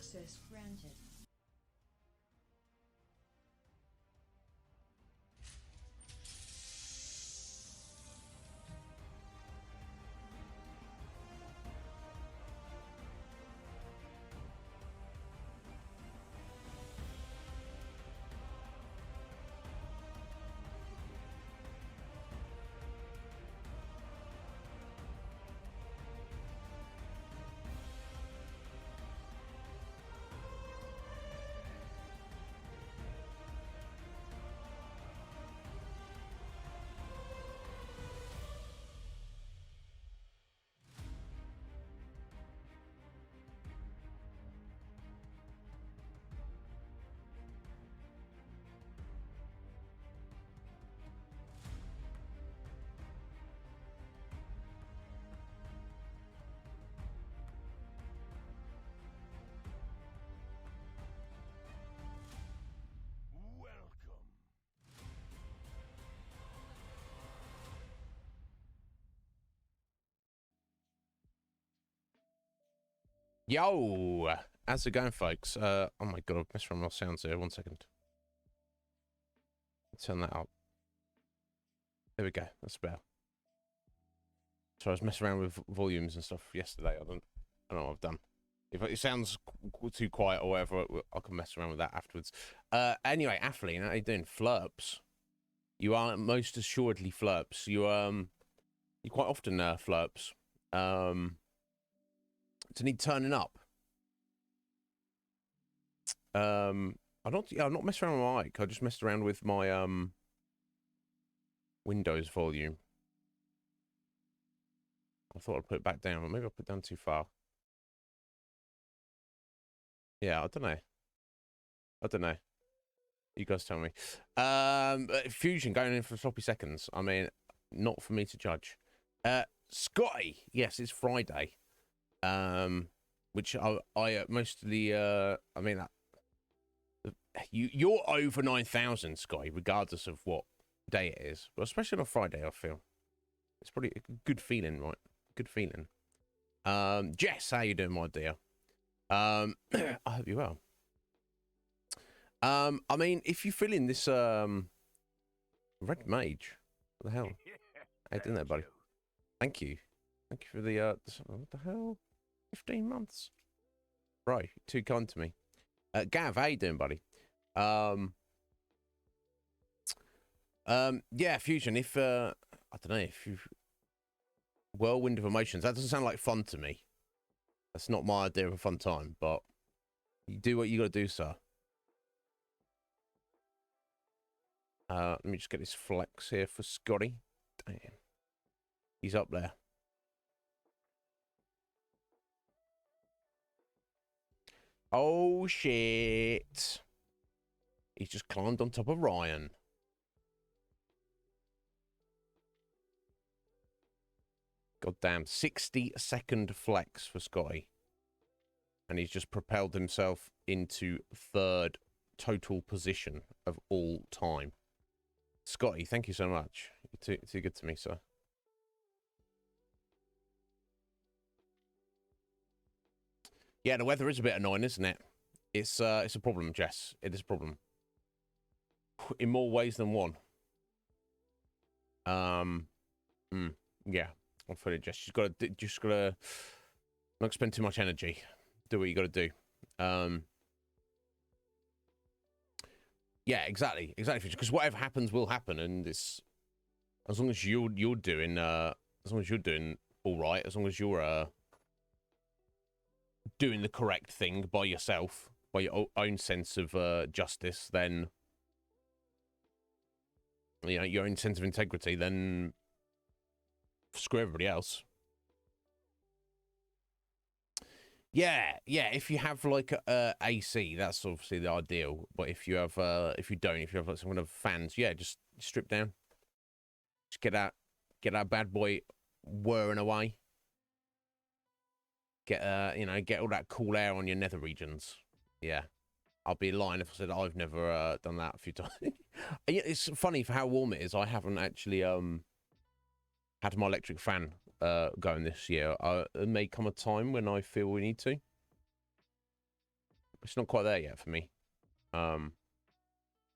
Access granted. Yo, how's it going, folks? Oh my god, I've messed around with my sounds here. 1 second. Turn that up. There we go. That's better. So I was messing around with volumes and stuff yesterday. I don't know what I've done. If it sounds too quiet or whatever, I can mess around with that afterwards. Anyway, Atheline, how you doing? Flurps. You are most assuredly Flurps. You quite often Flurps. To need turning up. I'm not messing around with my mic. I just messed around with my Windows volume. I thought I'd put it back down, but maybe I put it down too far. Yeah, I don't know. You guys tell me. Fusion going in for sloppy seconds. I mean, not for me to judge. Scotty, yes, it's Friday. Which I mostly I mean, you're over 9,000, Scotty, regardless of what day it is, but especially on a Friday, I feel it's probably a good feeling, right? Good feeling. Jess, how you doing, my dear? I hope you're well. I mean, if you're feeling this Red Mage, what the hell? How you doing there, buddy? Thank you for the what the hell? 15 months. Right, too kind to me. Gav, how you doing, buddy? Yeah, Fusion, if I don't know, if you whirlwind of emotions, that doesn't sound like fun to me. That's not my idea of a fun time, but you do what you gotta do, sir. Let me just get this flex here for Scotty. Damn. He's up there. Oh shit. He's just climbed on top of Ryan. Goddamn, 60-second flex for Scotty. And he's just propelled himself into third total position of all time. Scotty, thank you so much. You're too good to me, sir. Yeah, the weather is a bit annoying, isn't it? It's a problem, Jess. It is a problem. In more ways than one. Yeah. I'll put it, Jess. You just gotta not spend too much energy. Do what you gotta do. Yeah, exactly, because whatever happens will happen, and it's as long as you're doing all right, as long as you're doing the correct thing by yourself, by your own sense of justice, then you know, your own sense of integrity, then screw everybody else. Yeah, if you have like a AC, that's obviously the ideal. But if you have if you have like some kind of fans, yeah, just strip down. Just get that bad boy whirring away. Get get all that cool air on your nether regions. Yeah. I'll be lying if I said I've never done that a few times. It's funny for how warm it is. I haven't actually had my electric fan going this year. There may come a time when I feel we need to. It's not quite there yet for me. For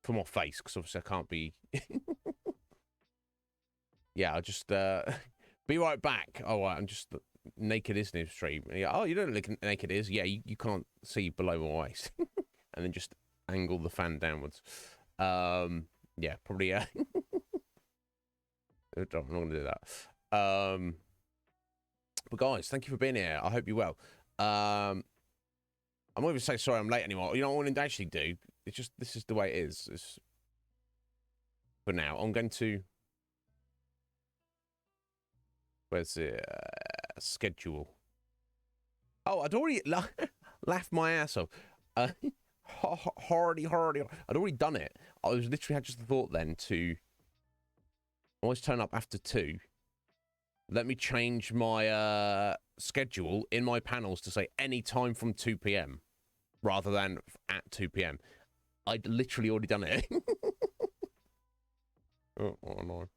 my face, because obviously I can't be. Yeah, I'll just be right back. Oh, I'm just naked Iznib stream. Yeah, oh, you don't look naked is? Yeah, you can't see below my waist. And then just angle the fan downwards. Yeah, probably. I'm not going to do that. But guys, thank you for being here. I hope you're well. I'm not even say sorry I'm late anymore. You know what I want to actually do? It's just, this is the way it is. It's, for now, I'm going to... Where's the schedule? Oh, I'd already laughed my ass off. Hardy. I'd already done it. I was literally had just the thought then to always turn up after 2. Let me change my schedule in my panels to say any time from 2 p.m. rather than at 2 p.m. I'd literally already done it. Oh no.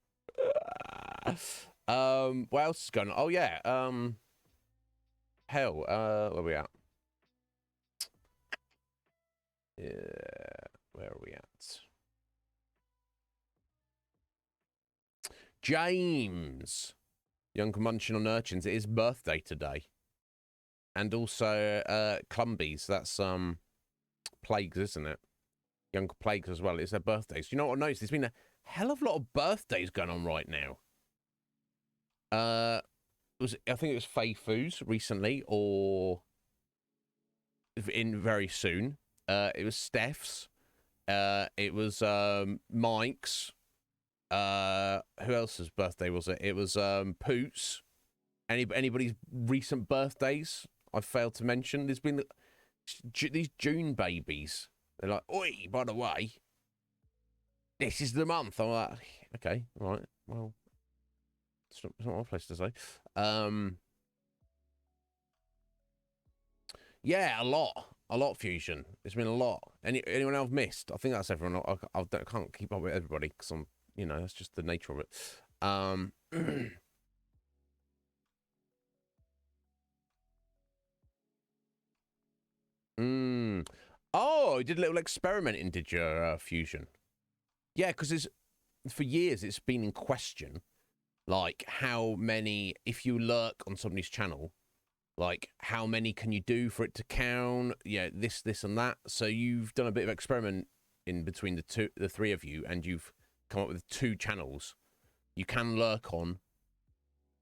What else is going on? Oh yeah. Hell, where are we at? Yeah, where are we at? James, young munching on urchins. It is birthday today, and also Clumbies. That's Plagues, isn't it? Young Plagues as well. It's their birthdays. You know what I noticed? There's been a hell of a lot of birthdays going on right now. I think it was Faye Foos recently, or in very soon. It was Steph's. It was Mike's. Who else's birthday was it? It was Poots. Anybody's recent birthdays I failed to mention. There's been these June babies. They're like, oi, by the way, this is the month. I'm like, okay, all right, well, it's not my place to say. Yeah, a lot, Fusion. It's been a lot. Anyone else missed? I think that's everyone. I can't keep up with everybody because I'm, you know, that's just the nature of it. Oh, you did a little experimenting, did you, Fusion? Yeah, because for years it's been in question, like how many, if you lurk on somebody's channel, like how many can you do for it to count? Yeah, this and that. So you've done a bit of experiment in between the three of you, and you've come up with 2 channels you can lurk on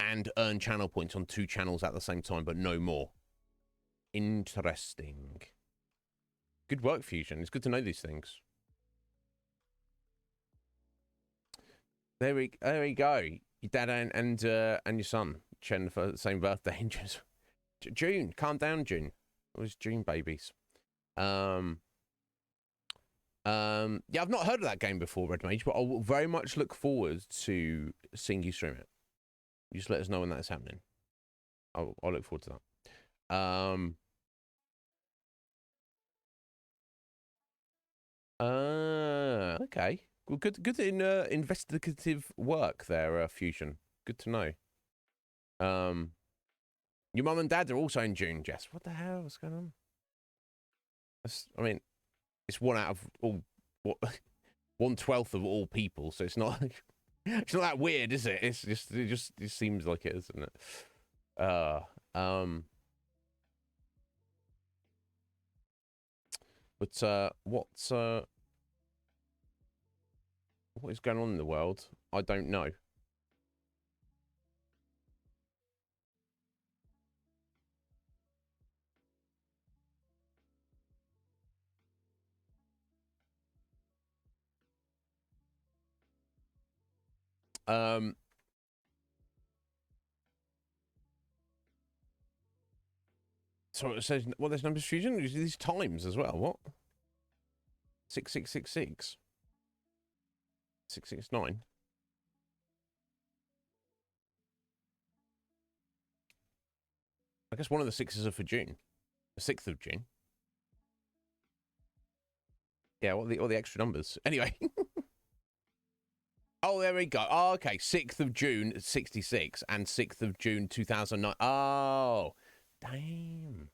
and earn channel points on 2 channels at the same time, but no more. Interesting. Good work, Fusion. It's good to know these things. There we go. Your dad and your son, Chen, for the same birthday. June, calm down, June. It was June babies. Yeah, I've not heard of that game before, Red Mage, but I will very much look forward to seeing you stream it. You just let us know when that's happening. I'll look forward to that. Okay. Well, good investigative work there, Fusion. Good to know. Your mum and dad are also in June, Jess. What the hell? What's going on? I mean, it's 1 out of all, what, 1/12 of all people, so it's not it's not that weird, is it? It just seems like it, isn't it? But what is going on in the world? I don't know. So it says, well, there's numbers fusion. These times as well. What? 6666. 669. I guess one of the 6s are for June. The 6th of June. Yeah, all the extra numbers. Anyway. Oh, there we go. Oh, okay. 6th of June, 66, and 6th of June, 2009. Oh, damn.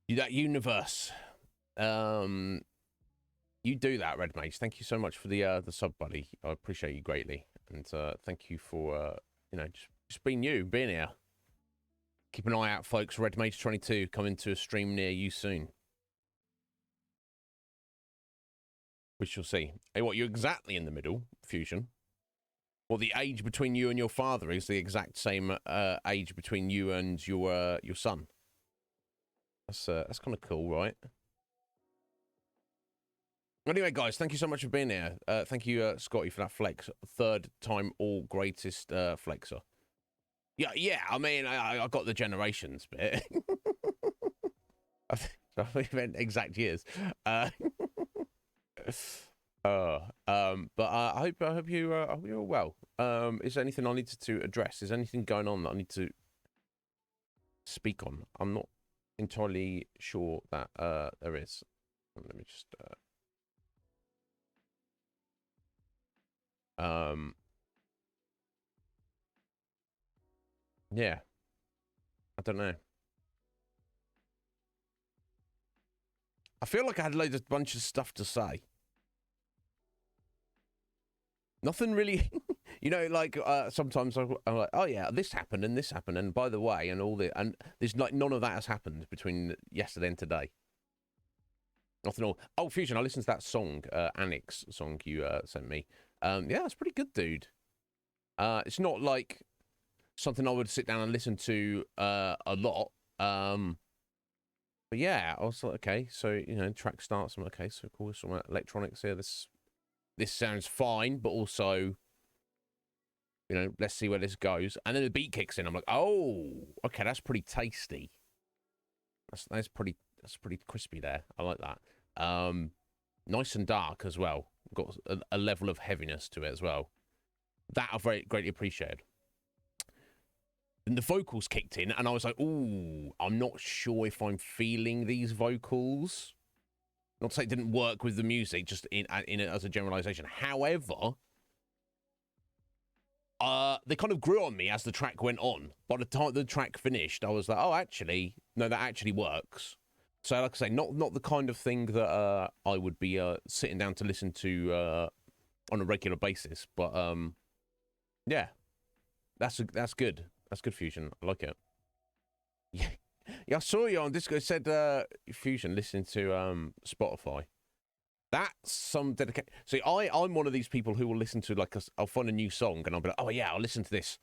That universe. You do that, Red Mage. Thank you so much for the sub, buddy. I appreciate you greatly, and thank you for just being you, being here. Keep an eye out, folks. Red Mage 22 coming to a stream near you soon. We shall see. Hey, what? You're exactly in the middle, Fusion. Well, the age between you and your father is the exact same age between you and your son. That's kind of cool, right? Anyway, guys, thank you so much for being here. Thank you, Scotty, for that flex. Third time all greatest flexer. Yeah. I mean, I got the generations bit. I meant exact years. But I hope you're well. Is there anything I needed to address? Is there anything going on that I need to speak on? I'm not entirely sure that there is. Let me just yeah. I don't know. I feel like I had a bunch of stuff to say. Nothing really, like sometimes I'm like, oh yeah, this happened, and by the way, and all the, and there's like none of that has happened between yesterday and today. Nothing all. Oh, Fusion, I listened to that song, Annex song you sent me. Yeah, it's pretty good, dude. It's not like something I would sit down and listen to a lot. But yeah, I was like, okay, so track starts. I'm like, okay, so cool, some electronics here. This sounds fine, but also, let's see where this goes. And then the beat kicks in. I'm like, oh, okay, that's pretty tasty. That's pretty crispy there. I like that. Nice and dark as well. Got a level of heaviness to it as well. That I very greatly appreciated. And the vocals kicked in, and I was like, ooh, I'm not sure if I'm feeling these vocals. Not to say it didn't work with the music, just in it as a generalization. However, they kind of grew on me as the track went on. By the time the track finished, I was like, oh, actually, no, that actually works. So, like I say, not the kind of thing that I would be sitting down to listen to on a regular basis. But yeah, that's good. That's good, Fusion. I like it. Yeah. Yeah, I saw you on Discord. It said Fusion listening to Spotify. That's some dedication. See, I'm one of these people who will listen to I'll find a new song and I'll be like, oh yeah, I'll listen to this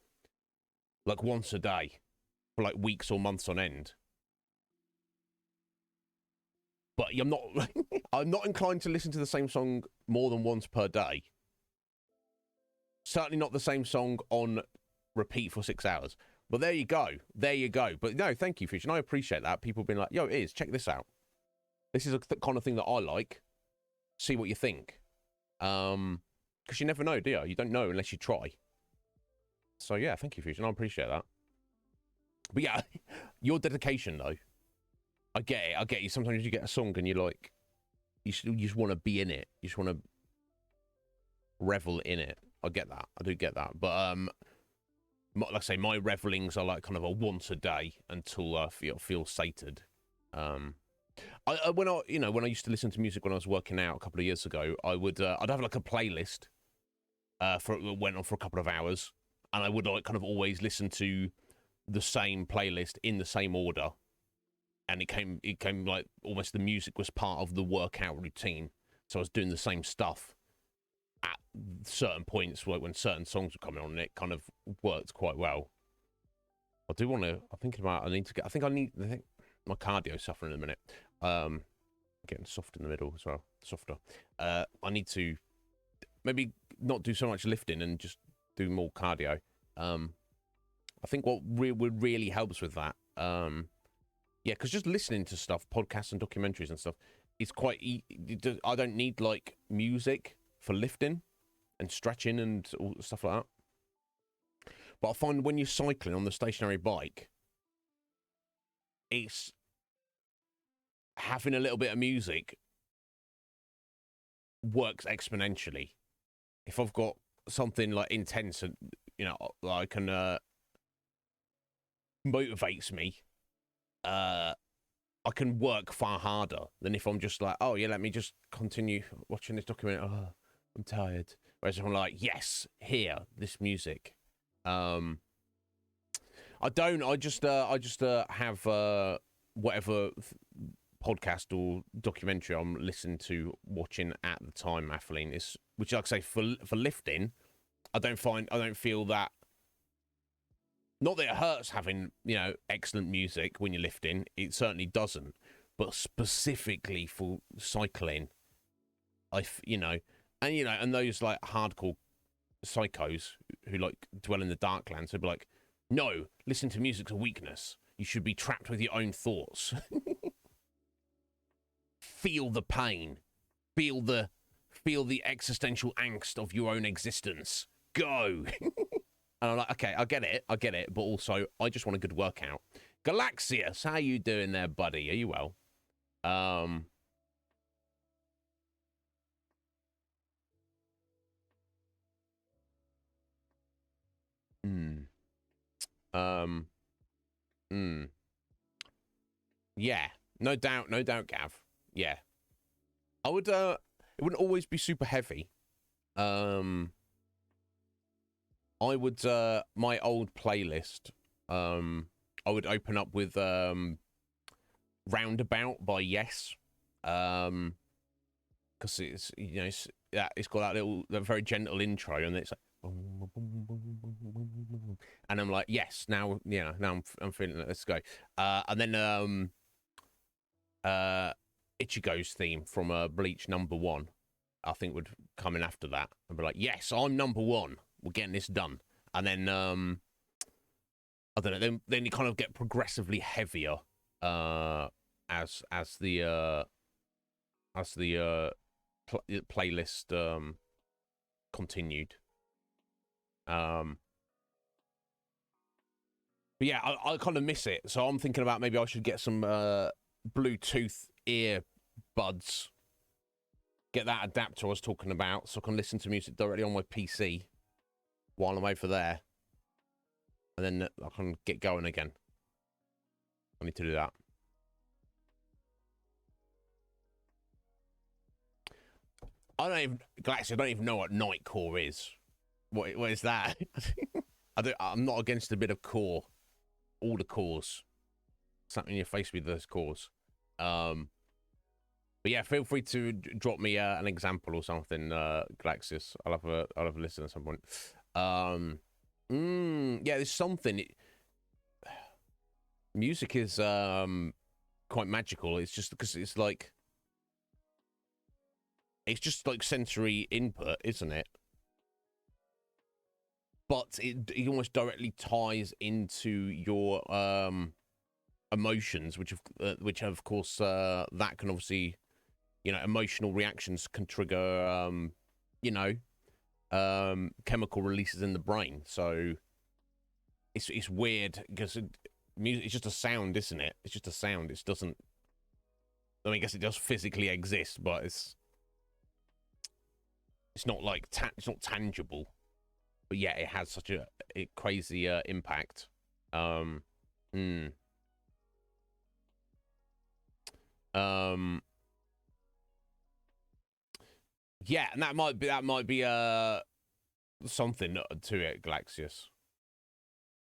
like once a day for like weeks or months on end. But I'm not I'm not inclined to listen to the same song more than once per day. Certainly not the same song on repeat for 6 hours. But there you go. There you go. But no, thank you, Fusion. I appreciate that. People being like, yo, it is. Check this out. This is the kind of thing that I like. See what you think. Because you never know, do you? You don't know unless you try. So yeah, thank you, Fusion. I appreciate that. But yeah, your dedication, though. I get it. I get you. Sometimes you get a song and you're like, you just want to be in it. You just want to revel in it. I get that. I do get that. But like I say, my revelings are like kind of a once a day until I feel sated. When I used to listen to music when I was working out a couple of years ago, I'd have like a playlist it went on for a couple of hours, and I would like kind of always listen to the same playlist in the same order, and it came like almost the music was part of the workout routine. So I was doing the same stuff at certain points, like when certain songs were coming on, and it kind of worked quite well. I do want to. I'm thinking about. I think my cardio suffering in a minute. Getting soft in the middle as well, softer. I need to maybe not do so much lifting and just do more cardio. I think what really helps with that, yeah, because just listening to stuff, podcasts and documentaries and stuff, it's quite. I don't need like music for lifting and stretching and all stuff like that. But I find when you're cycling on the stationary bike, it's having a little bit of music works exponentially. If I've got something like intense and I can motivates me, I can work far harder than if I'm just like, oh yeah, let me just continue watching this documentary. Oh, I'm tired. Whereas I'm like, yes, hear this music. I don't. I just have whatever podcast or documentary I'm listening to, watching at the time, Atheline, is, which, like I say, for lifting, I don't feel that. Not that it hurts having, excellent music when you're lifting. It certainly doesn't. But specifically for cycling, and those like hardcore psychos who like dwell in the darklands, who'd be like, no, listen to music's a weakness. You should be trapped with your own thoughts. Feel the pain. Feel the existential angst of your own existence. Go. And I'm like, okay, I get it, but also I just want a good workout. Galaxius, how you doing there, buddy? Are you well? Mm. Yeah, no doubt, Gav. Yeah, I would. It wouldn't always be super heavy. I would. My old playlist. I would open up with "Roundabout" by Yes. Because it's it's got that very gentle intro, and it's like, and I'm like, yes, now I'm feeling it. Let's go. And then Ichigo's theme from Bleach #1, I think, would come in after that and be like, yes, I'm #1. We're getting this done. And then I don't know. Then you kind of get progressively heavier as the playlist continued. But yeah, I kind of miss it. So I'm thinking about maybe I should get some Bluetooth earbuds. Get that adapter I was talking about, so I can listen to music directly on my PC while I'm over there. And then I can get going again. I need to do that. I don't even know what Nightcore is. What is that? I'm not against a bit of core. All the cores. Something in your face with those cores. But yeah, feel free to drop me an example or something, Galaxis. I'll have a listen at some point. Yeah, there's something. Music is quite magical. It's just because it's just like sensory input, isn't it? But it almost directly ties into your emotions, which of course that can obviously, emotional reactions can trigger chemical releases in the brain. So it's weird because music is just a sound, isn't it? It's just a sound. It doesn't. I mean, I guess it does physically exist, but it's not like it's not tangible. But yeah, it has such a crazy impact. Mm. Yeah, and that might be something to it, Galaxius.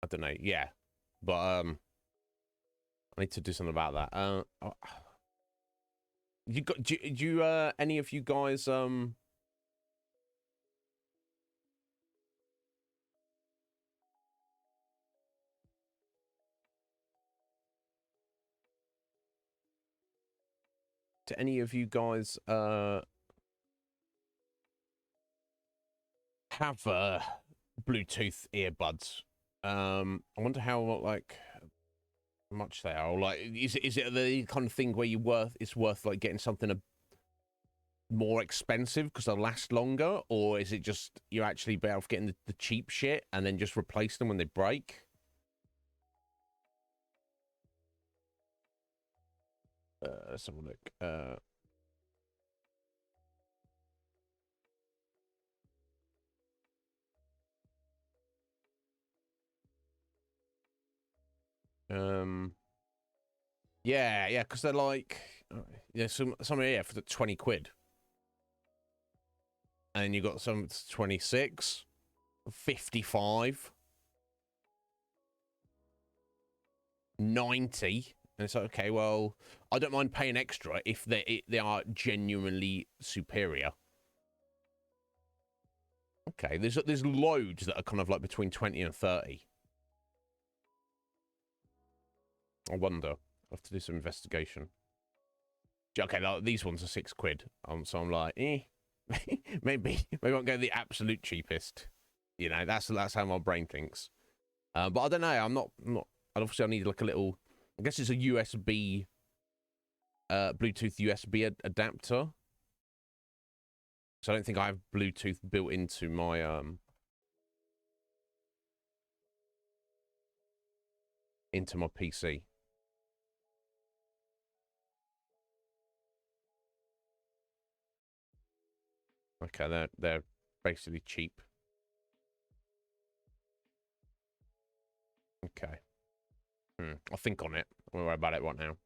I don't know. Yeah, but I need to do something about that. You got do you any of you guys do any of you guys have Bluetooth earbuds? I wonder how like much they are. Or, like, is it the kind of thing where it's worth like getting something more expensive because they'll last longer, or is it just you're actually better off getting the cheap shit and then just replace them when they break? Let's have a look. Um, Yeah, yeah, because they're like, yeah, some are here for the 20 quid. And you got some 26, 55, 90. And it's like, okay, well, I don't mind paying extra if they are genuinely superior. Okay, there's loads that are kind of like between 20 and 30. I wonder. I'll have to do some investigation. Okay, these ones are 6 quid. So I'm like, maybe I won't go the absolute cheapest. You know, that's how my brain thinks. But I don't know. I'm not. Obviously, I need like a little. I guess it's a USB, Bluetooth USB adapter. So I don't think I have Bluetooth built into my PC. Okay, they're basically cheap. Okay. I'll think on it. I won't worry about it right now.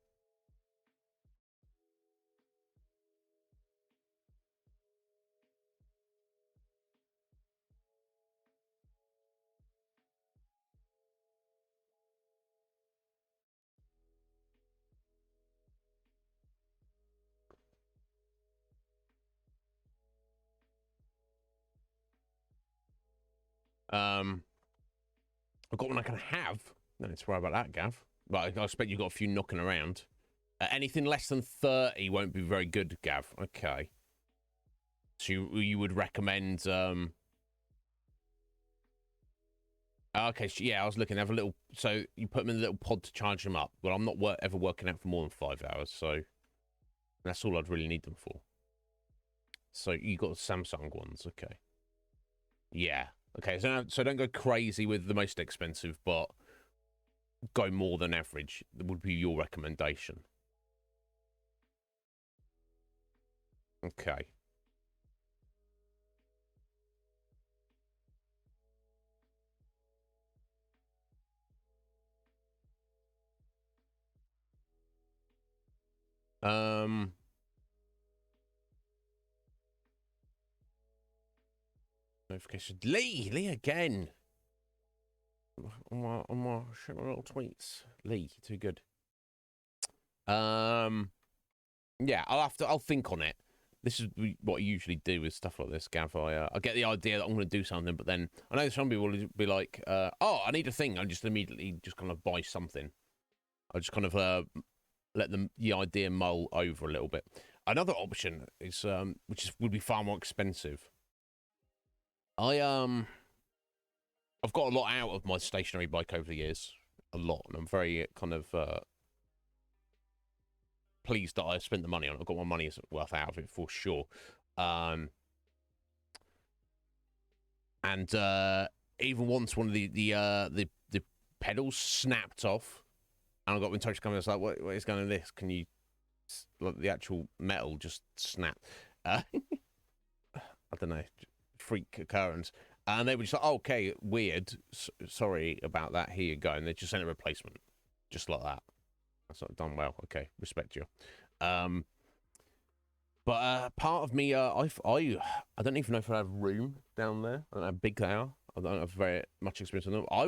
I've got one I can have. No need to worry about that, Gav. But I expect you've got a few knocking around. Anything less than 30 won't be very good, Gav. Okay. So you would recommend... Okay, so yeah, I was looking. They have a little... So you put them in a little pod to charge them up. Well, I'm not ever working out for more than 5 hours, so... That's all I'd really need them for. So you got Samsung ones, okay. Yeah. Okay, so don't go crazy with the most expensive, but go more than average. That would be your recommendation. Okay. Notification. Lee again. On my little tweets. Lee, too good. Yeah, I'll think on it. This is what I usually do with stuff like this, Gav. I get the idea that I'm going to do something, but then I know some people will be like, oh, I need a thing. I just immediately just kind of buy something. I just kind of let the idea mull over a little bit. Another option is, would be far more expensive. I've got a lot out of my stationary bike over the years, a lot, and I'm very kind of pleased that I spent the money on it. I've got my money's worth out of it for sure. And even once one of the pedals snapped off, and I got in touch with the company. I was like, "What is going on this? Can you?" Like the actual metal just snapped. I don't know, freak occurrence. And they were just like, oh, okay, weird. Sorry about that. Here you go. And they just sent a replacement, just like that. That's not done well. Okay, respect you. But part of me, I don't even know if I have room down there. I don't know how big they are. I don't have very much experience on them. I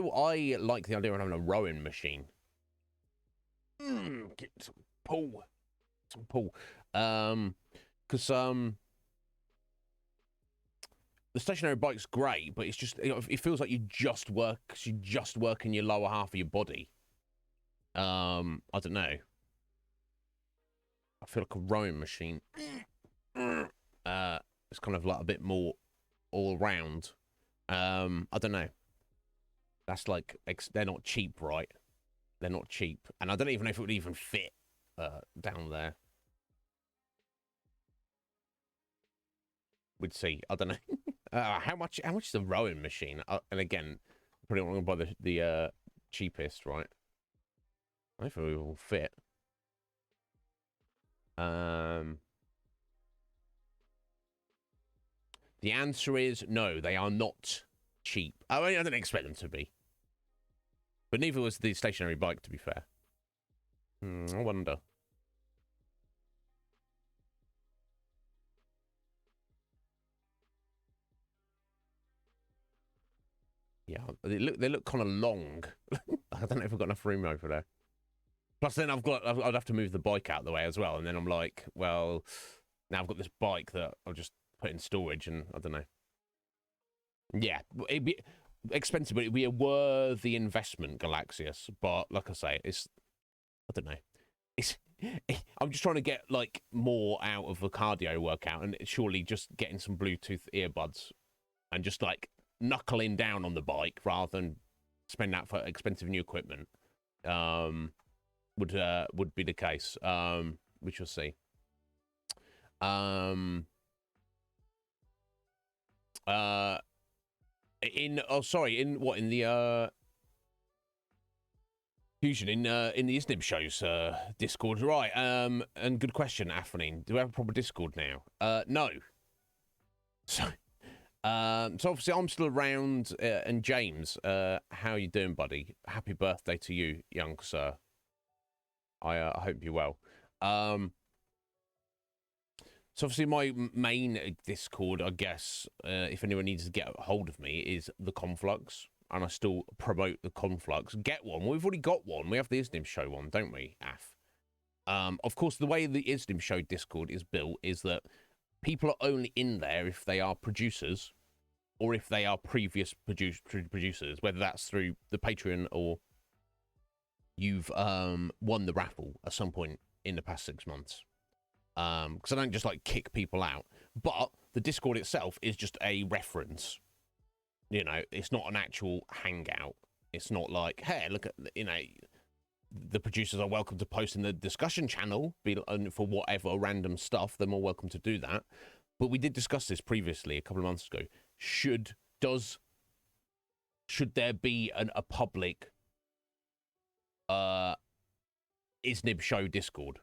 like the idea of having a rowing machine. Get some pull. Because the stationary bike's great, but it's just it feels like you just working your lower half of your body. I don't know. I feel like a rowing machine. It's kind of like a bit more all round. I don't know. That's like they're not cheap, right? They're not cheap, and I don't even know if it would even fit down there. We'd see. I don't know. How much is the rowing machine? And again, probably not going to buy the cheapest, right? I don't think it will fit. The answer is no. They are not cheap. I don't expect them to be, but neither was the stationary bike, to be fair. I wonder. Yeah, they look kind of long. I don't know if I've got enough room over there. Plus, then I'd have to move the bike out of the way as well, and then I'm like, well, now I've got this bike that I'll just put in storage, and I don't know. Yeah, it'd be expensive, but it'd be a worthy investment, Galaxius. But like I say, I don't know. It's I'm just trying to get like more out of a cardio workout, and surely just getting some Bluetooth earbuds and just like knuckling down on the bike rather than spend that for expensive new equipment would be the case. We shall see. In the Fusion in the Iznib Show's Discord, right? And good question, Afronine. Do we have a proper Discord now? No. So obviously I'm still around. And James, how you doing, buddy? Happy birthday to you, young sir. I hope you're well. So obviously my main Discord, I guess, if anyone needs to get a hold of me, is the Conflux. And I still promote the Conflux. Get one. We've already got one. We have the Iznib Show one, don't we, Af? Of course, the way the Iznib Show Discord is built is that people are only in there if they are producers or if they are previous producers, whether that's through the Patreon or you've won the raffle at some point in the past 6 months. Because I don't just like kick people out. But the Discord itself is just a reference. You know, it's not an actual hangout. It's not like, hey, look at, the producers are welcome to post in the discussion channel for whatever random stuff. They're more welcome to do that. But we did discuss this previously a couple of months ago. Should there be a public Iznib Show Discord?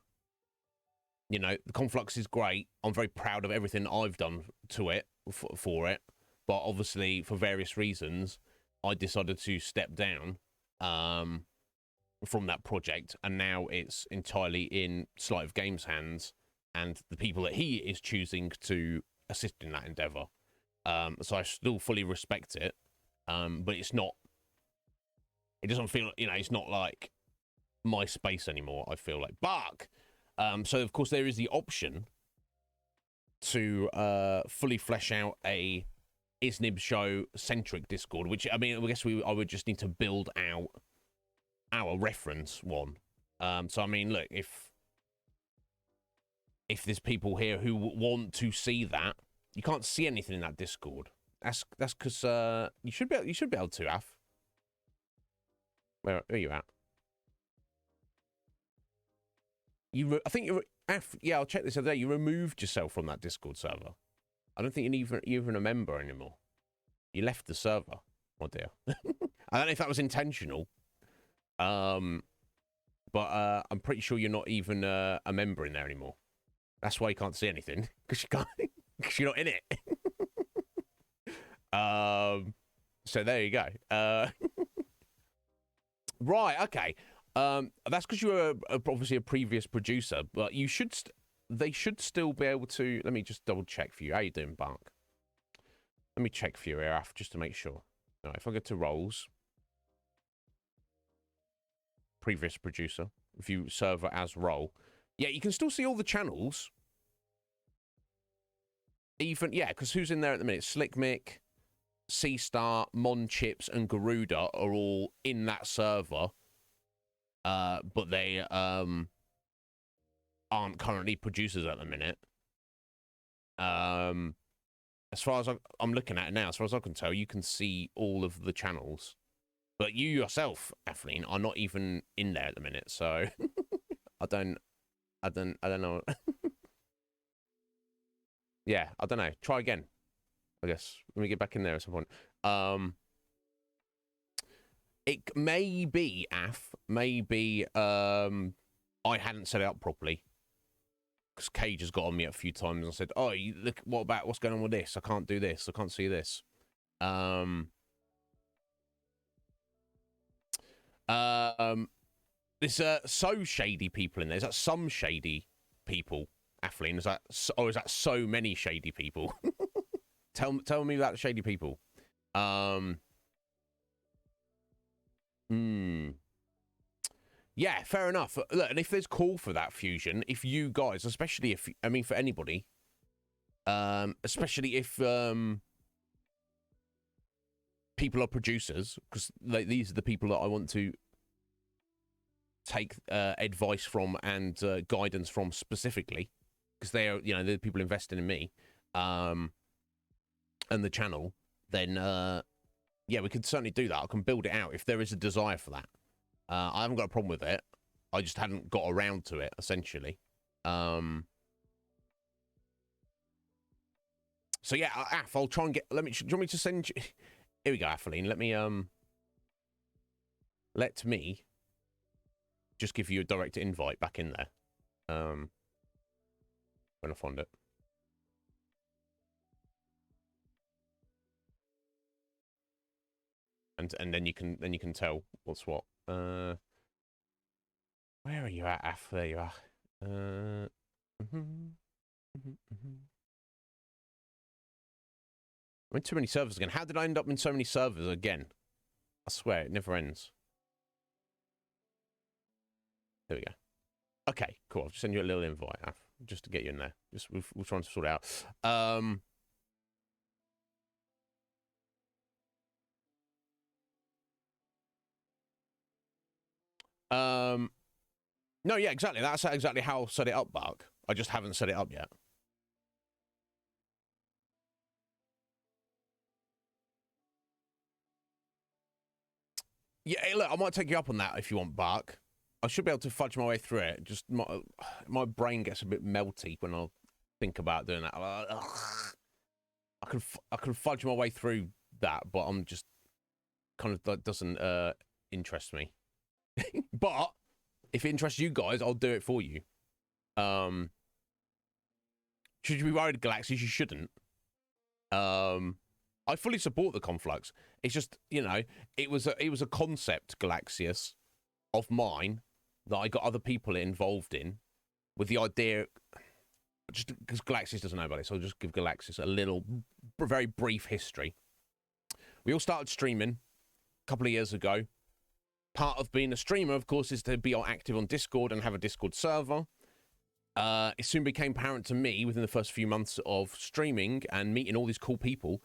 You know, the Conflux is great. I'm very proud of everything I've done to it for it. But obviously, for various reasons, I decided to step down from that project, and now it's entirely in Sleight of Games' hands and the people that he is choosing to assist in that endeavor. So I still fully respect it, but it's not. It doesn't feel, it's not like my space anymore. I feel like, but so of course there is the option to fully flesh out a Iznib Show centric Discord, which I guess I would just need to build out our reference one. So I mean, look, if there's people here who want to see that, you can't see anything in that Discord. That's because you should be able to, Af. Where are you at? I think you're Af. Yeah, I'll check this other day. You removed yourself from that Discord server. I don't think you're even a member anymore. You left the server. Oh dear. I don't know if that was intentional. But I'm pretty sure you're not even a member in there anymore. That's why you can't see anything, because you can't, because you're not in it. So there you go. Right. Okay. That's because you're obviously a previous producer, but they should still be able to. Let me just double check for you. How you doing, Bark? Let me check for you here, Af, just to make sure. All right, if I go to roles, previous producer, view server as role. Yeah, you can still see all the channels. Even, yeah, because who's in there at the minute? Slick Mick, C-Star, Mon Chips, and Garuda are all in that server. But they aren't currently producers at the minute. As far as I'm looking at it now, as far as I can tell, you can see all of the channels. But you yourself, Athleen, are not even in there at the minute, so I don't know. Yeah, I don't know. Try again, I guess. Let me get back in there at some point. It may be, maybe I hadn't set it up properly. Because Cage has got on me a few times and said, oh, look, what's going on with this? I can't do this. I can't see this. There's so shady people in there. Is that some shady people, Athleen? Is that or is that so many shady people? tell me about the shady people. Yeah, fair enough. Look, and if there's call for that fusion, if you guys, especially if I mean for anybody, especially if people are producers, because like, these are the people that I want to take advice from and guidance from specifically, because they are, they're the people investing in me and the channel. Then yeah, we could certainly do that. I can build it out if there is a desire for that. I haven't got a problem with it. I just hadn't got around to it, essentially. So yeah, Af, I'll try and get. Do you want me to send you? Here we go, Atheline. Let me just give you a direct invite back in there. When I find it. And then you can tell what's what. Where are you at, Af? There you are. I'm in too many servers again. How did I end up in so many servers again? I swear, it never ends. There we go. Okay, cool. I'll just send you a little invite, Af, just to get you in there. Just we're trying to sort it out. No, yeah, exactly. That's exactly how I set it up, Buck. I just haven't set it up yet. Yeah, hey, look, I might take you up on that if you want, Buck. I should be able to fudge my way through it. Just my brain gets a bit melty when I think about doing that. I can fudge my way through that, but I'm just kind of that doesn't interest me. But if it interests you guys, I'll do it for you. Should you be worried, Galaxies? You shouldn't. I fully support the conflux. It's just, it was a concept, Galaxius, of mine that I got other people involved in with the idea, just because Galaxius doesn't know about it, so I'll just give Galaxius a little, very brief history. We all started streaming a couple of years ago. Part of being a streamer, of course, is to be active on Discord and have a Discord server. It soon became apparent to me within the first few months of streaming and meeting all these cool people,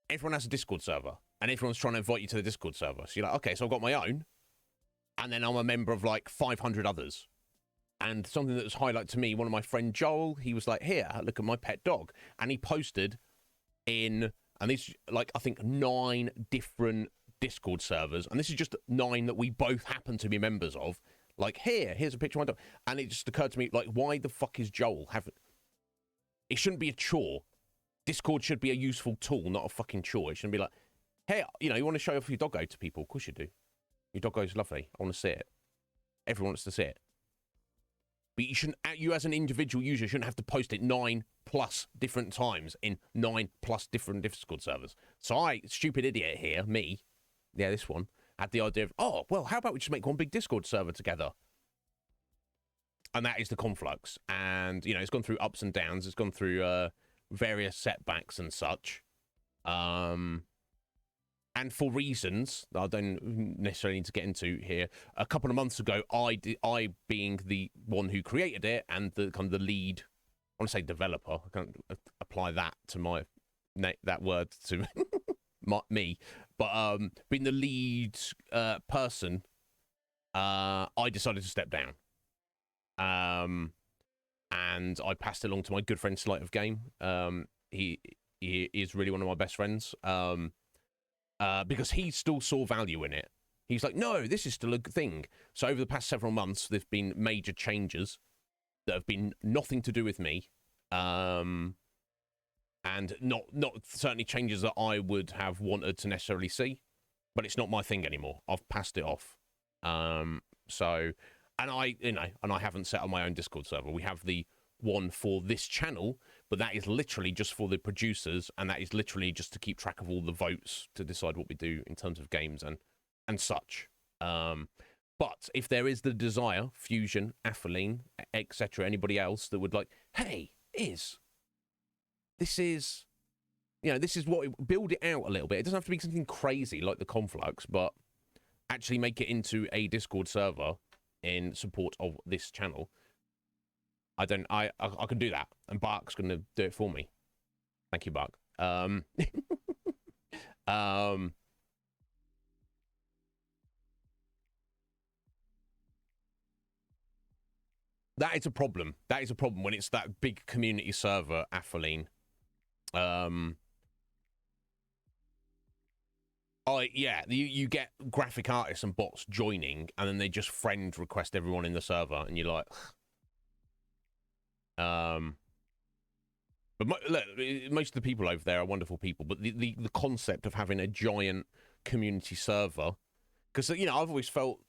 everyone has a Discord server, and everyone's trying to invite you to the Discord server. So you're like, okay, so I've got my own, and then I'm a member of like 500 others. And something that was highlighted to me, one of my friend Joel, he was like, here, look at my pet dog. And he posted in, and these, like, I think 9 different Discord servers, and this is just 9 that we both happen to be members of. Like, here's a picture of my dog. And it just occurred to me, like, why the fuck is Joel having... It shouldn't be a chore. Discord should be a useful tool, not a fucking chore. It shouldn't be like, hey, you want to show off your doggo to people? Of course you do. Your doggo's lovely. I want to see it. Everyone wants to see it. But you as an individual user shouldn't have to post it 9+ different times in 9+ different Discord servers. So I, stupid idiot here, me, yeah, this one, had the idea of, oh, well, how about we just make one big Discord server together? And that is the Conflux. And, it's gone through ups and downs. It's gone through various setbacks and such. And for reasons that I don't necessarily need to get into here, a couple of months ago, I being the one who created it and the kind of the lead, I want to say developer, I can't apply that to that word to me, but being the lead person, I decided to step down. And I passed it along to my good friend Sleight of Game. He is really one of my best friends. Because he still saw value in it. He's like, no, this is still a thing. So over the past several months, there've been major changes that have been nothing to do with me. And not certainly changes that I would have wanted to necessarily see. But it's not my thing anymore. I've passed it off. So, and I haven't set up my own Discord server. We have the one for this channel, but that is literally just for the producers, and that is literally just to keep track of all the votes to decide what we do in terms of games and such. But if there is the desire, Fusion, Athelene, etc., anybody else that would like, hey, this is, this is what, build it out a little bit. It doesn't have to be something crazy like the Conflux, but actually make it into a Discord server in support of this channel. I can do that, and Bark's going to do it for me. Thank you, Bark. That is a problem. That is a problem when it's that big community server, Athelene. Yeah, you get graphic artists and bots joining, and then they just friend request everyone in the server, and you're like, but look, most of the people over there are wonderful people, but the concept of having a giant community server, because I've always felt,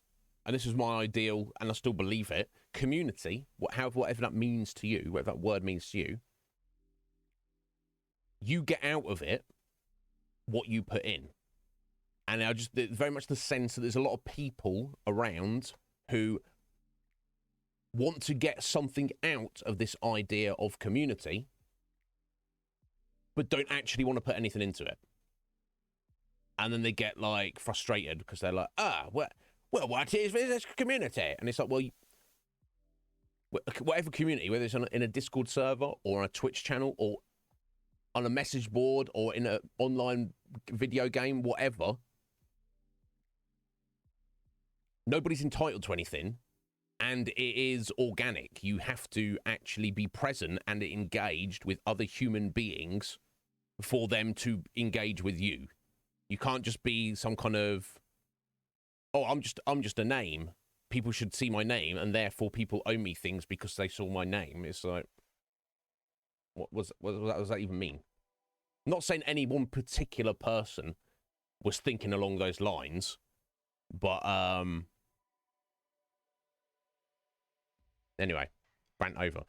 and this is my ideal, and I still believe it, community, whatever that means to you, whatever that word means to you, you get out of it what you put in. And I just very much the sense that there's a lot of people around who want to get something out of this idea of community, but don't actually want to put anything into it. And then they get like frustrated because they're like, what is this community? And it's like, well, whatever community, whether it's in a Discord server or on a Twitch channel or on a message board or in an online video game, whatever, nobody's entitled to anything, and it is organic. You have to actually be present and engaged with other human beings for them to engage with you. You can't just be some kind of, I'm just a name. People should see my name, and therefore people owe me things because they saw my name. It's like, what does that even mean? I'm not saying any one particular person was thinking along those lines, but anyway, rant over.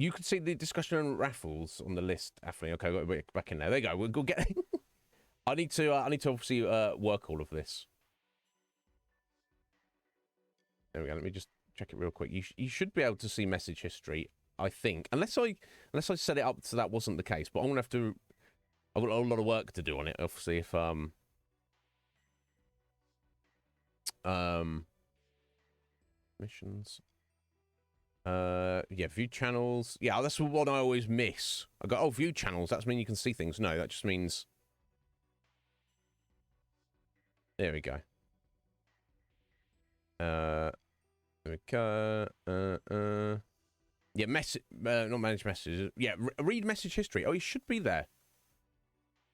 You could see the discussion on raffles on the list, Afri. Okay, we're back in there. There you go. We'll go get. I need to obviously work all of this. There we go. Let me just check it real quick. You should be able to see message history, I think, unless I set it up so that wasn't the case. But I'm gonna have to. I've got a lot of work to do on it. Obviously, if missions. Yeah, view channels. Yeah, that's what I always miss. I go, oh, view channels. That means you can see things. No, that just means. There we go. There we go. Yeah, not manage messages. Yeah, read message history. Oh, you should be there.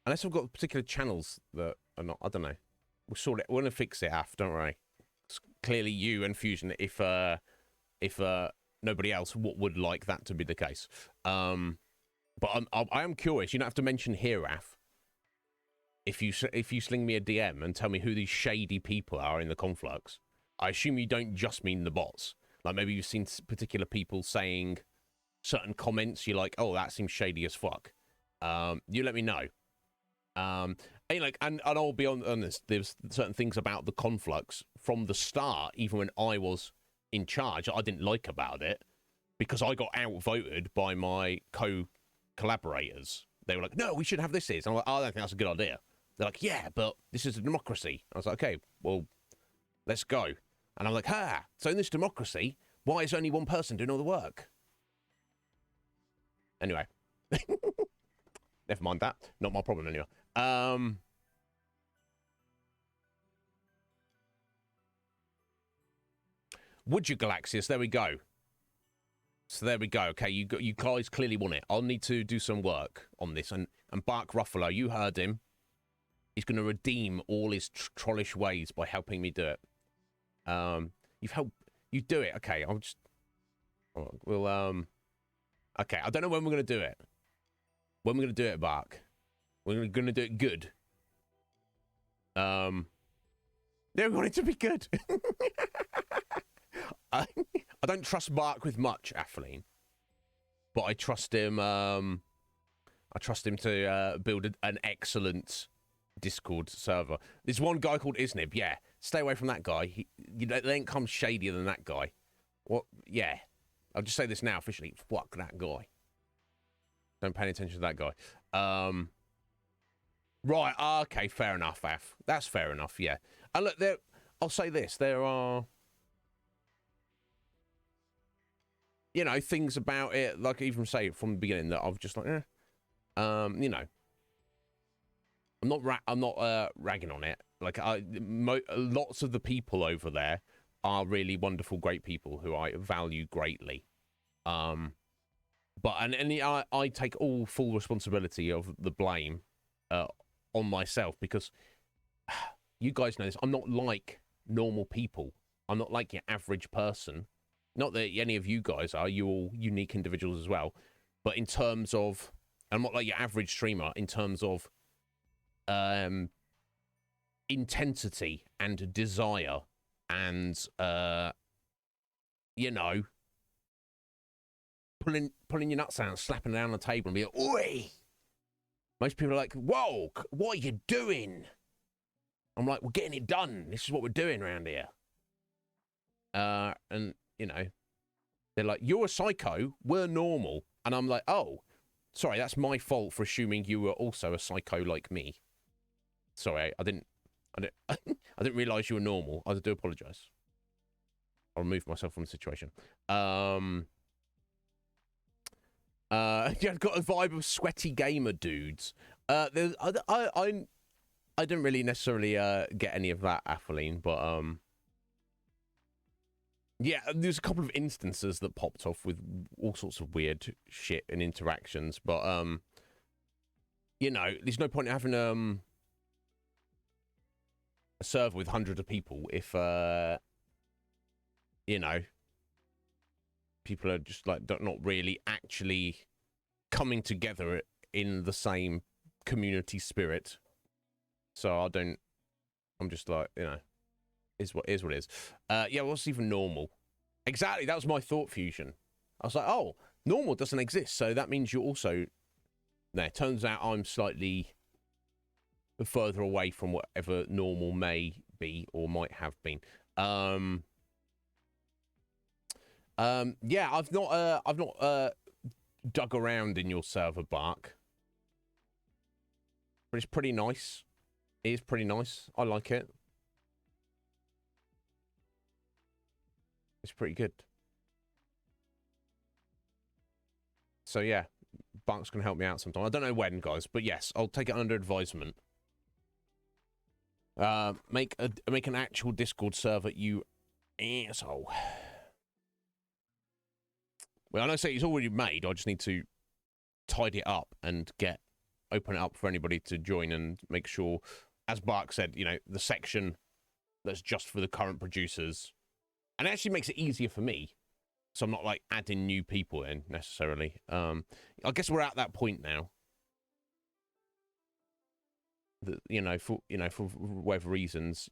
Unless I've got particular channels that are not. I don't know. We'll sort it. We're gonna fix it after, don't worry. It's clearly you and Fusion. If nobody else would like that to be the case. But I am curious. You don't have to mention here, Af. If you sling me a DM and tell me who these shady people are in the Conflux, I assume you don't just mean the bots. Like maybe you've seen particular people saying certain comments. You're like, oh, that seems shady as fuck. You let me know. And I'll be honest. There's certain things about the Conflux from the start, even when I was in charge, I didn't like about it because I got outvoted by my co-collaborators. They were like, no, we should have this. I'm like, oh, I don't think that's a good idea. They're like, yeah, but this is a democracy. I was like, okay, well, let's go. And I'm like, so in this democracy, why is only one person doing all the work? Anyway. Never mind that. Not my problem anyway. Would you, Galaxius? There we go. So there we go. Okay, you guys clearly want it. I'll need to do some work on this. And Bark Ruffalo, you heard him. He's going to redeem all his trollish ways by helping me do it. You've helped. You do it. Okay, I'll just. We'll Okay, I don't know when we're going to do it. When we're going to do it, Bark. We're going to do it good. Yeah, we want it to be good. I don't trust Mark with much, Athelene, but I trust him. I I trust him to build an excellent Discord server. There's one guy called Iznib. Yeah, stay away from that guy. They ain't come shadier than that guy. What? Yeah, I'll just say this now officially. Fuck that guy. Don't pay any attention to that guy. Right. Okay. Fair enough, Af. That's fair enough. Yeah. And look, I'll say this. There are, things about it. Like even say from the beginning that I've just like, I'm not ragging on it. Like lots of the people over there are really wonderful, great people who I value greatly. But I take all full responsibility of the blame on myself because you guys know this. I'm not like normal people. I'm not like your average person. Not that any of you guys are. You're all unique individuals as well. But in terms of, I'm not like your average streamer in terms of intensity and desire and pulling your nuts out, slapping down the table and being like, oi! Most people are like, whoa, what are you doing? I'm like, we're getting it done. This is what we're doing around here. And, they're like, you're a psycho, we're normal. And I'm like, oh, sorry, that's my fault for assuming you were also a psycho like me. Sorry, I didn't realize you were normal. I do apologize. I'll remove myself from the situation. Yeah, I've got a vibe of sweaty gamer dudes. I didn't really necessarily get any of that, Athaline, but yeah, there's a couple of instances that popped off with all sorts of weird shit and interactions, but there's no point in having a server with hundreds of people if people are just like not really actually coming together in the same community spirit. So I'm just like, is what it is. Yeah, what's even normal? Exactly, that was my thought fusion. I was like, oh, normal doesn't exist, so that means you're also... No, it turns out I'm slightly further away from whatever normal may be or might have been. Yeah, I've not dug around in your server, Bark, but it's pretty nice. It is pretty nice. I like it. It's pretty good. So yeah, Bark's gonna help me out sometime. I don't know when, guys, but yes, I'll take it under advisement. Make an actual Discord server, you asshole. Well, I know say it's already made. I just need to tidy it up and open it up for anybody to join and make sure, as Bark said, the section that's just for the current producers, and it actually makes it easier for me, so I'm not like adding new people in necessarily. I guess we're at that point now. That, for whatever reasons,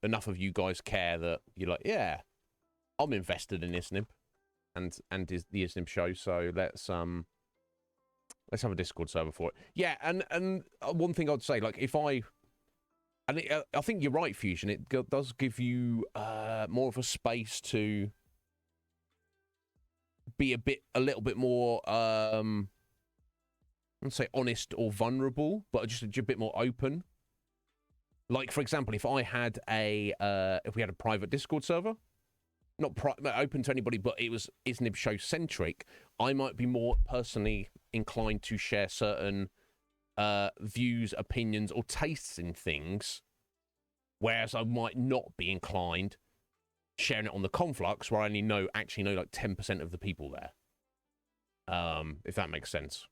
enough of you guys care that you're like, yeah, I'm invested in Iznib and is the Iznib Show, so let's have a Discord server for it. Yeah, and one thing I'd say, like, I think you're right, Fusion. It does give you more of a space to be a little bit more, I wouldn't say honest or vulnerable, but just a bit more open. Like, for example, if we had a private Discord server, not open to anybody, but it was Iznib Show centric, I might be more personally inclined to share certain views, opinions, or tastes in things, whereas I might not be inclined sharing it on the Conflux, where I actually know like 10% of the people there. If that makes sense.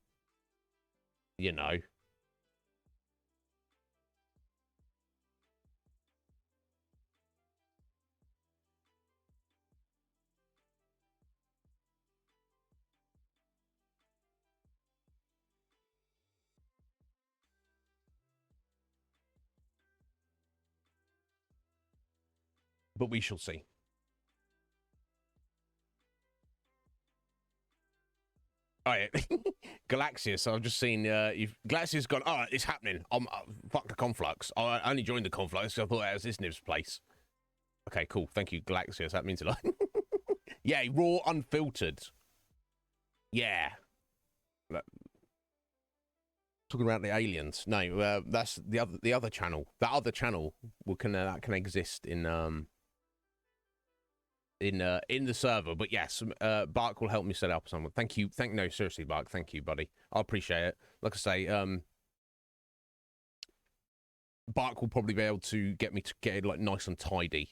But we shall see. Oh, yeah. Galaxius, I've just seen, Galaxius gone, all right, it's happening. Fuck the Conflux. I only joined the Conflux because I thought it was Iznib's place. Okay, cool. Thank you, Galaxius. That means a lot. Yeah, raw, unfiltered. Yeah. Talking about the aliens. No, that's the other channel. That other channel that can exist in the server. But yes, Bark will help me set up someone. Thank you. No, seriously, Bark. Thank you, buddy. I appreciate it. Like I say, Bark will probably be able to get me to get it like nice and tidy.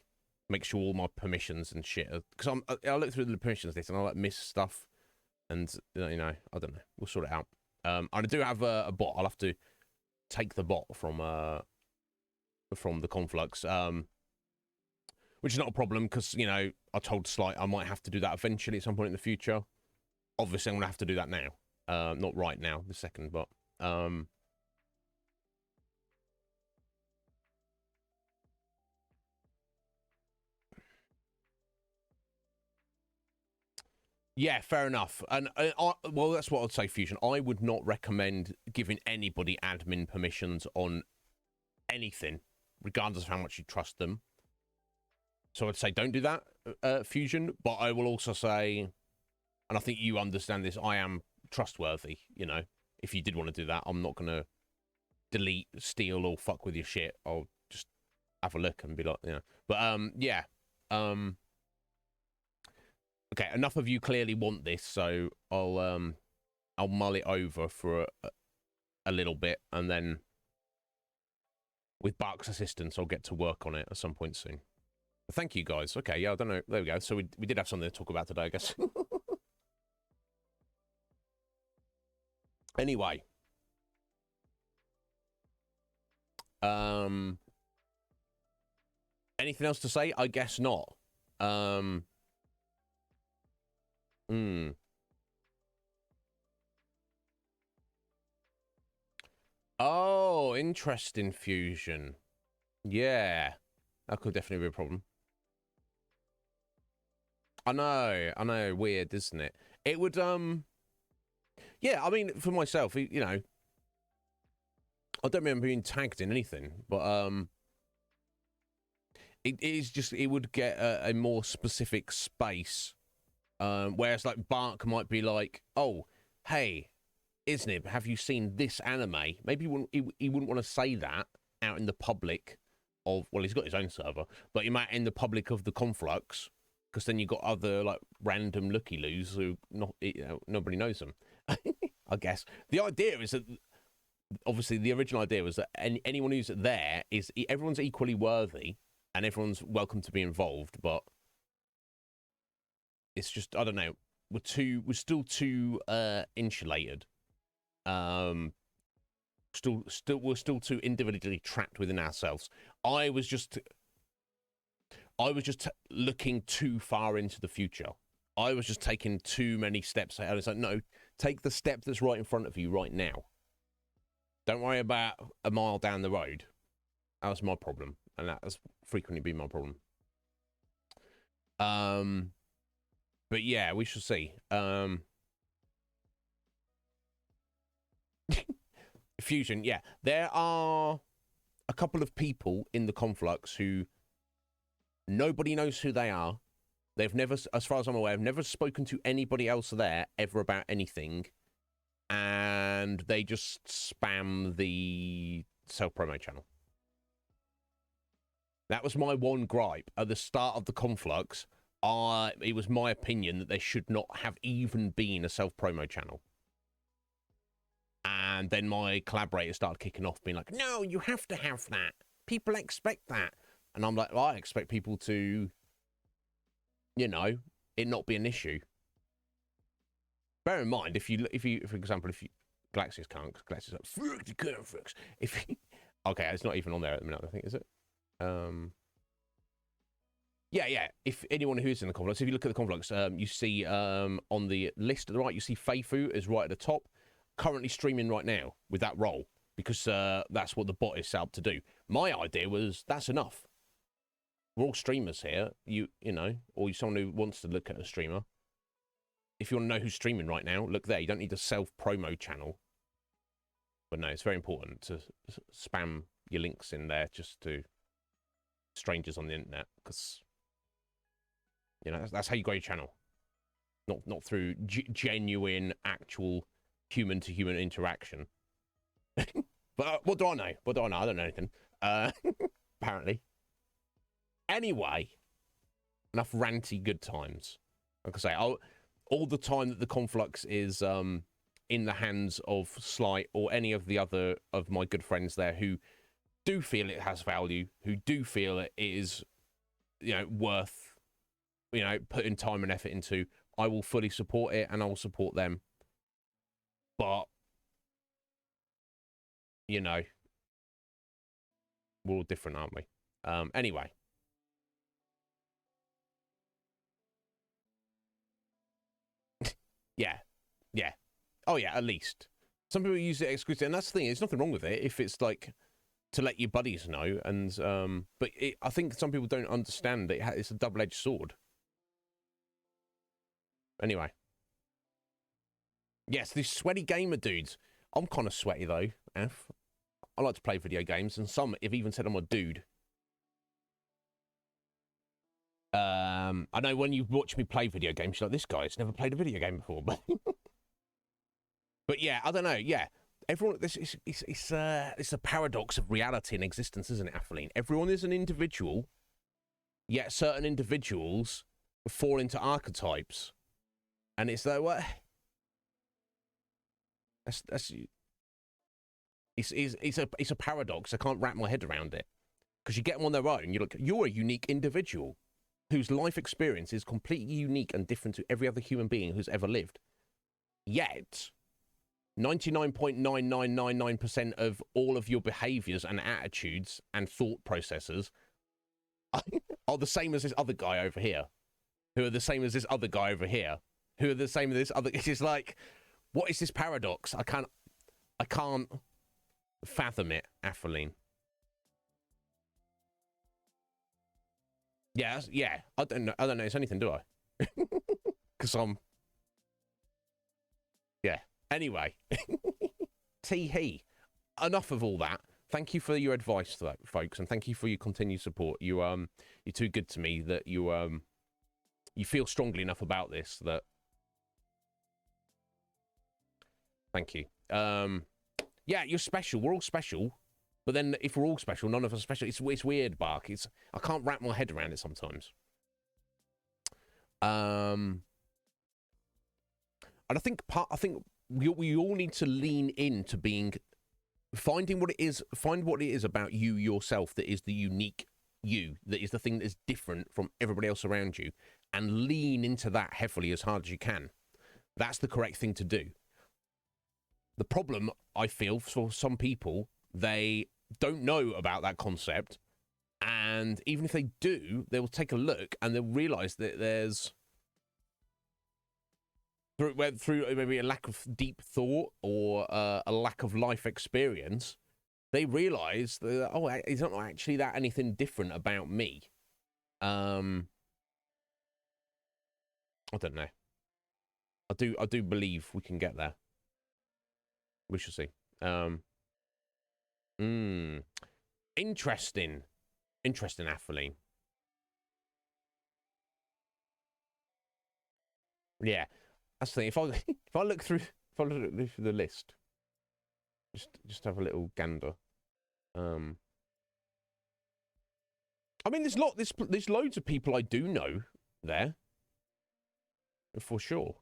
Make sure all my permissions and shit. Because I look through the permissions list and I like miss stuff. And I don't know. We'll sort it out. I do have a bot. I'll have to take the bot from the Conflux. Which is not a problem because, I told Slight I might have to do that eventually at some point in the future. Obviously, I'm going to have to do that now. Not right now, the second, but... Yeah, fair enough. And, well, that's what I'd say, Fusion. I would not recommend giving anybody admin permissions on anything, regardless of how much you trust them. So I'd say don't do that, Fusion. But I will also say, and I think you understand this, I am trustworthy, If you did want to do that, I'm not going to delete, steal, or fuck with your shit. I'll just have a look and be like, But, yeah. Okay, enough of you clearly want this, so I'll mull it over for a little bit, and then with Bark's assistance, I'll get to work on it at some point soon. But thank you, guys. Okay, yeah, I don't know. There we go. So we did have something to talk about today, I guess. Anyway. Anything else to say? I guess not. Oh, interesting, Fusion. Yeah. That could definitely be a problem. I know, weird, isn't it? It would, yeah, I mean, for myself, I don't remember being tagged in anything, but, it is just, it would get a more specific space, whereas, like, Bark might be like, oh, hey, Iznib, have you seen this anime? Maybe he wouldn't want to say that out in the public of, well, he's got his own server, but he might in the public of the Conflux, because then you've got other, like, random looky-loos who nobody knows them, I guess. The idea is that, obviously, the original idea was that anyone who's there everyone's equally worthy, and everyone's welcome to be involved, but it's just, I don't know, we're still too insulated. We're still too individually trapped within ourselves. I was just looking too far into the future. I was just taking too many steps ahead. It's like, no, take the step that's right in front of you right now. Don't worry about a mile down the road. That was my problem, and that has frequently been my problem. But yeah, we shall see. Fusion, yeah. There are a couple of people in the Conflux who nobody knows who they are. They've never, as far as I'm aware, have never spoken to anybody else there ever about anything. And they just spam the self-promo channel. That was my one gripe. At the start of the Conflux, it was my opinion that there should not have even been a self-promo channel. And then my collaborators started kicking off, being like, no, you have to have that. People expect that. And I'm like, well, I expect people to, it not be an issue. Bear in mind, if you, for example, Galaxius can't, because Galaxius is like, fuck, you can't fix. Okay, it's not even on there at the minute, I think, is it? Yeah. If anyone who's in the Conflux, if you look at the Conflux, you see on the list at the right, you see Feifu is right at the top, currently streaming right now with that role, because that's what the bot is set up to do. My idea was that's enough. We're all streamers here, or someone who wants to look at a streamer. if you want to know who's streaming right now, look there. You don't need a self-promo channel. But no, it's very important to spam your links in there just to strangers on the internet, because, you know, that's how you grow your channel. Not through genuine, actual human-to-human interaction. But what do I know? What do I know? I don't know anything. Apparently. Anyway, enough ranty good times. Like I say, all the time that the Conflux is in the hands of Slight or any of the other of my good friends there who do feel it has value, who do feel it is, you know, worth, you know, putting time and effort into, I will fully support it and I will support them. But, you know, we're all different, aren't we? Anyway. Yeah. Oh, yeah, at least. Some people use it exclusively, and that's the thing. There's nothing wrong with it if it's, like, to let your buddies know. And but I think some people don't understand that it's a double-edged sword. Anyway. Yes, these sweaty gamer dudes. I'm kind of sweaty, though, F. I like to play video games, and some have even said I'm a dude. I know when you watch me play video games, you're like, this guy's never played a video game before. But yeah, I don't know. Yeah, everyone. It's a paradox of reality and existence, isn't it, Atheline? Everyone is an individual, yet certain individuals fall into archetypes, and it's like, what? It's a paradox. I can't wrap my head around it, because you get them on their own. You're a unique individual whose life experience is completely unique and different to every other human being who's ever lived. Yet, 99.9999% of all of your behaviors and attitudes and thought processes are the same as this other guy over here, who are the same as this other guy over here, who are the same as this other. It's just like, what is this paradox? I can't fathom it, Atheline. Yeah. I don't know. It's anything, do I? Because yeah. Anyway, tee-hee. Enough of all that. Thank you for your advice, folks, and thank you for your continued support. You're too good to me that you feel strongly enough about this that. Thank you. Yeah, you're special. We're all special. But then if we're all special, none of us are special. It's weird, Bark. I can't wrap my head around it sometimes. And I think we all need to lean into find what it is about you yourself that is the unique you, that is the thing that is different from everybody else around you, and lean into that heavily as hard as you can. That's the correct thing to do. The problem, I feel, for some people, they don't know about that concept, and even if they do, they will take a look and they'll realize that there's through maybe a lack of deep thought or a lack of life experience, they realize that, oh, it's not actually that anything different about me. I don't know. I do believe we can get there. We shall see. Interesting, Atheline. Yeah, that's the thing. If I look through the list, just have a little gander. I mean, there's loads of people I do know there, for sure.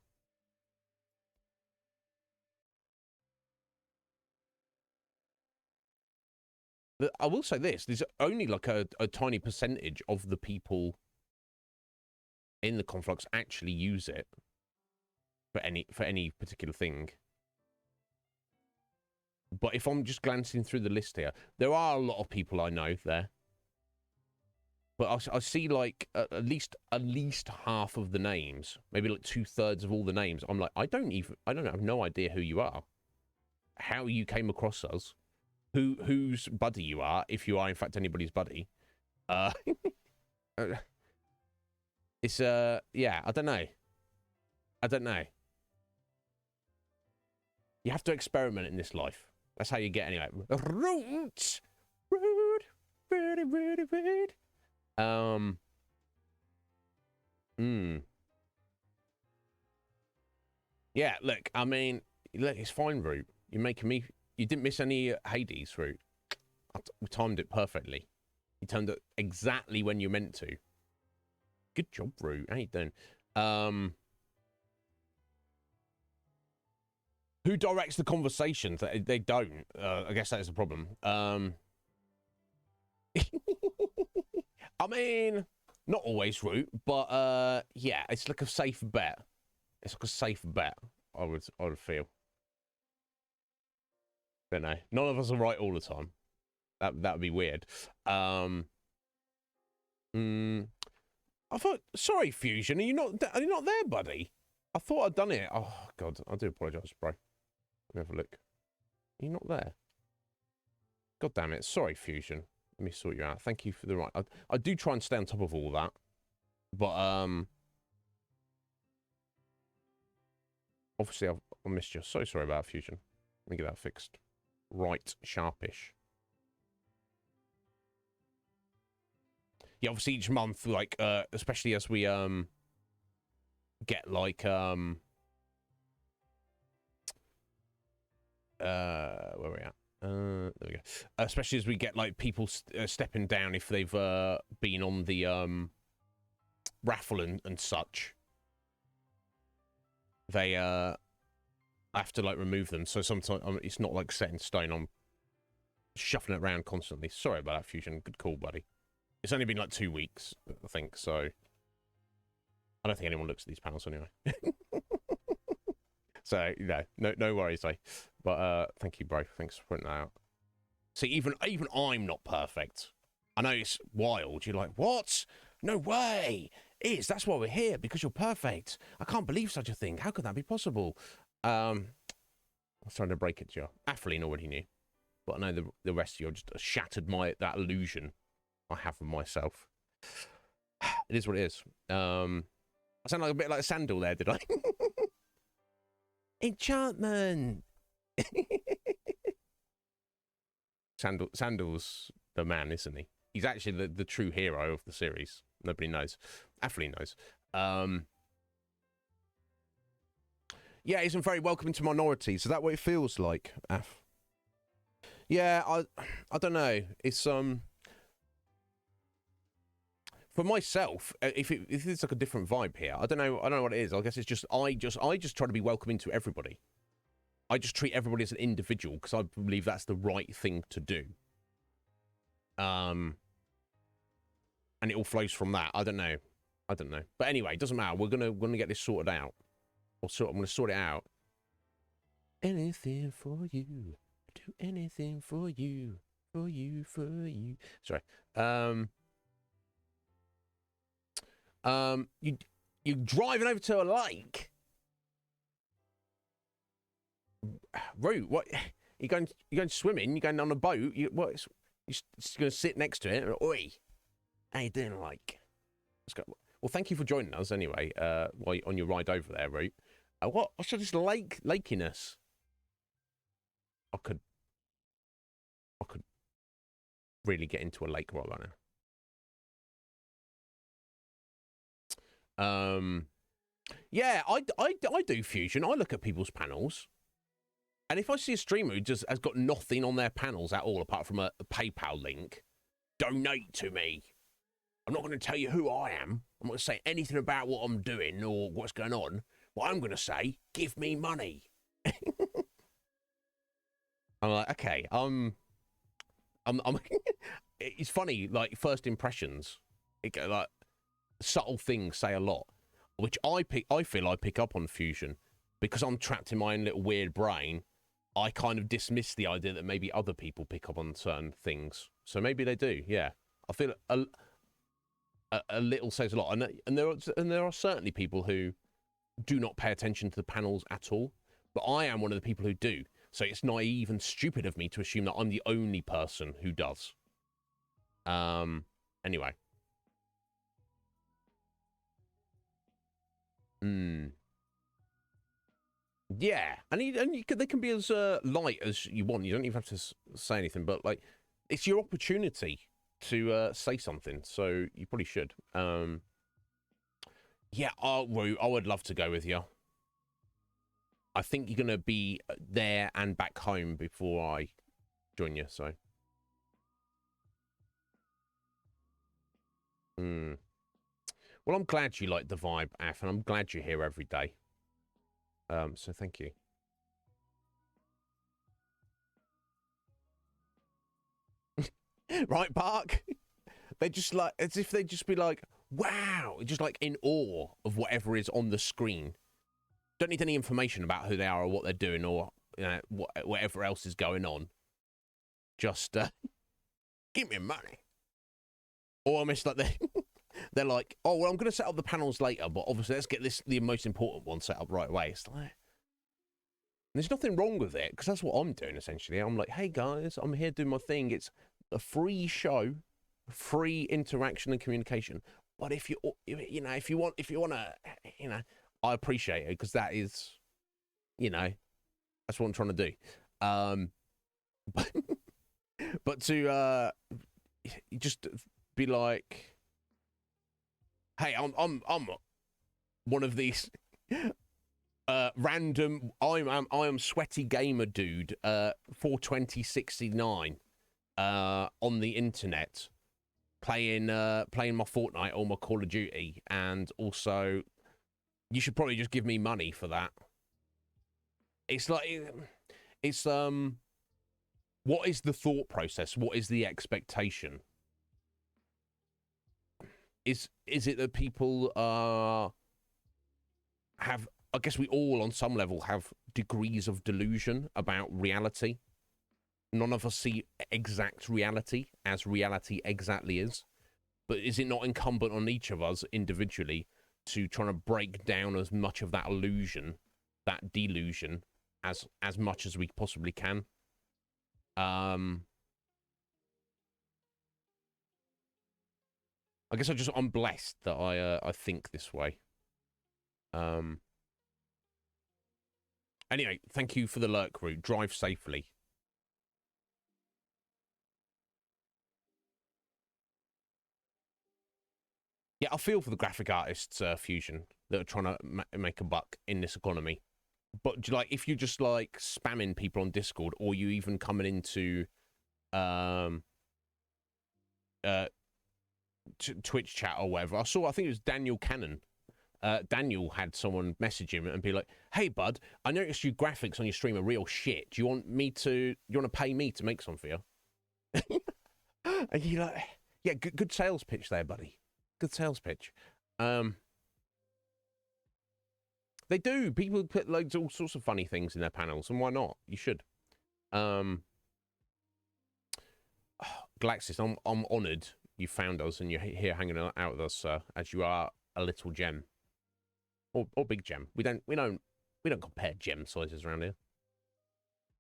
I will say this: there's only like a tiny percentage of the people in the Conflux actually use it for any particular thing. But if I'm just glancing through the list here, there are a lot of people I know there. But I see like at least half of the names, maybe like 2/3 of all the names. I'm like, I have no idea who you are, how you came across us, whose buddy you are, if you are in fact anybody's buddy. It's yeah, I don't know. I don't know. You have to experiment in this life. That's how you get anyway. Roots. Rude. Rude, rude, rude. Yeah, look, I mean, look, it's fine, Root. You're making me... You didn't miss any Hades, Root. We timed it perfectly. You turned it exactly when you meant to. Good job, Root. How you doing? Who directs the conversations? They don't. I guess that is the problem. I mean, not always, Root, but yeah, it's like a safe bet. It's like a safe bet, I would feel. But no, none of us are right all the time. That would be weird. I thought, sorry, Fusion, are you not there, buddy? I thought I'd done it. Oh God, I do apologise, bro. Let me have a look. Are you not there? God damn it. Sorry, Fusion. Let me sort you out. Thank you for the right. I do try and stay on top of all that. But obviously I missed you. So sorry about Fusion. Let me get that fixed. Right, sharpish. Yeah, obviously each month, like especially as we get like where are we at? There we go. Especially as we get like people stepping down if they've been on the raffle and such. They have to like remove them. So sometimes it's not like set in stone. I'm shuffling it around constantly. Sorry about that, Fusion. Good call, buddy. It's only been like 2 weeks, I think. So I don't think anyone looks at these panels anyway. So no worries, though. But thank you, bro. Thanks for putting that out. See, even I'm not perfect. I know it's wild. You're like, what? No way. That's why we're here, because you're perfect. I can't believe such a thing. How could that be possible? I was trying to break it to you. Atheline already knew, but I know the rest of you just shattered that illusion I have of myself. It is what it is. I sound like a bit like a Sandal there, did I? Enchantment. Sandal's the man, isn't he? He's actually the true hero of the series. Nobody knows. Atheline knows. Yeah, isn't very welcoming to minorities. Is that what it feels like, Af? Yeah, I don't know. It's for myself, if it's like a different vibe here, I don't know what it is. I guess it's just I just try to be welcoming to everybody. I just treat everybody as an individual because I believe that's the right thing to do. And it all flows from that. I don't know. But anyway, it doesn't matter. We're gonna get this sorted out. I'm gonna sort it out. Anything for you. Do anything for you. For you. Sorry. You're driving over to a lake. Root, what? You going swimming? You going on a boat? You're just going to sit next to it? Oi, how you doing, like? Well, thank you for joining us anyway. While on your ride over there, Root. What's this lakiness? I could really get into a lake right now. Yeah, I do Fusion. I look at people's panels. And if I see a streamer who just has got nothing on their panels at all apart from a PayPal link, donate to me. I'm not going to tell you who I am. I'm not going to say anything about what I'm doing or what's going on. What I'm going to say, give me money. I'm like, okay, it's funny, like first impressions, like subtle things say a lot, which I feel I pick up on Fusion because I'm trapped in my own little weird brain. I kind of dismiss the idea that maybe other people pick up on certain things. So maybe they do, yeah. I feel a little says a lot. And there are certainly people who do not pay attention to the panels at all. But I am one of the people who do. So it's naive and stupid of me to assume that I'm the only person who does. Anyway. Yeah, and they can be as light as you want. You don't even have to say anything, but like, it's your opportunity to say something, so you probably should. Yeah, Roo, I would love to go with you. I think you're gonna be there and back home before I join you. So, well, I'm glad you like the vibe, Af, and I'm glad you're here every day. So thank you. Right, Bark? They just like, as if they'd just be like, wow, just like in awe of whatever is on the screen. Don't need any information about who they are or what they're doing or whatever else is going on. Just give me money. Or almost like they're like, oh, well, I'm going to set up the panels later, but obviously let's get the most important one set up right away. It's like, there's nothing wrong with it, because that's what I'm doing, essentially. I'm like, hey, guys, I'm here doing my thing. It's a free show, free interaction and communication. But if you want to, I appreciate it, because that is, that's what I'm trying to do. But to just be like, hey, I'm one of these random. I am sweaty gamer dude. 42069 on the internet, playing my Fortnite or my Call of Duty, and also you should probably just give me money for that. It's like, it's what is the thought process? What is the expectation? Is it that people have, I guess we all on some level have degrees of delusion about reality. None of us see exact reality as reality exactly is. But is it not incumbent on each of us individually to try to break down as much of that illusion, that delusion, as much as we possibly can? I guess I'm blessed that I think this way. Anyway, thank you for the lurk route. Drive safely. Yeah, I feel for the graphic artists, Fusion, that are trying to make a buck in this economy. But like, if you're just like spamming people on Discord, or you even coming into Twitch chat or whatever, I think it was Daniel Cannon. Daniel had someone message him and be like, "Hey, bud, I noticed your graphics on your stream are real shit. Do you want to pay me to make some for you?" And you're like, "Yeah, good sales pitch there, buddy. Good sales pitch." They do. People put all sorts of funny things in their panels, and why not? You should. Galaxis, I'm honoured you found us and you're here hanging out with us, sir, as you are a little gem. Or big gem. We don't compare gem sizes around here.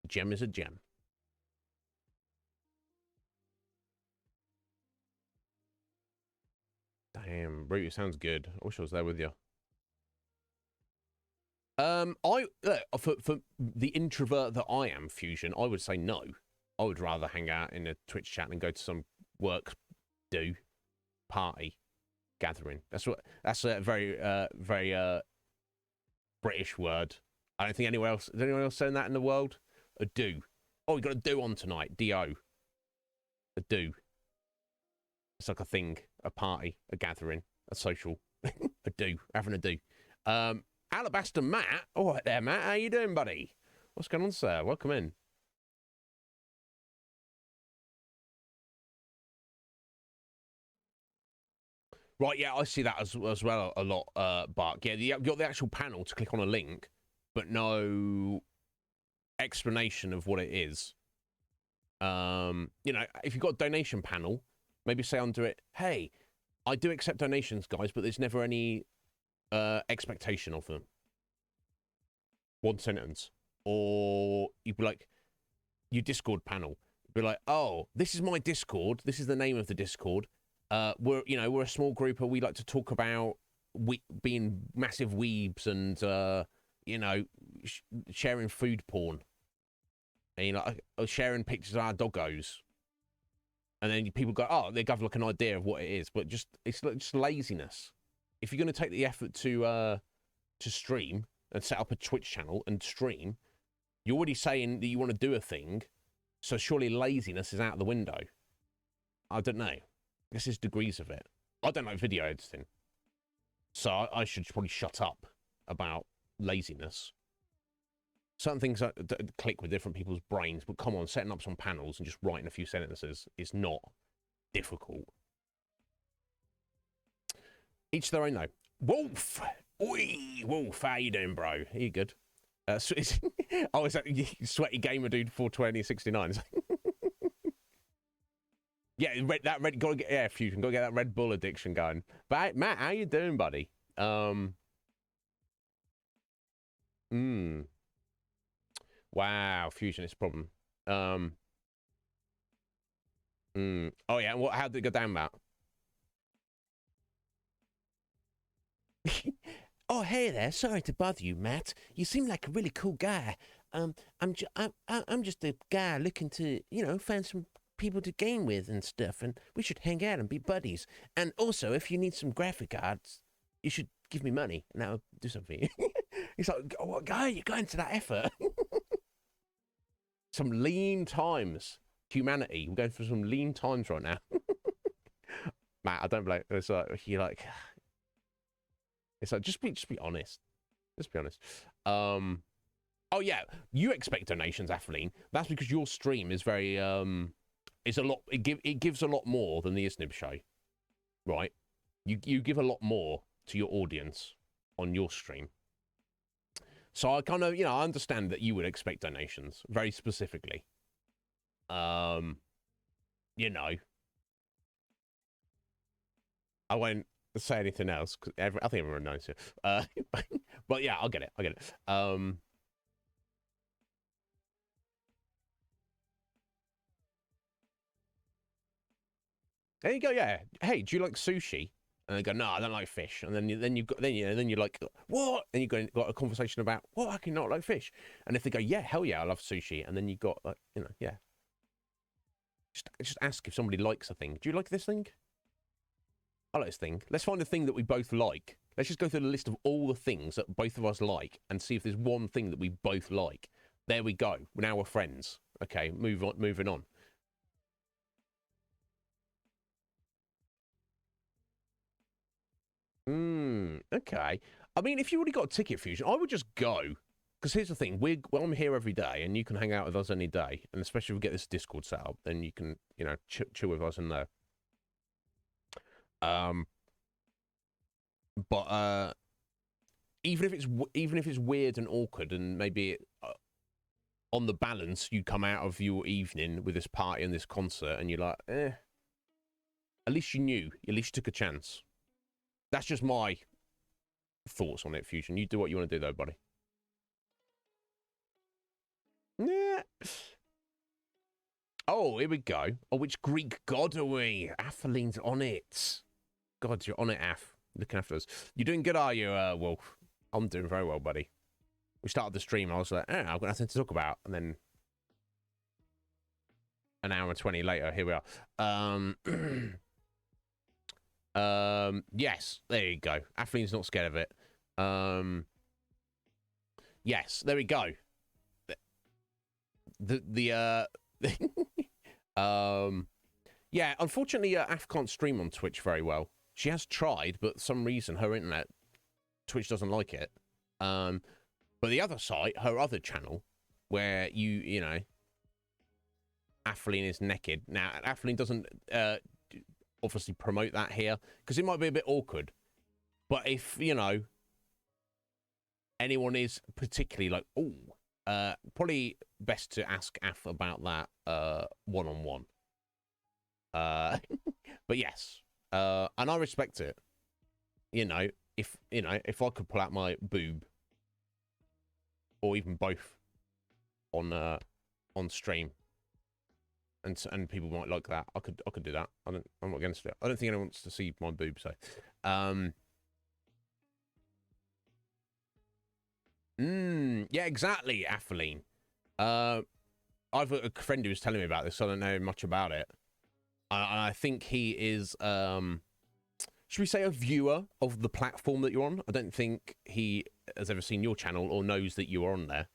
Gem is a gem. Damn, Root, sounds good. I wish I was there with you. For the introvert that I am, Fusion, I would say no. I would rather hang out in a Twitch chat than go to some work party gathering. That's a very British word. I don't think anyone else. Is anyone else saying that in the world? A do. Oh, we got a do on tonight. Do. A do. It's like a thing, a party, a gathering, a social. A do. Having a do. Alabaster Matt. All right there, Matt. How you doing, buddy? What's going on, sir? Welcome in. Right, yeah, I see that as well a lot, Bark. Yeah, you've got the actual panel to click on a link, but no explanation of what it is. If you've got a donation panel, maybe say under it, hey, I do accept donations, guys, but there's never any expectation of them. One sentence. Or you'd be like, your Discord panel. You'd be like, oh, this is my Discord. This is the name of the Discord. We're a small group, and we like to talk about being massive weebs and you know, sharing food porn, and, you know, sharing pictures of our doggos. And then people go, oh, they have like an idea of what it is, but it's just laziness. If you're going to take the effort to stream and set up a Twitch channel and stream, you're already saying that you want to do a thing, so surely laziness is out the window. I don't know. I guess there's degrees of it. I don't like video editing, so I should probably shut up about laziness. Certain things that click with different people's brains, but come on, setting up some panels and just writing a few sentences is not difficult. Each their own, though. Wolf! Oi! Wolf, how you doing, bro? Are you good? Oh, is that sweaty gamer dude 42069? Yeah, gotta get, Fusion, gotta get that Red Bull addiction going. But Matt, how you doing, buddy? Wow, Fusion is a problem. Oh yeah, how did it go down, Matt? Oh, hey there. Sorry to bother you, Matt. You seem like a really cool guy. I'm just a guy looking to, you know, find some people to game with and stuff, and we should hang out and be buddies. And also, if you need some graphic arts, you should give me money, and I'll do something. He's like, oh, what guy? You're going to that effort? Some lean times. Humanity. We're going through some lean times right now. Matt, I don't blame. It's like you like. It's like just be honest. Just be honest. Oh yeah, you expect donations, Atheline. That's because your stream is very it's a lot. It gives a lot more than the Iznib Show, right? You give a lot more to your audience on your stream. So I kind of, you know, I understand that you would expect donations very specifically. You know, I won't say anything else because I think everyone knows it. But yeah, I'll get it. There you go. Yeah. Hey, do you like sushi? And they go, no, I don't like fish. And then you're like, what? And you got a conversation about, what? I can not like fish. And if they go, yeah, hell yeah, I love sushi. And then you got like, you know, yeah. Just ask if somebody likes a thing. Do you like this thing? I like this thing. Let's find a thing that we both like. Let's just go through the list of all the things that both of us like and see if there's one thing that we both like. There we go. Now we're friends. Okay, moving on. Okay. I mean, if you already got a ticket, Fusion, I would just go. Because here's the thing, I'm here every day, and you can hang out with us any day. And especially if we get this Discord set up, then you can, you know, chill with us in there. But even if it's weird and awkward, and maybe on the balance, you come out of your evening with this party and this concert, and you're like, at least you knew. At least you took a chance. That's just my thoughts on it, Fusion. You do what you want to do, though, buddy. Yeah. Oh, here we go. Oh, which Greek god are we? Atheline's on it. God, you're on it, Ath. Looking after us. You're doing good, are you, Wolf? I'm doing very well, buddy. We started the stream, and I was like, I've got nothing to talk about. And then an hour and 20 later, here we are. Yes, there you go. Atheline's not scared of it. Yes, there we go. Yeah, unfortunately, Ath can't stream on Twitch very well. She has tried, but for some reason her internet, Twitch doesn't like it. But the other site, her other channel, where you know, Atheline is naked. Now, Atheline doesn't obviously promote that here because it might be a bit awkward. But if, you know, anyone is particularly like, probably best to ask Ath about that one-on-one. But yes, and I respect it. You know, if I could pull out my boob, or even both, on stream, and people might like that, I could do that. I'm not against it. I don't think anyone wants to see my boob, so Yeah, exactly, Atheline. I've got a friend who was telling me about this, so I don't know much about it. I think he is, should we say, a viewer of the platform that you're on. I don't think he has ever seen your channel or knows that you are on there.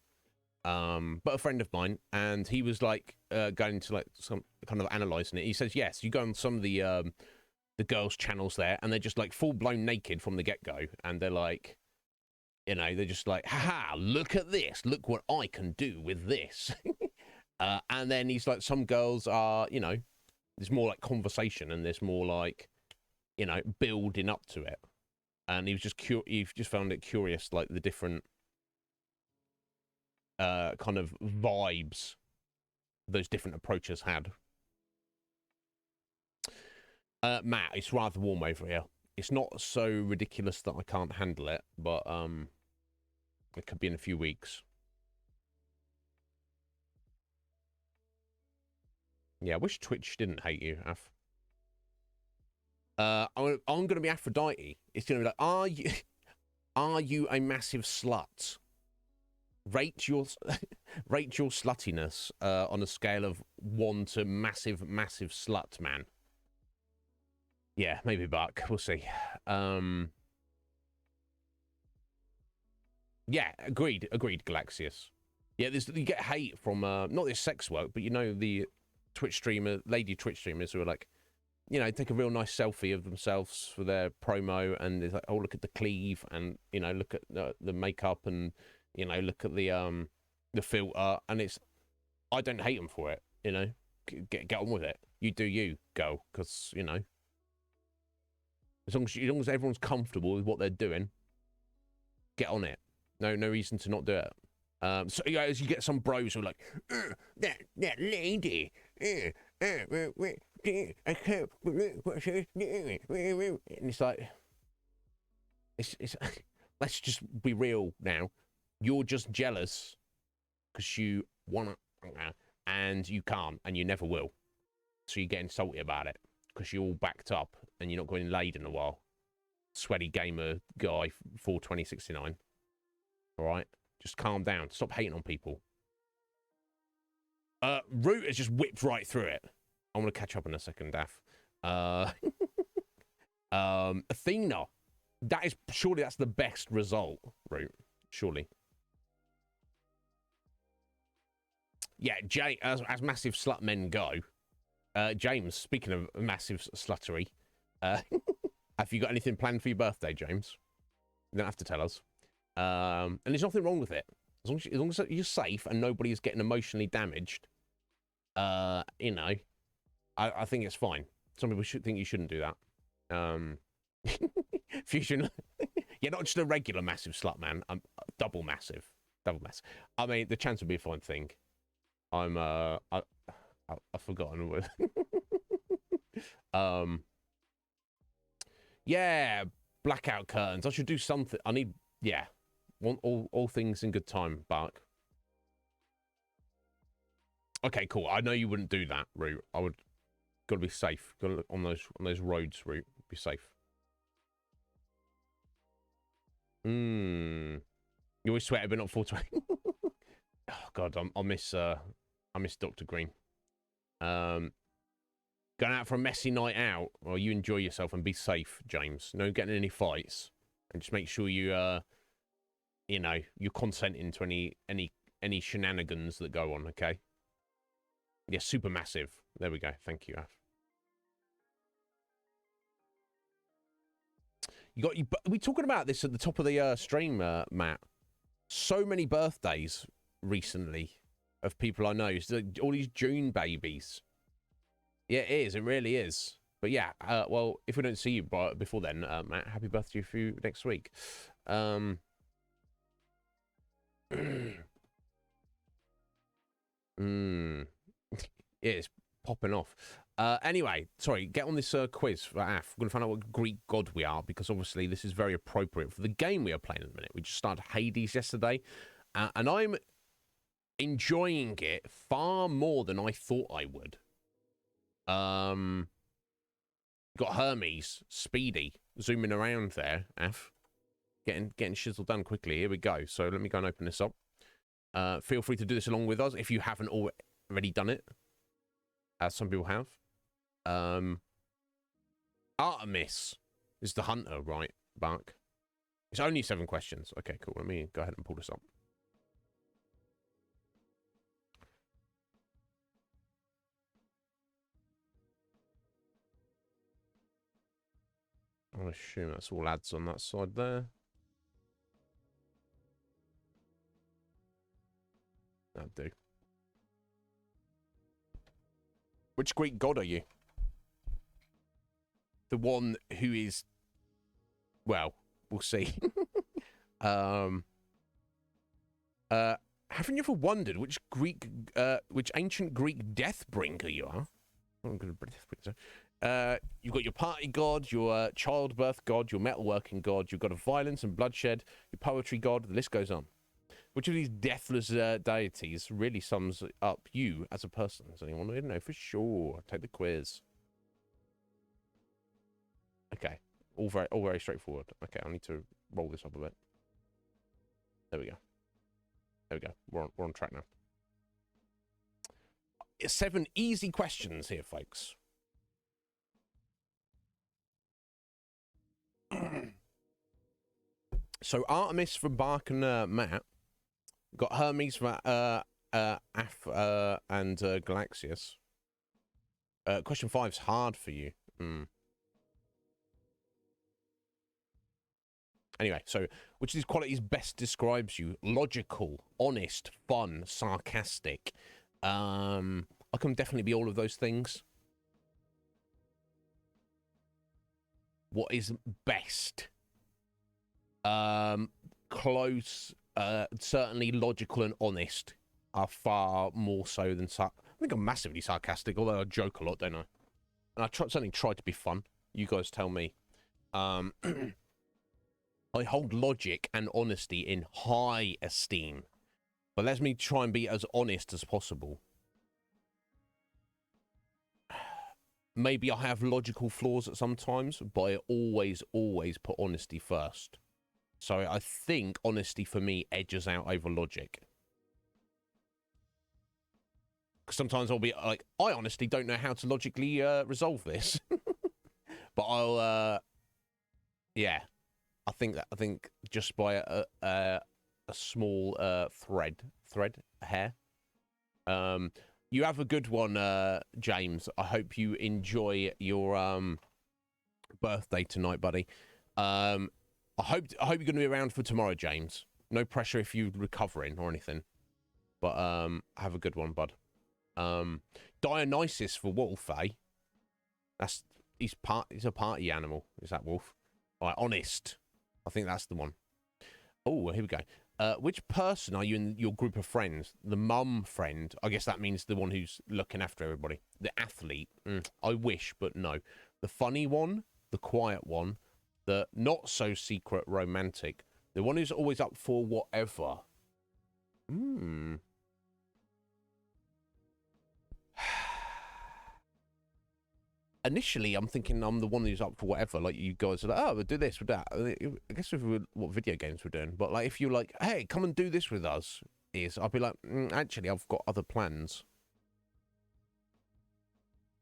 But a friend of mine, and he was like going to like some kind of analysing it. He says, yes, you go on some of the girls' channels there, and they're just like full blown naked from the get go, and they're like, you know, they're just like, haha, look at this, look what I can do with this. And then he's like, some girls are, you know, there's more like conversation, and there's more like, you know, building up to it. And he was just he just found it curious, like the different kind of vibes those different approaches had. Matt, it's rather warm over here. It's not so ridiculous that I can't handle it, but it could be in a few weeks. Yeah, I wish Twitch didn't hate you, Af. I'm going to be Aphrodite. It's going to be like, are you a massive slut? Rate your sluttiness on a scale of 1 to massive slut, man. Yeah, maybe Buck. We'll see. Yeah, agreed, Galaxius. Yeah, you get hate from not this sex work, but you know the Twitch streamer, lady Twitch streamers who are like, you know, take a real nice selfie of themselves for their promo, and it's like, oh, look at the cleave, and you know, look at the makeup, and you know, look at the filter, and it's, I don't hate them for it, you know, get on with it. You do you, girl, because you know, as long as everyone's comfortable with what they're doing, get on it. No reason to not do it. So yeah, as you get some bros who are like, that lady, I can't believe what she's doing. And it's like, it's let's just be real now. You're just jealous because you want to, and you can't, and you never will. So you get salty about it because you're all backed up and you're not going laid in a while. Sweaty gamer guy 42069. All right, just calm down. Stop hating on people. Root has just whipped right through it. I want to catch up in a second, Daff. Athena. Surely that's the best result, Root. Surely. Yeah, as massive slut men go. James, speaking of massive sluttery, have you got anything planned for your birthday, James? You don't have to tell us. And there's nothing wrong with it. As long as you're safe and nobody's getting emotionally damaged, you know, I think it's fine. Some people should think you shouldn't do that. Fusion, yeah, not just a regular massive slut, man. I'm double massive. I mean, the chance would be a fine thing. I've forgotten what. Yeah, blackout curtains. I should do something. I need, yeah. Want all things in good time, Bark. Okay, cool. I know you wouldn't do that, Root. I would. Got to be safe. Got to look on those roads, Root. Be safe. You always sweat, but not 420. Oh God, I miss Dr. Green. Going out for a messy night out. Well, you enjoy yourself and be safe, James. No getting any fights, and just make sure you you know, you're consenting to any shenanigans that go on. Okay. Yeah, super massive. There we go. Thank you, Af. We talking about this at the top of the stream, Matt. So many birthdays recently of people I know. It's like all these June babies. Yeah, it is. It really is. But yeah, well, if we don't see you before then, Matt, happy birthday for you next week. It's popping off. Anyway, sorry, get on this quiz for Af. We're going to find out what Greek god we are, because obviously this is very appropriate for the game we are playing at the minute. We just started Hades yesterday, and I'm enjoying it far more than I thought I would. Got Hermes, Speedy, zooming around there, Af. getting shizzle done quickly. Here we go. So let me go and open this up. Feel free to do this along with us if you haven't already done it, as some people have. Artemis is the hunter, right, Bark? It's only 7 questions. Okay, cool. Let me go ahead and pull this up. I assume that's all ads on that side there. That'll do. Which Greek god are you? The one who is... Well, we'll see. Haven't you ever wondered which ancient Greek Deathbringer you are? You've got your party god, your childbirth god, your metalworking god, you've got a violence and bloodshed, your poetry god, the list goes on. Which of these deathless deities really sums up you as a person? Does anyone know for sure? Take the quiz. Okay, all very straightforward. Okay, I need to roll this up a bit. There we go. There we go. We're on track now. 7 easy questions here, folks. So Artemis from Bark and Matt. Got Hermes from and Galaxius. Question 5's hard for you. Anyway, so which of these qualities best describes you? Logical, honest, fun, sarcastic. I can definitely be all of those things. What is best? Close, certainly logical and honest are far more so than... I think I'm massively sarcastic, although I joke a lot, don't I? And I certainly try to be fun. You guys tell me. I hold logic and honesty in high esteem. But let me try and be as honest as possible. Maybe I have logical flaws at some times, but I always put honesty first. So I think honesty for me edges out over logic. Because sometimes I'll be like, I honestly don't know how to logically resolve this. But I'll, yeah. I think just by a small hair. You have a good one, James. I hope you enjoy your birthday tonight, buddy. I hope you're going to be around for tomorrow, James. No pressure if you're recovering or anything, but have a good one, bud. Dionysus for wolf, eh? He's a party animal. Is that wolf? All right, honest. I think that's the one. Oh, here we go. Which person are you in your group of friends? The mum friend. I guess that means the one who's looking after everybody. The athlete. I wish, but no. The funny one. The quiet one. The not so secret romantic. The one who's always up for whatever. Initially, I'm thinking I'm the one who's up for whatever. Like, you guys are like, oh, we'll do this, we'll do that. I guess if what video games we're doing. But, like, if you're like, hey, come and do this with us, I'd be like, actually, I've got other plans.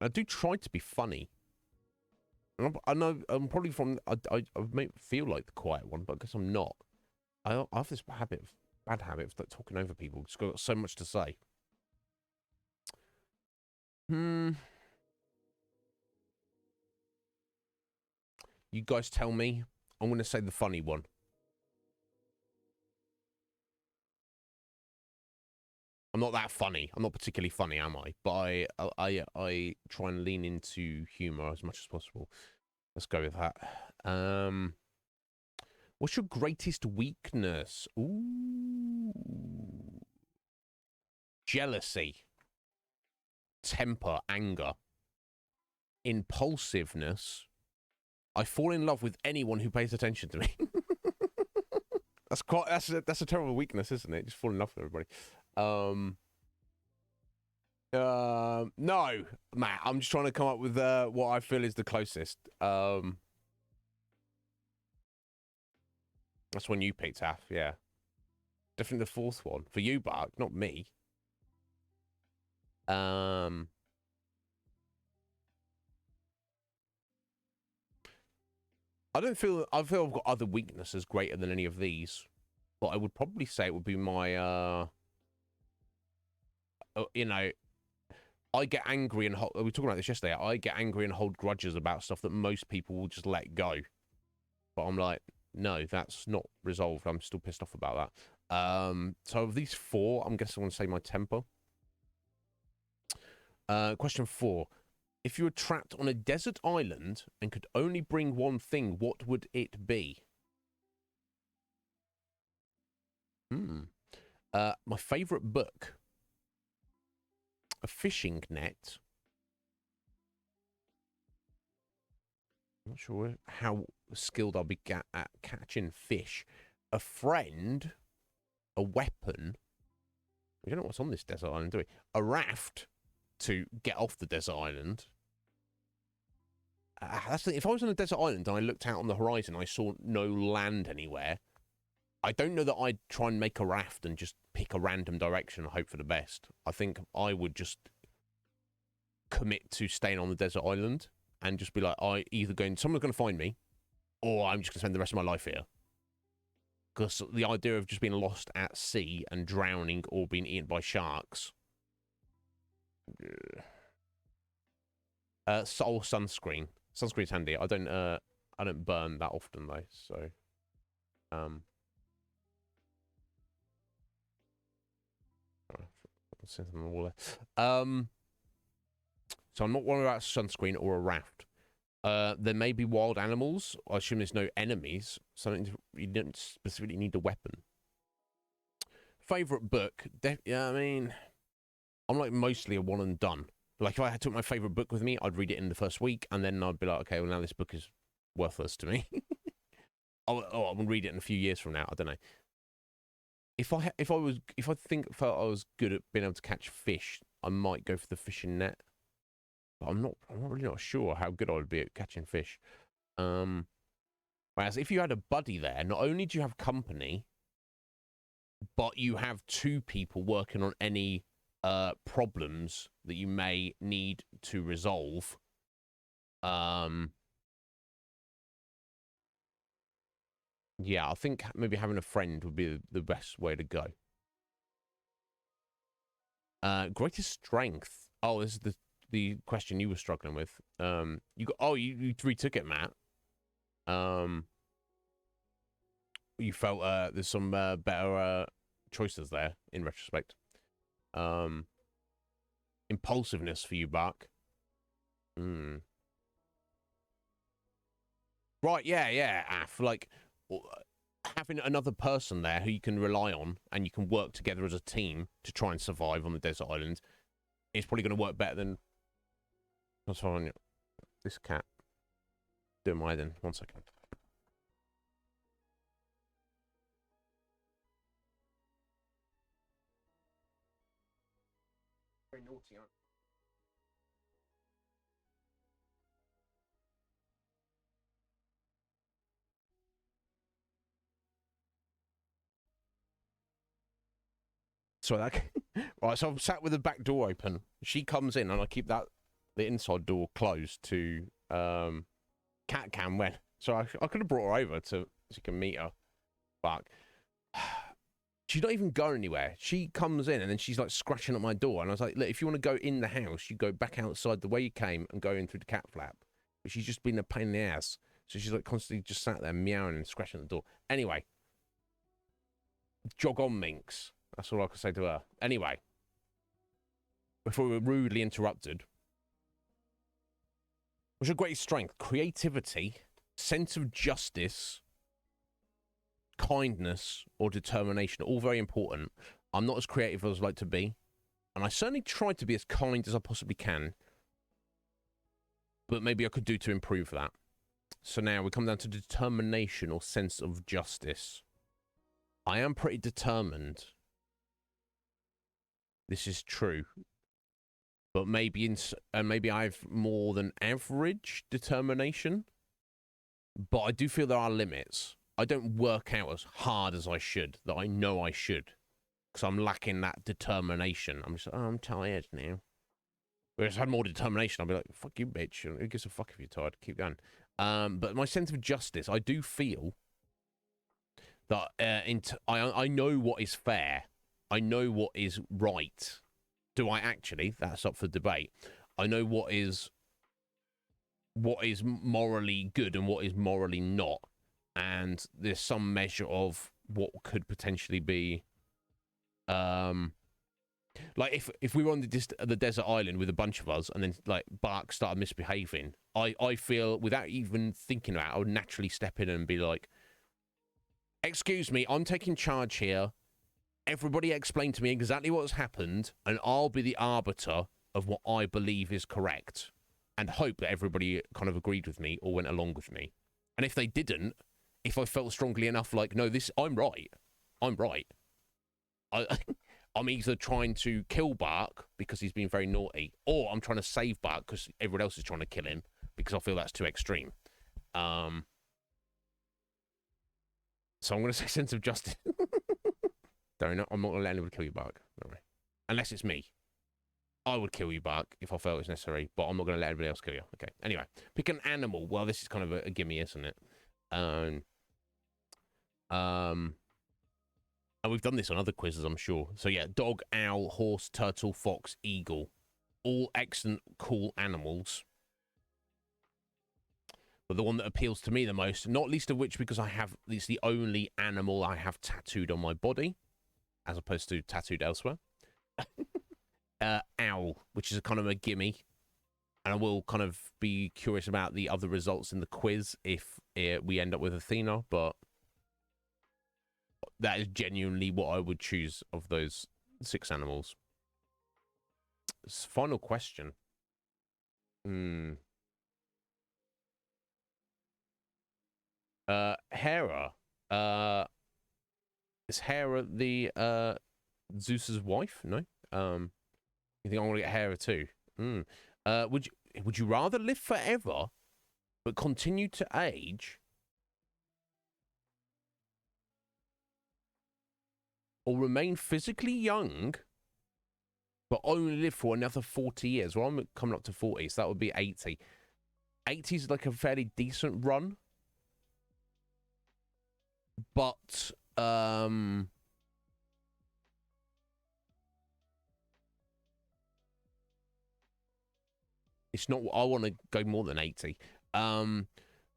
I do try to be funny. And I know I'm probably from... I may feel like the quiet one, but I guess I'm not. I have this bad habit of like, talking over people. Just got so much to say. You guys tell me. I'm going to say the funny one. I'm not that funny. I'm not particularly funny, am I? But I try and lean into humor as much as possible. Let's go with that. What's your greatest weakness? Ooh. Jealousy. Temper, anger. Impulsiveness. I fall in love with anyone who pays attention to me. That's a terrible weakness, isn't it? Just fall in love with everybody. No, Matt. I'm just trying to come up with what I feel is the closest. That's one you picked, Af. Yeah. Definitely the fourth one. For you, Bark, not me. I feel I've got other weaknesses greater than any of these. But I would probably say it would be my, you know, I get angry and we were talking about this yesterday. I get angry and hold grudges about stuff that most people will just let go. But I'm like, no, that's not resolved. I'm still pissed off about that. So of these four, I'm guessing I'm going to say my temper. Question 4. If you were trapped on a desert island and could only bring one thing, what would it be? My favorite book. A fishing net. I'm not sure how skilled I'll be at catching fish. A friend. A weapon. We don't know what's on this desert island, do we? A raft to get off the desert island. That's the, if I was on a desert island and I looked out on the horizon, I saw no land anywhere, I don't know that I'd try and make a raft and just pick a random direction and hope for the best. I think I would just commit to staying on the desert island and just be like, someone's going to find me, or I'm just going to spend the rest of my life here. Because the idea of just being lost at sea and drowning or being eaten by sharks. Soul sunscreen. Sunscreen's handy. I don't burn that often though, so so I'm not worried about sunscreen or a raft. There may be wild animals. I assume there's no enemies. Something you don't specifically need a weapon. Favorite book? Yeah, I mean, I'm like mostly a one and done. Like if I took my favorite book with me, I'd read it in the first week, and then I'd be like, okay, well now this book is worthless to me. I'm gonna read it in a few years from now. I don't know. If I was good at being able to catch fish, I might go for the fishing net. But I'm really not sure how good I would be at catching fish. Whereas if you had a buddy there, not only do you have company, but you have two people working on any problems that you may need to resolve. Yeah, I think maybe having a friend would be the best way to go. Greatest strength. Oh, this is the question you were struggling with. You retook it, Matt. You felt there's some better choices there in retrospect. Impulsiveness for you, Bark. Right, yeah. Like having another person there who you can rely on and you can work together as a team to try and survive on the desert island is probably going to work better than. What's on this cat? Doing my then. 1 second. Very naughty, aren't you? So that right, so I'm sat with the back door open. She comes in and I keep the inside door closed to cat cam when. So I could have brought her over so you can meet her. But she's not even going anywhere. She comes in and then she's like scratching at my door. And I was like, look, if you want to go in the house, you go back outside the way you came and go in through the cat flap. But she's just been a pain in the ass. So she's like constantly just sat there meowing and scratching at the door. Anyway, jog on, minx. That's all I can say to her. Anyway, before we were rudely interrupted, what's your greatest strength? Creativity, sense of justice, kindness, or determination. All very important. I'm not as creative as I'd like to be. And I certainly try to be as kind as I possibly can. But maybe I could do to improve that. So now we come down to determination or sense of justice. I am pretty determined. This is true. But maybe maybe I've more than average determination. But I do feel there are limits. I don't work out as hard as I should, that I know I should, because I'm lacking that determination. I'm just like, oh, I'm tired now. Whereas if I had more determination, I'd be like, fuck you, bitch. Who gives a fuck if you're tired? Keep going. But my sense of justice, I do feel that I know what is fair. I know what is right. Do I actually? That's up for debate. I know what is morally good and what is morally not. And there's some measure of what could potentially be... like if we were on the desert island with a bunch of us and then like Bark started misbehaving, I feel without even thinking about it, I would naturally step in and be like, excuse me, I'm taking charge here. Everybody explain to me exactly what's happened and I'll be the arbiter of what I believe is correct and hope that everybody kind of agreed with me or went along with me. And if they didn't, if I felt strongly enough like, no, I'm right. I'm either trying to kill Bark because he's been very naughty, or I'm trying to save Bark because everyone else is trying to kill him because I feel that's too extreme. So I'm going to say sense of justice. I'm not going to let anyone kill you, Bark. No way. Unless it's me. I would kill you, Bark, if I felt it was necessary, but I'm not going to let anybody else kill you. Okay. Anyway, pick an animal. Well, this is kind of a gimme, isn't it? And we've done this on other quizzes, I'm sure. So yeah, dog, owl, horse, turtle, fox, eagle. All excellent, cool animals. But the one that appeals to me the most, not least of which because it's the only animal I have tattooed on my body, as opposed to tattooed elsewhere. Owl, which is a kind of a gimme. And I will kind of be curious about the other results in the quiz if we end up with Athena, but that is genuinely what I would choose of those 6 animals. Final question. Hera. Is Hera the Zeus's wife? No. You think I want to get Hera too? Would you rather live forever but continue to age, or remain physically young but only live for another 40 years? Well, I'm coming up to 40, so that would be 80. 80 is like a fairly decent run, but it's not what I want to go more than 80. But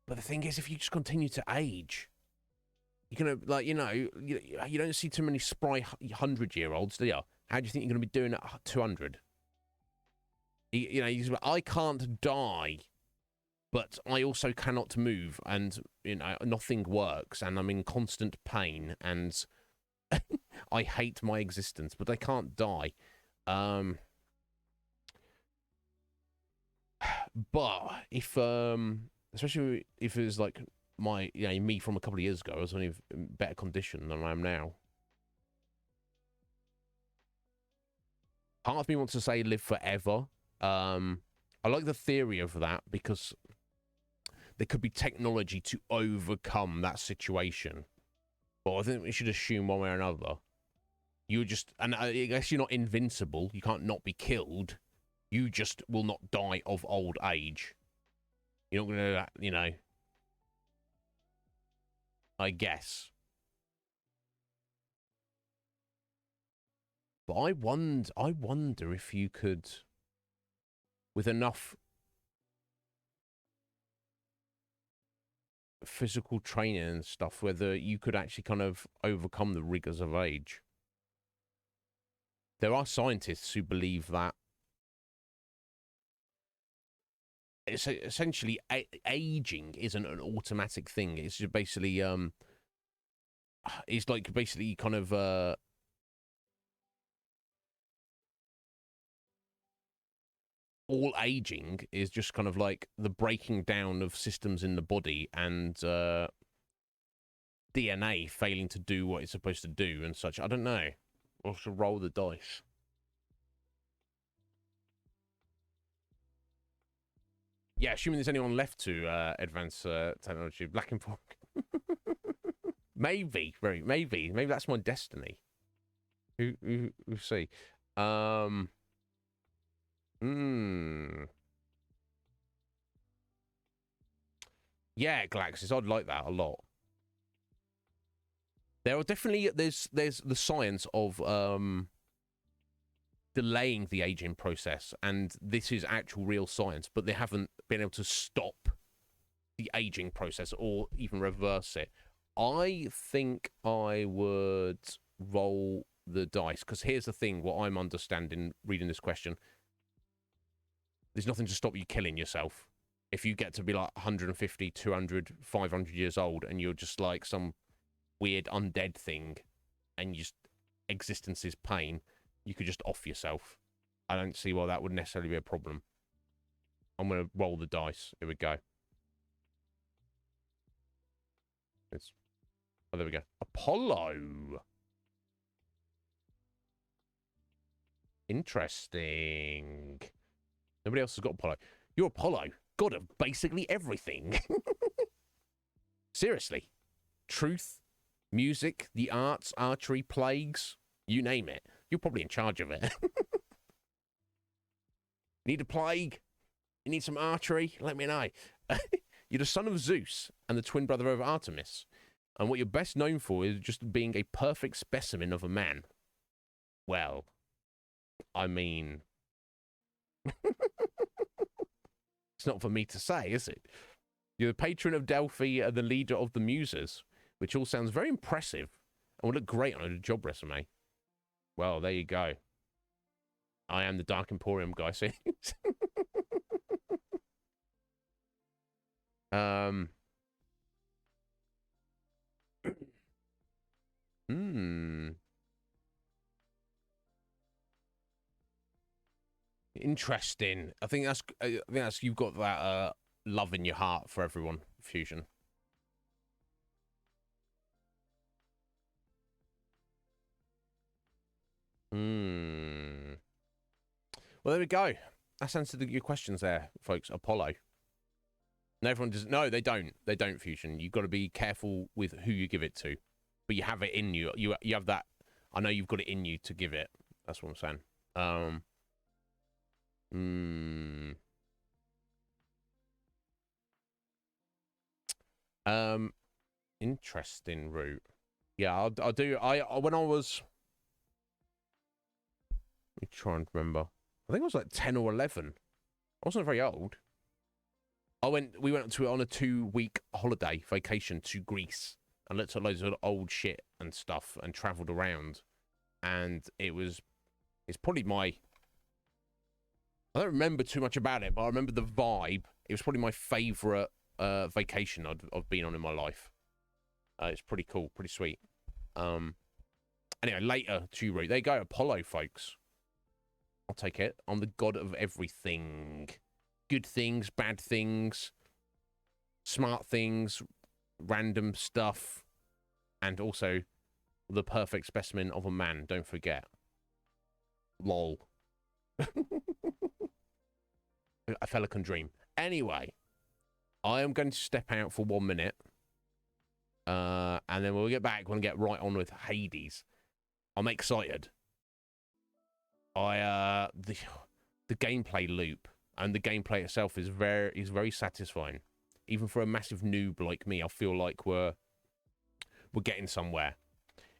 the thing is, if you just continue to age, you're gonna, like, you don't see too many spry 100-year-olds, do you? How do you think you're gonna be doing at 200? I can't die, but I also cannot move, and nothing works, and I'm in constant pain, and I hate my existence, but I can't die. But if especially if it was like me from a couple of years ago, I was only in better condition than I am now. Part of me wants to say live forever. I like the theory of that because there could be technology to overcome that situation. But I think we should assume one way or another. And I guess you're not invincible. You can't not be killed. You just will not die of old age. You're not going to, I guess. But I wonder if you could, with enough physical training and stuff, whether you could actually kind of overcome the rigors of age. There are scientists who believe that it's essentially aging isn't an automatic thing. It's just basically it's like basically kind of all aging is just kind of like the breaking down of systems in the body and DNA failing to do what it's supposed to do and such. I don't know. We'll have to roll the dice. Yeah, assuming there's anyone left to advance technology. Black and Fork. Maybe, maybe that's my destiny. We'll see. Yeah, Galaxis, I'd like that a lot. There are definitely there's the science of delaying the aging process, and this is actual real science, but they haven't been able to stop the aging process or even reverse it. I think I would roll the dice, because here's the thing, what I'm understanding reading this question, there's nothing to stop you killing yourself. If you get to be like 150, 200, 500 years old and you're just like some weird undead thing and just existence is pain, you could just off yourself. I don't see why that would necessarily be a problem. I'm going to roll the dice. Here we go. Oh, there we go. Apollo. Interesting. Nobody else has got Apollo. You're Apollo. God of basically everything. Seriously. Truth, music, the arts, archery, plagues, you name it. You're probably in charge of it. Need a plague? You need some archery? Let me know. You're the son of Zeus and the twin brother of Artemis. And what you're best known for is just being a perfect specimen of a man. Well, I mean... It's not for me to say, is it? You're the patron of Delphi and the leader of the Muses, which all sounds very impressive and would look great on a job resume. Well, there you go. I am the Dark Emporium guy, see? Interesting. I think that's you've got that love in your heart for everyone, Fusion. Well, there we go. That's answered your questions there, folks. Apollo. No, everyone does. No, they don't. They don't, Fusion. You've got to be careful with who you give it to. But you have it in you. You have that. I know you've got it in you to give it. That's what I'm saying. Interesting route. Yeah, I'll do. When I was. Let me try and remember. I think I was like 10 or 11. I wasn't very old. We went on a 2-week holiday vacation to Greece and looked at loads of old shit and stuff and travelled around. And it's probably I don't remember too much about it, but I remember the vibe. It was probably my favourite vacation I've been on in my life. It's pretty cool, pretty sweet. Anyway, later to route. There you go, Apollo, folks. I'll take it. I'm the god of everything. Good things, bad things, smart things, random stuff, and also the perfect specimen of a man, don't forget. Lol. A fella can dream. Anyway, I am going to step out for 1 minute. And then when we get back, we'll get right on with Hades. I'm excited. The gameplay loop and the gameplay itself is very satisfying. Even for a massive noob like me, I feel like we're getting somewhere.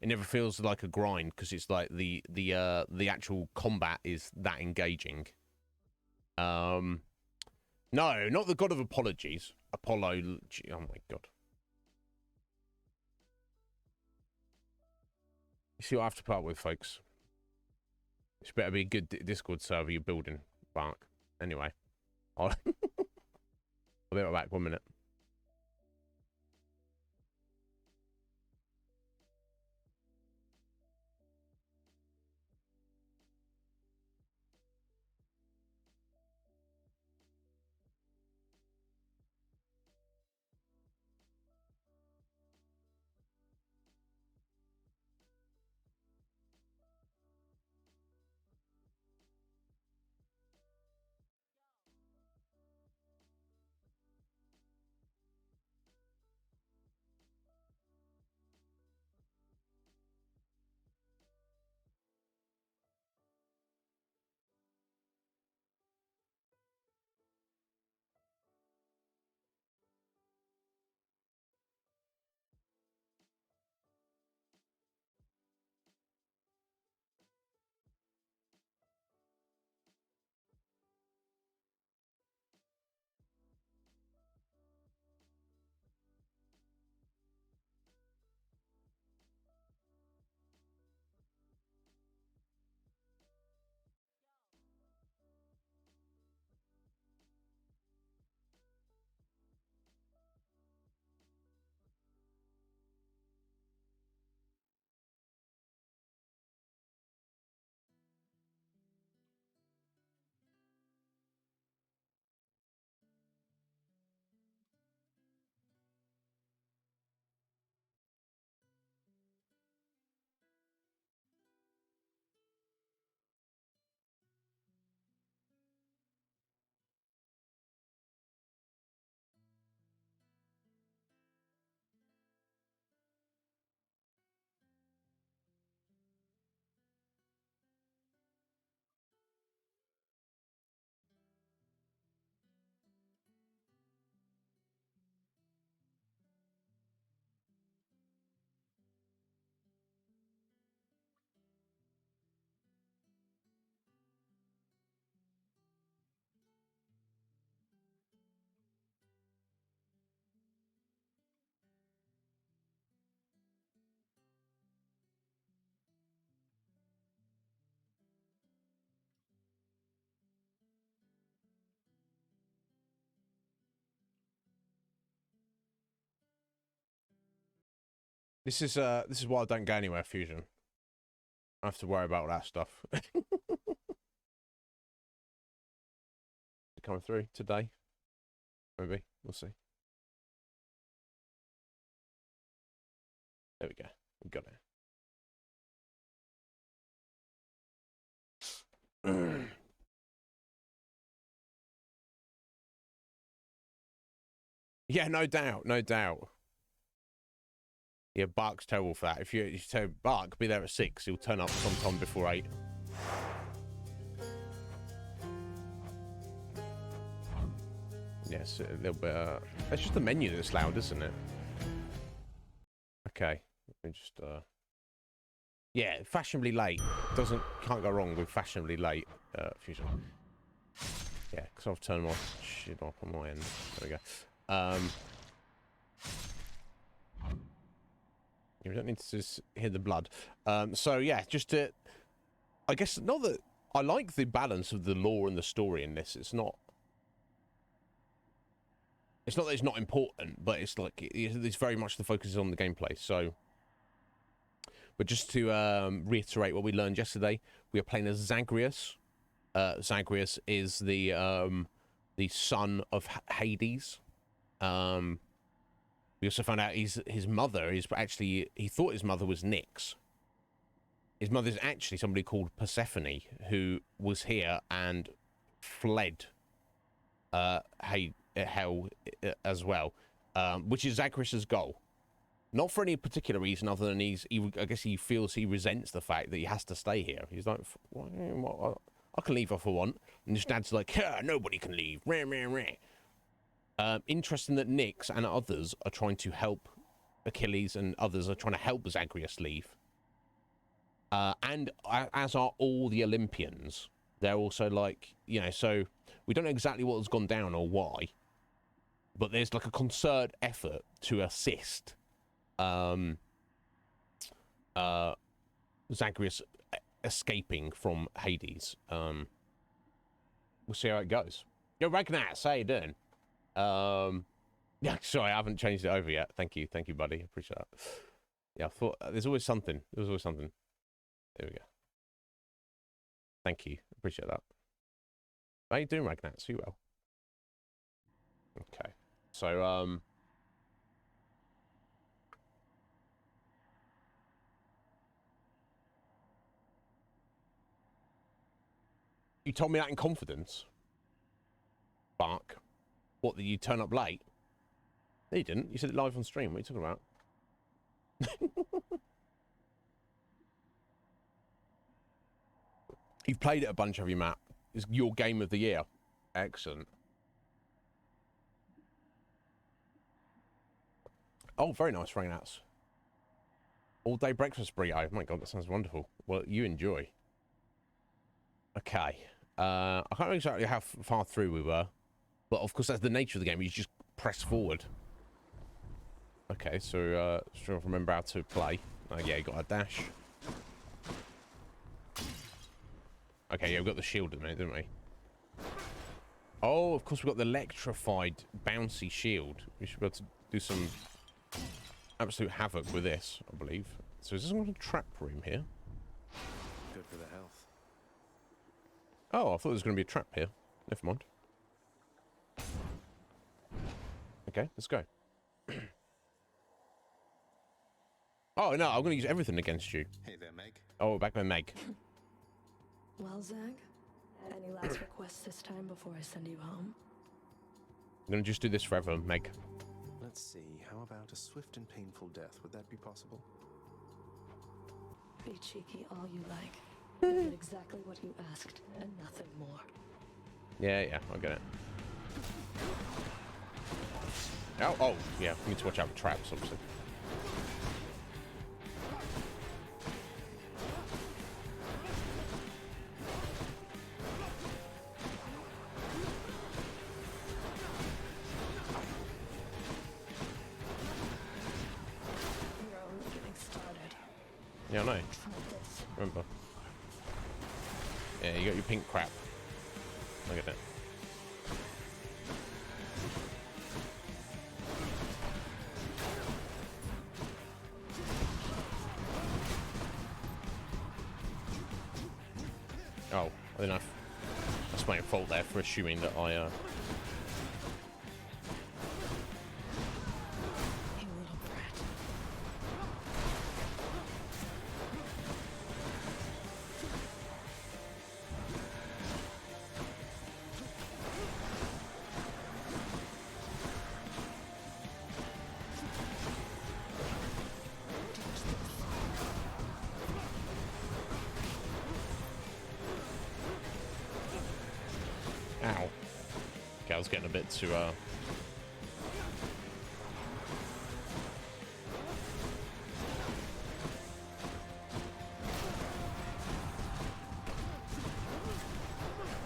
It never feels like a grind because it's like the actual combat is that engaging. No, not the god of apologies. Apollo. Oh my god. You see what I have to put up with, folks. This better be a good Discord server you're building, Bark. Anyway, I'll be right back. 1 minute. This is why I don't go anywhere, Fusion. I have to worry about all that stuff. Coming through today. Maybe. We'll see. There we go. We got it. Yeah, no doubt. No doubt. Yeah, Bark's terrible for that. If you tell Bark, be there at 6, he'll turn up sometime before 8. Yes, a little bit. It's just the menu that's loud, isn't it? Okay, let me just. Yeah, fashionably late. Can't go wrong with fashionably late. Fusion. Yeah, because I've turned my shit off on my end. There we go. You don't need to just hear the blood. So yeah, just to. I guess not that I like the balance of the lore and the story in this. It's not. It's not that it's not important, but it's like it's very much the focus is on the gameplay. So, but just to reiterate what we learned yesterday, we are playing as Zagreus. Zagreus is the son of Hades. We also found out his mother is actually, he thought his mother was Nyx. His mother is actually somebody called Persephone, who was here and fled hell as well, which is Zagreus's goal. Not for any particular reason other than I guess he feels he resents the fact that he has to stay here. He's like, well, I can leave if I want. And his dad's like, nobody can leave. Interesting that Nyx and others are trying to help Achilles, and others are trying to help Zagreus leave. And as are all the Olympians. They're also like, so we don't know exactly what has gone down or why, but there's like a concerted effort to assist Zagreus escaping from Hades. We'll see how it goes. Yo, Ragnas, how you doing? Yeah, sorry, I haven't changed it over yet. Thank you, buddy. Appreciate that. Yeah, I thought there's always something. There we go. Thank you. Appreciate that. How you doing, Ragnas? You well? Okay. So, you told me that in confidence. Bark. What, that you turn up late? No, you didn't. You said it live on stream. What are you talking about? You've played it a bunch, have you, Matt? It's your game of the year. Excellent. Oh, very nice, Rainouts. All-day breakfast burrito. Oh my god, that sounds wonderful. Well, you enjoy. Okay. I can't remember exactly how far through we were. But, of course, that's the nature of the game. You just press forward. Okay, so, trying to remember how to play. Yeah, you got a dash. Okay, yeah, we've got the shield at the minute, didn't we? Oh, of course, we've got the electrified, bouncy shield. We should be able to do some absolute havoc with this, I believe. So is this a trap room here? Good for the health. Oh, I thought there was going to be a trap here. Never mind. Okay, let's go. Oh, no, I'm going to use everything against you. Hey there, Meg. Oh, back by Meg. Well, Zag, any last requests this time before I send you home? I'm going to just do this forever, Meg. Let's see, how about a swift and painful death? Would that be possible? Be cheeky all you like. You get exactly what you asked, and nothing more. Yeah, I get it. Oh, yeah, we need to watch out for traps, obviously. You're only getting started. Yeah, I know. Try this. Remember. Yeah, you got your pink crap. Look at it. Oh, I don't know. That's my fault there for assuming that I, You little brat. Ow. Okay, I was getting a bit too,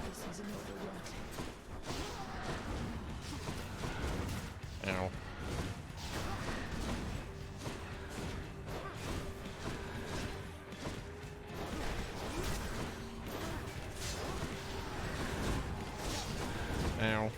This isn't over yet. Ow. Ow.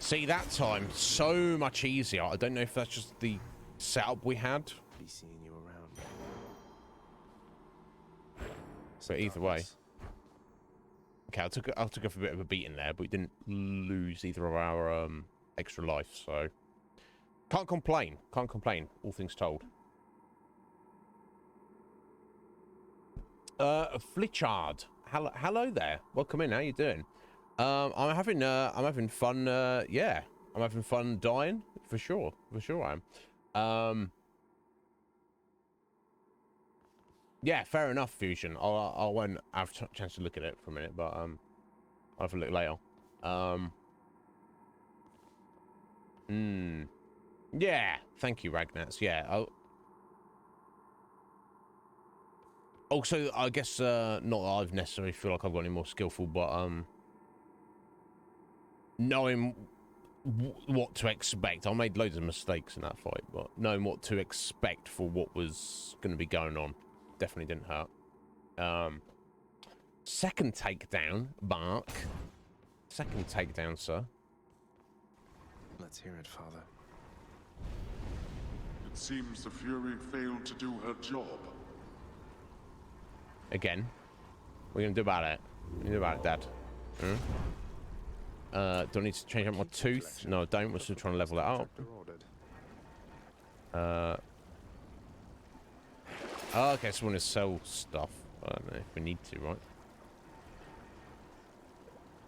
See, that time, so much easier. I don't know if that's just the setup we had. Be seeing you around. But either way. Okay, I took a bit of a beating there, but we didn't lose either of our extra life, so can't complain. Can't complain. All things told. Flitchard, hello there. Welcome in. How you doing? I'm having fun. Yeah, I'm having fun dying for sure. For sure, I am. Yeah, fair enough, Fusion. I won't have a chance to look at it for a minute, but I'll have a look later. Yeah, thank you, Ragnats. Yeah. Also, I guess not that I've necessarily feel like I've got any more skillful, but knowing what to expect. I made loads of mistakes in that fight, but knowing what to expect for what was going to be going on definitely didn't hurt. Second takedown, Bark. Second takedown, sir. Let's hear it, Father. It seems the Fury failed to do her job. Again. What are you going to do about it? What are you going to do about it, Dad? Hmm? Do I need to change up my tooth? No, I don't. We're still trying to level that up. Oh, okay, so we want to sell stuff. I don't know if we need to, right?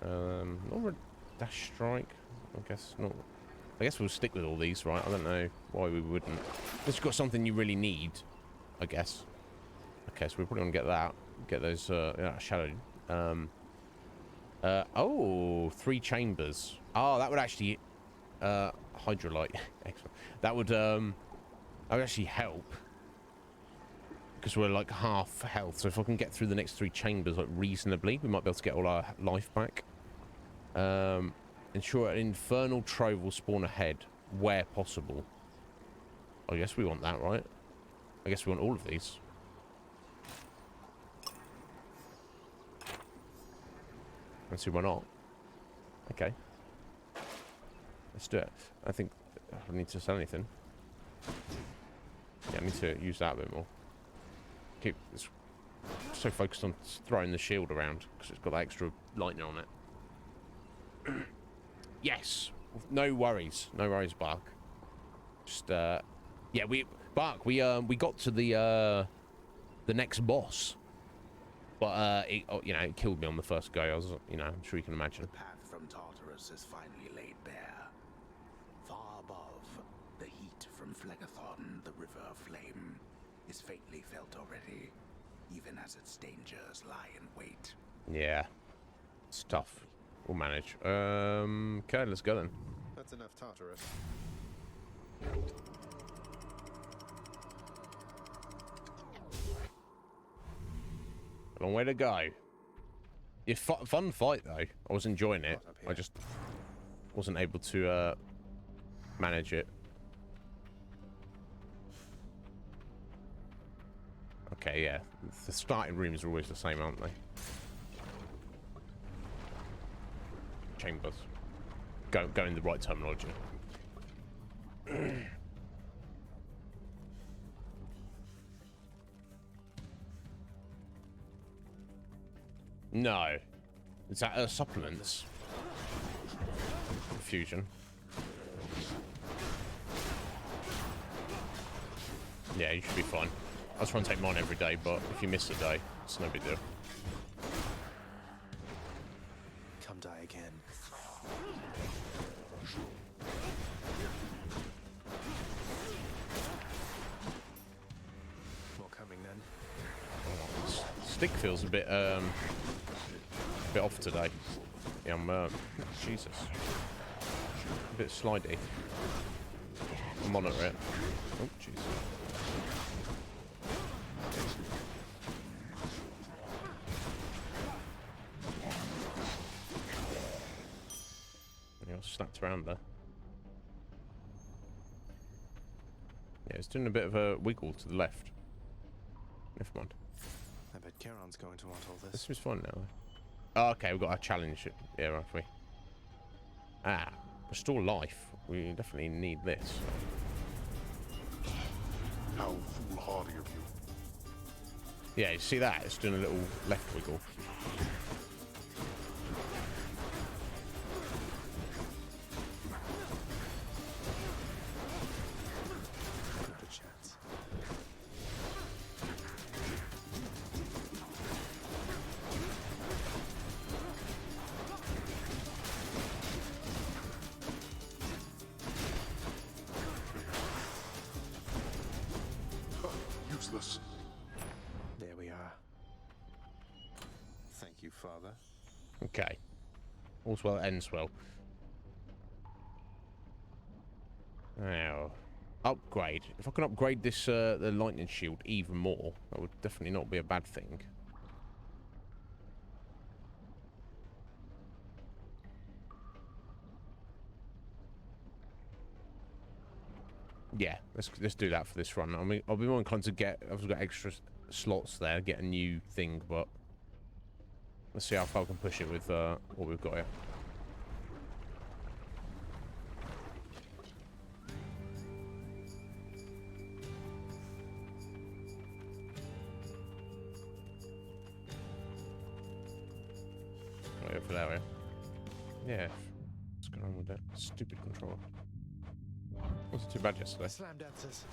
Not a dash strike. I guess not. I guess we'll stick with all these, right? I don't know why we wouldn't. Unless you've got something you really need, I guess. Okay, so we're probably gonna get that. Get those yeah, shadowed. Oh, 3 chambers. Oh, that would actually hydrolite. Excellent. That would actually help. Because we're like half health, so if I can get through the next 3 chambers like reasonably, we might be able to get all our life back. Ensure an infernal trove will spawn ahead where possible. I guess we want that, right? I guess we want all of these. Let's see why not. Okay. Let's do it. I think I need to sell anything. Yeah, I need to use that a bit more. Keep so focused on throwing the shield around because it's got that extra lightning on it. Yes, no worries, Bark. Just yeah, Bark, we got to the next boss, but it, you know, it killed me on the first go. I was, you know, I'm sure you can imagine. The path from Tartarus is finally laid bare. Far above, the heat from Phlegethon, the river of flame, is faintly felt already, even as its dangers lie in wait. Yeah, it's tough. We'll manage. Okay, let's go then. That's enough Tartarus. A long way to go. Yeah, fun fight though. I was enjoying it. I just wasn't able to manage it. Okay, yeah. The starting rooms are always the same, aren't they? Chambers. going the right terminology. No. Is that supplements? Fusion. Yeah, you should be fine. I was trying to take mine every day, but if you miss a day, it's no big deal. Come die again. More coming then. Stick feels a bit off today. Yeah, I'm Jesus. A bit slidey. I'll monitor it. Oh, jeez. Yeah, I snapped around there. Yeah, it's doing a bit of a wiggle to the left. Never mind. I bet Charon's going to want all This this. seems fun now. Oh, okay, we've got our challenge here, haven't we? Ah, restore life. We definitely need this. How foolhardy of you. Yeah, you see that? It's doing a little left wiggle. Not a chance. Useless. There we are. Thank you, Father. Okay. All's well that ends well. Now, upgrade. If I can upgrade this, the lightning shield even more, that would definitely not be a bad thing. Yeah, let's do that for this run. I mean, I'll be more inclined to get. I've got extra slots there, get a new thing, but let's see how far I can push it with what we've got here. Right, for that way. Yeah. What's going on with that stupid controller? Wasn't too bad yesterday. Slam dancers.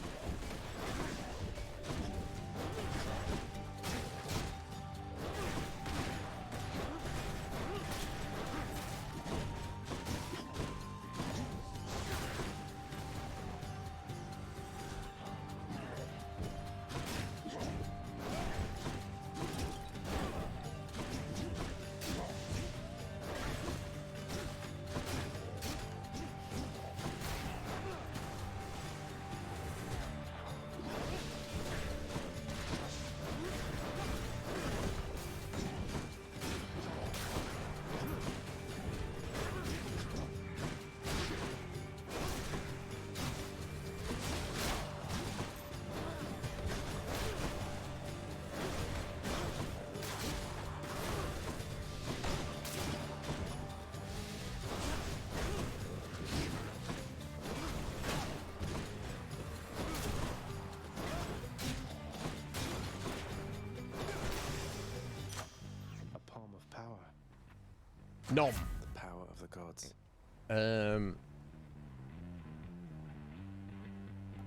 Nom. The power of the gods.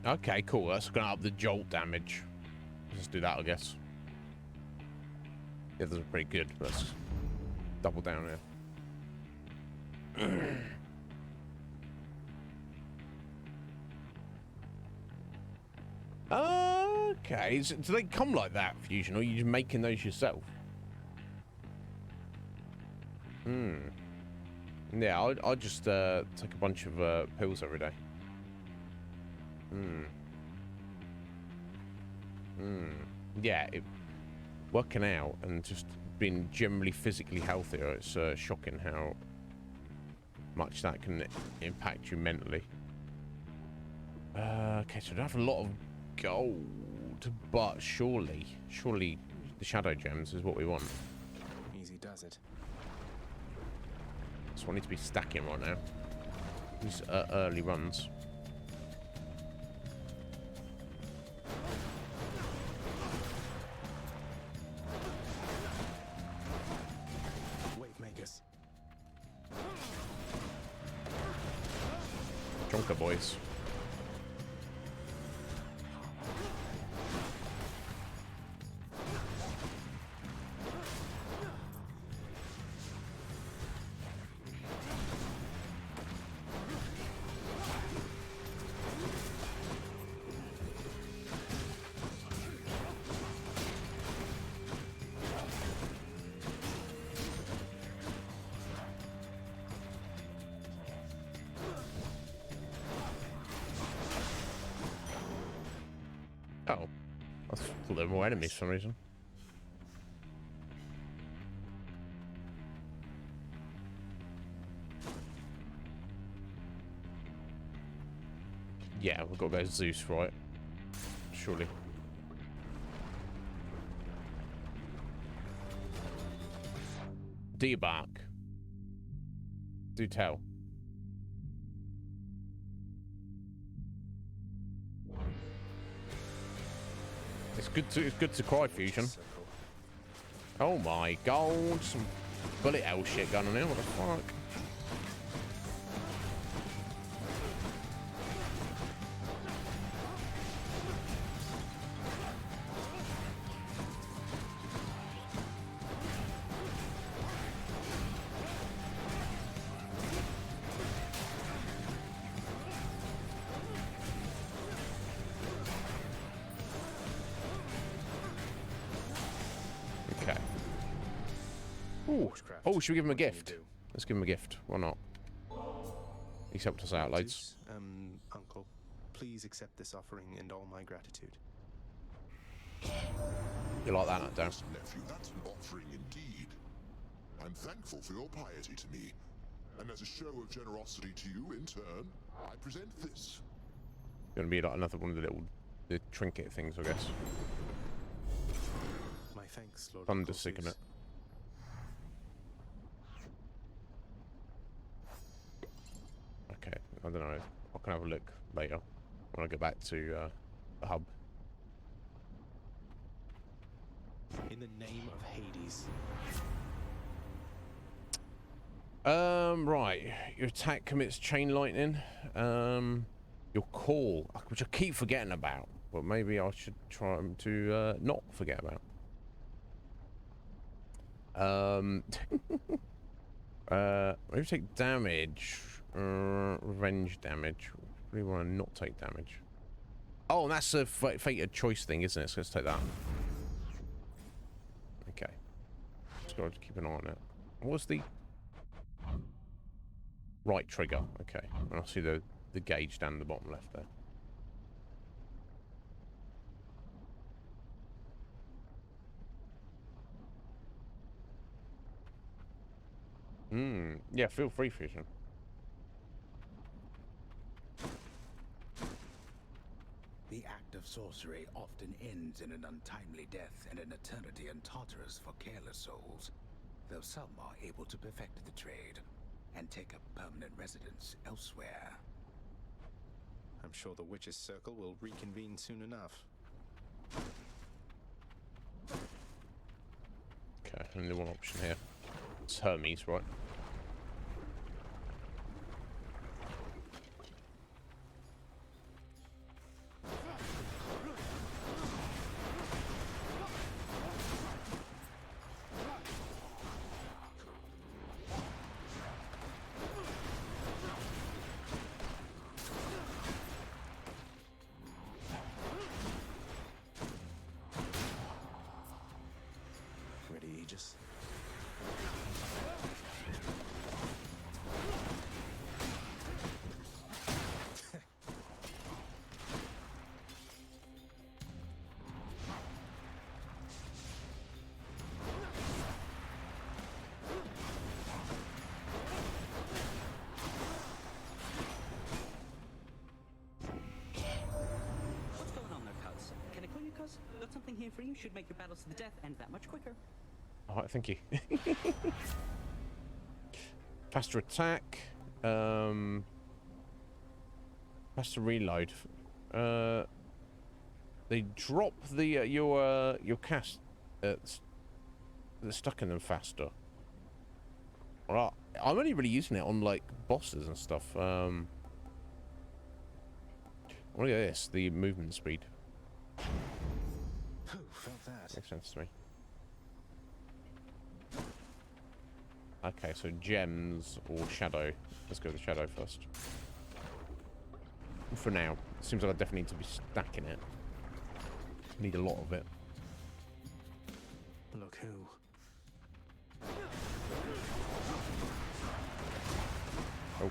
Okay, cool. That's gonna up the jolt damage. Let's do that, I guess. The others are pretty good. Let's double down here. Okay. So, do they come like that, Fusion, or are you just making those yourself? Yeah, I'll just take a bunch of pills every day. Yeah, working out and just being generally physically healthier, it's shocking how much that can impact you mentally. Okay, so I don't have a lot of gold, but surely the shadow gems is what we want. Easy does it. So I need to be stacking right now. these early runs. Wave makers. Jonker boys. Oh, I thought there were more enemies for some reason. Yeah, we've got to go Zeus, right? Surely. Debark. Do tell. It's good to cry fusion. Oh my god, some bullet hell shit going on here, what the fuck? Oh, should we give him a gift? Let's give him a gift. Why not? He's helped us out loads. Uncle, please accept this offering and all my gratitude. You like that, don't you? Nephew, that's an offering indeed. I'm thankful for your piety to me. And as a show of generosity to you in turn, I present this. Gonna be like another one of the trinket things, I guess. My thanks, Lord. Thunder Signet. Okay, I don't know. I can have a look later when I go back to the hub. In the name of Hades. Right. Your attack commits chain lightning. Your call, which I keep forgetting about, but maybe I should try to not forget about. Maybe take damage. Revenge damage. Really want to not take damage. Oh, and that's a fated choice thing, isn't it? So let's take that. Okay. Just got to keep an eye on it. What's the right trigger? Okay. And I see the gauge down the bottom left there. Yeah, feel free, Fusion. The act of sorcery often ends in an untimely death and an eternity in Tartarus for careless souls, though some are able to perfect the trade and take up permanent residence elsewhere. I'm sure the Witches' Circle will reconvene soon enough. Okay, only one option here. It's Hermes, right? Ready, Aegis? What's going on there, cuz? Can I call you cuz? Got something here for you. Should make your battles to the death end that much quicker. Alright, thank you. Faster attack. Has to reload. They drop the your cast they're stuck in them faster. Well, I'm only really using it on like bosses and stuff. Look at this, the movement speed. Who felt that? Makes sense to me. Okay, so gems or shadow. Let's go with the shadow first. For now, seems like I definitely need to be stacking it. Need a lot of it. Look who. Oh.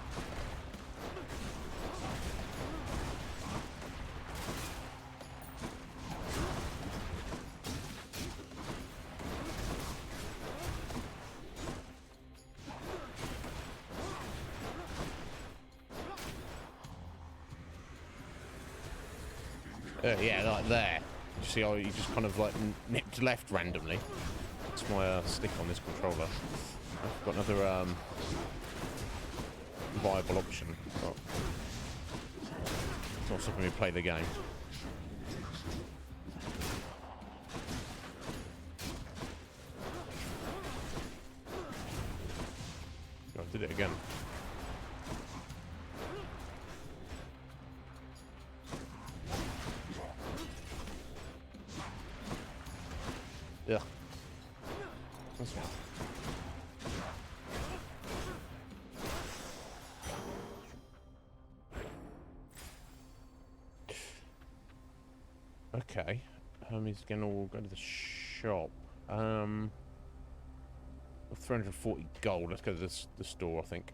Yeah, like there. You see how you just kind of like nipped left randomly. That's my stick on this controller. I've got another viable option. But it's not stopping me play the game. I did it again. Yeah. That's fine. Okay. He's gonna go to the shop. 340 gold. Let's go to the store, I think.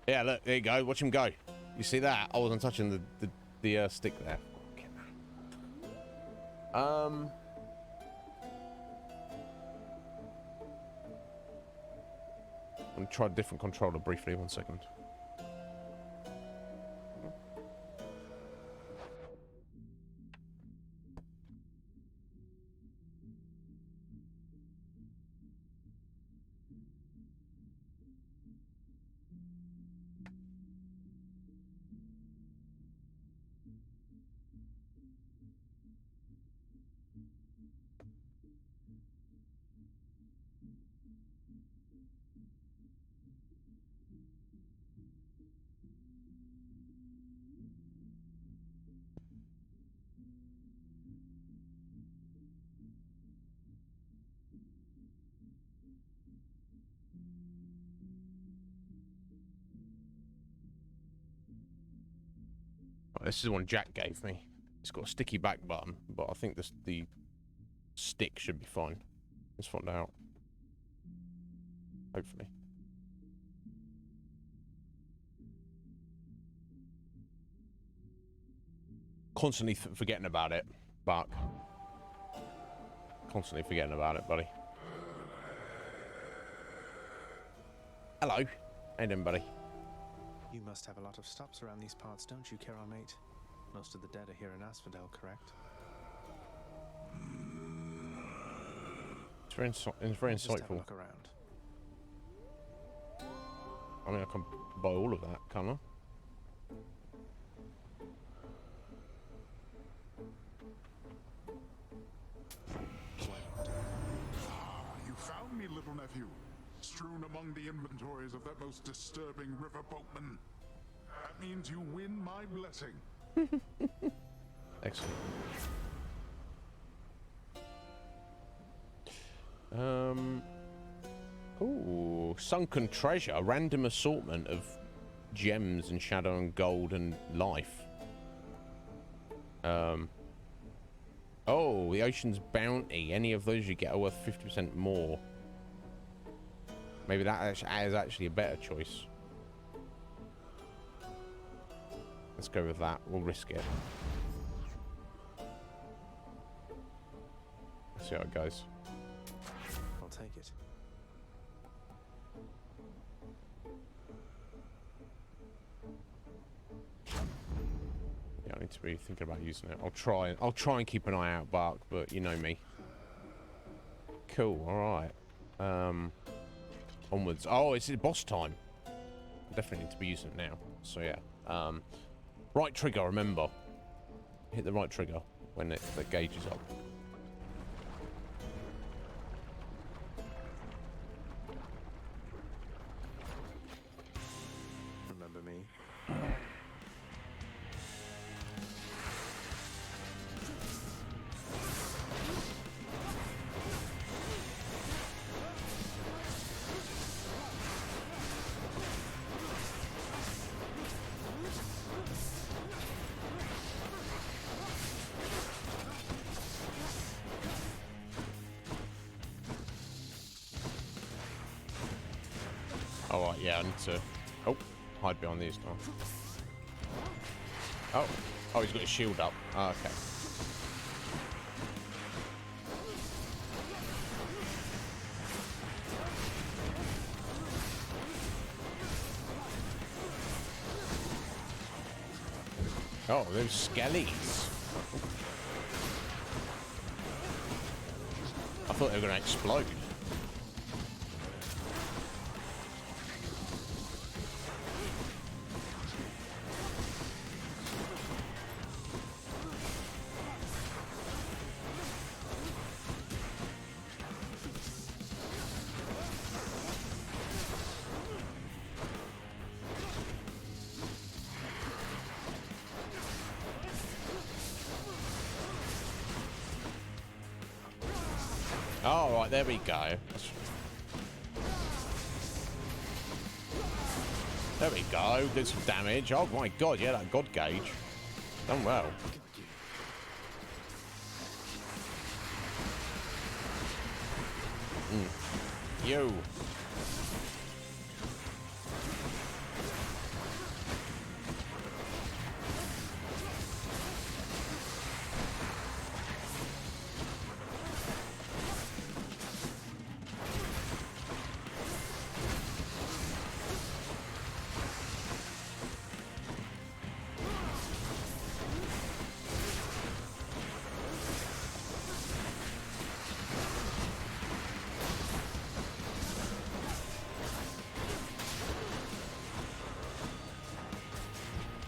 Yeah, look, there you go. Watch him go. You see that? I wasn't touching the stick there. I'm gonna try a different controller briefly. 1 second. This is the one Jack gave me. It's got a sticky back button, but I think the stick should be fine. Let's find out. Hopefully. Constantly forgetting about it, Buck. Constantly forgetting about it, buddy. Hello. How you doing, buddy? You must have a lot of stops around these parts, don't you, Kira, mate? Most of the dead are here in Asphodel, correct? It's very Just have a insightful. look around. I mean, I can buy all of that, can't I? You found me, little nephew. Strewn among the inventories of that most disturbing river boatman. That means you win my blessing. Excellent. Ooh, sunken treasure. A random assortment of gems and shadow and gold and life. Oh, the ocean's bounty. Any of those you get are worth 50% more. Maybe that is actually a better choice. Let's go with that. We'll risk it. Let's see how it goes. I'll take it. Yeah, I need to be thinking about using it. I'll try and keep an eye out, Bark, but you know me. Cool, alright. Onwards. Oh, it's boss time. Definitely need to be using it now. So yeah. Right trigger, remember. Hit the right trigger when the gauge is up. Remember me? Alright, yeah, I need to... Oh, hide behind these now. Oh, he's got his shield up. Oh, okay. Oh, those skellies. I thought they were going to explode. Oh, right, there we go. There we go. Did some damage. Oh my god, yeah, that god gauge. Done well. Yo.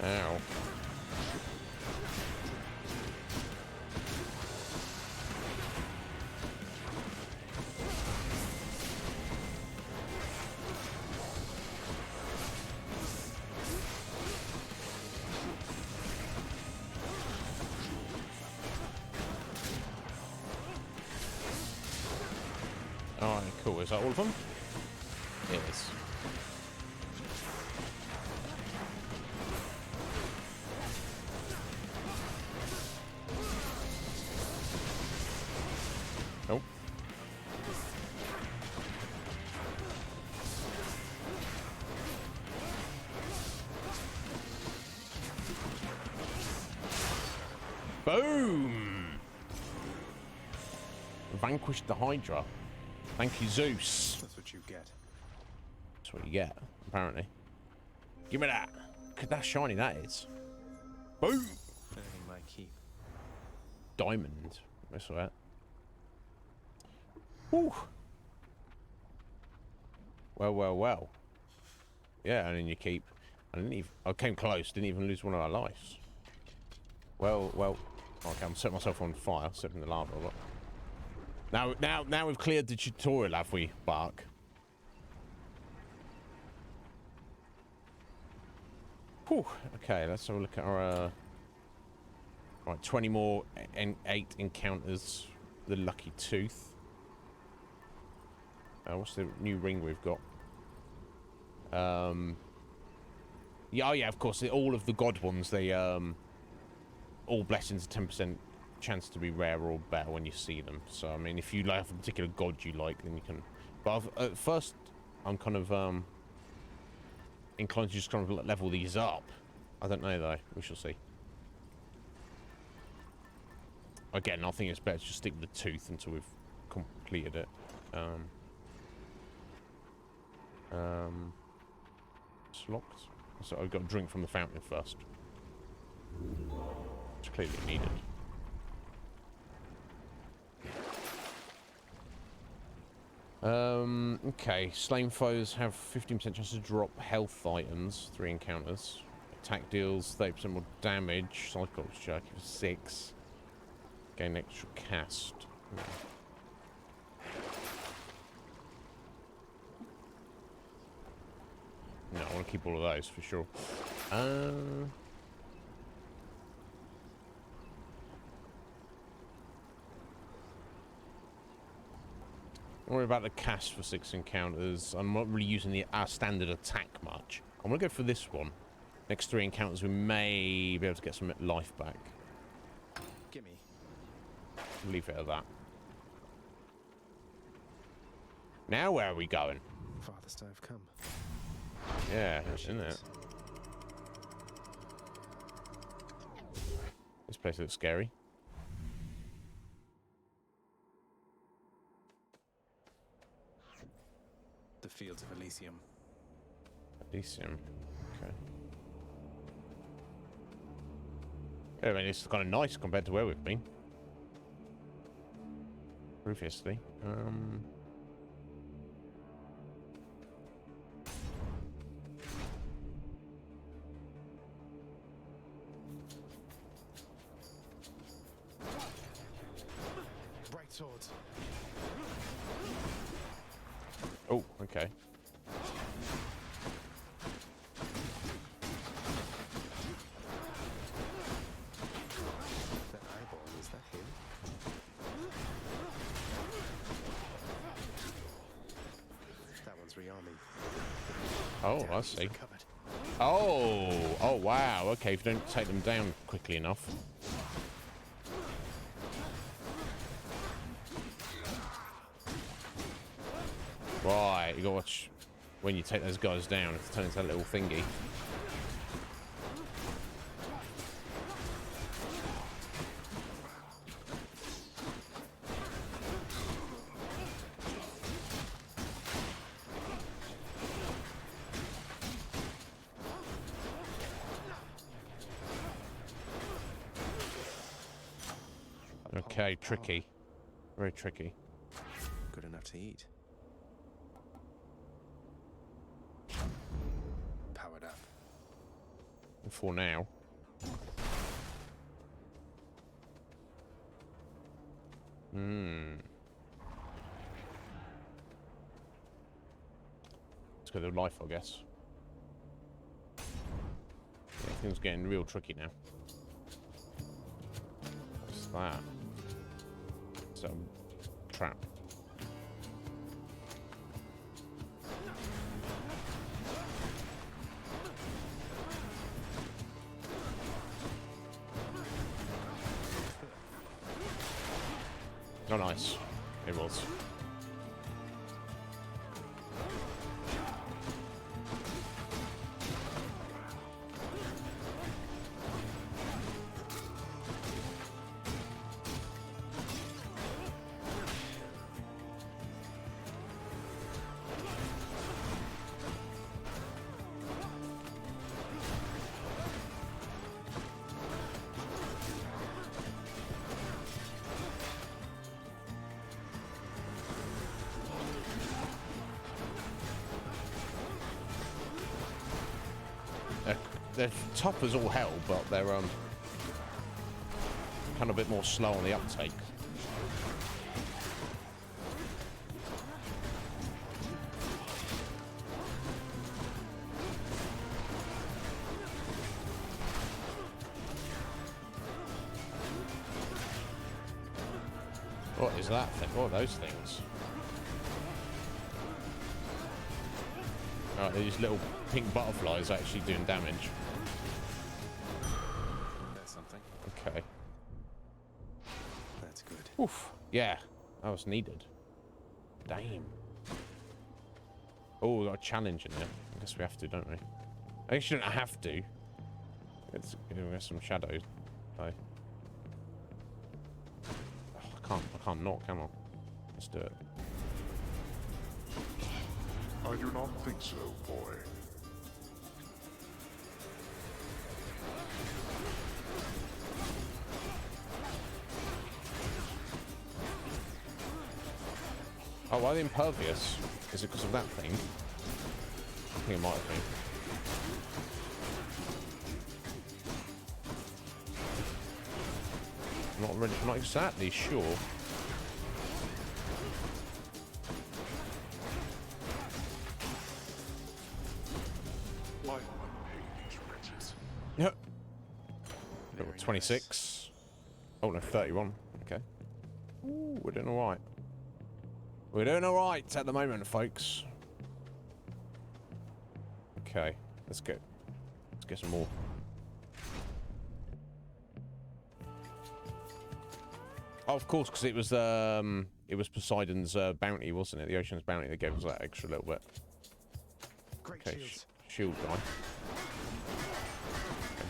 Ow. Alright, cool. Is that all of them? Yes. Nope. Boom! Vanquished the Hydra. Thank you, Zeus. That's what you get. That's what you get, apparently. Give me that. Look at that shiny that is. Boom! Anything might keep. Diamond. That's that. Whew. Well, well, well. Yeah, and then you keep. I came close. Didn't even lose one of our lives. Well, well. Okay, I'm setting myself on fire, setting the lava. Look. Now we've cleared the tutorial, have we, Bark? Whew. Okay, let's have a look at our. Right, 20 more and 8 encounters. The lucky tooth. What's the new ring we've got? Yeah, oh yeah, of course. All of the god ones, they all blessings 10% chance to be rare or better when you see them. So I mean, if you have a particular god you like, then you can. But at first, I'm kind of inclined to just kind of level these up. I don't know though. We shall see. Again, I think it's better to just stick with the tooth until we've completed it. It's locked. So I've got to drink from the fountain first. It's clearly needed. Okay. Slain foes have 15% chance to drop health items, 3 encounters. Attack deals 30% more damage. Cyclops jerky for 6. Gain extra cast. No, I want to keep all of those for sure. Don't worry about the cast for 6 encounters. I'm not really using the standard attack much. I'm going to go for this one. Next 3 encounters, we may be able to get some life back. Gimme. Leave it at that. Now where are we going? Farthest I've come. Yeah, There she isn't it? is. This place looks scary. The fields of Elysium. Elysium. Okay. Yeah, I mean, it's kind of nice compared to where we've been previously. Bright swords. Oh, okay. That eyeball, is that him? That one's rearming. Oh, Damn, I he's see. recovered. Oh, wow. Okay, if you don't take them down quickly enough. Right, you gotta watch when you take those guys down. It's turn into that little thingy. Okay, tricky. Very tricky. Good enough to eat. Powered up. For now. Let's go to life, I guess. Yeah, things getting real tricky now. What's that? Some trap. Oh, nice. It was. They're tough as all hell, but they're kind of a bit more slow on the uptake. What is that thing? What are those things? Alright, these little pink butterflies actually doing damage. That's something. Okay. That's good. Oof. Yeah, that was needed. Damn. Oh, we got a challenge in there. I guess we have to, don't we? I guess you don't have to. It's some shadows. Oh, I can't not, can I? Let's do it. I do not think so, boy. Oh, why are they impervious? Is it because of that thing? I think it might have been. I'm not exactly sure. Why will I pay these wretches? Yep. Level 26. Oh no, 31. Okay. Ooh, we're doing alright. We're doing alright at the moment, folks. Okay, let's get some more. Oh, of course, because it was Poseidon's bounty, wasn't it? The Ocean's bounty that gave us that extra little bit. Great Okay, shields. shield guy. Okay,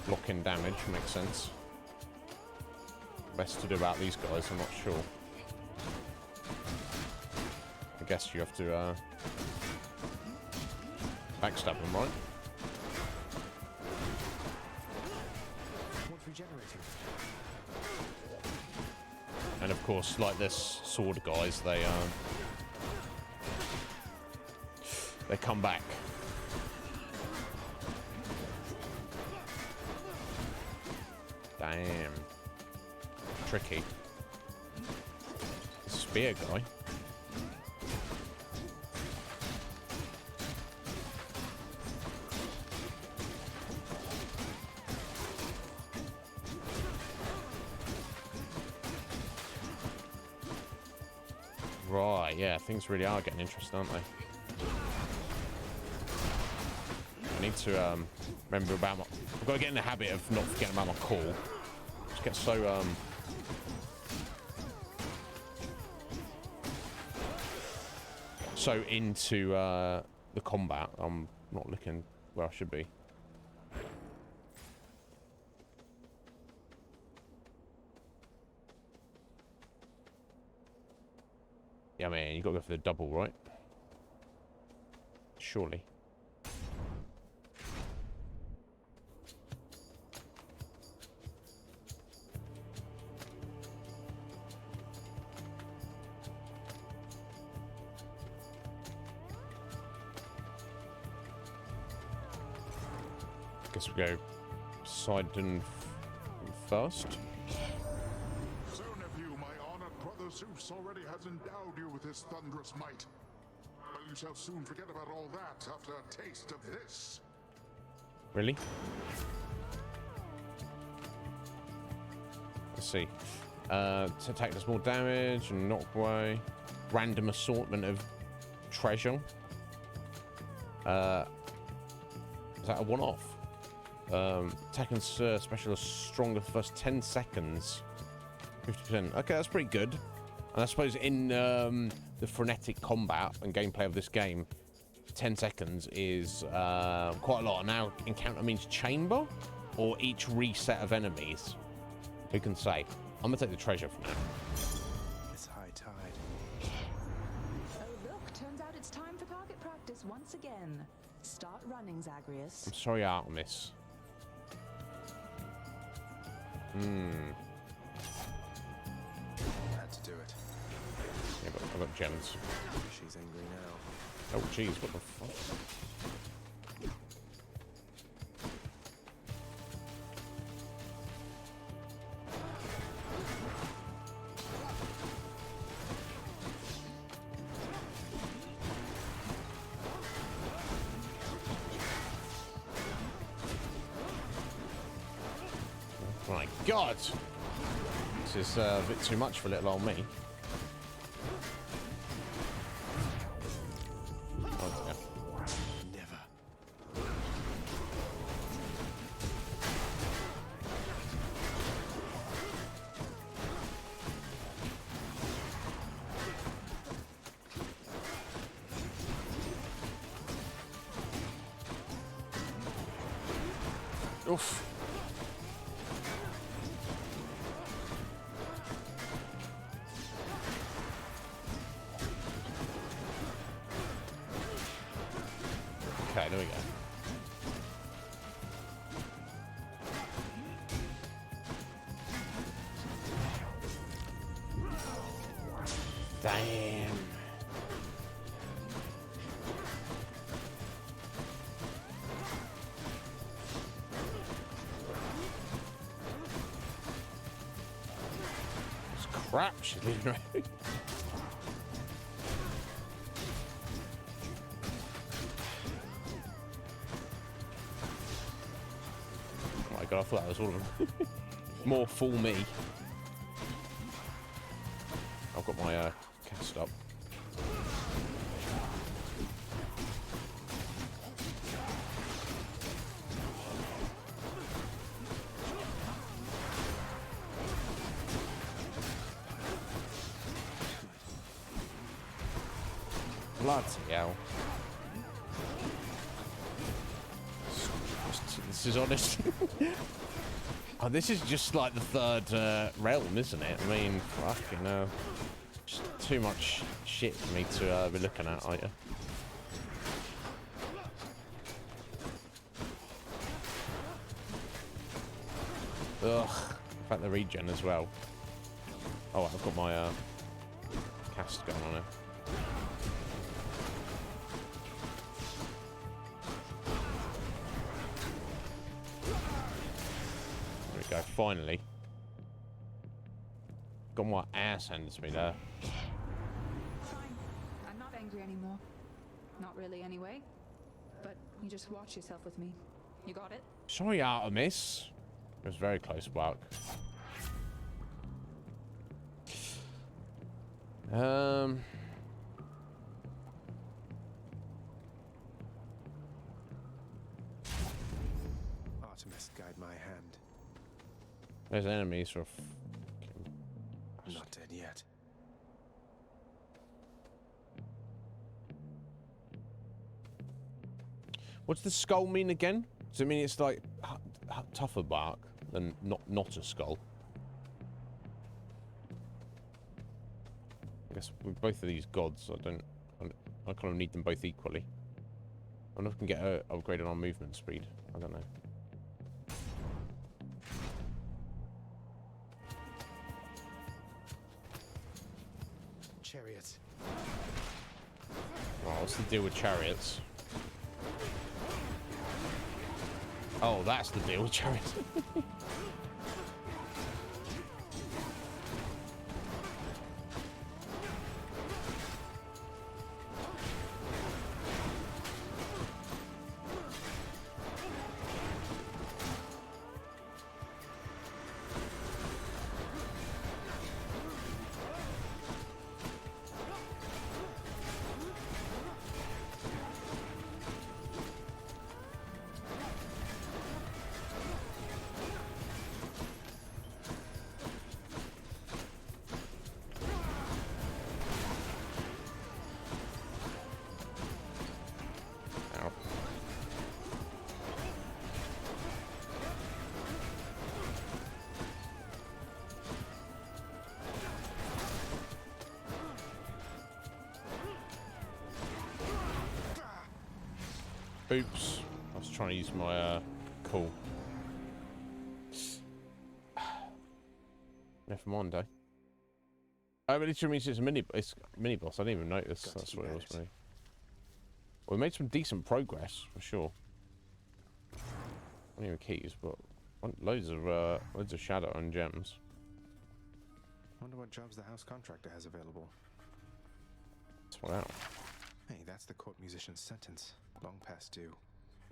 blocking damage makes sense. Best to do about these guys, I'm not sure. I guess you have to backstab them, right? What's regenerating? And of course, like this sword guys, they come back. Damn. Tricky. Spear guy. Right, yeah, things really are getting interesting, aren't they? I need to remember about my... I've got to get in the habit of not forgetting about my call. Just get so so into the combat, I'm not looking where I should be. Yeah, man, you got to go for the double, right? Surely. Guess we go Poseidon first. So, nephew, my honored brother Zeus already has endowed you with his thunderous might. But you shall soon forget about all that after a taste of this. Really? Let's see. To attack does more damage and knock away. Random assortment of treasure. Is that a one-off? Attack and special is stronger the first 10 seconds. 50%. Okay, that's pretty good. And I suppose in the frenetic combat and gameplay of this game, 10 seconds is quite a lot. Now, encounter means chamber or each reset of enemies. Who can say? I'm gonna take the treasure for now. It's high tide. Oh look, turns out it's time for target practice once again. Start running, Zagreus. I'm sorry, Artemis. Had to do it. Yeah, but I've got gems. She's angry now. Oh, jeez, what the fuck? My God! This is a bit too much for little old me. Oh, yeah. Never. Oof. Okay, there we go. Damn. Crap, she's leaving around. Oh my god, I thought that was all of them. More fool me. I've got my cast up. Bloody hell. This is honest. Oh, this is just like the third realm, isn't it? I mean, fucking hell. Just too much shit for me to be looking at, aren't you? Ugh. In fact, the regen as well. Oh, I've got my cast going on here. There we go, finally. Got my ass handed to me there. Fine. I'm not angry anymore. Not really, anyway. But you just watch yourself with me. You got it? Sorry, Artemis. It was very close, Bark. Artemis, guide my hand. There's enemies for. I'm not dead yet. What's the skull mean again? Does it mean it's like tougher bark than not a skull? I guess with both of these gods, I kind of need them both equally. I wonder if we can get upgraded on movement speed. I don't know. Chariot. Oh, what's the deal with chariots? Oh, that's the deal with chariots. Oops. I was trying to use my, cool. Never mind, eh? Oh, but it literally means it's a mini boss. I didn't even notice. That's what it was, maybe. Well, we made some decent progress, for sure. Not even keys, but loads of shadow and gems. Wonder what jobs the house contractor has available. Wow. Hey, that's the court musician's sentence. Long past due.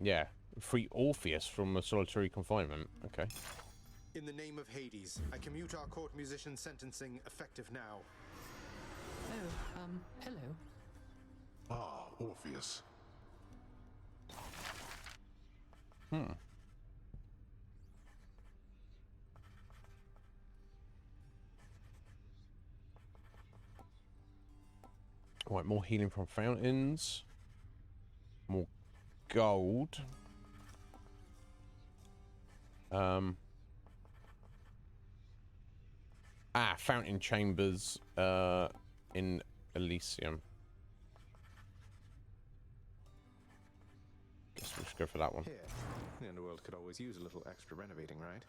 Yeah. Free Orpheus from a solitary confinement. Okay. In the name of Hades, I commute our court musician's sentencing effective now. Oh, hello. Ah, Orpheus. Right, more healing from fountains. More gold. Fountain chambers in Elysium. Guess we'll just go for that one. Here, the underworld could always use a little extra renovating, right?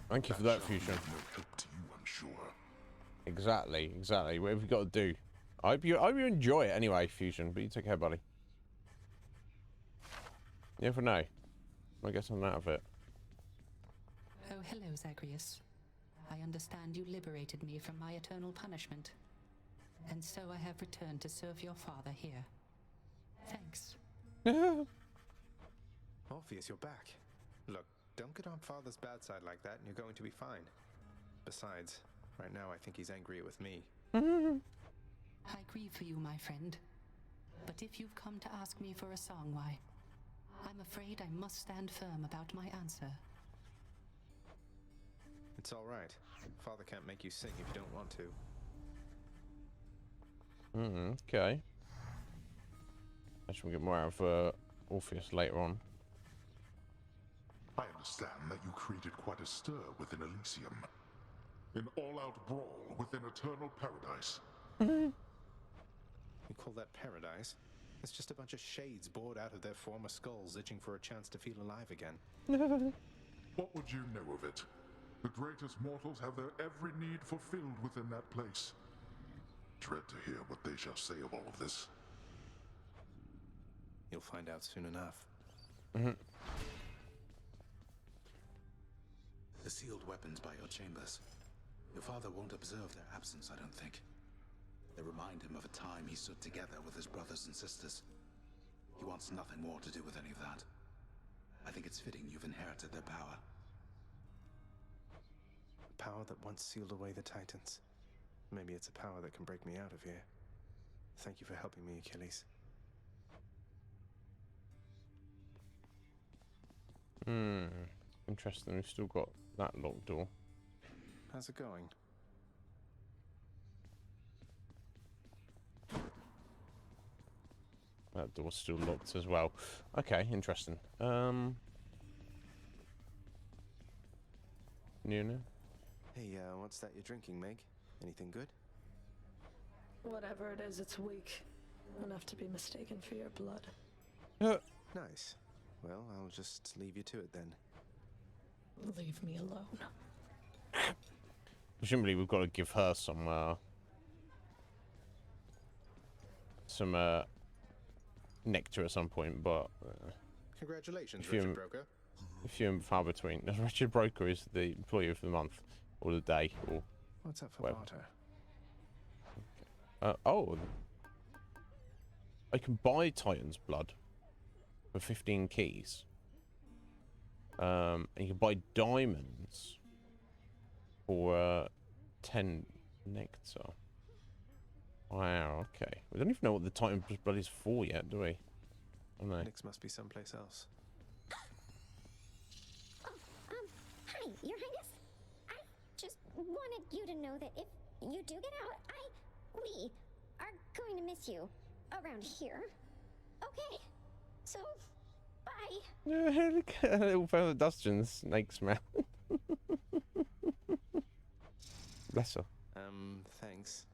Thank you for that, Fusion. No help to you, I'm sure. Exactly. What have we got to do? I hope you enjoy it anyway, Fusion. But you take care, buddy. You never know. Might get something out of it. Oh, hello, Zagreus. I understand you liberated me from my eternal punishment. And so I have returned to serve your father here. Thanks. Orpheus, you're back. Look, don't get on Father's bad side like that and you're going to be fine. Besides, right now I think he's angry with me. I grieve for you, my friend. But if you've come to ask me for a song, why, I'm afraid I must stand firm about my answer. It's all right. Father can't make you sing if you don't want to. Okay. I should get more out of Orpheus later on. I understand that you created quite a stir within Elysium. An all-out brawl within Eternal Paradise. You call that paradise? It's just a bunch of shades bored out of their former skulls, itching for a chance to feel alive again. What would you know of it? The greatest mortals have their every need fulfilled within that place. Dread to hear what they shall say of all of this. You'll find out soon enough. The sealed weapons by your chambers. Your father won't observe their absence, I don't think. They remind him of a time he stood together with his brothers and sisters. He wants nothing more to do with any of that. I think it's fitting you've inherited their power. A power that once sealed away the Titans. Maybe it's a power that can break me out of here. Thank you for helping me, Achilles. Interesting. We've still got that locked door. How's it going? That door's still locked as well. Okay, interesting. Nuna? Hey, what's that you're drinking, Meg? Anything good? Whatever it is, it's weak. Enough to be mistaken for your blood. Nice. Well, I'll just leave you to it then. Leave me alone. Presumably we've got to give her some nectar at some point, but Congratulations, if you- Richard Broker. few and far between. Richard Broker is the employee of the month, or the day, or What's up for Well. barter? oh, I can buy Titan's blood for 15 keys. And you can buy diamonds for 10 nectar. Wow, okay. We don't even know what the Titan's blood is for yet, do we? I don't know. Nyx must be someplace else. Hi, Your Highness. I just wanted you to know that if you do get out, we are going to miss you around here. Okay, so bye. Yeah, look at that little feather dust in the snake's mouth. Bless her. Thanks.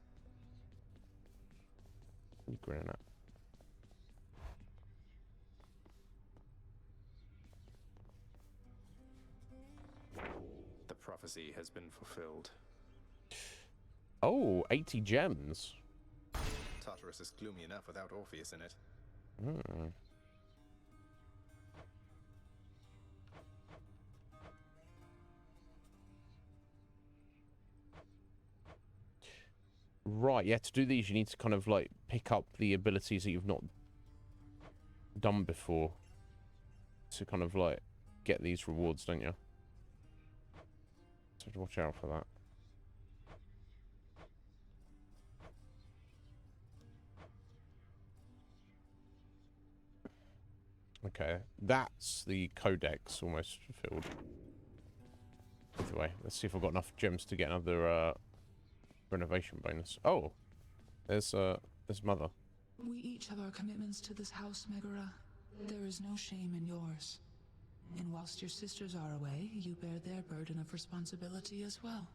You grinning at. The prophecy has been fulfilled. Oh, 80 gems. Tartarus is gloomy enough without Orpheus in it. Hmm. Right, yeah, to do these you need to kind of like pick up the abilities that you've not done before to kind of like get these rewards, don't you? So watch out for that. Okay, that's the codex almost fulfilled. Either way, let's see if I've got enough gems to get another renovation bonus. Oh, there's Mother. We each have our commitments to this house, Megara. There is no shame in yours. And whilst your sisters are away, you bear their burden of responsibility as well.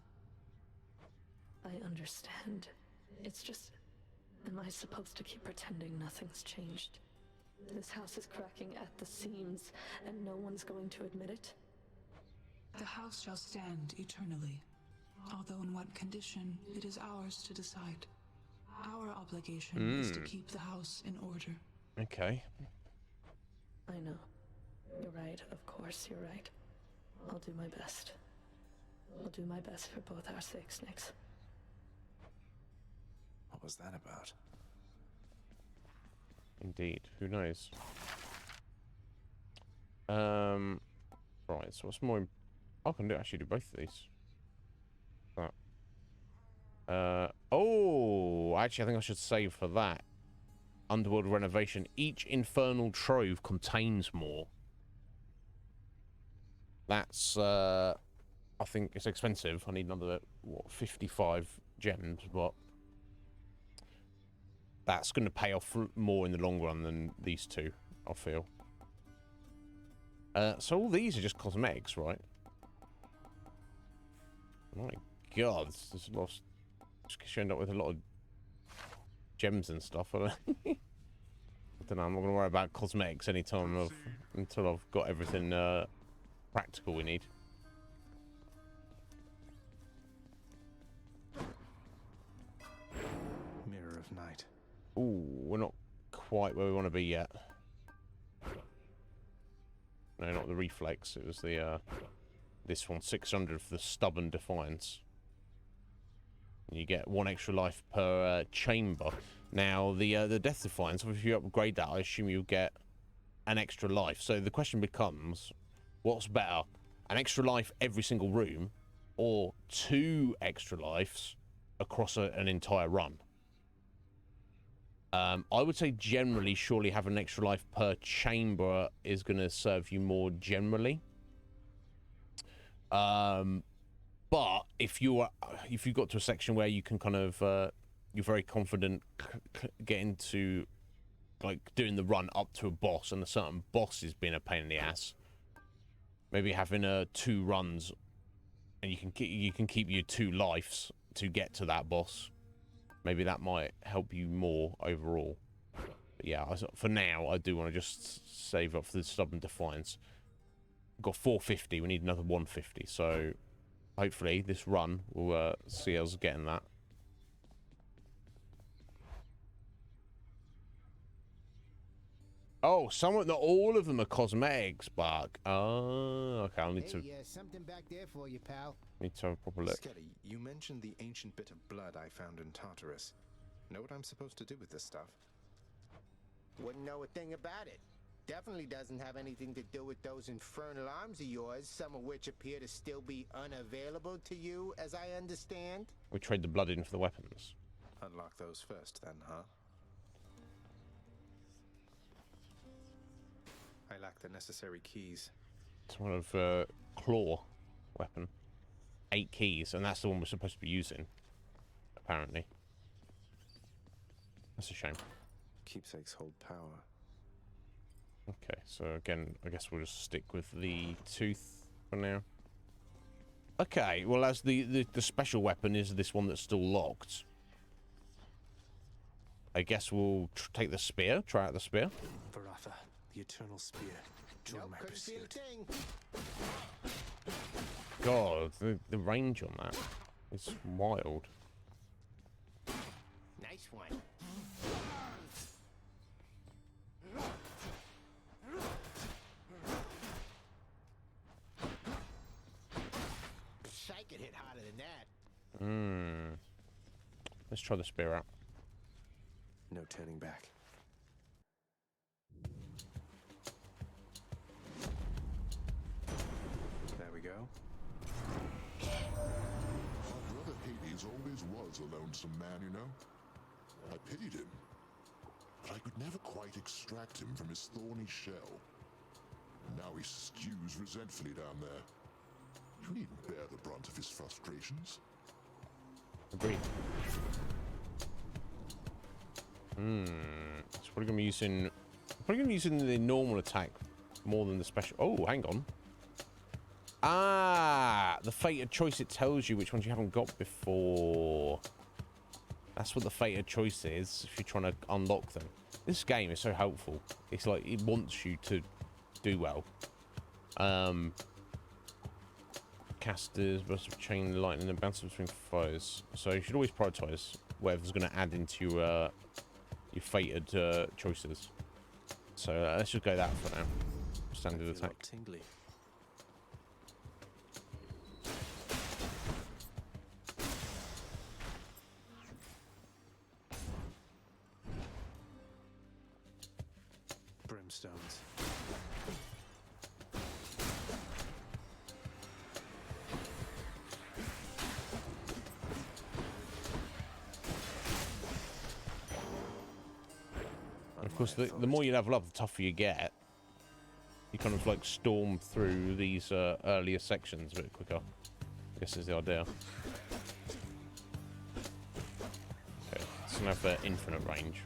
I understand. It's just... Am I supposed to keep pretending nothing's changed? This house is cracking at the seams, and no one's going to admit it? The house shall stand eternally. Although in what condition, it is ours to decide. Our obligation is to keep the house in order. Okay. I know. You're right, of course you're right. I'll do my best. I'll do my best for both our sakes, Nix. What was that about? Indeed. Who knows? Right, so what's more... I can actually do both of these. Oh, actually, I think I should save for that. Underworld renovation. Each infernal trove contains more. That's, I think it's expensive. I need another, what, 55 gems, but that's going to pay off more in the long run than these two, I feel. So all these are just cosmetics, right? My God, there's a lot of... Just because you end up with a lot of gems and stuff. I don't know. I'm not going to worry about cosmetics anytime until I've got everything practical we need. Mirror of Night. Ooh, we're not quite where we want to be yet. No, not the reflex. It was the this one, 600 for the stubborn defiance. You get 1 extra life per chamber. Now, the Death Defiance, if you upgrade that, I assume you'll get an extra life. So the question becomes, what's better? An extra life every single room, or 2 extra lives across an entire run? I would say generally, surely having an extra life per chamber is going to serve you more generally. But if you've got to a section where you can kind of you're very confident getting to like doing the run up to a boss, and a certain boss is being a pain in the ass, maybe having 2 runs, and you can keep your 2 lives to get to that boss. Maybe that might help you more overall. But yeah, for now, I do want to just save up for the stubborn defiance. We've got 450. We need another 150. So hopefully this run will see us getting that. Oh, not all of them are cosmetics, Buck. Oh, okay. I'll need to. Something back there for you, pal. Need to have a proper look. Skelly, you mentioned the ancient bit of blood I found in Tartarus. Know what I'm supposed to do with this stuff? Wouldn't know a thing about it. Definitely doesn't have anything to do with those infernal arms of yours, some of which appear to still be unavailable to you, as I understand. We trade the blood in for the weapons. Unlock those first, then, huh? I lack the necessary keys. It's one of claw weapon. 8 keys, and that's the one we're supposed to be using, apparently. That's a shame. Keepsakes hold power. Okay, so again, I guess we'll just stick with the tooth for now. Okay, well, as the special weapon is this one that's still locked, I guess we'll take the spear, try out the spear. Varatha, the eternal spear. Join my pursuit. God, the range on that is wild. Nice one. I could hit harder than that. Let's try the spear out. No turning back. There we go. My brother Hades always was a lonesome man, you know. I pitied him, but I could never quite extract him from his thorny shell. Now he stews resentfully down there. You needn't bear the brunt of his frustrations. Agreed. It's probably gonna be using the normal attack more than the special. Oh, hang on. Ah, the fated choice. It tells you which ones you haven't got before. That's what the fated choice is if you're trying to unlock them. This game is so helpful. It's like it wants you to do well. Casters, burst of chain lightning, and bounces between foes. So you should always prioritize whatever's going to add into your fated choices. So let's just go that for now. Standard attack. Tingly. stones. And of course, the more you level up, the tougher you get. You kind of like storm through these earlier sections a bit quicker. I guess is the idea. Okay, it's gonna have infinite range.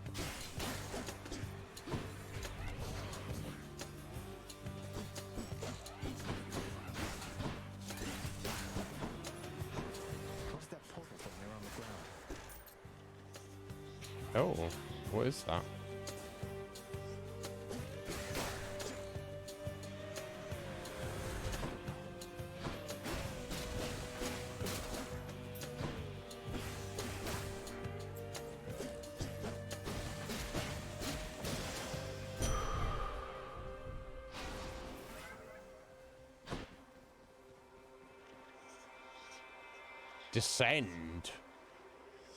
What's that portal thing there on the ground? Oh, what is that? Descend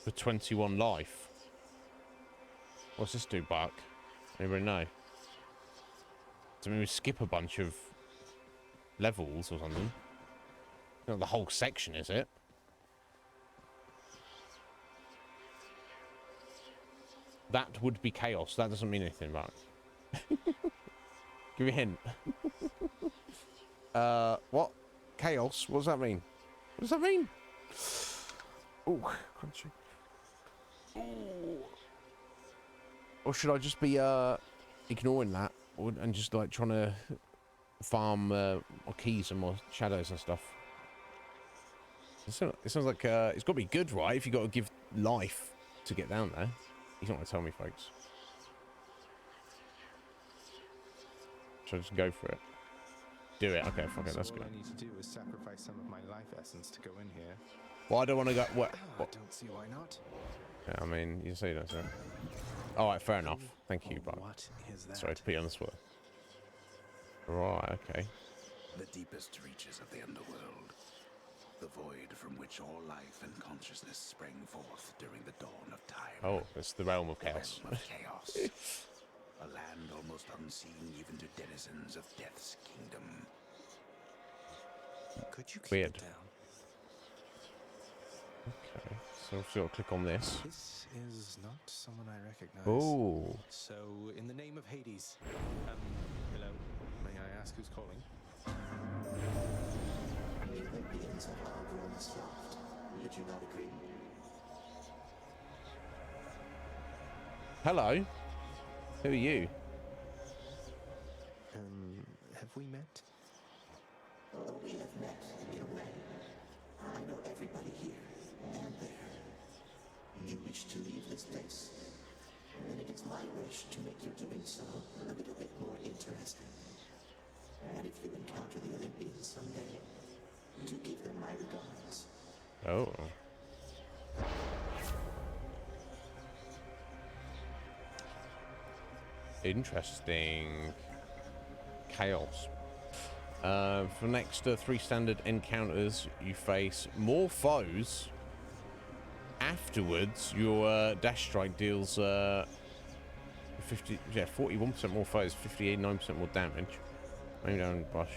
for 21 life. What's this do, Buck? Anybody know? Does it mean we skip a bunch of levels or something? Not the whole section, is it? That would be chaos. That doesn't mean anything, Buck. Give me a hint. What? Chaos? What does that mean? What does that mean? Oh, crunchy. Ooh. Or should I just be ignoring that and just like trying to farm more keys and more shadows and stuff? It sounds like it's got to be good, right? If you got to give life to get down there. He's not going to tell me, folks. Should I just go for it? Do it. Okay, fuck it. That's good. All I need to do is sacrifice some of my life essence to go in here. Well, I don't want to go. What? I don't see why not. Yeah, I mean, you say that, sir. All right, fair enough. Thank you, bro. What is that? Sorry to put you on the spot. Right. Okay. The deepest reaches of the underworld. The void from which all life and consciousness sprang forth during the dawn of time. Oh, it's the realm of chaos. The realm of chaos. A land almost unseen even to denizens of Death's kingdom. Could you keep Weird. it down? Okay, so I've got to click on this. This is not someone I recognize. Oh. So, in the name of Hades, hello. May I ask who's calling? Did you not agree? Hello. Who are you? Have we met? Although we have met in a way, I know everybody here and there. You wish to leave this place, and it is my wish to make your doing so a little bit more interesting. And if you encounter the Olympians someday, do give them my regards. Oh. Interesting. Chaos. For the next 3 standard encounters, you face more foes. Afterwards, your dash strike deals 41% more foes, 59% more damage. Maybe down brush.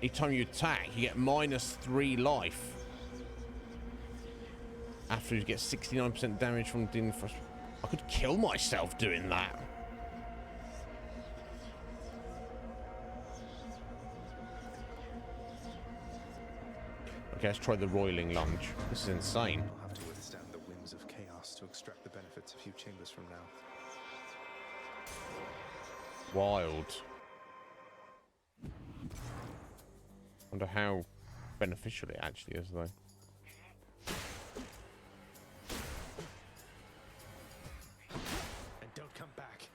Each time you attack, you get -3 life. After you get 69% damage from dealing first. I could kill myself doing that. Okay, let's try the roiling lunge. This is insane. I'll have to withstand the whims of chaos to extract the benefits a few chambers from now. Wild. Wonder how beneficial it actually is, though. And don't come back.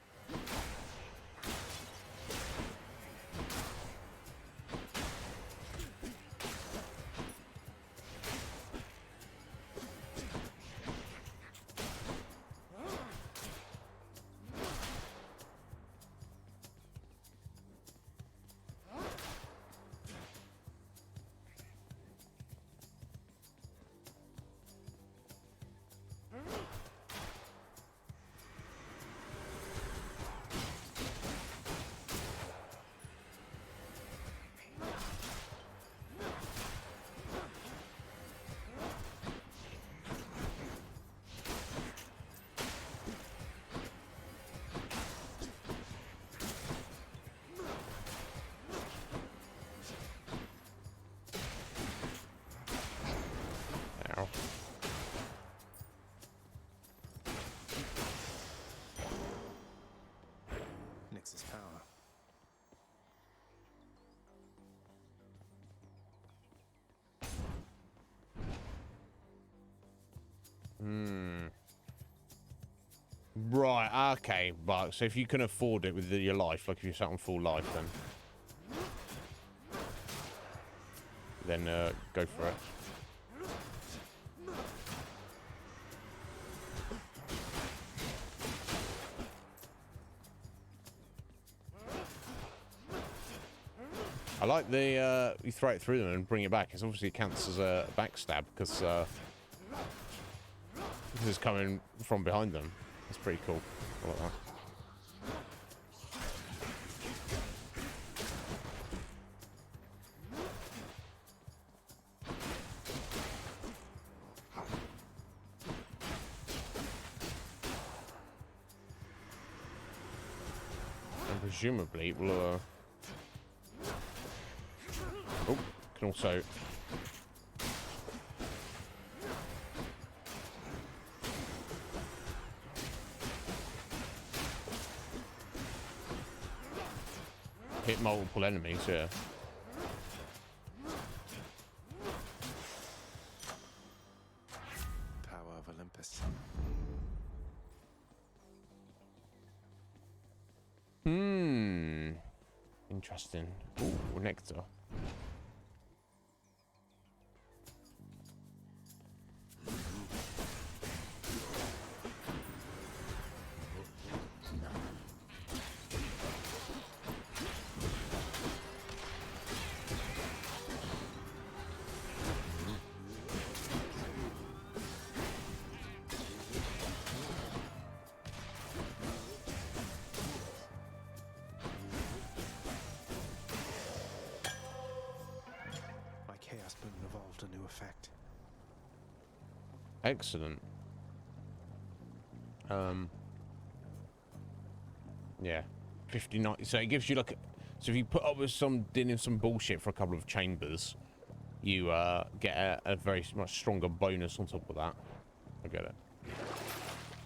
Ozymandias's power. Right, okay, but so if you can afford it with your life, like if you're sat on full life, then go for it. I like the you throw it through them and bring it back. It's obviously it counts as a backstab because this is coming from behind them. That's pretty cool. I like that. And presumably it will oh, can also hit multiple enemies, yeah. Power of Olympus. Interesting. Ooh, nectar. Effect. Excellent. Yeah, 59. So it gives you like, so if you put up with dealing some bullshit for a couple of chambers, you get a very much stronger bonus on top of that. I get it.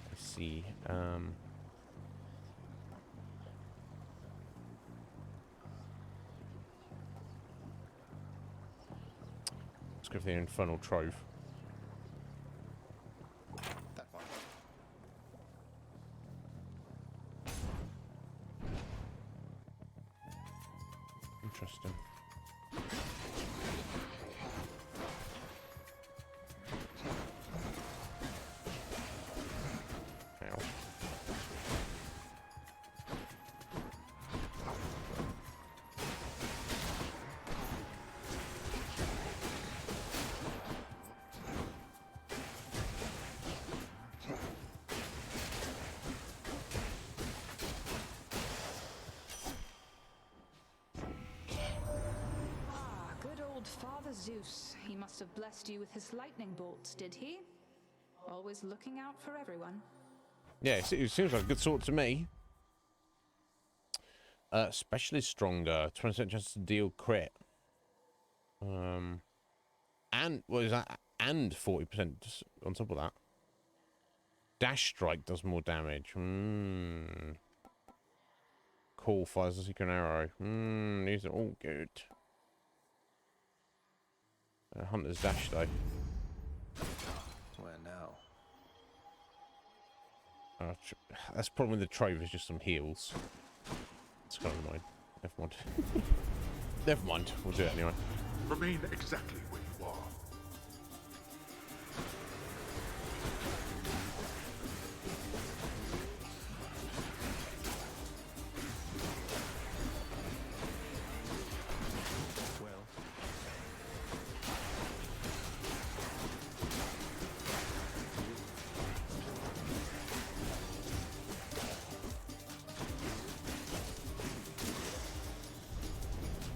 Let's see. Go for the infernal trove. That one. Interesting. Ow. Father Zeus, he must have blessed you with his lightning bolts, did he? Always looking out for everyone. Yeah, it seems like a good sort to me. Especially stronger, 20% chance to deal crit. And what is that? And 40% on top of that. Dash strike does more damage. Cool, fires a secret arrow. These are all good. Hunter's dash though. Where now? That's the problem with the trove, is just some heals. It's kind of annoying. Never mind. Never mind. We'll do it anyway. Remain exactly where you are.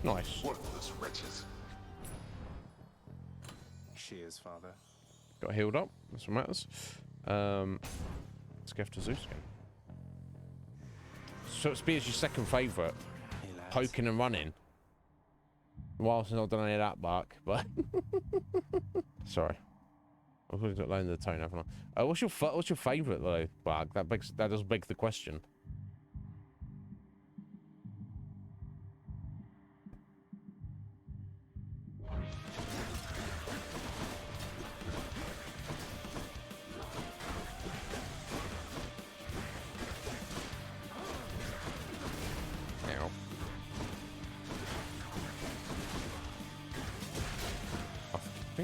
Nice. Worthless wretches. Cheers, Father. Got healed up. That's what matters. Let's go after Zeus again. So Spear's your second favourite. Hey, lads. Poking and running. Whilst I've not done any of that, Bark, but sorry. I've always got low the tone, haven't I? What's your favourite though, Bark? That does beg the question.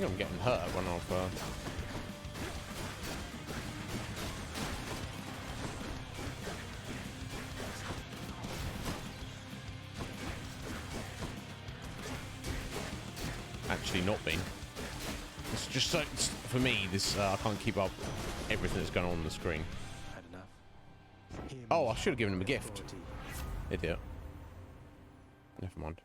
think I'm getting hurt when I've... actually not been. It's just so... for me, this I can't keep up everything that's going on the screen. Had enough. Oh, I should have given him a gift. Idiot. Never mind.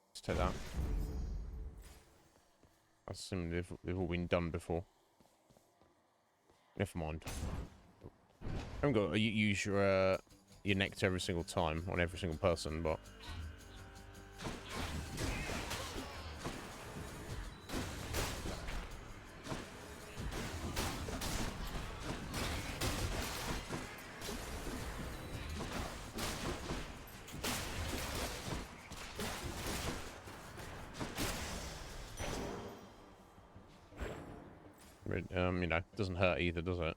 Let's take that. I assume they've all been done before. Never mind. I haven't got to use your nectar every single time on every single person, but... you know, it doesn't hurt either, does it?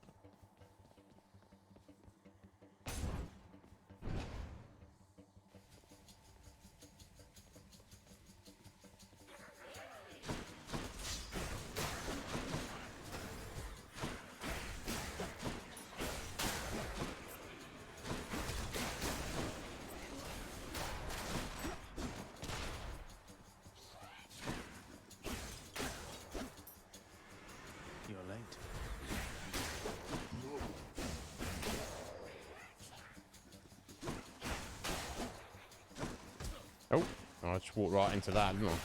Oh, I just walked right into that, didn't I?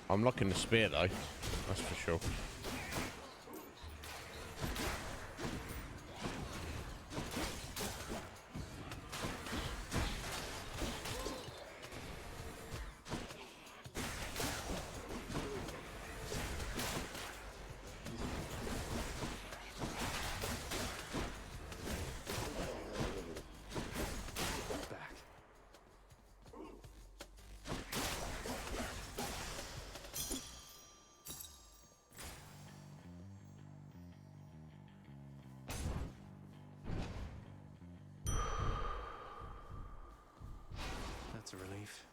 I'm locking the spear though, that's for sure. That's a relief.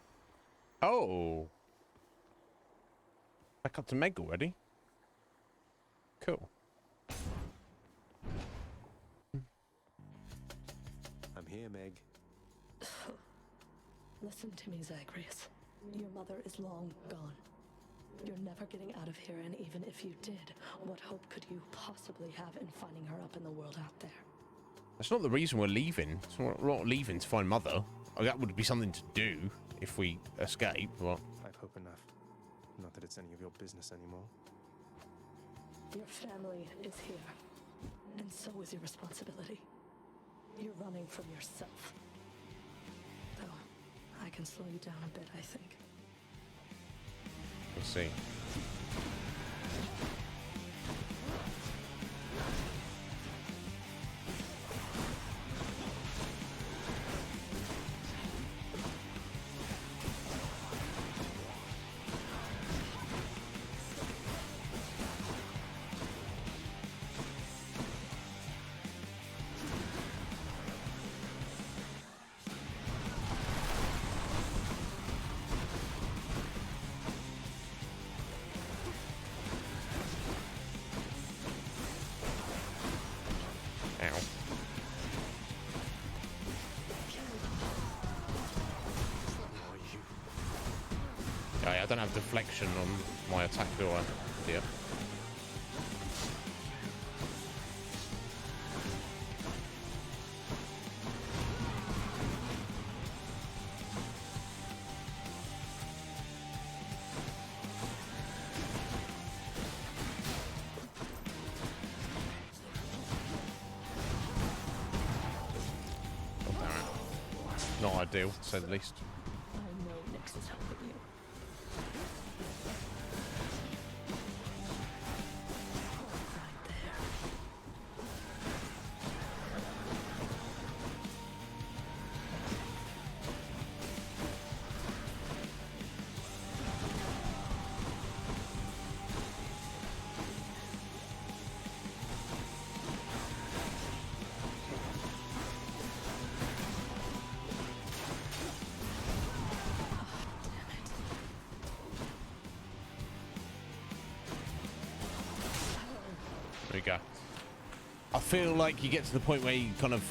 Oh! Back up to Meg already? Cool. I'm here, Meg. Listen to me, Zagreus. Your mother is long gone. You're never getting out of here, and even if you did, what hope could you possibly have in finding her up in the world out there? That's not the reason we're leaving. We're not leaving to find Mother. That would be something to do if we escape, but... I've hope enough. Not that it's any of your business anymore. Your family is here, and so is your responsibility. You're running from yourself. Though, I can slow you down a bit, I think. We'll see. I don't have deflection on my attack, do I? Yeah. not ideal, to say the least. I know Nyx is helping you. Right there. There we go. I feel like you get to the point where you kind of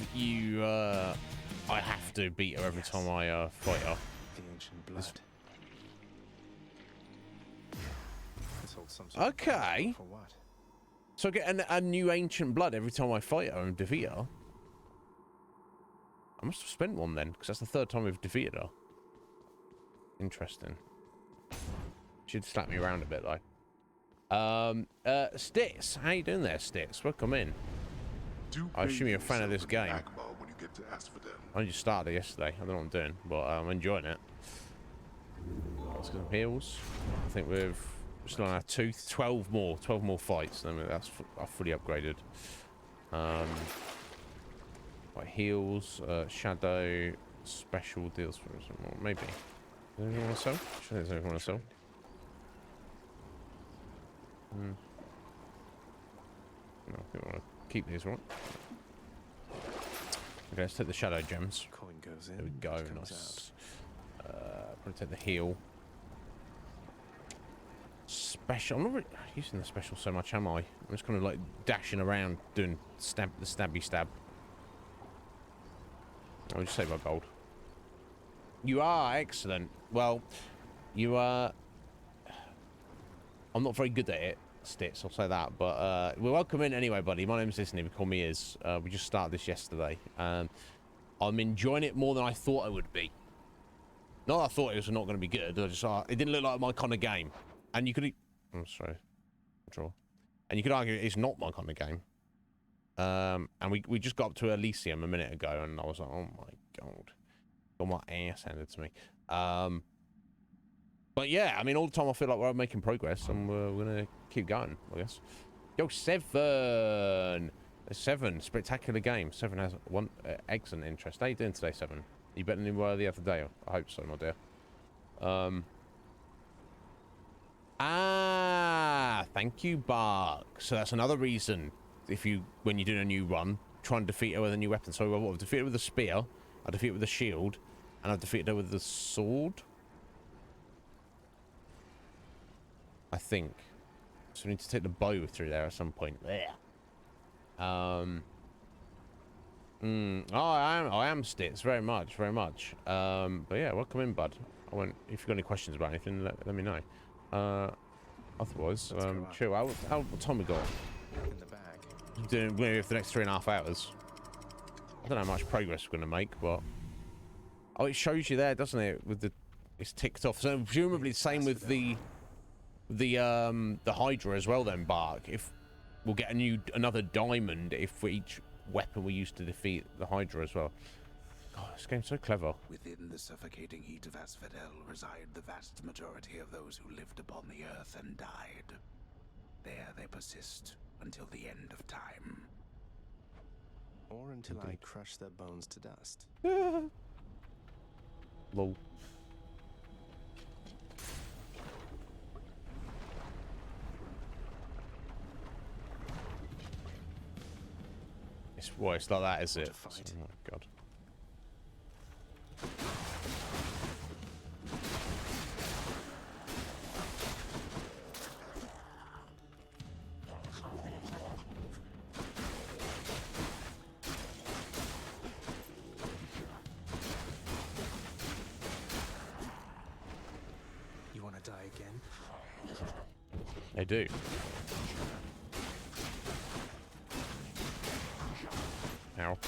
I have to beat her every time I fight her. The ancient blood. This holds some sort of Okay. for what? So I get a new ancient blood every time I fight her and defeat her. I must have spent one then, because that's the third time we've defeated her. Interesting. She'd slap me around a bit though. Stitz, how you doing there, Stitz? Welcome in. I assume you're a fan of this game. When you get to Asphodel. I just started it yesterday. I don't know what I'm doing, but I'm enjoying it. Let's get some heals. I think we're still on our 12 more fights. Then that's fully upgraded. Like heals, shadow, special deals for us. Maybe. Does anyone want to sell? Sure, there's anyone want to sell. No, I think I want to keep these, right? Okay, let's take the shadow gems. Coin goes in. There we go, nice. Probably take the heal. Special. I'm not really using the special so much, am I? I'm just kind of like dashing around doing the stabby stab. I'll just save my gold. You are excellent. Well, you are. I'm not very good at it, Stitz, I'll say that. But we're welcome in anyway, buddy. My name's Iznib. Call me Iz. We just started this yesterday. I'm enjoying it more than I thought I would be. Not that I thought it was not going to be good. I just it didn't look like my kind of game. And you could. I'm sorry. Draw. And you could argue it's not my kind of game. And we just got up to Elysium a minute ago, and I was like, oh my god, got my ass handed to me. But yeah, I mean, all the time I feel like we're making progress, and we're gonna keep going, I guess. Yo, 7, spectacular game. 7 has one excellent interest. How you doing today, 7? You better than you were the other day? I hope so, my dear. Thank you, Bark. So that's another reason. When you're doing a new run, try and defeat her with a new weapon. So I've defeated her with a spear, I defeated her with a shield, and I've defeated her with the sword. I think. So we need to take the bow through there at some point. There. Oh, I am Stitz, very much. But yeah, welcome in, bud. If you've got any questions about anything, let me know. Otherwise, chill. What time we got? In the bag. Doing maybe for the next 3.5 hours. I don't know how much progress we're gonna make, but it shows you there, doesn't it? With it's ticked off. So presumably the same with the Hydra as well. Then Bark. If we'll get another diamond if for each weapon we use to defeat the Hydra as well. God, this game's so clever. Within the suffocating heat of Asphodel reside the vast majority of those who lived upon the earth and died. There they persist until the end of time. Or until I crush their bones to dust. Lol. It's like that, is it? Oh my god. You want to die again? They do. Ow.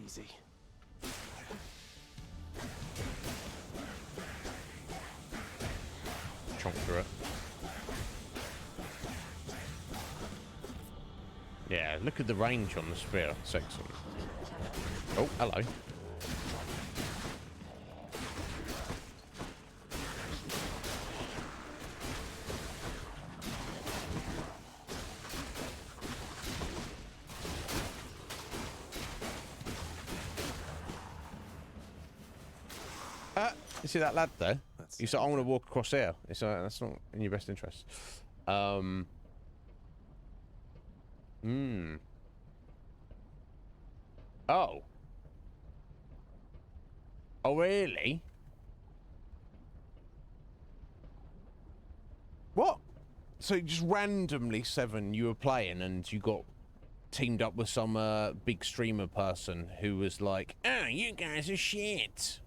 Easy. Chomp through it. Yeah, look at the range on the spear. It's excellent. Oh, hello. You see that lad there? You said, I want to walk across here. It's that's not in your best interest. Oh. Oh, really? What? So just randomly, Seven, you were playing and you got teamed up with some big streamer person who was like, "Oh, you guys are shit."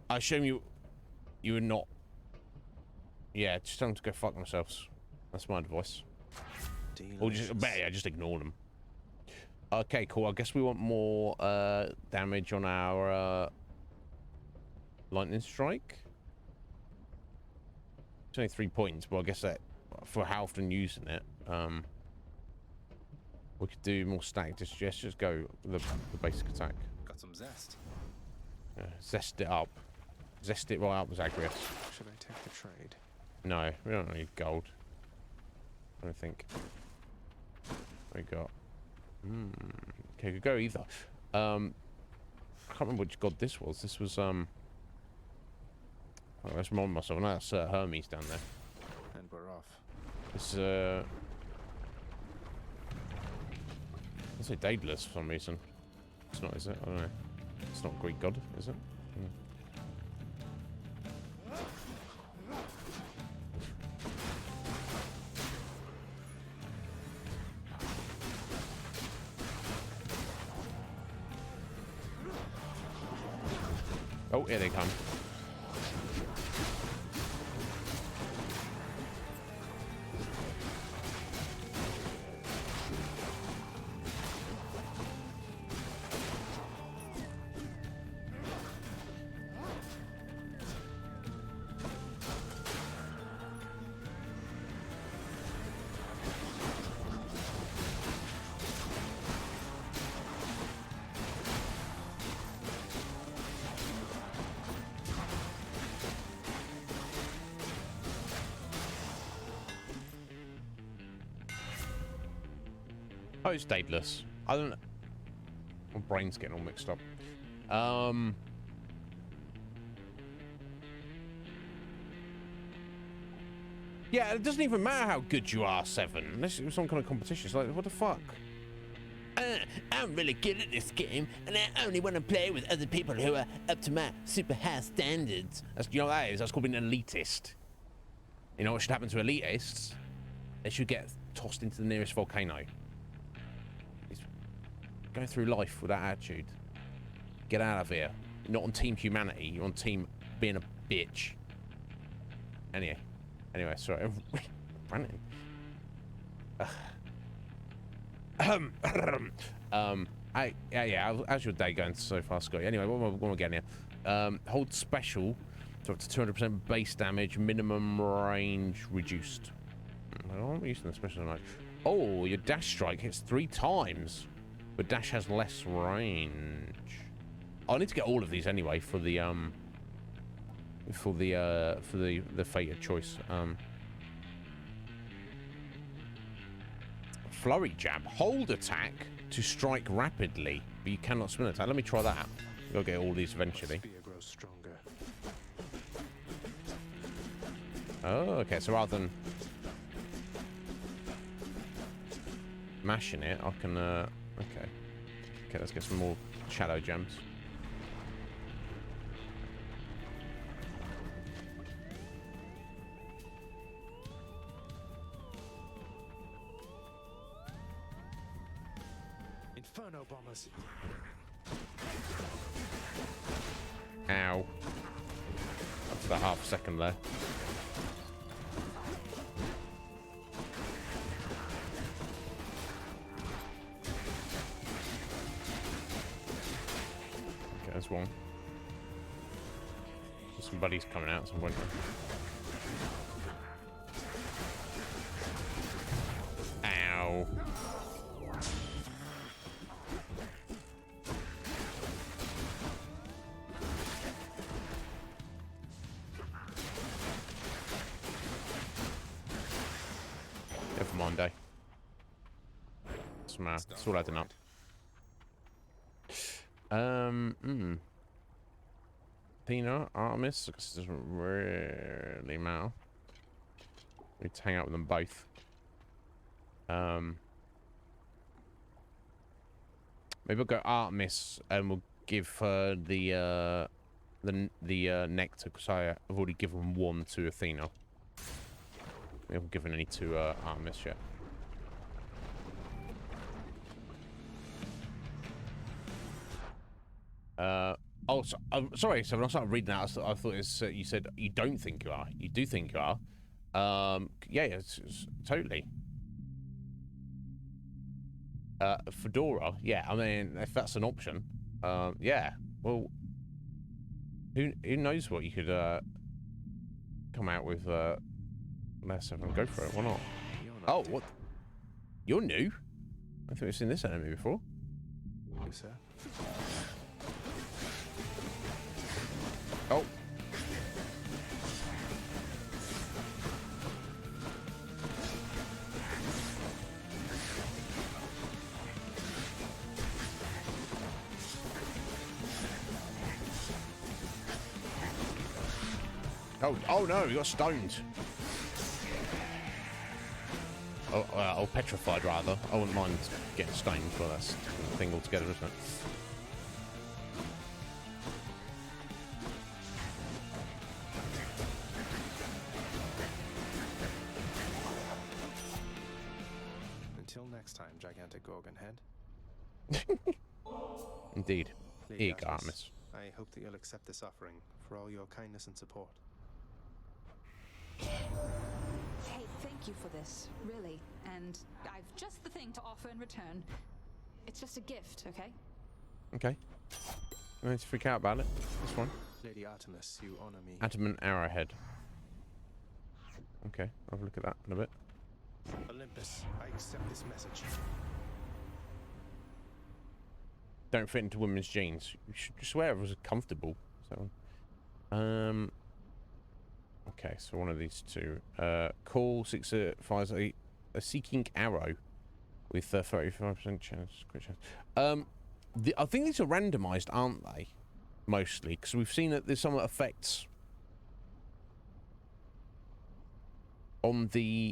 I assume you were not. Yeah, just tell them to go fuck themselves. That's my advice. Or just ignore them. Okay, cool. I guess we want more damage on our lightning strike. It's only 3 points, but I guess that for how often using it, we could do more stack. Just go with the basic attack. Got some zest. Zest it up. Zest it right up, Zagreus. Should I take the trade? No, we don't need gold. I don't think. We got. Okay, could go either. I can't remember which god this was. This was oh, let's remind myself. No, that's Hermes down there. And we're off. It's let's say Daedalus for some reason. It's not, is it? I don't know. It's not a Greek god, is it? Oh, here they come. Oh, it's Daedalus. I don't know. My brain's getting all mixed up. Yeah, it doesn't even matter how good you are, Seven. Unless it was some kind of competition. It's like, what the fuck? I'm really good at this game, and I only want to play with other people who are up to my super high standards. That's, you know what that is? That's called being an elitist. You know what should happen to elitists? They should get tossed into the nearest volcano. Go through life with that attitude. Get out of here. You're not on Team Humanity. You're on Team being a bitch. Anyway, sorry. Ranting. How's your day going so far, Scotty? Anyway, what am I getting here? Hold special to up to 200% base damage, minimum range reduced. I'm using the special tonight. Oh, your dash strike hits 3 times. But dash has less range. I need to get all of these anyway for the fated choice. Flurry jab. Hold attack to strike rapidly, but you cannot spin attack. Let me try that. You'll get all these eventually. Grows stronger. Oh, okay. So rather than mashing it, I can okay, let's get some more shadow gems. Inferno bombers. Ow. That's about half a second there. There's one. Somebody's coming out at some point. no. Never mind, eh? It's all adding up. Athena, Artemis, I guess it doesn't really matter. We need to hang out with them both. Maybe we'll go Artemis and we'll give her the nectar, because I've already given one to Athena. We haven't given any to Artemis yet. Oh, so, sorry. So when I started reading that, I thought it's, you said you don't think you are. You do think you are. Yeah, it's totally. Fedora. Yeah, I mean, if that's an option, yeah. Well, who knows what you could come out with? Let's have them go for it. Why not? Oh, what? You're new. I thought we've seen this enemy before. Yes, sir. Oh. Oh no, he got stoned. Oh, petrified rather. I wouldn't mind getting stoned, but that's a thing altogether, isn't it? Until next time, gigantic Gorgon head. Indeed. Lady Here you go, Artemis. I hope that you'll accept this offering for all your kindness and support. Hey, thank you for this, really. And I've just the thing to offer in return. It's just a gift, okay? Okay. No need to freak out about it. That's fine. Lady Artemis, you honor me. Adamant arrowhead. Okay, I'll have a look at that in a bit. Olympus, I accept this message. Don't fit into women's jeans. You should just wear it was comfortable. So, okay, so one of these two. Call 6 fires a seeking arrow with 35% chance. I think these are randomized, aren't they? Mostly, because we've seen that there's some effects on that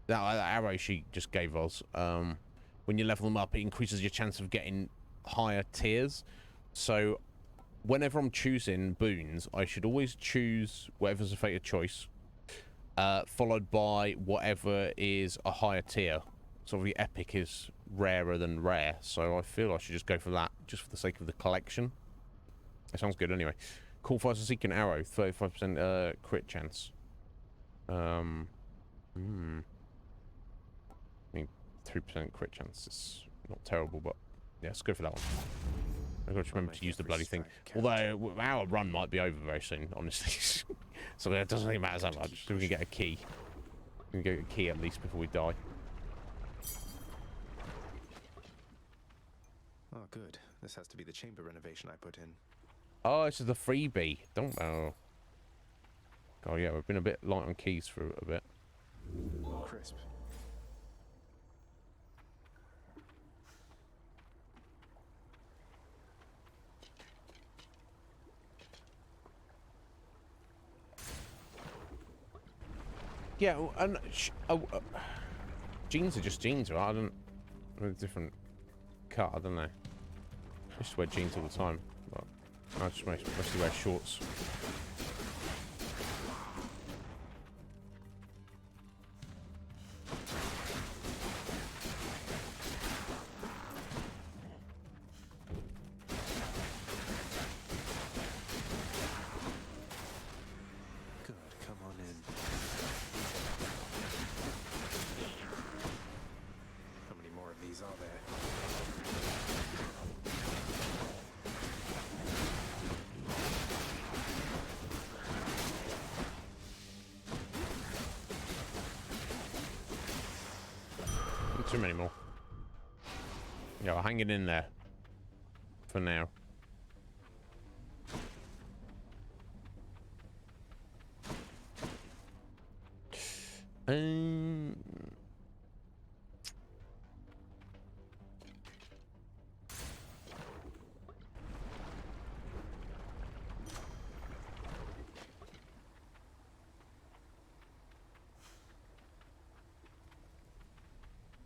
arrow she just gave us. When you level them up, it increases your chance of getting higher tiers. So whenever I'm choosing boons, I should always choose whatever's a fated choice, followed by whatever is a higher tier. So the epic is rarer than rare, so I feel I should just go for that, just for the sake of the collection. It sounds good anyway. Call fires to seek an arrow, 35% crit chance. I mean, 3% crit chance is not terrible, but yeah, let's go for that one. I've got to remember to use the bloody thing. Although our run might be over very soon, honestly. So it doesn't really matter that much. So we can get a key. We can get a key at least before we die. Oh, good. This has to be the chamber renovation I put in. Oh, this is the freebie. Don't know. Oh yeah, we've been a bit light on keys for a bit. Crisp. Yeah, and jeans are just jeans, right? I don't with a different cut. I don't know. I just wear jeans all the time, but I just mostly wear shorts. Too many more. Yeah, I'll hang it in there. For now.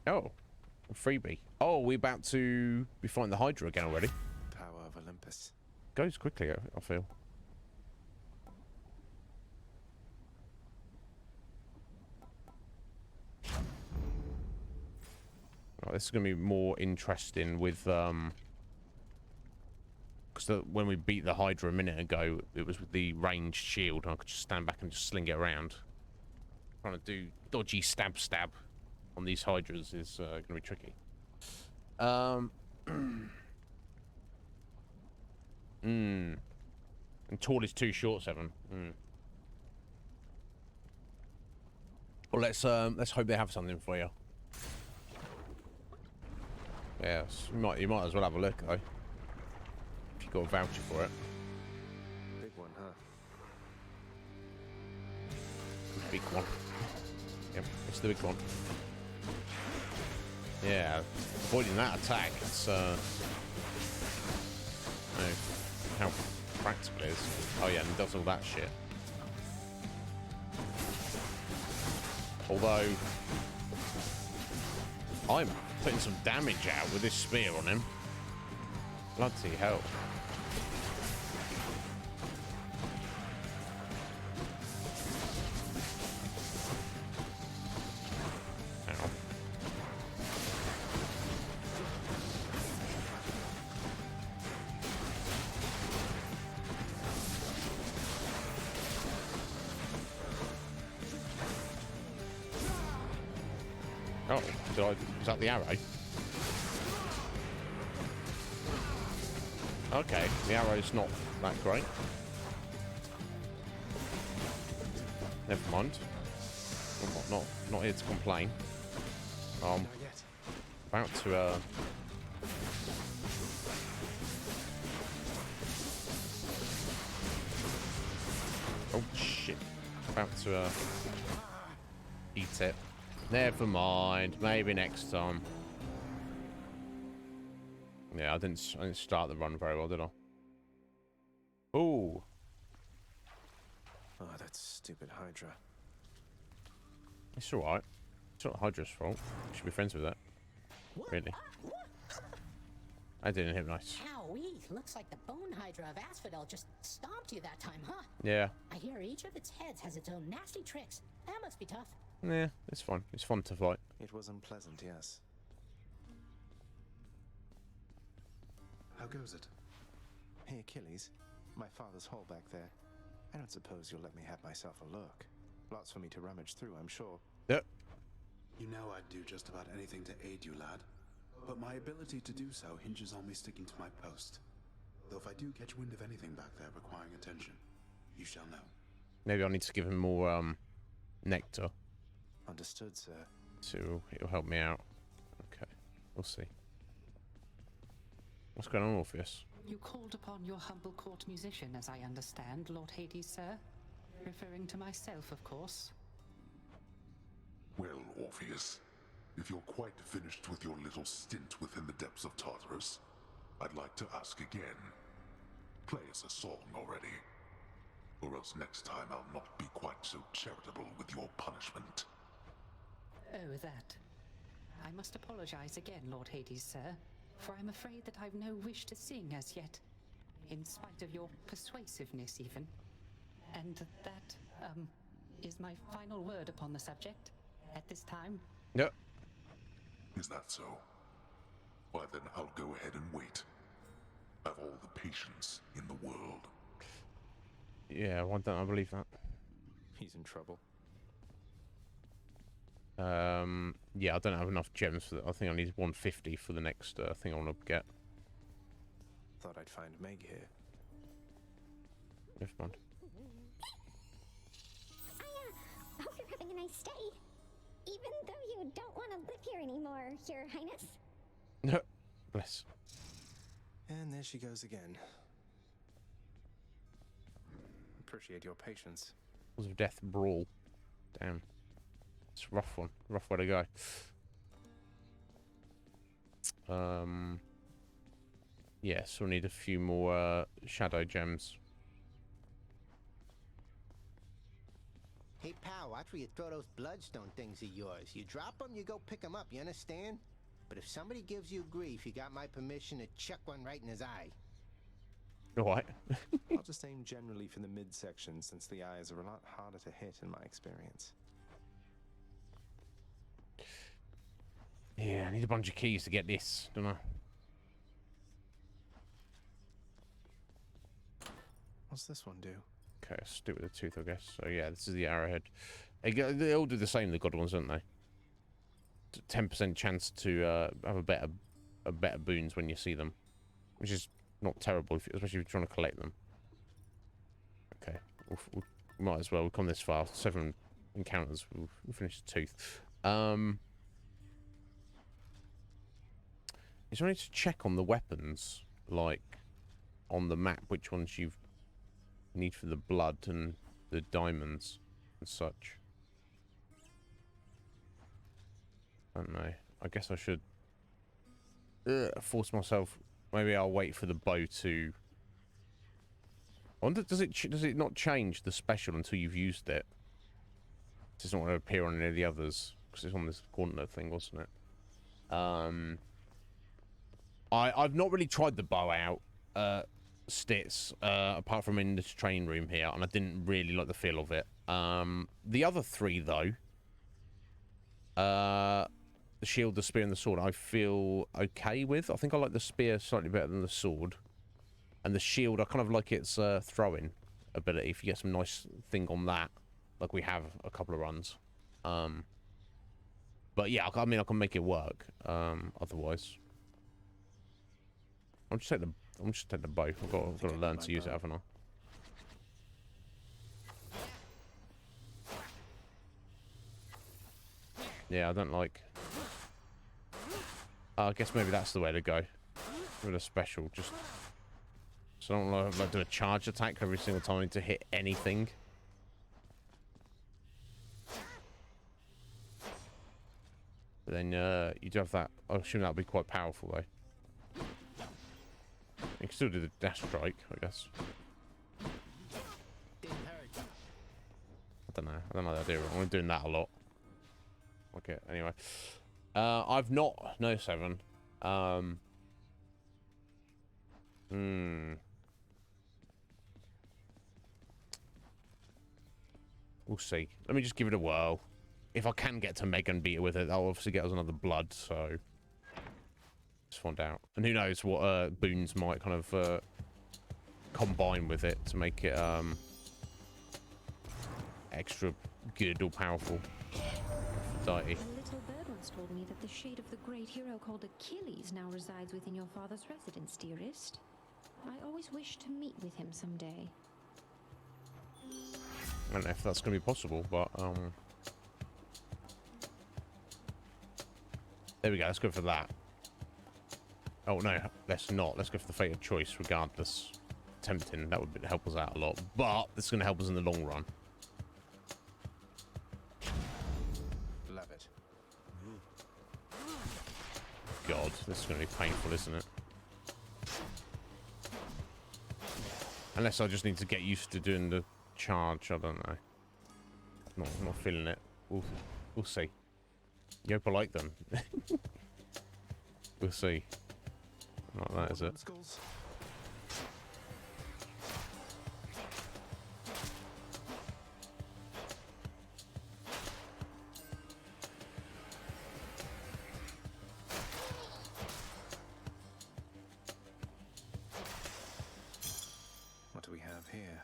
Oh, a freebie. Oh, we're about to be fighting the Hydra again already. Power of Olympus. Goes quickly, I feel. Right, this is going to be more interesting with because when we beat the Hydra a minute ago, it was with the ranged shield, and I could just stand back and just sling it around. Trying to do dodgy stab on these Hydras is going to be tricky. And tall is too short, 7. Well, let's hope they have something for you. Yes, you might as well have a look though. If you got a voucher for it. Big one, huh? Big one. Yep, it's the big one. Yeah, avoiding that attack. It's how practical it is. Oh yeah, and it does all that shit. Although I'm putting some damage out with this spear on him. Bloody hell. Ow. Oh, is that the arrow? Okay, the arrow's not that great. Never mind. I'm not here to complain. Not yet. About to oh shit. About to eat it. Never mind. Maybe next time. Yeah, I didn't start the run very well, did I? Ooh. Oh, that stupid Hydra. It's alright. It's not Hydra's fault. We should be friends with that. Really. I didn't hit nice. Owie, looks like the Bone Hydra of Asphodel just stomped you that time, huh? Yeah. I hear each of its heads has its own nasty tricks. That must be tough. Yeah, it's fun. It's fun to fight. It was unpleasant, yes. How goes it? Hey, Achilles. My father's hall back there. I don't suppose you'll let me have myself a look. Lots for me to rummage through, I'm sure. Yep. You know I'd do just about anything to aid you, lad. But my ability to do so hinges on me sticking to my post. Though if I do catch wind of anything back there requiring attention, you shall know. Maybe I need to give him more nectar. Understood, sir. So it'll help me out. Okay, we'll see. What's going on, Orpheus? You called upon your humble court musician, as I understand, Lord Hades, sir. Referring to myself, of course. Well, Orpheus, if you're quite finished with your little stint within the depths of Tartarus, I'd like to ask again. Play us a song already. Or else next time I'll not be quite so charitable with your punishment. Oh, that. I must apologize again, Lord Hades, sir, for I'm afraid that I've no wish to sing as yet, in spite of your persuasiveness even. And that, is my final word upon the subject at this time. Yep. Is that so? Why then I'll go ahead and wait. I've all the patience in the world. Yeah, why don't I believe that? He's in trouble. Yeah, I don't have enough gems for that. I think I need 150 for the next thing I want to get. Thought I'd find Meg here. Never mind. I hope you're having a nice stay. Even though you don't want to live here anymore, Your Highness. No. Bless. And there she goes again. Appreciate your patience. Cause of death brawl. Damn. It's a rough one. Rough way to go. Yes, we'll need a few more shadow gems. Hey, pal, watch where you throw those bloodstone things of yours. You drop them, you go pick them up, you understand? But if somebody gives you grief, you got my permission to chuck one right in his eye. Alright. I'll just aim generally for the midsection, since the eyes are a lot harder to hit in my experience. Yeah, I need a bunch of keys to get this, don't I? What's this one do? Okay, I'll stick with the tooth, I guess. So yeah, this is the arrowhead. They all do the same, the god ones, don't they? 10% chance to have a better boons when you see them, which is not terrible, especially if you're trying to collect them. Okay, we might as well. We've come this far. 7 encounters. We'll finish the tooth. Is there any to check on the weapons, like on the map, which ones you need for the blood and the diamonds and such? I don't know. I guess I should force myself. Maybe I'll wait for the bow to. I wonder, does it not change the special until you've used it? It's not going to appear on any of the others because it's on this gauntlet thing, wasn't it? I've not really tried the bow out, Stitz, apart from in this training room here, and I didn't really like the feel of it. The other 3 though, the shield, the spear, and the sword, I feel okay with. I think I like the spear slightly better than the sword. And the shield, I kind of like its throwing ability. If you get some nice thing on that, like we have a couple of runs. But yeah, I mean, I can make it work. Otherwise, I'm just take the bow. I've got to learn to use it, haven't I? Yeah, I don't like. I guess maybe that's the way to go with a special. Just so I don't like do a charge attack every single time I need to hit anything. But then you do have that. I assume that would be quite powerful though. You can still do the dash strike, I guess. I don't know. I don't like the idea. I'm doing that a lot. Okay. Anyway, I've not. No 7. We'll see. Let me just give it a whirl. If I can get to Meg and beat it with it, I'll obviously get us another blood, so let's find out. And who knows what boons might kind of combine with it to make it extra good or powerful. Aphrodite. A little bird once told me that the shade of the great hero called Achilles now resides within your father's residence, dearest. I always wish to meet with him someday. I don't know if that's going to be possible, but there we go. Let's go for that. Oh no, let's not. Let's go for the fated choice, regardless. Tempting. That would help us out a lot, but this is going to help us in the long run. Love it. God, this is going to be painful, isn't it? Unless I just need to get used to doing the charge. I don't know. I'm not feeling it. We'll see. You hope I like them. We'll see. Not that, is it? What do we have here?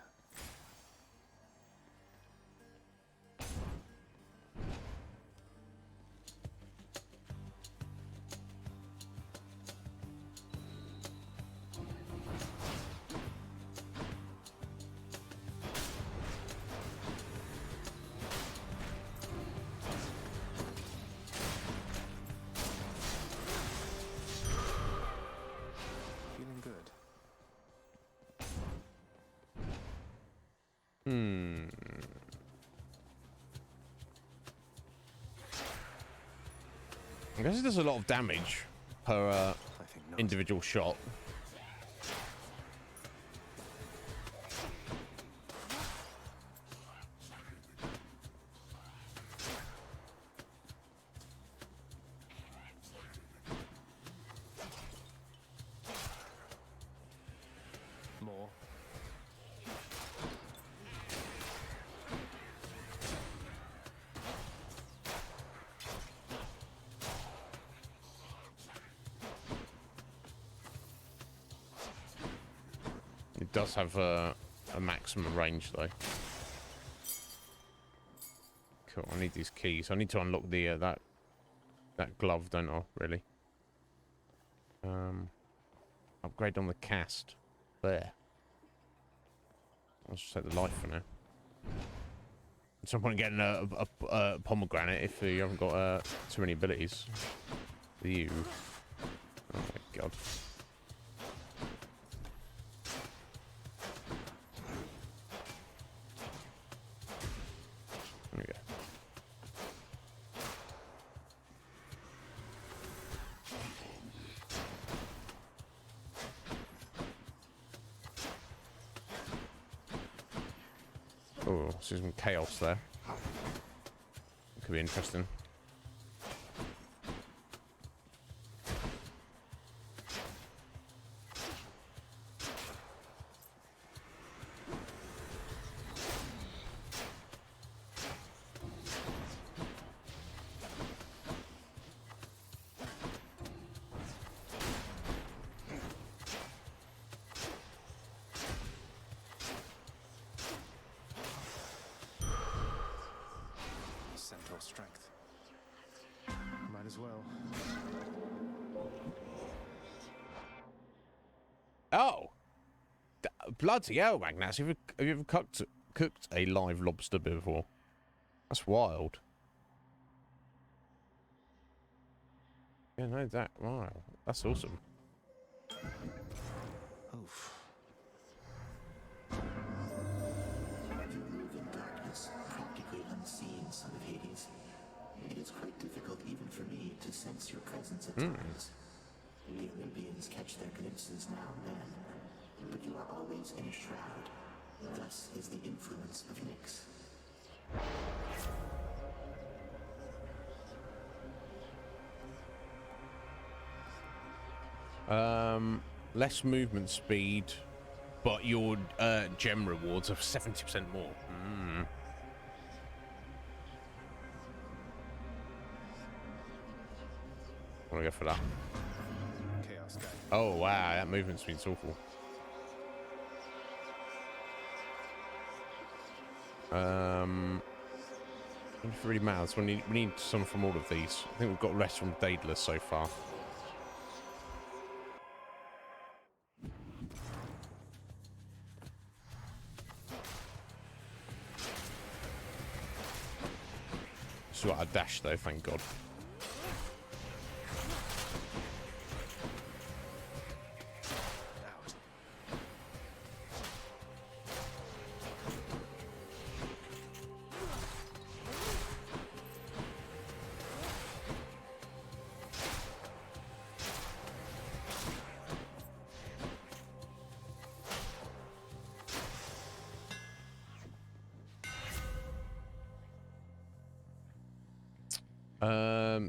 I guess it does a lot of damage per individual shot. More. It does have a maximum range, though. Cool. I need these keys. I need to unlock the that glove, don't I? Really. Upgrade on the cast. There. I'll just take the life for now. At some point, getting a pomegranate if you haven't got too many abilities. You. Oh my god. There we go. Oh, see some chaos there. Could be interesting. Centaur strength. Might as well. Oh! Bloody hell, Magnus. Have you ever cooked a live lobster before? That's wild. Yeah, no, that. Wow. That's awesome. Oof. You live in darkness, practically unseen, son of Hades. It is quite difficult even for me to sense your presence at times. We Olympians catch their glimpses now and then, but you are always in a shroud. Thus is the influence of Nyx. Less movement speed, but your gem rewards are 70% more. I want to go for that. Chaos guy. Oh wow, that movement speed's awful. It really matters. We need some from all of these. I think we've got less from Daedalus so far. Just got a dash though, thank God.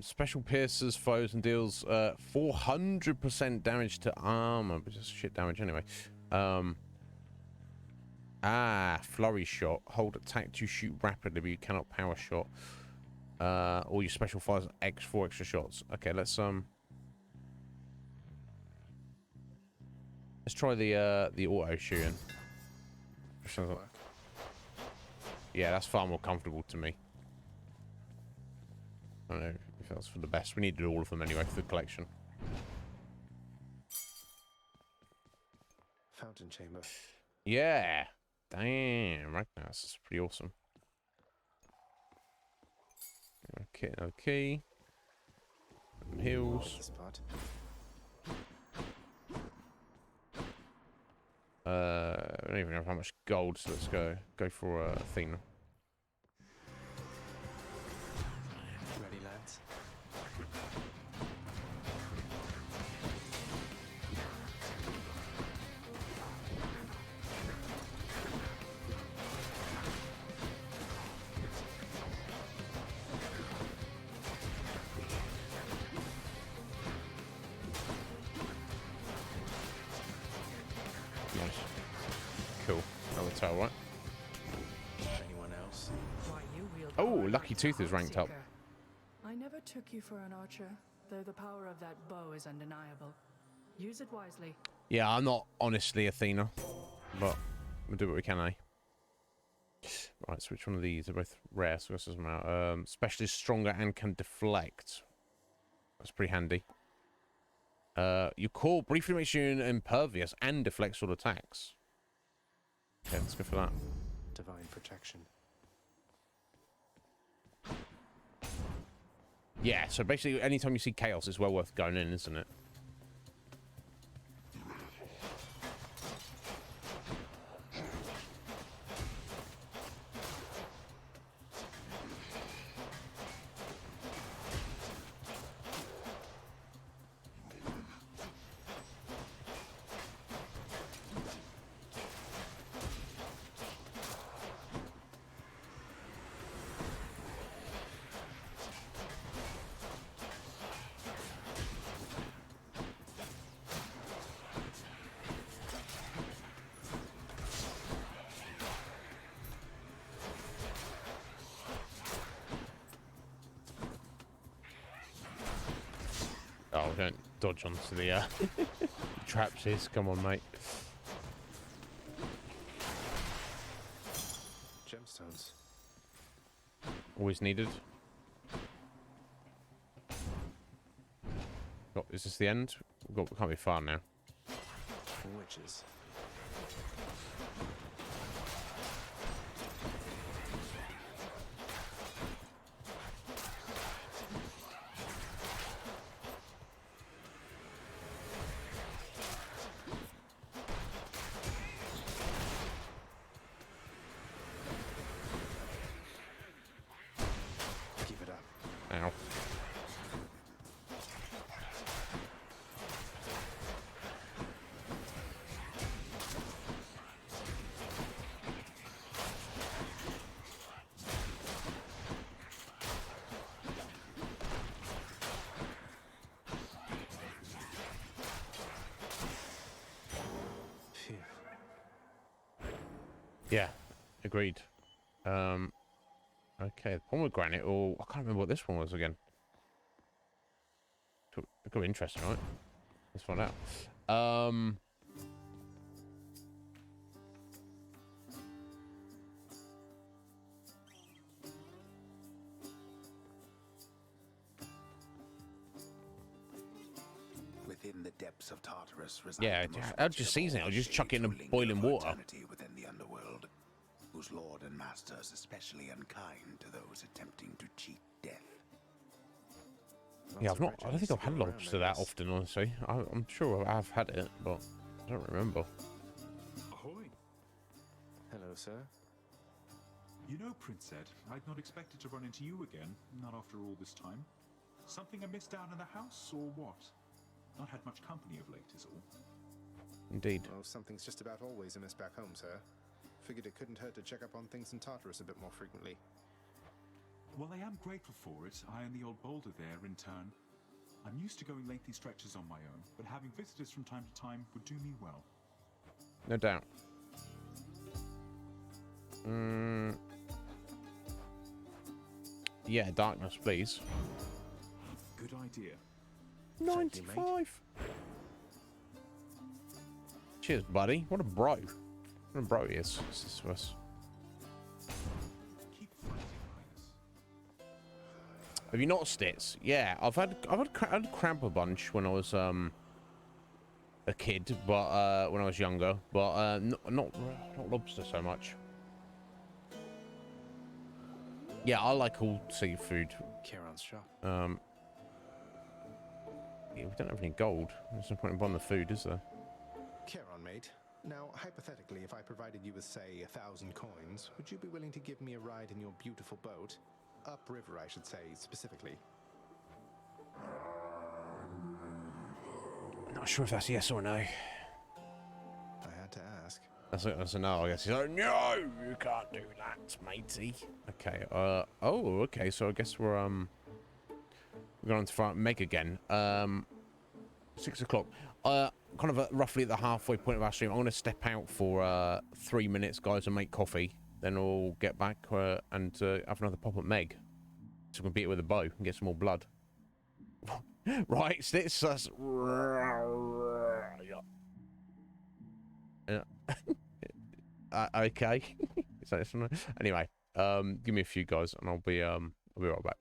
Special pierces foes and deals 400% damage to armor, but just shit damage anyway. Flurry shot. Hold attack to shoot rapidly, but you cannot power shot. All your special fires 4 extra shots. Okay, let's try the auto shooting. Yeah, that's far more comfortable to me. I don't know if that's for the best. We needed all of them anyway for the collection. Fountain chamber. Yeah. Damn, right now this is pretty awesome. Okay, okay. Heals. I don't even know how much gold, so let's go for Athena. Ready, lads? Nice. Cool. Another tail, right? Anyone else? Why, you wield Oh, power Lucky like Tooth is ranked up. Heartseeker. I never took you for an archer, though the power of that bow is undeniable. Use it wisely. Yeah, I'm not honestly Athena, but we'll do what we can, eh? Right, so which one of these? They're both rare, so this doesn't matter. Specialist stronger and can deflect. That's pretty handy. Your core briefly makes you impervious and deflects all attacks. Okay, let's go for that. Divine protection. Yeah, so basically anytime you see chaos, it's well worth going in, isn't it? Oh, don't dodge onto the traps. Come on, mate. Gemstones. Always needed. Oh, is this the end? We can't be far now. Witches. Keep it up. Ow. Phew. Yeah, agreed. Okay, pomegranate, or I can't remember what this one was again. It could be interesting, right? Let's find out. Within the depths of Tartarus Yeah, I'll just season it. I'll just chuck it in boiling water. within the underworld, whose lord and master is especially unkind to those attempting to cheat death. Yeah, I don't think I've had lobster that often, honestly. I'm sure I've had it, but I don't remember. Ahoy! Hello, sir. You know, Prince Ed, I'd not expected to run into you again, not after all this time. Something amiss down in the house, or what? Not had much company of late, is all. Indeed. Well, something's just about always amiss back home, sir. Figured it couldn't hurt to check up on things in Tartarus a bit more frequently. Well, I am grateful for it, I and the old boulder there, in turn. I'm used to going lengthy stretches on my own, but having visitors from time to time would do me well. No doubt. Yeah, darkness, please. Good idea. 95. Cheers, buddy. What a bro. What a bro he is. This is for us. Keep fighting, Highness. Have you not stits? Yeah, I've had cramp a bunch when I was a kid, but when I was younger, but not lobster so much. Yeah, I like all seafood. Kieran's shop. Yeah, we don't have any gold. There's no point in buying the food, is there? Kieran, mate. Now, hypothetically, if I provided you with, say, 1,000 coins, would you be willing to give me a ride in your beautiful boat? Upriver, I should say, specifically. Not sure if that's a yes or no. I had to ask. That's a no, I guess. He's like, no, you can't do that, matey. Okay, oh, okay, so I guess we're going to Meg again. 6 o'clock. kind of roughly at the halfway point of our stream. I'm going to step out for 3 minutes, guys, and make coffee. Then we'll get back and have another pop at Meg. So we can beat it with a bow and get some more blood. Right, it's us. Okay. Anyway, give me a few, guys, and I'll be right back.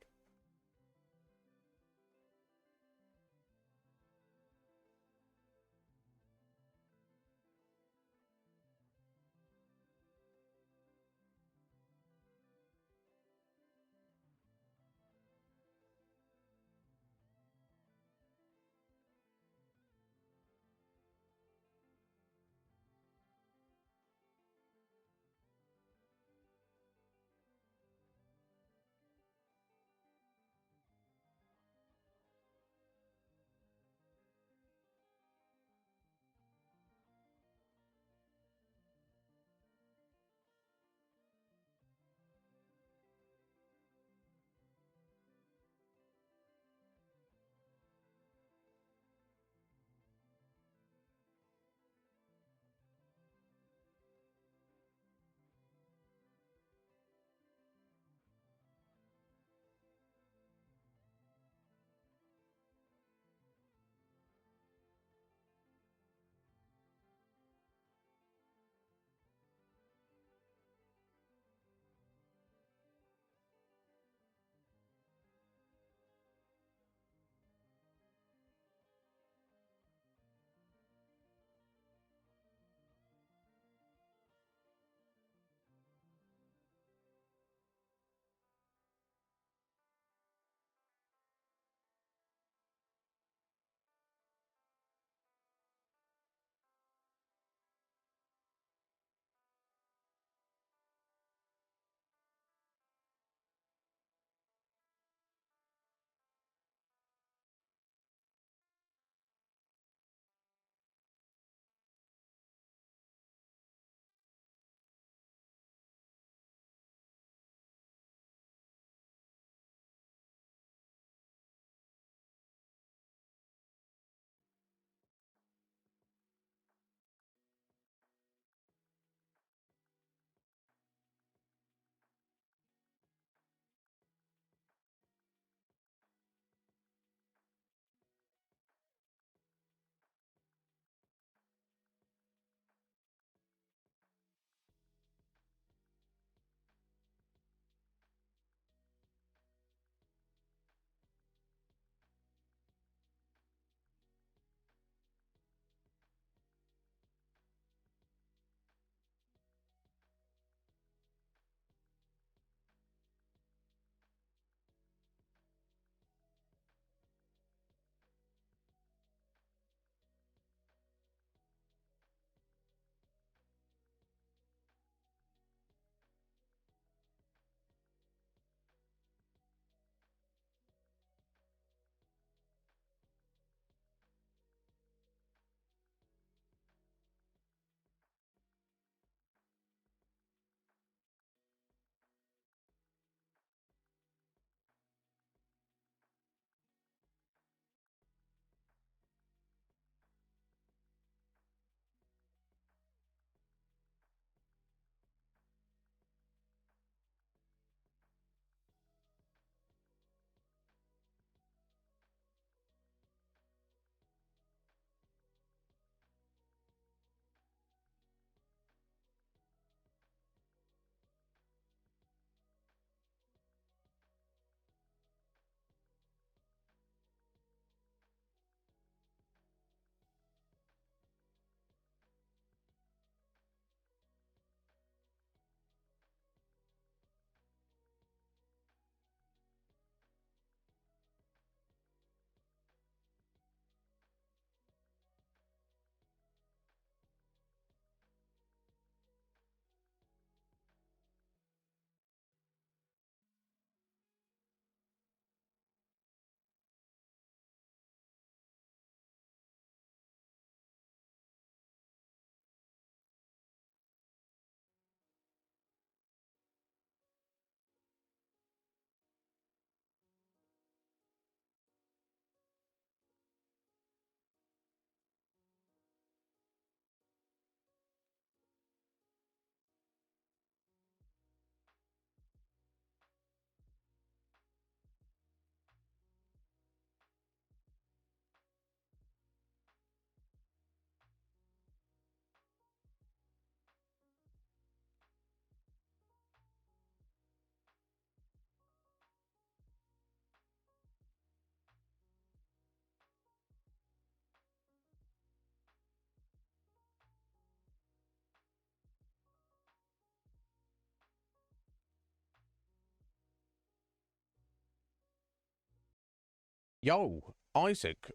Yo, Isaac,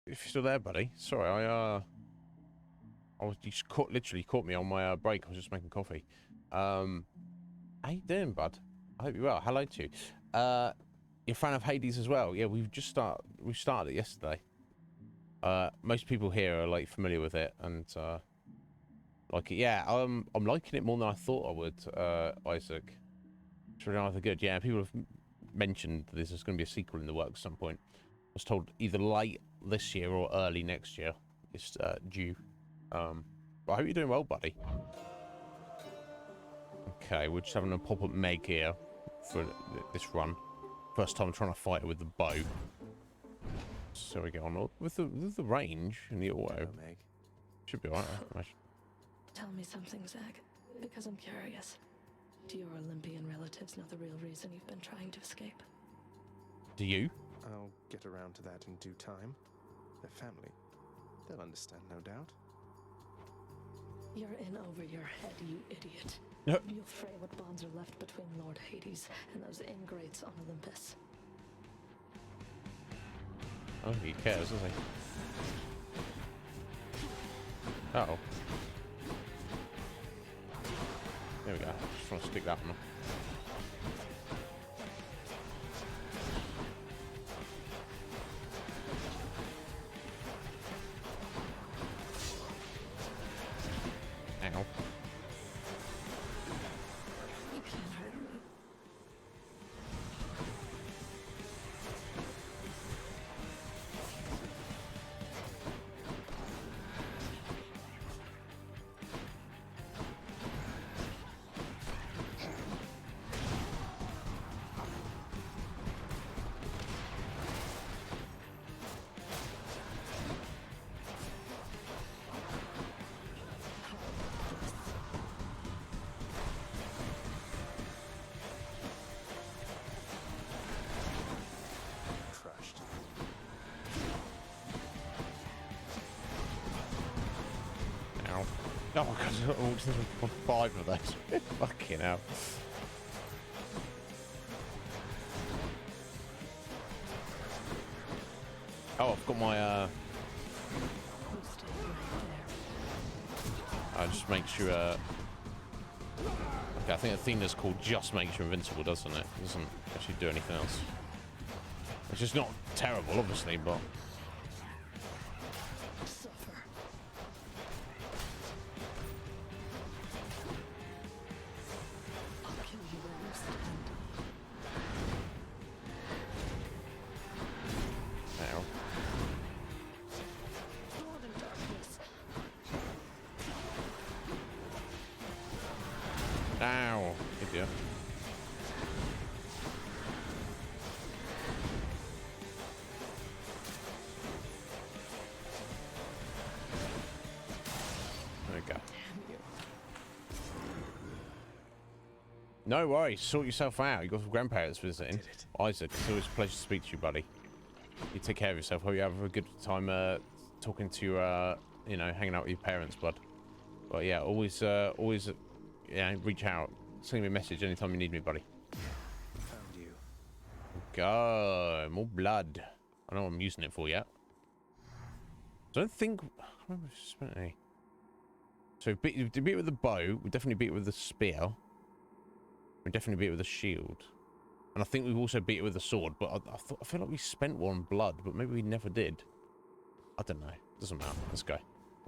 if you're still there, buddy. Sorry, you just literally caught me on my break. I was just making coffee. How you doing, bud? I hope you're well. Hello to you. You're a fan of Hades as well? Yeah, we started it yesterday. Most people here are like familiar with it and like it. Yeah, I'm liking it more than I thought I would. Isaac, it's really rather good. Yeah, people have mentioned there's going to be a sequel in the works at some point. I was told either late this year or early next year. It's due. But I hope you're doing well, buddy. Okay, we're just having a pop-up Meg here for this run. First time trying to fight her with the bow. So we get on with the range and the auto. Hello, Meg. Should be alright. Tell me something, Zach, because I'm curious. Do your Olympian relatives know the real reason you've been trying to escape? Do you? I'll get around to that in due time. Their family. They'll understand, no doubt. You're in over your head, you idiot. No. You'll fray what bonds are left between Lord Hades and those ingrates on Olympus. Oh, he cares, doesn't he? Uh-oh. There we go. Just want to stick that one. Ow. You can't hurt me. Crushed. Ow. Oh, God. Oh, there's 5 of those. Fucking hell. Oh, I've got my, I just make sure, okay, I think Athena's called just makes you invincible, doesn't it? It doesn't actually do anything else. Which is not terrible, obviously, but... Suffer. I'll kill you where you stand. Ow. Blood and darkness. Ow. Idiot. There we go. No worries. Sort yourself out. You got some grandparents visiting. Isaac, it's always a pleasure to speak to you, buddy. You take care of yourself. Hope you have a good time talking to you know, hanging out with your parents, bud. But yeah, always yeah, reach out. Send me a message anytime you need me, buddy. Found you. Go. More blood. I don't know what I'm using it for yet. I don't think... I remember if we spent any. So we beat it with the bow. We definitely beat it with the spear. We definitely beat it with the shield. And I think we've also beat it with the sword. But I feel like we spent one blood, but maybe we never did. I don't know. Doesn't matter. Let's go.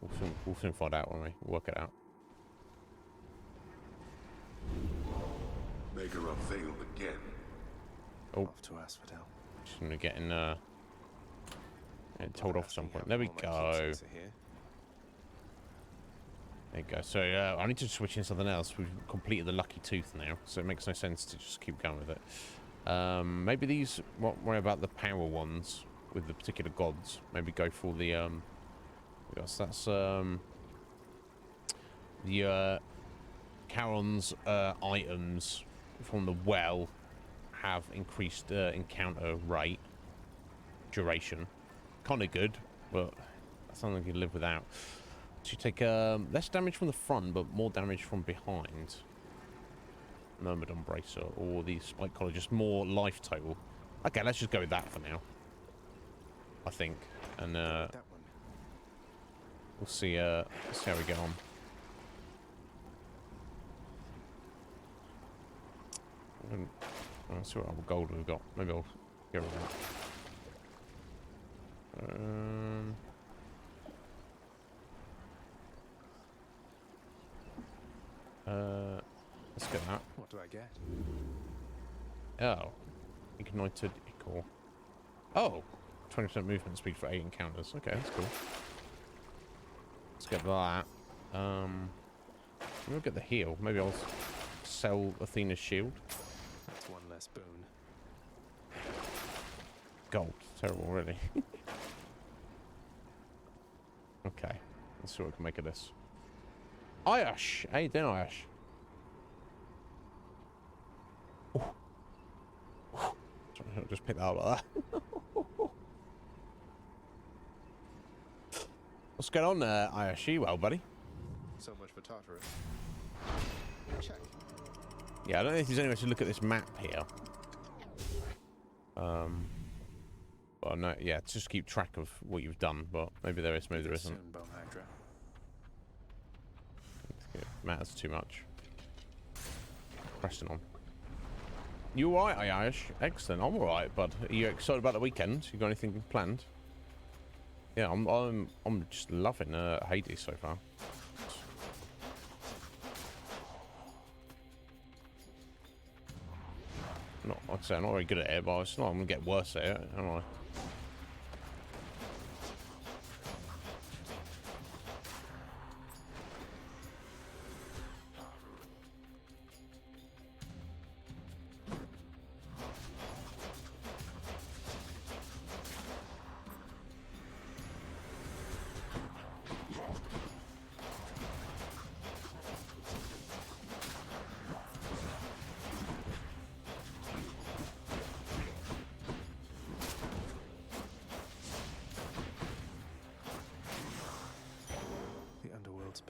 We'll soon find out, won't we? We'll work it out. Maker unveiled again. Oh. Off to Asphodel. Just gonna get in told off at some point. There we go. There you go. So I need to switch in something else. We've completed the lucky tooth now, so it makes no sense to just keep going with it. Maybe these worry about the power ones with the particular gods. Maybe go for the yes, that's the Charon's items from the well have increased encounter rate duration. Kind of good, but that's something you can live without. So you take less damage from the front, but more damage from behind. Myrmidon Bracer or the Spike Collar, just more life total. Okay, let's just go with that for now. I think, and That one. we'll see how we get on. Let's see what other gold we've got. Maybe I'll get rid of that. Let's get that. What do I get? Oh, ignited ichor. Oh, 20% movement speed for 8 encounters. Okay, that's cool. Let's get that. We'll get the heal. Maybe I'll sell Athena's shield. That's one less boon. Gold. Terrible, really. Okay. Let's see what we can make of this. Ayash! Hey, then Ayash. Sorry, I'll just pick that up like that. What's going on there, Ayash? Well, buddy. So much for Tartarus. Check. Yeah, I don't know if there's any way to look at this map here. But no, yeah, just keep track of what you've done. But maybe there is, maybe there isn't. Soon, Bone Hydra. It matters too much. Pressing on. You alright, Ayash? Excellent. I'm alright, bud. Are you excited about the weekend? You got anything planned? Yeah, I'm just loving Hades so far. Not, like I say, I'm not very good at it, but it's not. I'm gonna get worse at it, am I?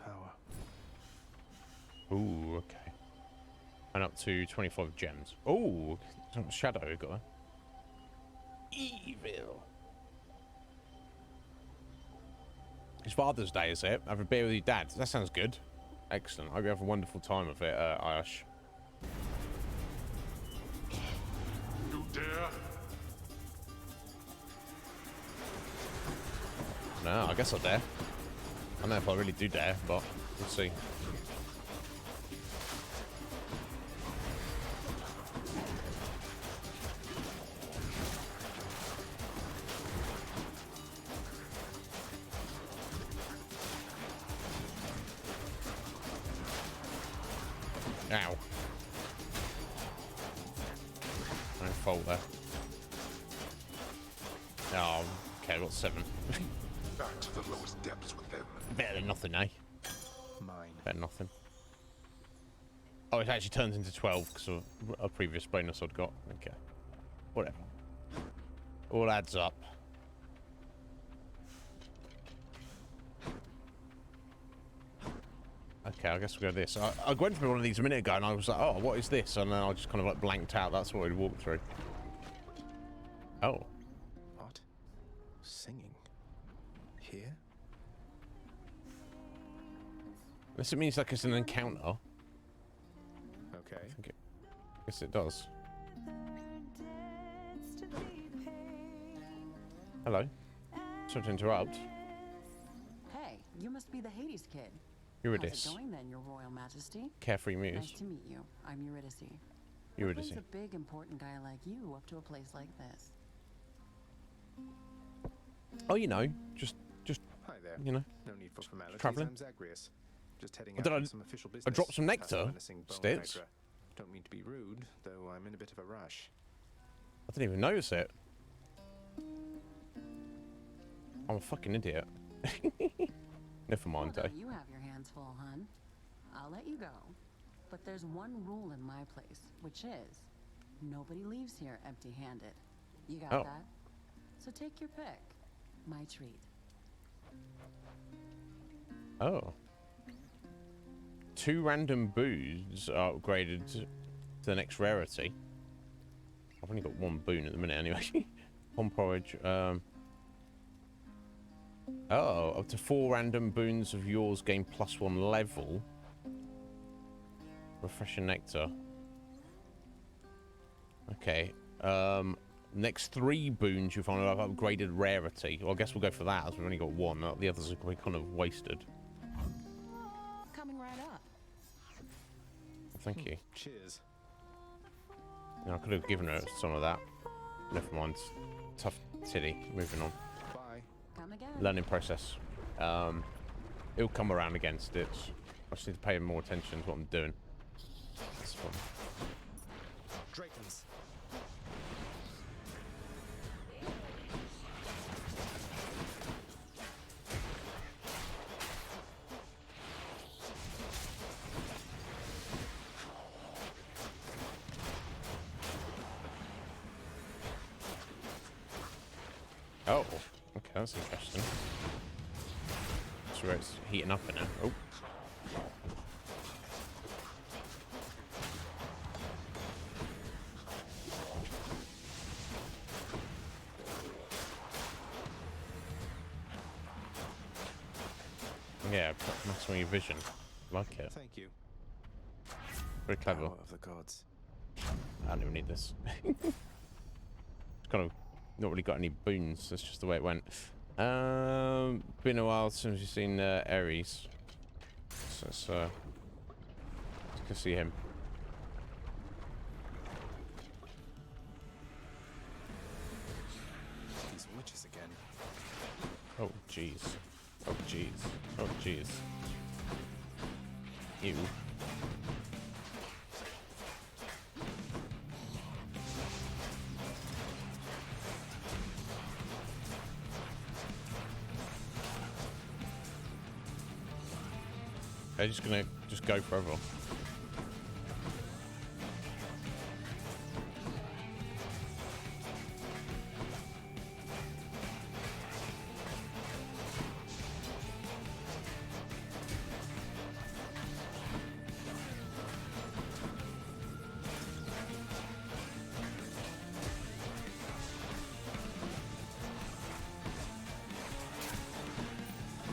Power. Ooh, okay. And up to 25 gems. Ooh, some shadow got evil. It's Father's Day, is it? Have a beer with your dad. That sounds good. Excellent. I hope you have a wonderful time of it, Ayash. You dare? No, I guess I dare. I don't know if I really do dare, but we'll see. Ow. No fault there. Oh, okay, I got 7. Back to the lowest depths within. Better than nothing, eh? Mine. Better than nothing. Oh, it actually turns into 12 because of a previous bonus I'd got. Okay. Whatever. All adds up. Okay, I guess we'll go this. I went through one of these a minute ago and I was like, oh, what is this? And then I just kind of like blanked out. That's what we'd walked through. Oh. What? Singing? Here? Unless it means like it's an encounter. Okay. I guess it does. Hello. Sorry to interrupt. Hey, you must be the Hades kid. Eurydice. How's it going then, Your Royal Majesty? Carefree Muse. Nice to meet you. I'm Eurydice. Eurydice. What brings a big, important guy like you up to a place like this? Oh, you know, just. Hi there. You know. No need for formalities. Traveling. I'm Zagreus. Just heading Oh, out did on some official business. I dropped some Past nectar. menacing Bone Stits. Hydra. Don't mean to be rude, though I'm in a bit of a rush. I didn't even notice it. I'm a fucking idiot. Never mind, Well, eh? you have your hands full, hun. I'll let you go. But there's one rule in my place, which is nobody leaves here empty-handed. You got Oh. that? So take your pick. My treat. Oh. 2 random boons are upgraded to the next rarity. I've only got 1 boon at the minute anyway. Pom porridge. Oh, up to 4 random boons of yours gain +1 level. Refreshing nectar. Okay. Next 3 boons you find have upgraded rarity. Well, I guess we'll go for that, as we've only got 1. The others are kind of wasted. Coming right up. Thank you. Cheers. Yeah, I could have given her some of that. Never mind. Tough titty. Moving on. Bye. Come again. Learning process. It'll come around again, Stitch. I just need to pay more attention to what I'm doing. That's fun. Drakens. Oh, okay, that's interesting. That's where it's heating up in it. Oh. Yeah, maximum your vision. Like it. Thank you. Very clever. Power of the gods. I don't even need this. It's kind of not really got any boons. That's just the way it went. Been a while since you've seen Ares. So let's go see him. These witches again. Oh jeez. Oh jeez. Oh jeez. Ew. They're just gonna go forever.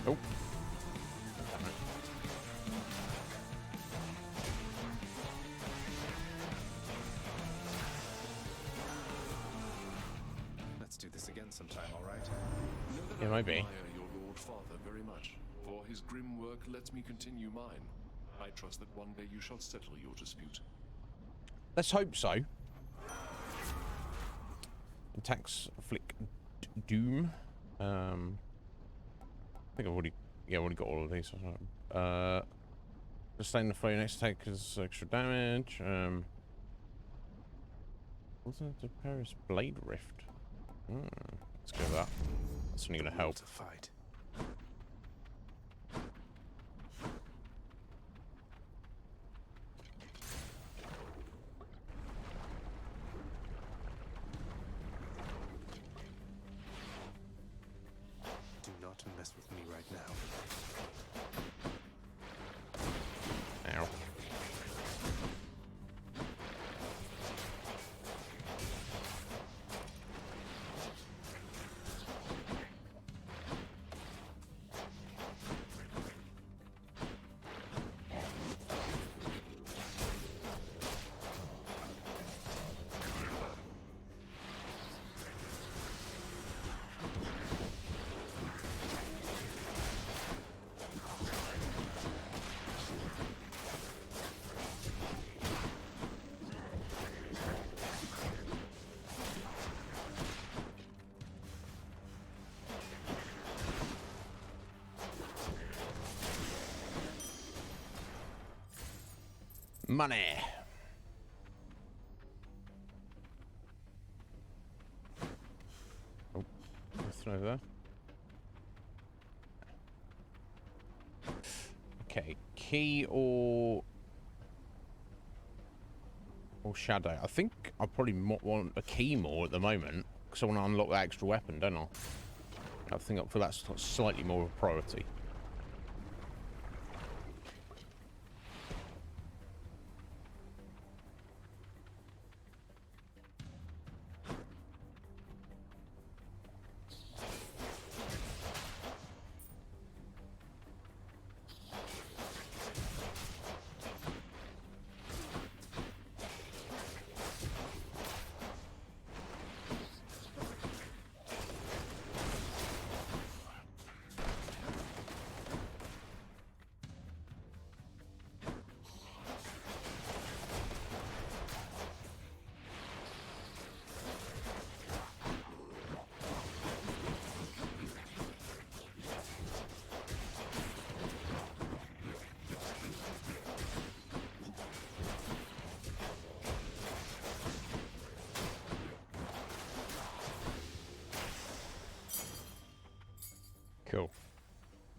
Oh. Let's do this again sometime, all right? Know that Yeah, I maybe. admire your Lord Father very much, for his grim work lets me continue mine. I trust that one day you shall settle your dispute. Let's hope so. Attacks flick doom. I think I've already got all of these. Sustain the flow next attack is extra damage. What's that? The Paris Blade Rift. Let's go with that. That's only gonna help. To fight. Do not mess with me right now. Ow. Money. Oh, nothing over there. Okay, key or shadow. I think I probably want a key more at the moment because I want to unlock that extra weapon, don't I? I think I feel that's slightly more of a priority.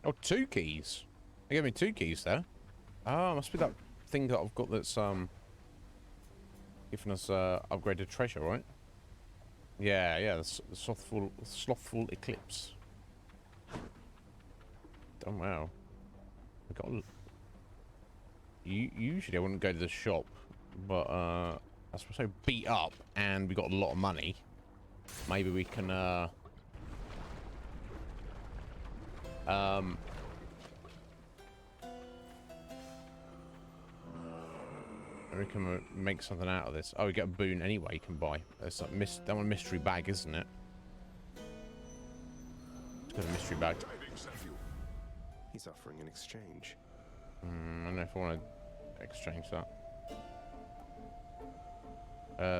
Oh, 2 keys. They gave me 2 keys there. Oh, must be that thing that I've got that's giving us upgraded treasure, right? Yeah, yeah, the slothful eclipse. Oh wow. I got. Usually I wouldn't go to the shop, but I was so beat up and we got a lot of money. Maybe we can we can make something out of this. Oh, we get a boon anyway you can buy. It's like that one mystery bag, isn't it? It's got a mystery bag. He's offering an exchange. I don't know if I want to exchange that.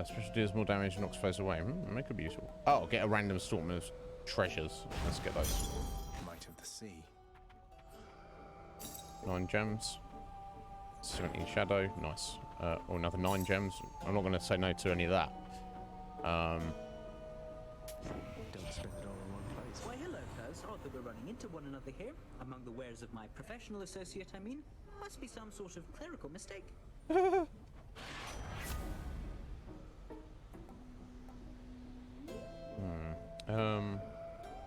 Special deals more damage, knocks foes away. That could be useful. Oh, get a random assortment of treasures. Let's get those. Might of the sea. 9 gems. 17 shadow. Nice. Or another 9 gems. I'm not going to say no to any of that. Don't spend it all in one place. Why, hello, cuz. Odd that we're running into one another here. Among the wares of my professional associate, I mean. Must be some sort of clerical mistake.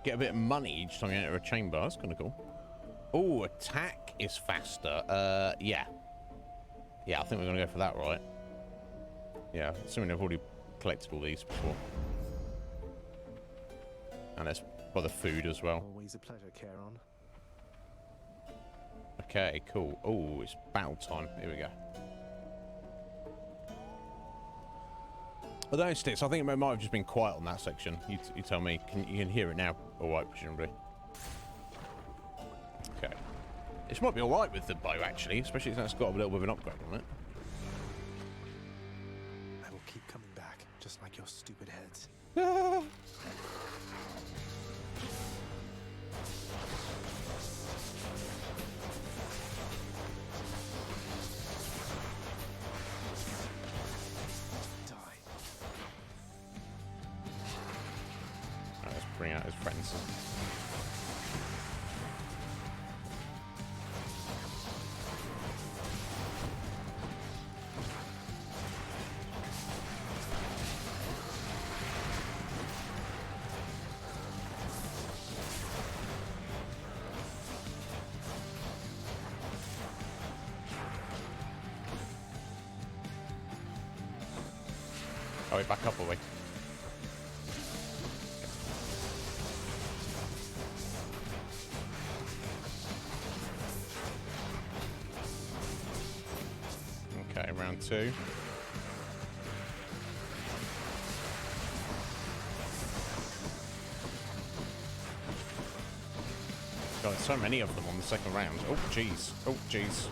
Get a bit of money each time you enter a chamber. That's kind of cool. Oh, attack is faster. Yeah. Yeah, I think we're going to go for that, right? Yeah, assuming I've already collected all these before. And let's buy the food as well. Always a pleasure, Charon. Okay, cool. Oh, it's battle time. Here we go. Although sticks, I think it might have just been quiet on that section. You tell me. You can hear it now, all right, presumably. Okay. This might be all right with the bow, actually, especially since it's got a little bit of an upgrade on it. I will keep coming back, just like your stupid heads. Bring out his friends. Oh, we're back up, are we? Round 2. God, there's so many of them on the second round. Oh, jeez. Oh, jeez.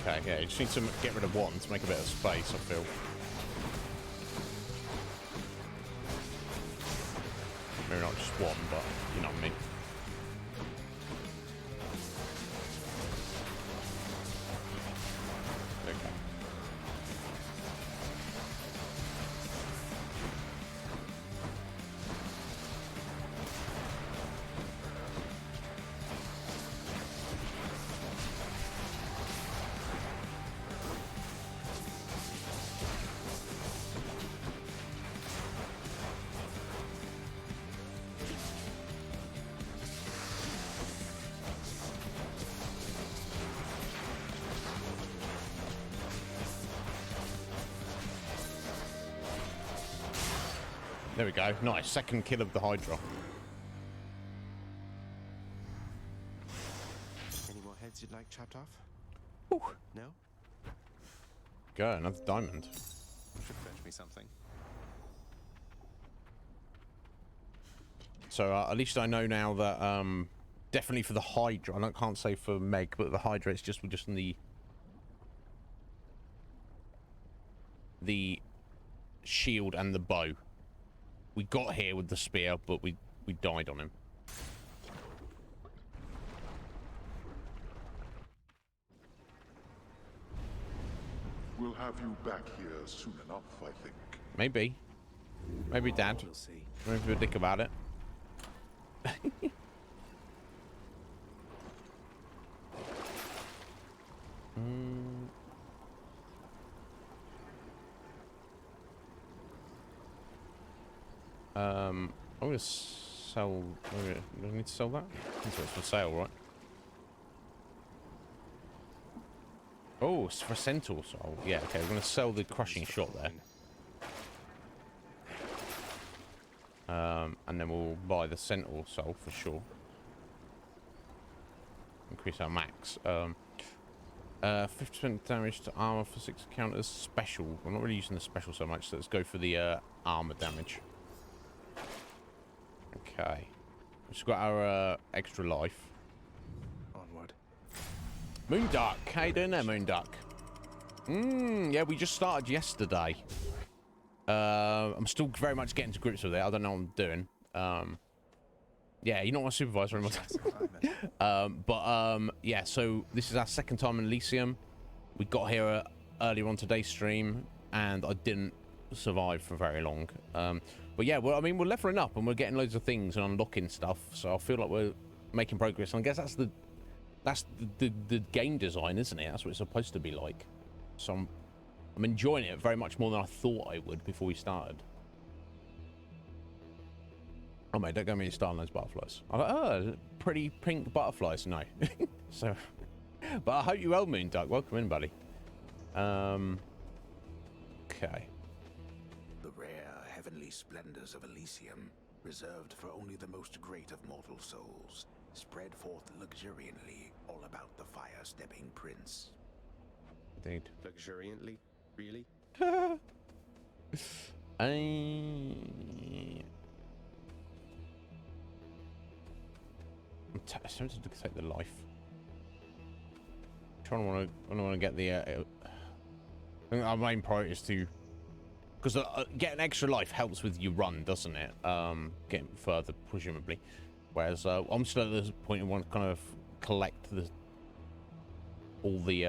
Okay, yeah, you just need to get rid of one to make a bit of space, I feel. Maybe not just one, but you know what I mean. There we go. Nice. Second kill of the Hydra. Any more heads you'd like chopped off? Ooh. No? Go, another diamond. Should fetch me something. So at least I know now that definitely for the Hydra, I can't say for Meg, but the Hydra, it's just in the shield and the bow. We got here with the spear, but we died on him. We'll have you back here soon enough, I think. Maybe. Maybe, Dad. We'll see. Maybe we'll dick about it. I'm gonna sell. Do I need to sell that? That's what's for sale, right? Oh, it's for Centaur soul. Yeah, okay. We're gonna sell the crushing shot there. And then we'll buy the Centaur soul for sure. Increase our max. 50% damage to armor for 6 counters. Special. I'm not really using the special so much, so let's go for the armor damage. Okay. We've just got our extra life. Onward. Moondark. How you doing there, Moondark? Yeah, we just started yesterday. I'm still very much getting to grips with it. I don't know what I'm doing. Yeah, you're not my supervisor anymore. Yeah, so this is our second time in Elysium. We got here earlier on today's stream, and I didn't survive for very long. But yeah, well, I mean, we're leveling up, and we're getting loads of things and unlocking stuff, so I feel like we're making progress. And I guess that's the game design, isn't it? That's what it's supposed to be like. So I'm enjoying it very much more than I thought I would before we started. Oh mate, don't go me starting those butterflies. I'm like, oh, pretty pink butterflies. No. So, but I hope you're well, Moonduck. Welcome in, buddy. Okay. The rare heavenly splendors of Elysium, reserved for only the most great of mortal souls, spread forth luxuriantly all about the fire-stepping prince. Indeed. Luxuriantly? Really? I'm tempted to take the life. I want to get the. I think our main priority is to, because getting extra life helps with your run, doesn't it? Getting further, presumably. Whereas I'm still at the point I want to kind of collect all the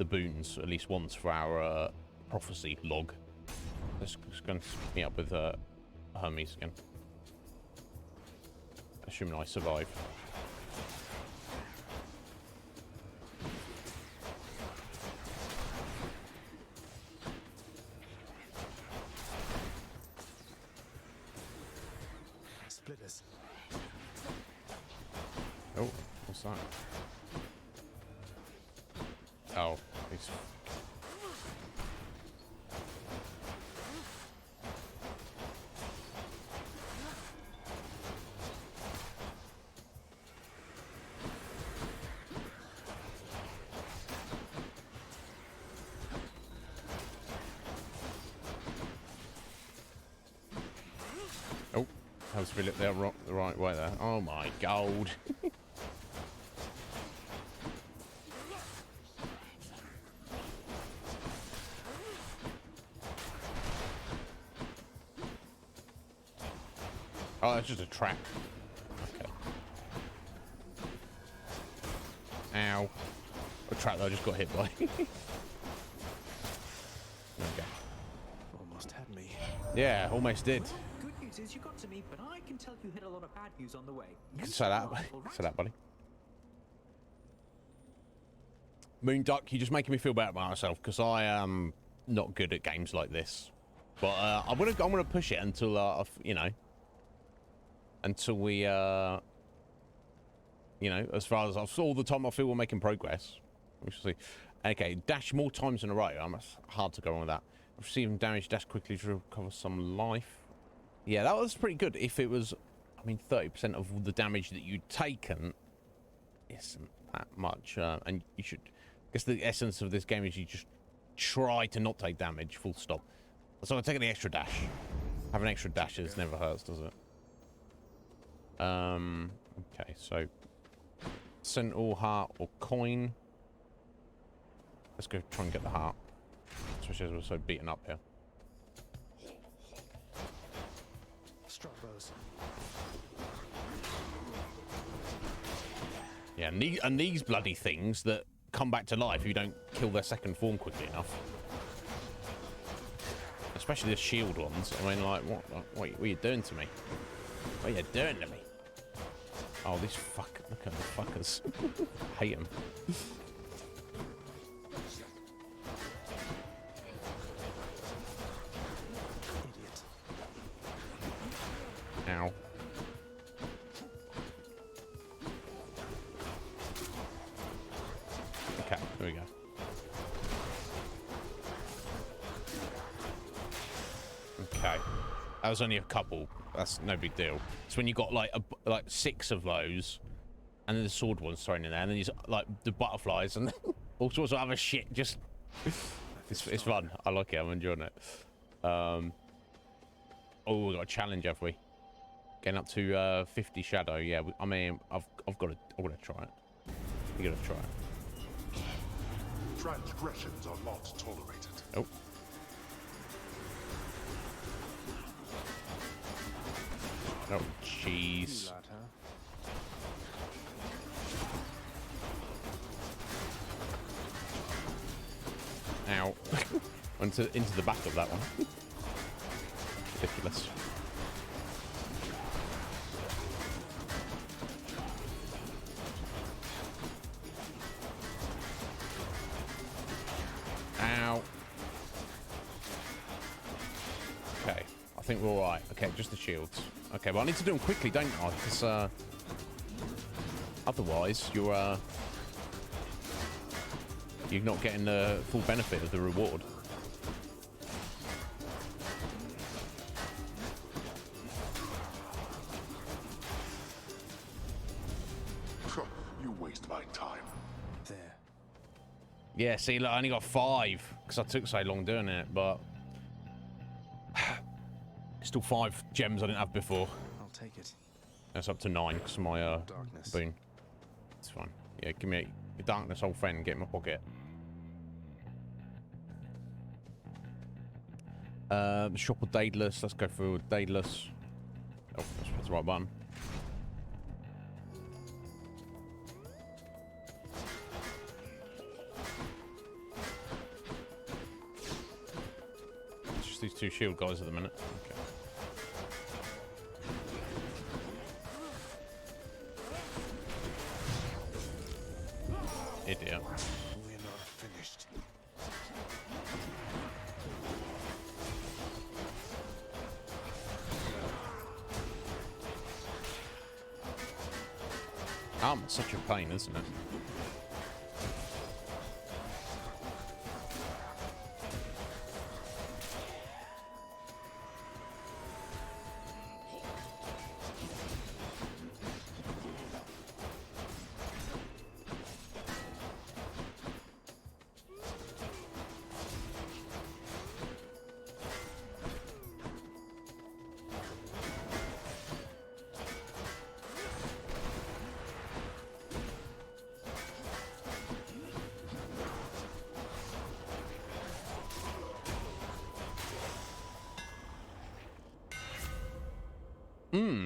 boons at least once for our prophecy log. Let's just go and meet up with Hermes again. Assuming I survive. Splitters. Oh, what's that? Oh, he's... Oh, has to be lit there the right way there. Oh my god. Oh, that's just a trap. Okay. Ow. A trap that I just got hit by. Okay. Almost had me. Yeah, almost did. Well, good news is you got to me, but I can tell you hit a lot of bad news on the way. You can say that. Say that, buddy. Moonduck, you're just making me feel better about myself because I am not good at games like this. But I'm gonna push it until you know. Until we, you know, as far as all the time I feel we're making progress. We shall see. Okay, dash more times in a row. It's hard to go on with that. Receiving damage, dash quickly to recover some life. Yeah, that was pretty good. If it was, I mean, 30% of the damage that you'd taken isn't that much. And you should, I guess the essence of this game is you just try to not take damage, full stop. So I'm taking the extra dash. Having extra dashes never hurts, does it? Okay, so Centaur, heart, or coin. Let's go try and get the heart. Especially as we're so beaten up here. Strawbows. Yeah, and these bloody things that come back to life if you don't kill their second form quickly enough. Especially the shield ones. I mean, like, what are you doing to me? What are you doing to me? Oh, this fuck. Look at the fuckers. Hate them. Idiot. Ow. Okay, there we go. Okay. That was only a couple. That's no big deal. It's when you got like like 6 of those, and then the sword one's thrown in there, and then there's like the butterflies and all sorts of other shit. Just it's fun. I like it. I'm enjoying it. Oh, we got a challenge, have we? Getting up to 50 shadow. Yeah, I mean, I've got to try it. You gotta try it. Transgressions are not tolerated. Oh. Oh, jeez. Ow. into the back of that one. Ridiculous. Ow. Okay, I think we're alright. Okay, just the shields. Okay, but I need to do them quickly, don't I? Because otherwise you're not getting the full benefit of the reward. You waste my time. There. Yeah, see, look, I only got 5 because I took so long doing it, but still 5 gems I didn't have before. I'll take it. That's up to 9 because of my boon. It's fine. Yeah, give me a darkness, old friend. Get in my pocket. Shop with Daedalus. Let's go for Daedalus. Oh, that's the right button. It's just these 2 shield guys at the minute. Okay. Idiot. We're not finished. It's such a pain, isn't it?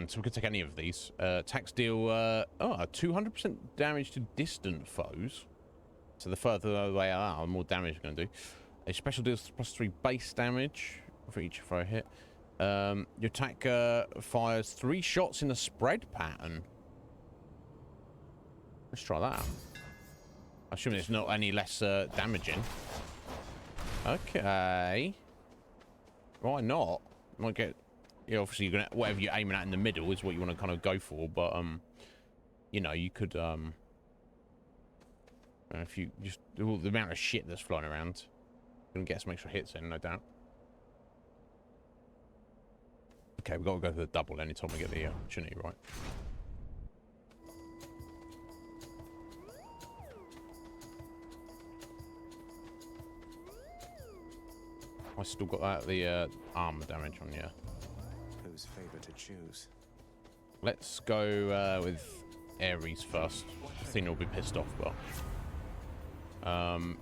So we could take any of these. Attacks deal 200% damage to distant foes. So the further they are, the more damage you're going to do. A special deals +3 base damage for each throw hit. Your attack fires 3 shots in a spread pattern. Let's try that out. I assume it's not any less damaging. Okay. Why not? Might get... Yeah, obviously you're gonna, whatever you're aiming at in the middle is what you want to kind of go for, but you know, you could if you just the amount of shit that's flying around, you're gonna get some extra hits in, no doubt. Okay, we've got to go for the double anytime we get the opportunity, right? I still got that the armor damage on, yeah. Whose favor to choose? Let's go with Ares first. Athena will be pissed off, but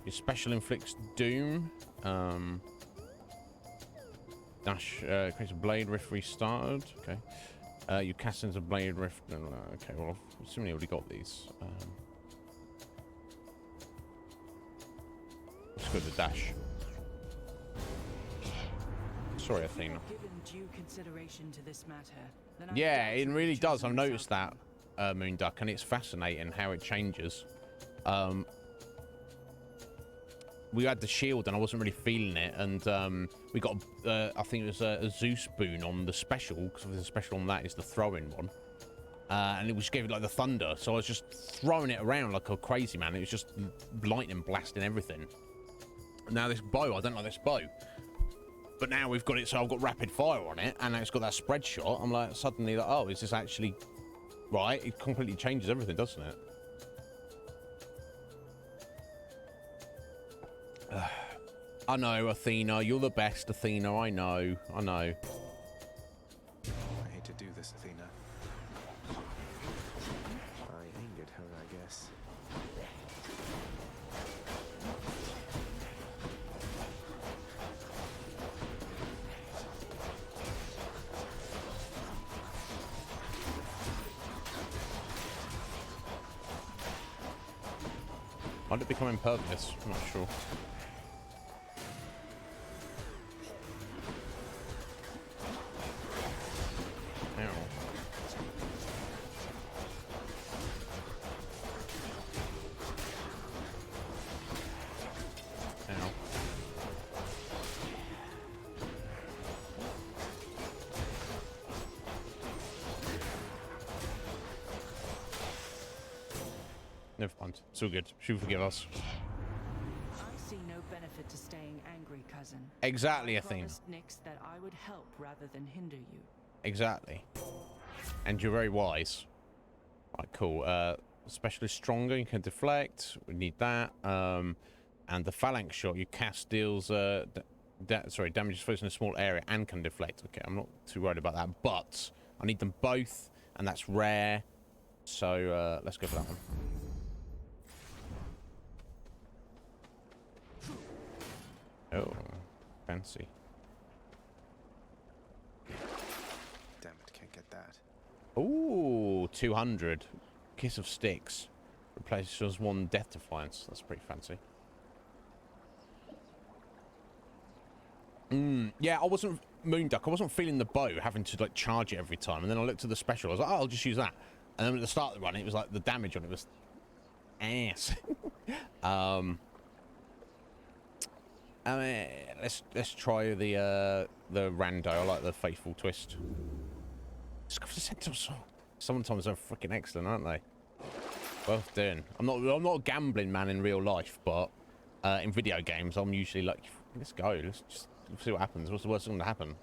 your special inflicts doom. Dash creates a blade rift restarted. Okay. You cast into blade rift. Okay, well, I've assuming already got these. Let's go with the dash. Sorry, Athena. Given due consideration to this matter, then Yeah, it really does. I've noticed that. Moon Duck, and it's fascinating how it changes. We had the shield, and I wasn't really feeling it, and we got, I think it was a Zeus boon on the special, because the special on that is the throwing one. And it just gave it like the thunder, so I was just throwing it around like a crazy man. It was just lightning blasting everything. Now this bow, I don't like this bow. But now we've got it, so I've got rapid fire on it, and it's got that spread shot. I'm like, suddenly like, oh, is this actually right? It completely changes everything, doesn't it? I know, Athena. You're the best, Athena. I know. I know. I hate to do this, Athena. I angered her, I guess. Might it become impervious? I'm not sure. Never mind. It's all good. She'll forgive us. I see no benefit to staying angry, cousin. Exactly, I Athena. promised Nyx that I would help rather than hinder you. Exactly. And you're very wise. Right, cool. Specialist stronger, you can deflect. We need that. And the phalanx shot you cast deals damages foes in a small area and can deflect. Okay, I'm not too worried about that, but I need them both, and that's rare. So let's go for that one. Oh, fancy. Damn it, can't get that. Ooh, 200. Kiss of Sticks. Replaces one Death Defiance. That's pretty fancy. Yeah, I wasn't... Moonduck, I wasn't feeling the bow, having to, like, charge it every time. And then I looked at the special. I was like, oh, I'll just use that. And then at the start of the run, it was like, the damage on it was... ass. I mean, let's try the rando. I like the faithful twist. Discover the Sentinel Song. Sometimes they're freaking excellent, aren't they? Worth doing. I'm not a gambling man in real life, but in video games, I'm usually like, let's go. Let's just see what happens. What's the worst thing to happen?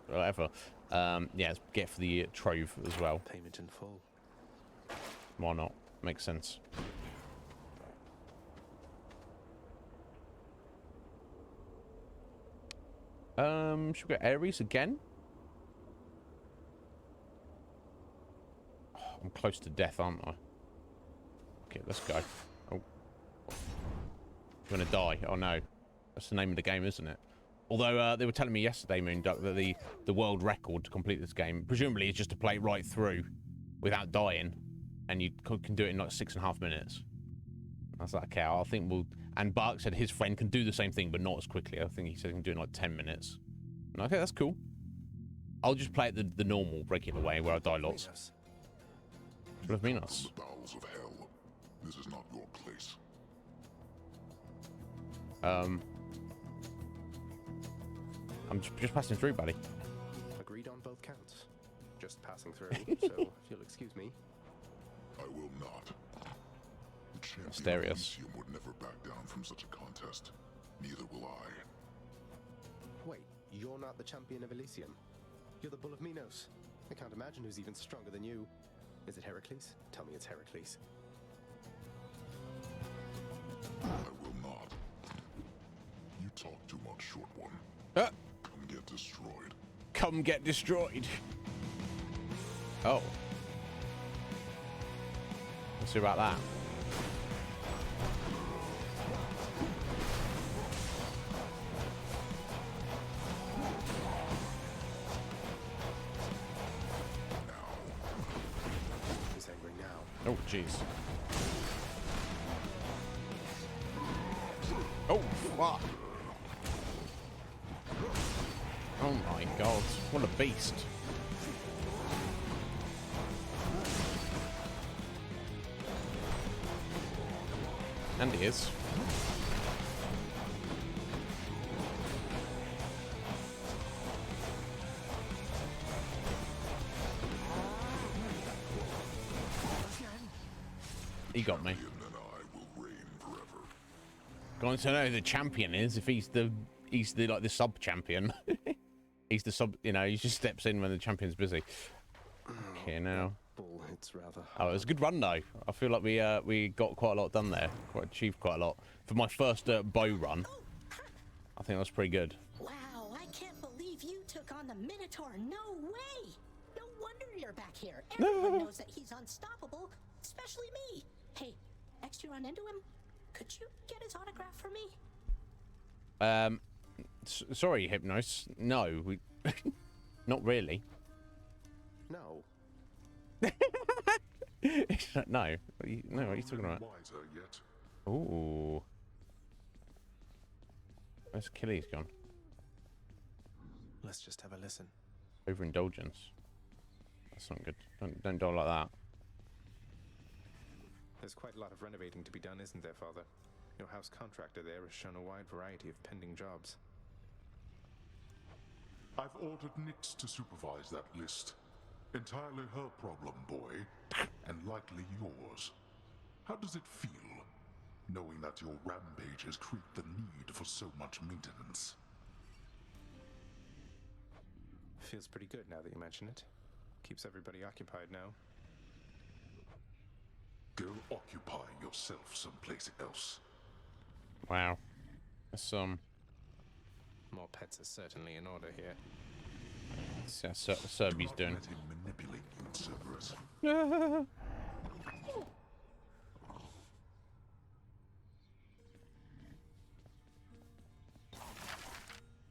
Whatever. Yeah, let's get for the trove as well. Payment in full. Why not? Makes sense. Should we go Ares again? Oh, I'm close to death, aren't I? Okay, let's go. Oh. I'm gonna die. Oh no. That's the name of the game, isn't it? Although they were telling me yesterday, Moonduck, that the world record to complete this game, presumably, is just to play right through without dying. And you can do it in like 6.5 minutes. I was like, okay, I think we'll... And Bark said his friend can do the same thing, but not as quickly. I think he said he can do it in like 10 minutes. Okay, that's cool. I'll just play it the normal, regular way, where I die lots. Blood Minos. The bowels of hell. This is not your place. I'm just passing through, buddy. Agreed on both counts. Just passing through, so if you'll excuse me. I will not. The champion Mysterious. of Elysium would never back down from such a contest. Neither will I. Wait, you're not the champion of Elysium? You're the Bull of Minos. I can't imagine who's even stronger than you. Is it Heracles? Tell me it's Heracles. I will not. You talk too much, short one. Come get destroyed. Come get destroyed. Oh. Let's see about that. He's angry now. Oh, jeez. Oh, fuck. Oh my god, what a beast. And he is. He got me. Going to know who the champion is if he's the like the sub champion. He's the sub, you know, he just steps in when the champion's busy. Okay, now. Ball hits rather hard. Oh, it was a good run though. I feel like we got quite a lot done there. Achieved quite a lot for my first bow run. I think that's pretty good. Wow, I can't believe you took on the Minotaur. No way! No wonder you're back here. Everyone knows that he's unstoppable, especially me. Hey, next you run into him, could you get his autograph for me? Sorry, Hypnos. No, we not really. No. No. What are you talking about? Ooh. Where's Achilles gone? Let's just have a listen. Overindulgence. That's not good. Don't do like that. There's quite a lot of renovating to be done, isn't there, Father? Your house contractor there has shown a wide variety of pending jobs. I've ordered Nyx to supervise that list. Entirely her problem, boy, and likely yours. How does it feel, knowing that your rampages create the need for so much maintenance? Feels pretty good now that you mention it. Keeps everybody occupied now. Go occupy yourself someplace else. Wow. That's More pets are certainly in order here. Yeah, Serby's doing. Let him manipulate you, Cerberus.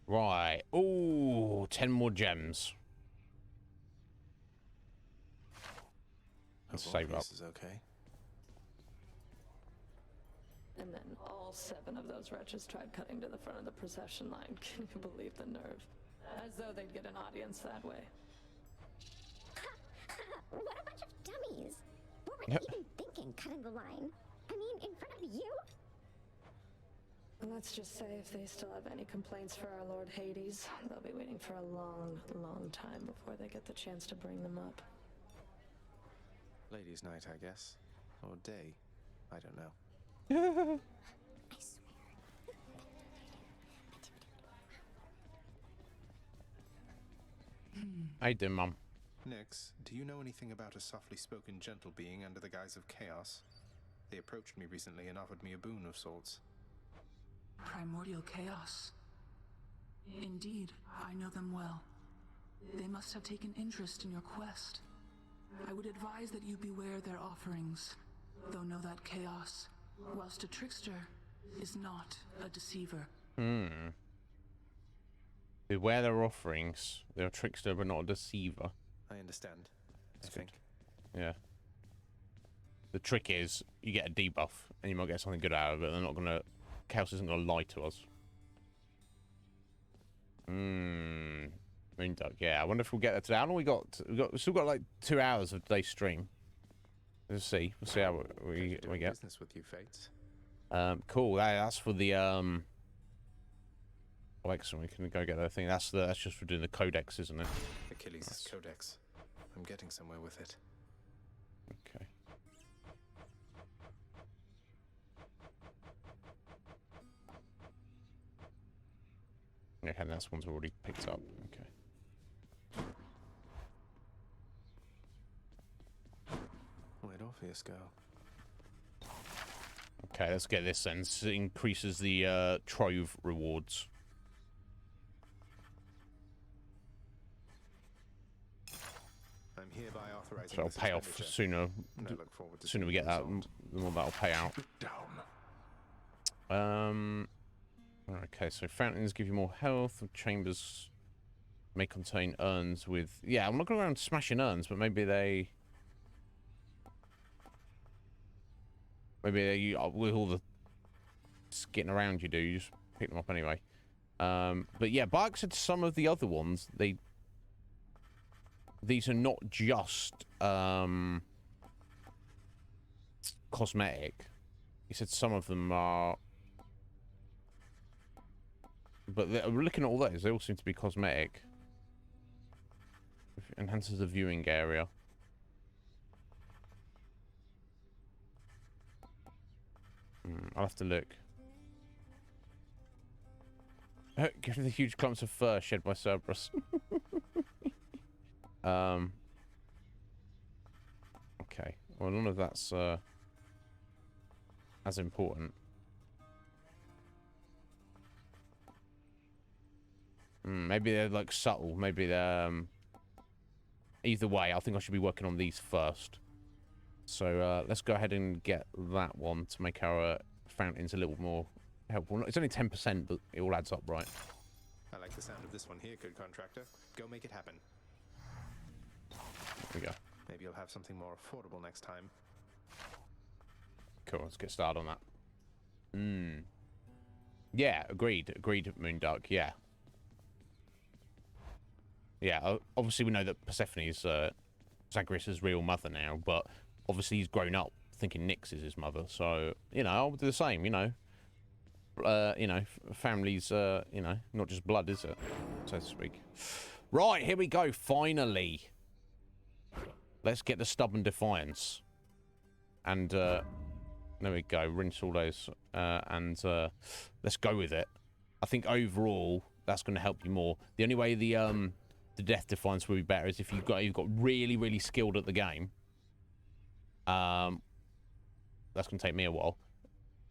Right. Ooh, 10 more gems. Let's save up. This is okay. And then all 7 of those wretches tried cutting to the front of the procession line. Can you believe the nerve? As though they'd get an audience that way. What a bunch of dummies! What were they even thinking, cutting the line? I mean, in front of you? Let's just say if they still have any complaints for our Lord Hades, they'll be waiting for a long, long time before they get the chance to bring them up. Ladies' night, I guess. Or day. I don't know. I swear. How you doing, Mum? Nyx, do you know anything about a softly spoken gentle being under the guise of chaos? They approached me recently and offered me a boon of sorts. Primordial chaos. Indeed, I know them well. They must have taken interest in your quest. I would advise that you beware their offerings, though know that chaos, whilst a trickster, is not a deceiver. Beware their offerings. They're a trickster but not a deceiver. I understand. That's good. Yeah. The trick is, you get a debuff, and you might get something good out of it. They're not gonna... Chaos isn't gonna lie to us. Moonduck, yeah. I wonder if we'll get that today. How long we got? We've still got like 2 hours of today's stream. Let's see. We'll see how we get. Business with you, Fates. Cool. That's for the Oh, excellent. We can go get that thing. That's just for doing the codex, isn't it? Achilles' codex. I'm getting somewhere with it. Okay. Okay, and that's one's already picked up. Okay. Where'd Orpheus go? Okay, let's get this then. This increases the trove rewards. I'm hereby authorizing. So it'll pay off sooner. Sooner we get that, the more that'll pay out. Okay, so fountains give you more health. Chambers may contain urns with... Yeah, I'm not going around smashing urns, but maybe they... Maybe with all the skitting around you do, you just pick them up anyway. But yeah, Bark said some of the other ones, these are not just cosmetic. He said some of them are... But we're looking at all those. They all seem to be cosmetic. Enhances the viewing area. I'll have to look. Give me the huge clumps of fur shed by Cerberus. Okay. Well, none of that's as important. Maybe they're like subtle. Maybe they're either way. I think I should be working on these first. So let's go ahead and get that one to make our fountains a little more helpful. It's only 10%, but it all adds up, right? I like the sound of this one here, good contractor. Go make it happen. There we go. Maybe you'll have something more affordable next time. Cool, let's get started on that. Yeah, agreed. Agreed, Moondark, yeah. Yeah, obviously we know that Persephone is Zagreus' real mother now, but obviously he's grown up thinking Nyx is his mother, so, you know, I'll do the same, you know. Families, not just blood, is it? So to speak. Right, here we go, finally. Let's get the Stubborn Defiance. And, there we go, rinse all those, and let's go with it. I think overall, that's going to help you more. The only way the Death Defiance will be better is if you've got really, really skilled at the game. That's going to take me a while,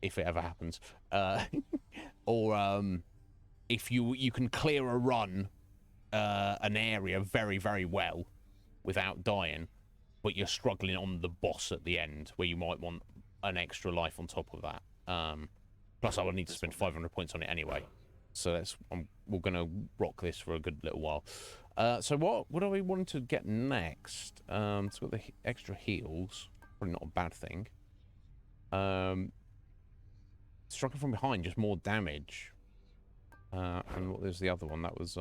if it ever happens. Or if you can clear a run, an area very, very well without dying, but you're struggling on the boss at the end, where you might want an extra life on top of that. Plus, I will need to spend 500 points on it anyway. So we're going to rock this for a good little while. So what do we want to get next? It's got the extra heals. Probably not a bad thing. Striking from behind, just more damage. And what was the other one? That was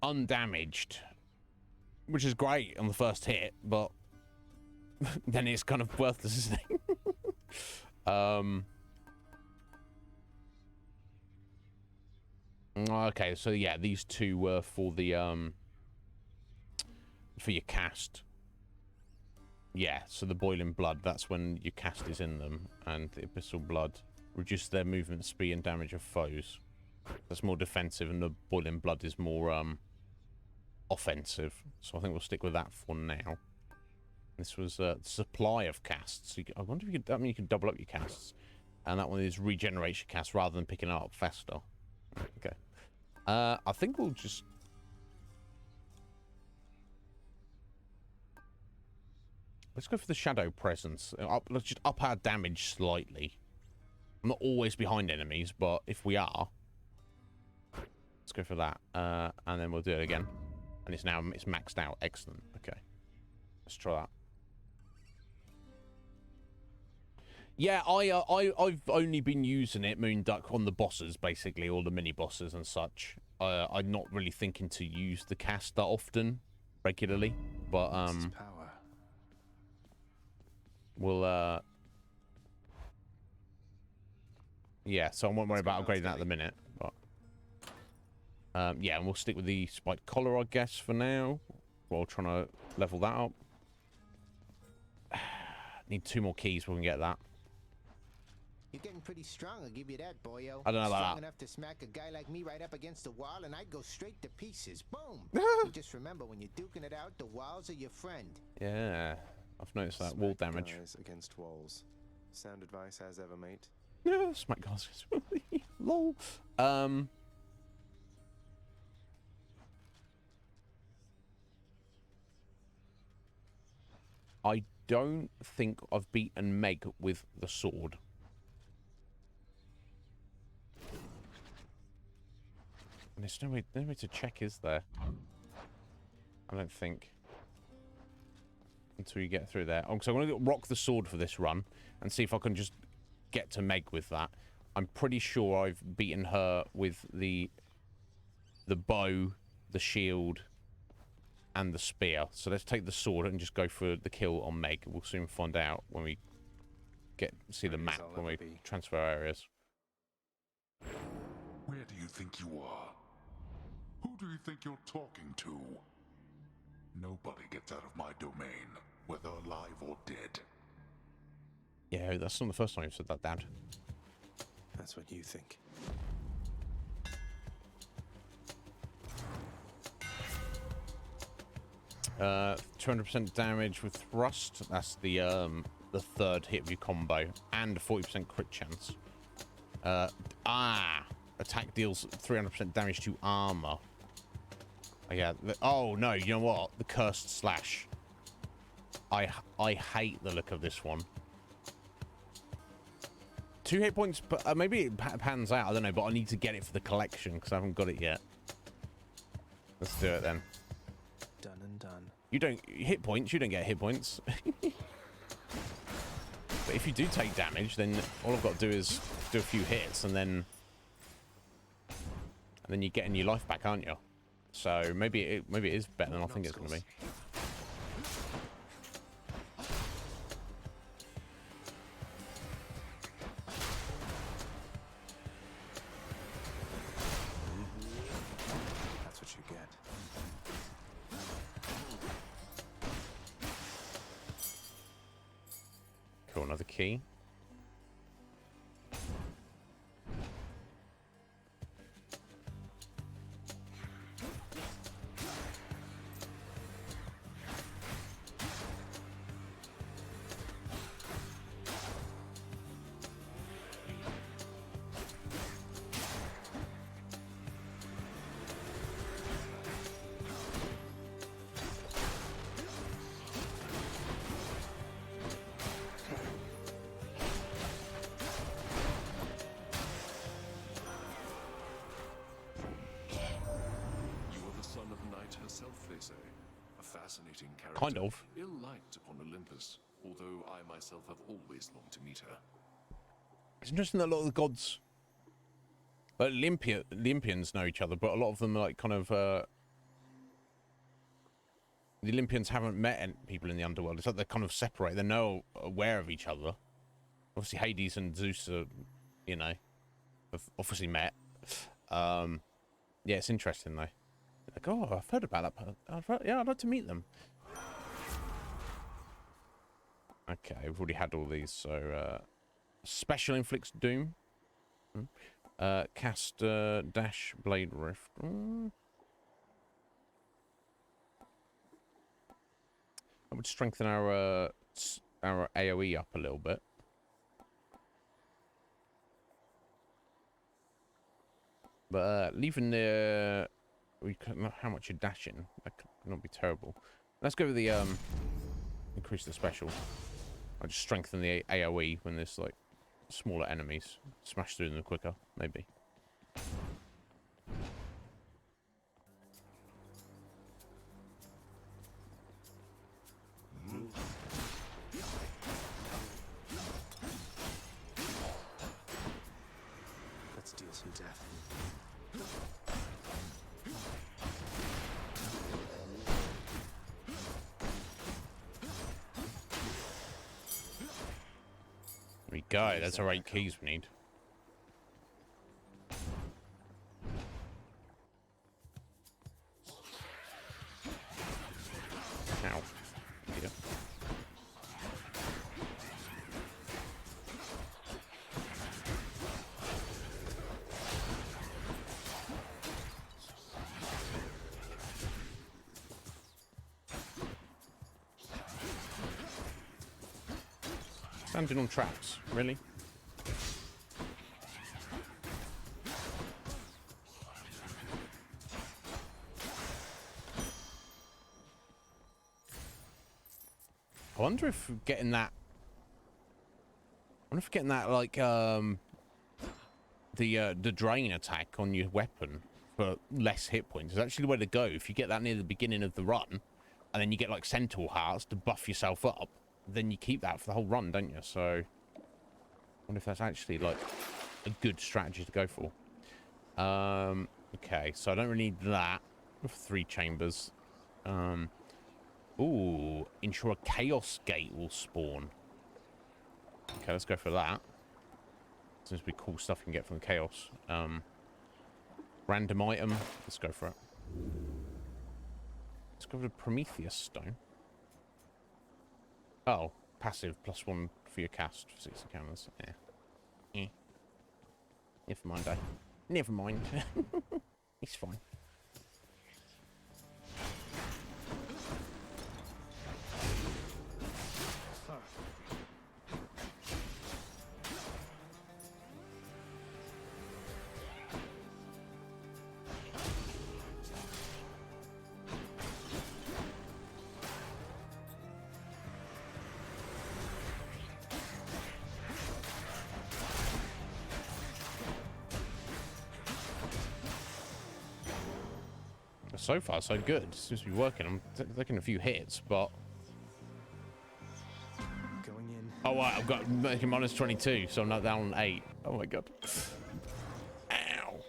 undamaged, which is great on the first hit, but then it's kind of worthless, isn't it? Okay, so yeah, these two were for the for your cast. Yeah, so the Boiling Blood, that's when your cast is in them, and the Abyssal Blood reduces their movement speed and damage of foes. That's more defensive, and the Boiling Blood is more offensive. So I think we'll stick with that for now. This was supply of casts. So I wonder if you could. I mean, you can double up your casts, and that one is regenerate your cast rather than picking it up faster. Okay. I think we'll just. Let's go for the Shadow Presence. Let's just up our damage slightly. I'm not always behind enemies, but if we are, let's go for that. And then we'll do it again. And it's maxed out. Excellent. Okay. Let's try that. Yeah, I've only been using it, Moonduck, on the bosses, basically, all the mini-bosses and such. I'm not really thinking to use the cast that often, regularly, but, we'll, yeah, so I won't worry about upgrading that at the minute, but, yeah, and we'll stick with the spiked collar, I guess, for now, while trying to level that up. Need 2 more keys before we can get that. You're getting pretty strong, I'll give you that, boyo. I don't know about strong that. Enough to smack a guy like me right up against the wall, and I'd go straight to pieces. Boom! You just remember, when you're duking it out, the walls are your friend. Yeah, I've noticed that. Wall damage. Guys against walls. Sound advice as ever, mate. Yeah, smack guys. Lol. I don't think I've beaten Meg with the sword. And there's no way to check, is there? I don't think. Until you get through there. So I'm going to rock the sword for this run and see if I can just get to Meg with that. I'm pretty sure I've beaten her with the bow, the shield, and the spear. So let's take the sword and just go for the kill on Meg. We'll soon find out when we see the map, when we transfer areas. Where do you think you are? Who do you think you're talking to? Nobody gets out of my domain, whether alive or dead. Yeah, that's not the first time you've said that, Dad. That's what you think. Uh, 200% damage with thrust. That's the third hit of your combo, and a 40% crit chance. Attack deals 300% damage to armor. Oh, yeah. Oh no, you know what? The cursed slash. I hate the look of this one. 2 hit points, but maybe it pans out. I don't know, but I need to get it for the collection because I haven't got it yet. Let's do it then. Done and done. You don't hit points. You don't get hit points. But if you do take damage, then all I've got to do is do a few hits, and then you're getting your life back, aren't you? So maybe it is better than I think it's going to be. That's what you get. Cool, another key. Kind of. Ill-liked upon Olympus, although I myself have always longed to meet her. It's interesting that a lot of the gods, like Olympians know each other, but a lot of them are like kind of the Olympians haven't met people in the underworld. It's like they're kind of separate. They're no aware of each other. Obviously, Hades and Zeus are, you know, have obviously met. Yeah, it's interesting though. Like, oh, I've heard about that. Yeah, I'd like to meet them. Okay, we've already had all these, so special inflicts doom. Cast dash blade rift. That would strengthen our AoE up a little bit. But leaving the how much you're dashing, that could not be terrible. Let's go with the increase the special. I'll just strengthen the AoE when there's like smaller enemies. Smash through them quicker, maybe. Let's deal some death. There we go. That's our 8 keys we need. Ow. Yeah. Standing on traps, really? I wonder if getting that like the drain attack on your weapon for less hit points is actually the way to go. If you get that near the beginning of the run, and then you get like centaur hearts to buff yourself up, then you keep that for the whole run, don't you? So I wonder if that's actually like a good strategy to go for. Okay, so I don't really need that with 3 chambers. Ooh, ensure a chaos gate will spawn. Okay, let's go for that. Seems to be cool stuff you can get from chaos. Random item. Let's go for it. Let's go for the Prometheus stone. Oh, passive +1 for your cast for 60 counters. Never mind, though. Never mind. It's fine. So far, so good. Seems to be working. I'm taking a few hits, but... Going in. Oh, wow, I've got making -22, so I'm not down on 8. Oh my god. Ow.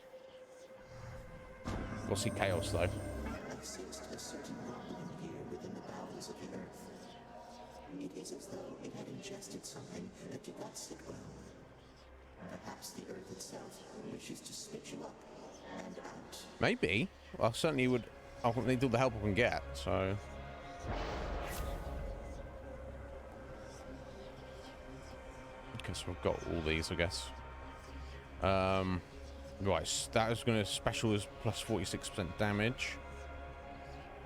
We'll see chaos, though. I sensed a certain rumbling here within the bowels of the earth. It is as though it had ingested something that did not sit well. Perhaps the earth itself wishes to spit you up and out. Maybe. Well, I certainly would. I'll need all the help I can get, so... Guess we've got all these, I guess. Right, that is going to special is plus 46% damage.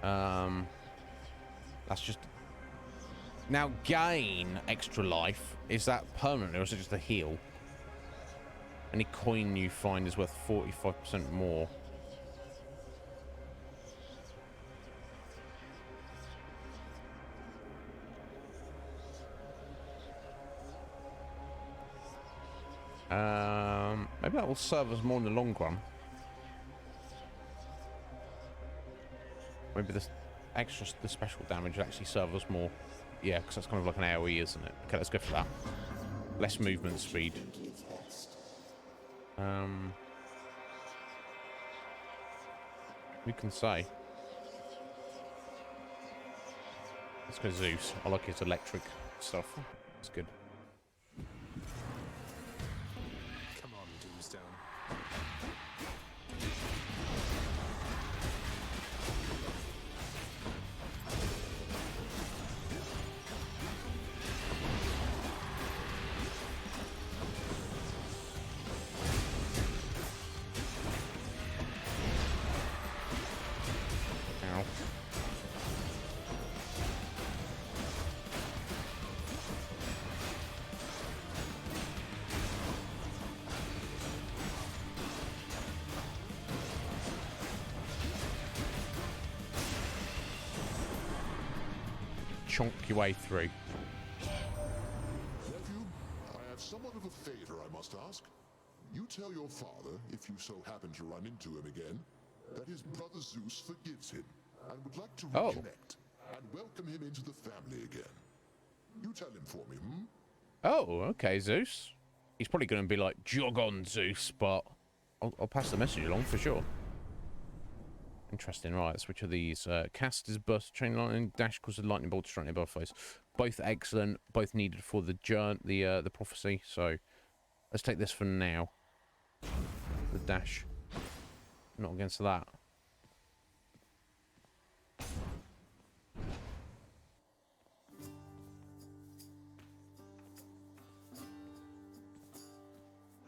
That's just... Now, gain extra life. Is that permanent, or is it just a heal? Any coin you find is worth 45% more. Maybe that will serve us more in the long run. Maybe this extra, the special damage will actually serve us more. Yeah, because that's kind of like an AoE, isn't it? Okay, let's go for that. Less movement speed. We can say. Let's go Zeus. I like his electric stuff. It's good. Come on, Doomstone. Ow. Chonk your way through. Nephew, I have somewhat of a favor I must ask. You tell your father, if you so happen to run into him again, that his brother Zeus forgives him and would like to reconnect and welcome him into the family again. You tell him for me, hmm? Oh, okay, Zeus. He's probably going to be like, jog on, Zeus, but I'll pass the message along for sure. Interesting, right, which of these? Cast is burst chain lightning, dash causes lightning bolt to strike above face. Both excellent, both needed for the the prophecy, so let's take this for now. The dash. Not against that.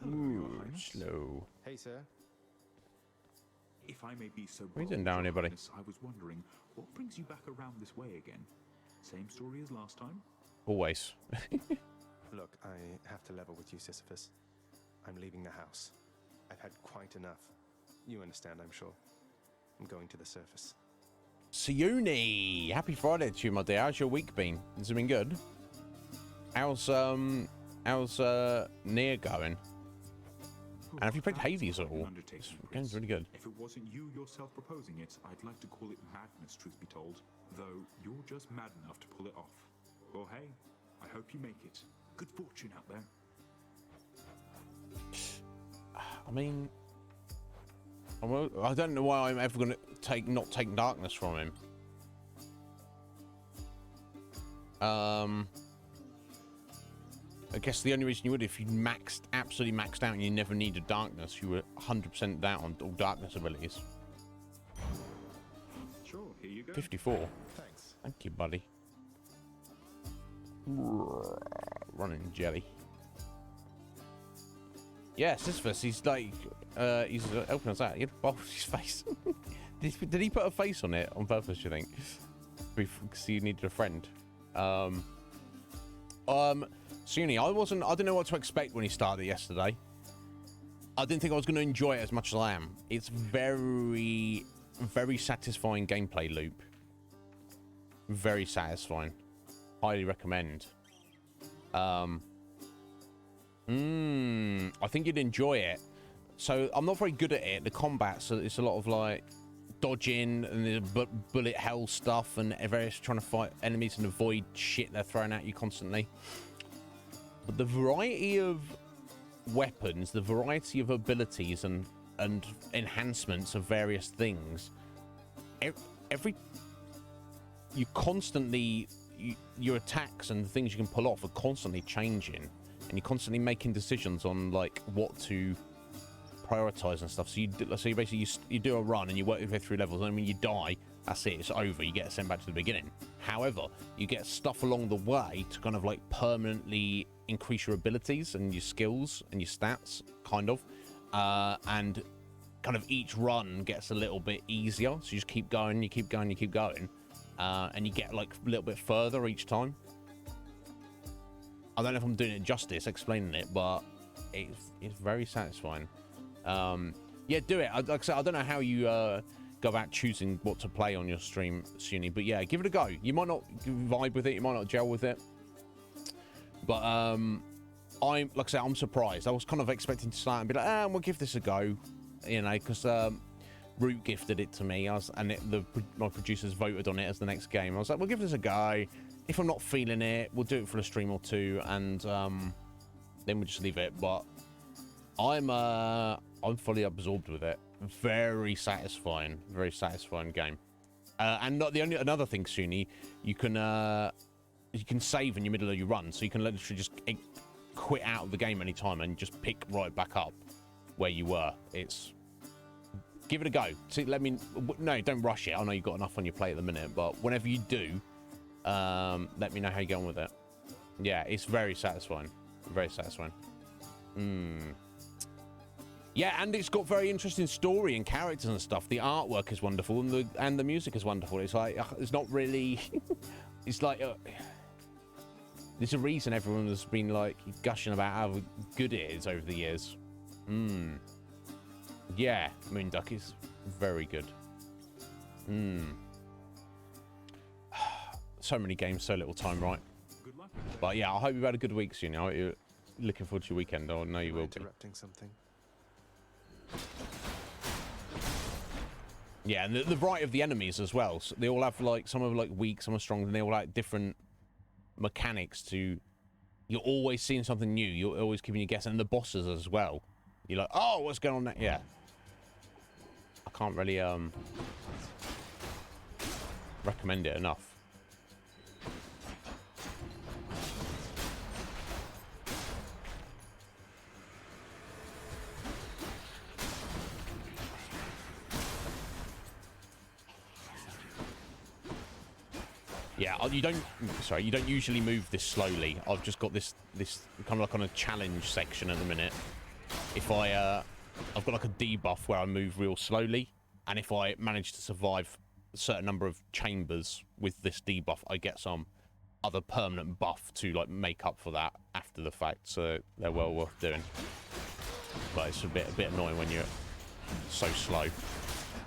Ooh, slow. Hey, sir. If I may be so bold, What are you doing down here, buddy? I was wondering, what brings you back around this way again? Same story as last time? Always. Look, I have to level with you, Sisyphus. I'm leaving the house. I've had quite enough. You understand, I'm sure. I'm going to the surface. Siuni! Happy Friday to you, my dear. How's your week been? Has it been good? How's Nier going? And have you played Hades at all? This game's really good. If it wasn't you yourself proposing it, I'd like to call it madness, truth be told. Though, you're just mad enough to pull it off. Well, hey, I hope you make it. Good fortune out there. I mean... I don't know why I'm ever going to not take darkness from him. I guess the only reason you would, if you absolutely maxed out and you never needed darkness, you were 100% down on all darkness abilities. Sure, here you go. 54. Thanks. Thank you, buddy. Running jelly. Yeah, Sisyphus, he's like, he's helping us out. He had his face. Did he put a face on it on purpose, you think? Because he needed a friend. Suni, I didn't know what to expect when he started yesterday. I didn't think I was going to enjoy it as much as I am. It's very, very satisfying gameplay loop. Very satisfying. Highly recommend. I think you'd enjoy it. So I'm not very good at it. The combat, so it's a lot of like dodging and the bullet hell stuff and various trying to fight enemies and avoid shit they're throwing at you constantly. But the variety of weapons, the variety of abilities and enhancements of various things, your attacks and the things you can pull off are constantly changing, and you're constantly making decisions on like what to prioritize and stuff. So you basically you do a run and you work your way through levels, and when you die, that's it, it's over. You get sent back to the beginning. However, you get stuff along the way to kind of like permanently increase your abilities and your skills and your stats, kind of, and kind of each run gets a little bit easier. So you just keep going, you keep going, you keep going, and you get like a little bit further each time. I don't know if I'm doing it justice explaining it, but it's very satisfying. Yeah, do it. Like I said, I don't know how you go about choosing what to play on your stream, Suni, but yeah, give it a go. You might not vibe with it, you might not gel with it, but like I said, I'm surprised. I was kind of expecting to start and be like, we'll give this a go, you know, because Root gifted it to me, my producers voted on it as the next game. I was like, we'll give this a go. If I'm not feeling it, we'll do it for a stream or two, and then we'll just leave it. But I'm fully absorbed with it. Very satisfying game. And another thing, Suni, you can save in your middle of your run, so you can literally just quit out of the game anytime and just pick right back up where you were. Give it a go. See, no, don't rush it. I know you've got enough on your plate at the minute, but whenever you do, let me know how you get on with it. Yeah, it's very satisfying. Very satisfying. Yeah, and it's got very interesting story and characters and stuff. The artwork is wonderful, and the music is wonderful. It's like, it's not really... it's like... there's a reason everyone has been, like, gushing about how good it is over the years. Yeah, Moonduck is very good. So many games, so little time, right? But yeah, I hope you've had a good week soon. You're looking forward to your weekend. I know you will be. Interrupting something. Yeah, and the variety of the enemies as well. So they all have like, some are like weak, some are strong, and they all like different mechanics to... You're always seeing something new. You're always keeping you guessing. And the bosses as well. You're like, oh, what's going on there? Yeah. I can't really recommend it enough. Yeah, you don't usually move this slowly. I've just got this kind of like on a challenge section at the minute. If I've got like a debuff where I move real slowly, and if I manage to survive a certain number of chambers with this debuff, I get some other permanent buff to like make up for that after the fact. So they're well worth doing. But it's a bit annoying when you're so slow.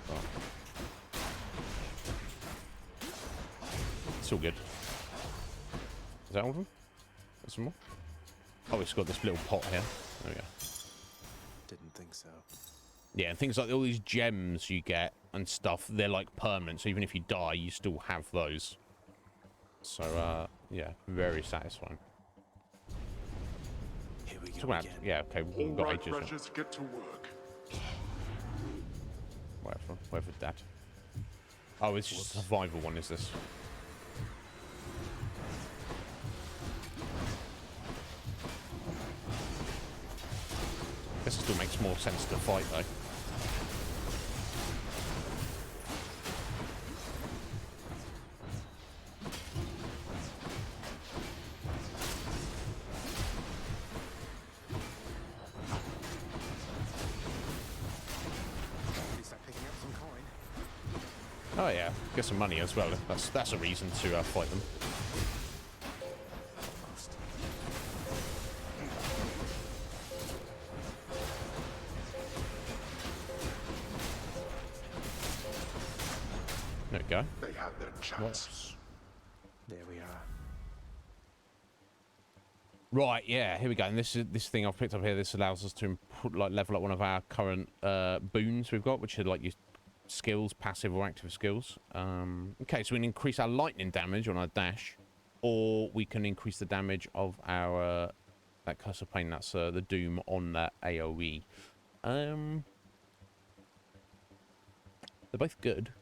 But it's all good. Is that all of them? Got some more? Oh, it's got this little pot here. There we go. Didn't think so. Yeah, and things like all these gems you get and stuff, they're like permanent. So even if you die, you still have those. So, yeah, very satisfying. Here we go again. Yeah, okay, we've got ages. Rogers, get to work. Whatever, Dad. Oh, it's just a survival one, is this? guess it still makes more sense to fight, though. Oh yeah, get some money as well. That's a reason to fight them. There we go. They had their chance. There we are. Right, yeah, here we go. And this thing I've picked up here. This allows us to level up one of our current boons we've got, which are like your skills, passive or active skills. Okay, so we can increase our lightning damage on our dash, or we can increase the damage of our that cursor plane. That's the doom on that AOE. They're both good.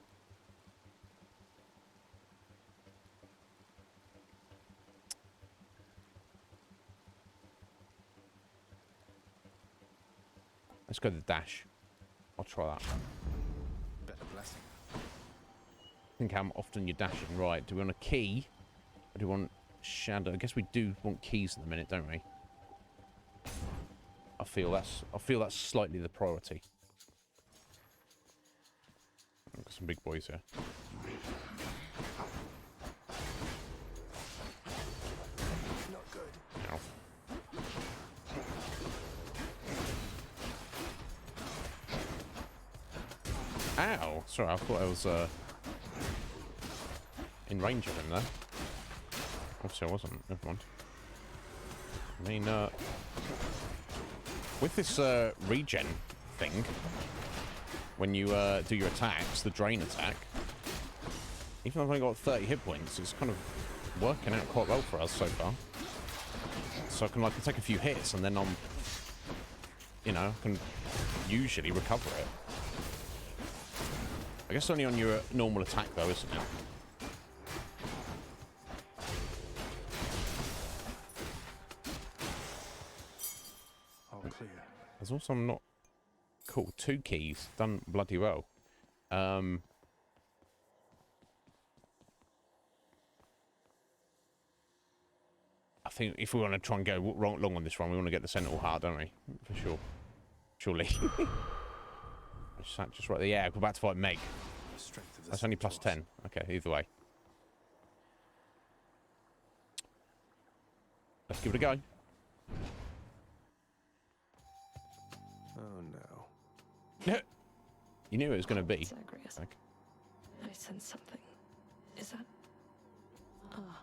Let's go to the dash. I'll try that. Better blessing. Think how often you're dashing. Right, do we want a key? Or do we want shadow? I guess we do want keys in a minute, don't we? I feel that's slightly the priority. Got some big boys here. Not good. Ow. Ow! Sorry, I thought I was in range of him there. Obviously I wasn't. Never mind. I mean, with this regen thing, when you do your attacks, the drain attack, even though I've only got 30 hit points, it's kind of working out quite well for us so far. So I can like take a few hits and then you know, I can usually recover it. I guess only on your normal attack though, isn't it? All clear. There's also not... Cool, 2 keys. Done bloody well. I think if we want to try and go long on this one, we want to get the Sentinel Heart, don't we? For sure. Surely. Just right there. Yeah, we're about to fight Meg. That's only plus 10. Okay, either way. Let's give it a go. Oh no. You knew it was going to be. Zagreus. Like, I sense something. Is that... Ah.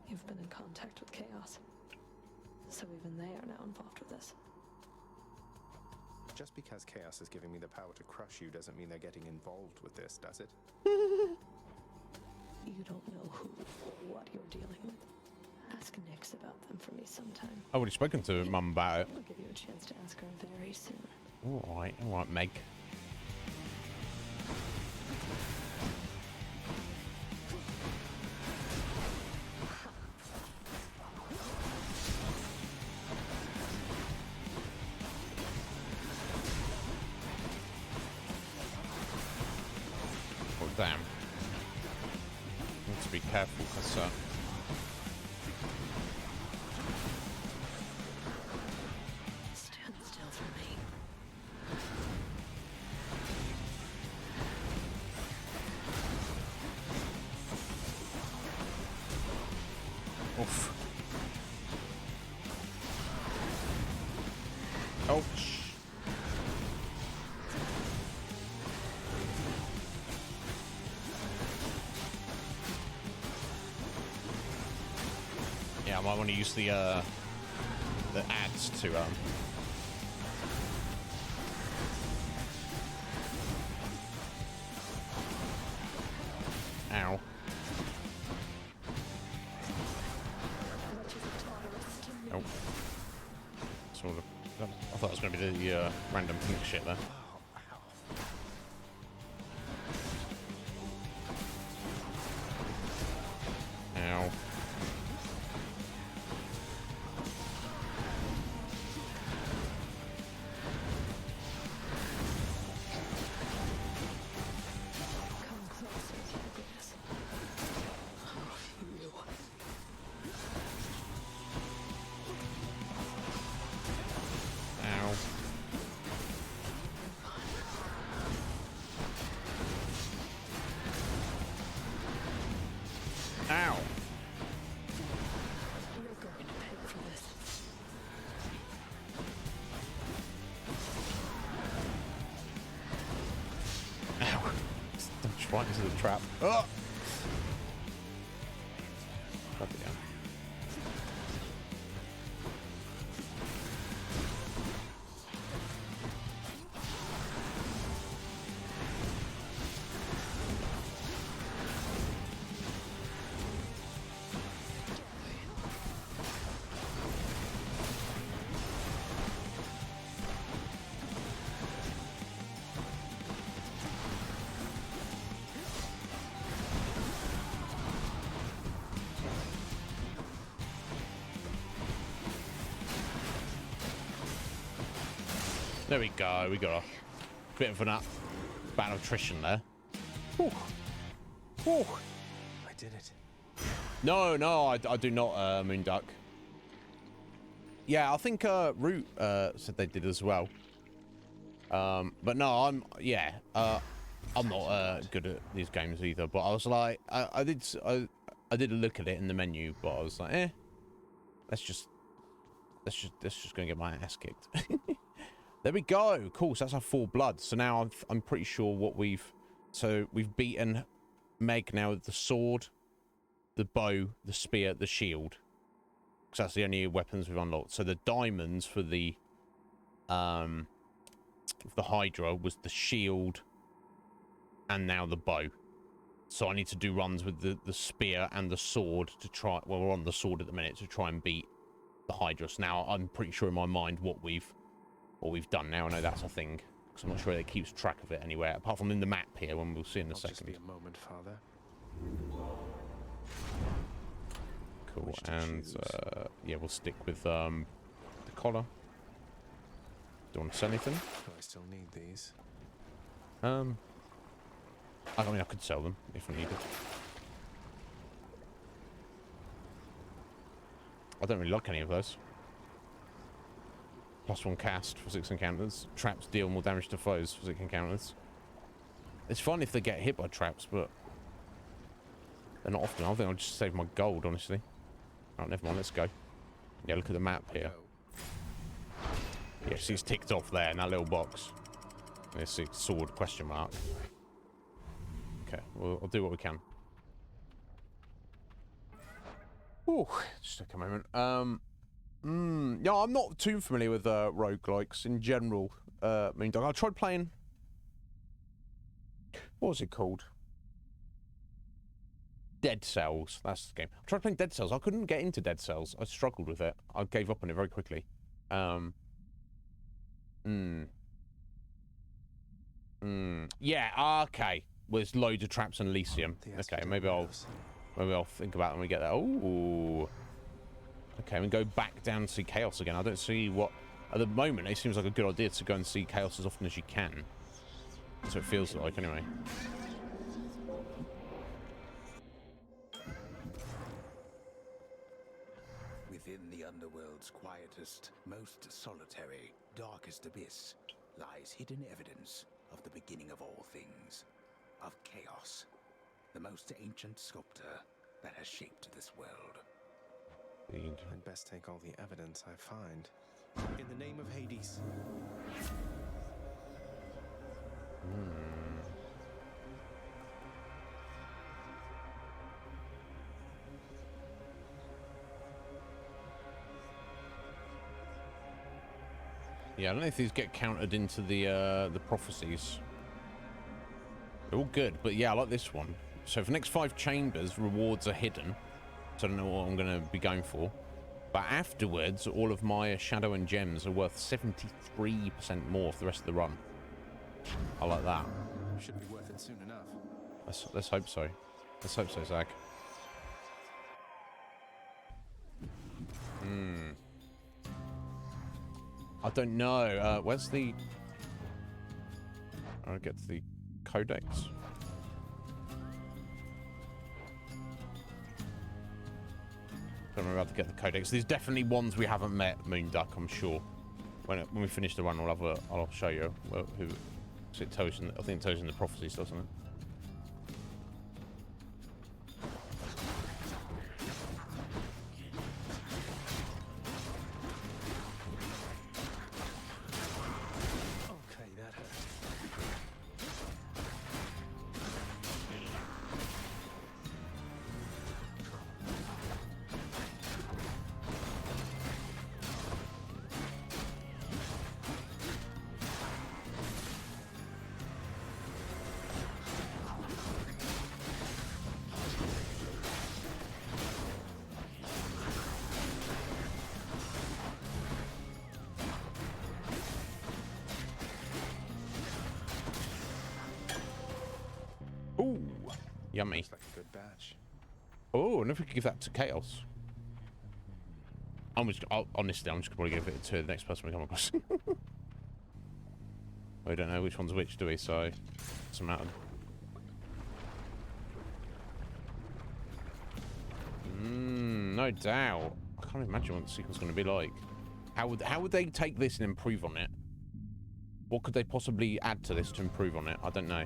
You've been in contact with Chaos. So even they are now involved with this. Just because Chaos is giving me the power to crush you doesn't mean they're getting involved with this, does it? You don't know who or what you're dealing with. Ask Nyx about them for me sometime. I've already spoken to Mum about it. I'll give you a chance to ask her very soon. Alright, Meg. Oh, damn. Need to be careful because stand still for me. oof. Ouch. Yeah, I might want to use the ads to Ow. Nope. Sort of. I thought it was going to be the random pink shit there. Ow. right into the trap. Oh! Bloody hell. There we go. We got a bit of an battle of attrition there. Whew. Whew. I did it. No, I do not, Moonduck. Yeah, I think Root said they did as well. But no, I'm not good at these games either. But I was like, I did look at it in the menu, but I was like, let's just go and get my ass kicked. There we go. Cool. So that's our 4 blood. So now I'm pretty sure what we've beaten Meg now with the sword, the bow, the spear, the shield. Because that's the only weapons we've unlocked. So the diamonds for the Hydra was the shield and now the bow. So I need to do runs with the spear and the sword to try. Well, we're on the sword at the minute to try and beat the Hydra. So now I'm pretty sure in my mind what we've done now. I know that's a thing, because I'm not sure it keeps track of it anywhere, apart from in the map here, when we'll see in a second. Just be a moment, Father. Cool, and yeah, we'll stick with the collar. Don't want to sell anything. Do I still need these? I mean, I could sell them if I needed. I don't really like any of those. +1 cast for 6 encounters. Traps deal more damage to foes for 6 encounters. It's fun if they get hit by traps, but they're not often. I think I'll just save my gold, honestly. Oh, never mind, let's go. Yeah, look at the map here. Yeah, see it's ticked off there in that little box. There's a sword question mark. Okay, we'll do what we can. Ooh, just take a moment. Yeah, I'm not too familiar with roguelikes in general. Moondog. I tried playing. What was it called? Dead Cells. That's the game. I tried playing Dead Cells. I couldn't get into Dead Cells. I struggled with it. I gave up on it very quickly. Yeah. Okay. With loads of traps and Elysium. Okay. Maybe I'll think about it when we get there. Ooh. Okay, we go back down and see Chaos again. I don't see what... At the moment, it seems like a good idea to go and see Chaos as often as you can. That's what it feels like, anyway. Within the underworld's quietest, most solitary, darkest abyss lies hidden evidence of the beginning of all things. Of Chaos, the most ancient sculptor that has shaped this world. I'd best take all the evidence I find. In the name of Hades. Yeah, I don't know if these get counted into the prophecies. They're all good, but yeah, I like this one. So for the next 5 chambers, rewards are hidden. So I don't know what I'm going to be going for. But afterwards, all of my shadow and gems are worth 73% more for the rest of the run. I like that. Should be worth it soon enough. Let's hope so. Let's hope so, Zach. I don't know. Where's the... I'll get to the codex. Don't remember how to get the codex. There's definitely ones we haven't met, Moonduck, I'm sure. When we finish the run, I'll show you who. So it tells you, I think it tells you in the prophecies, doesn't it? Okay, that hurt. Yummy. Looks like a good batch. Oh, and if we could give that to Chaos. Honestly, I'm just gonna probably give it to the next person we come across. We don't know which one's which, do we? So, it doesn't matter. No doubt. I can't imagine what the sequel's going to be like. How would they take this and improve on it? What could they possibly add to this to improve on it? I don't know.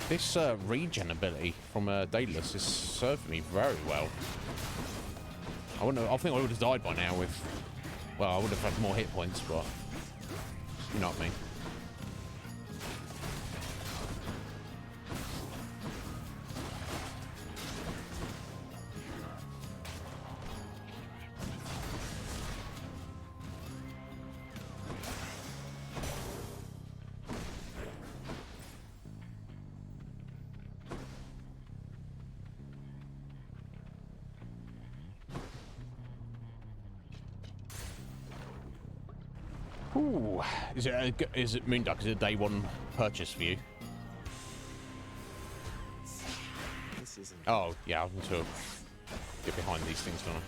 This regen ability from Daedalus has served me very well. I think I would have died by now with... Well, I would have had more hit points, but... You know what I mean. Ooh, is it Moonduck? Is it a day one purchase for you? This isn't. Oh yeah, I need to get behind these things, don't I?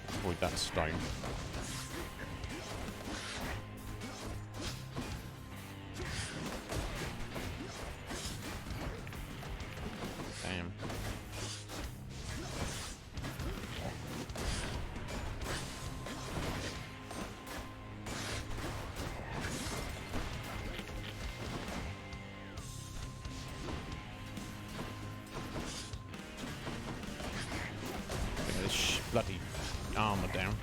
Avoid that stone. Damn. Bloody armor down.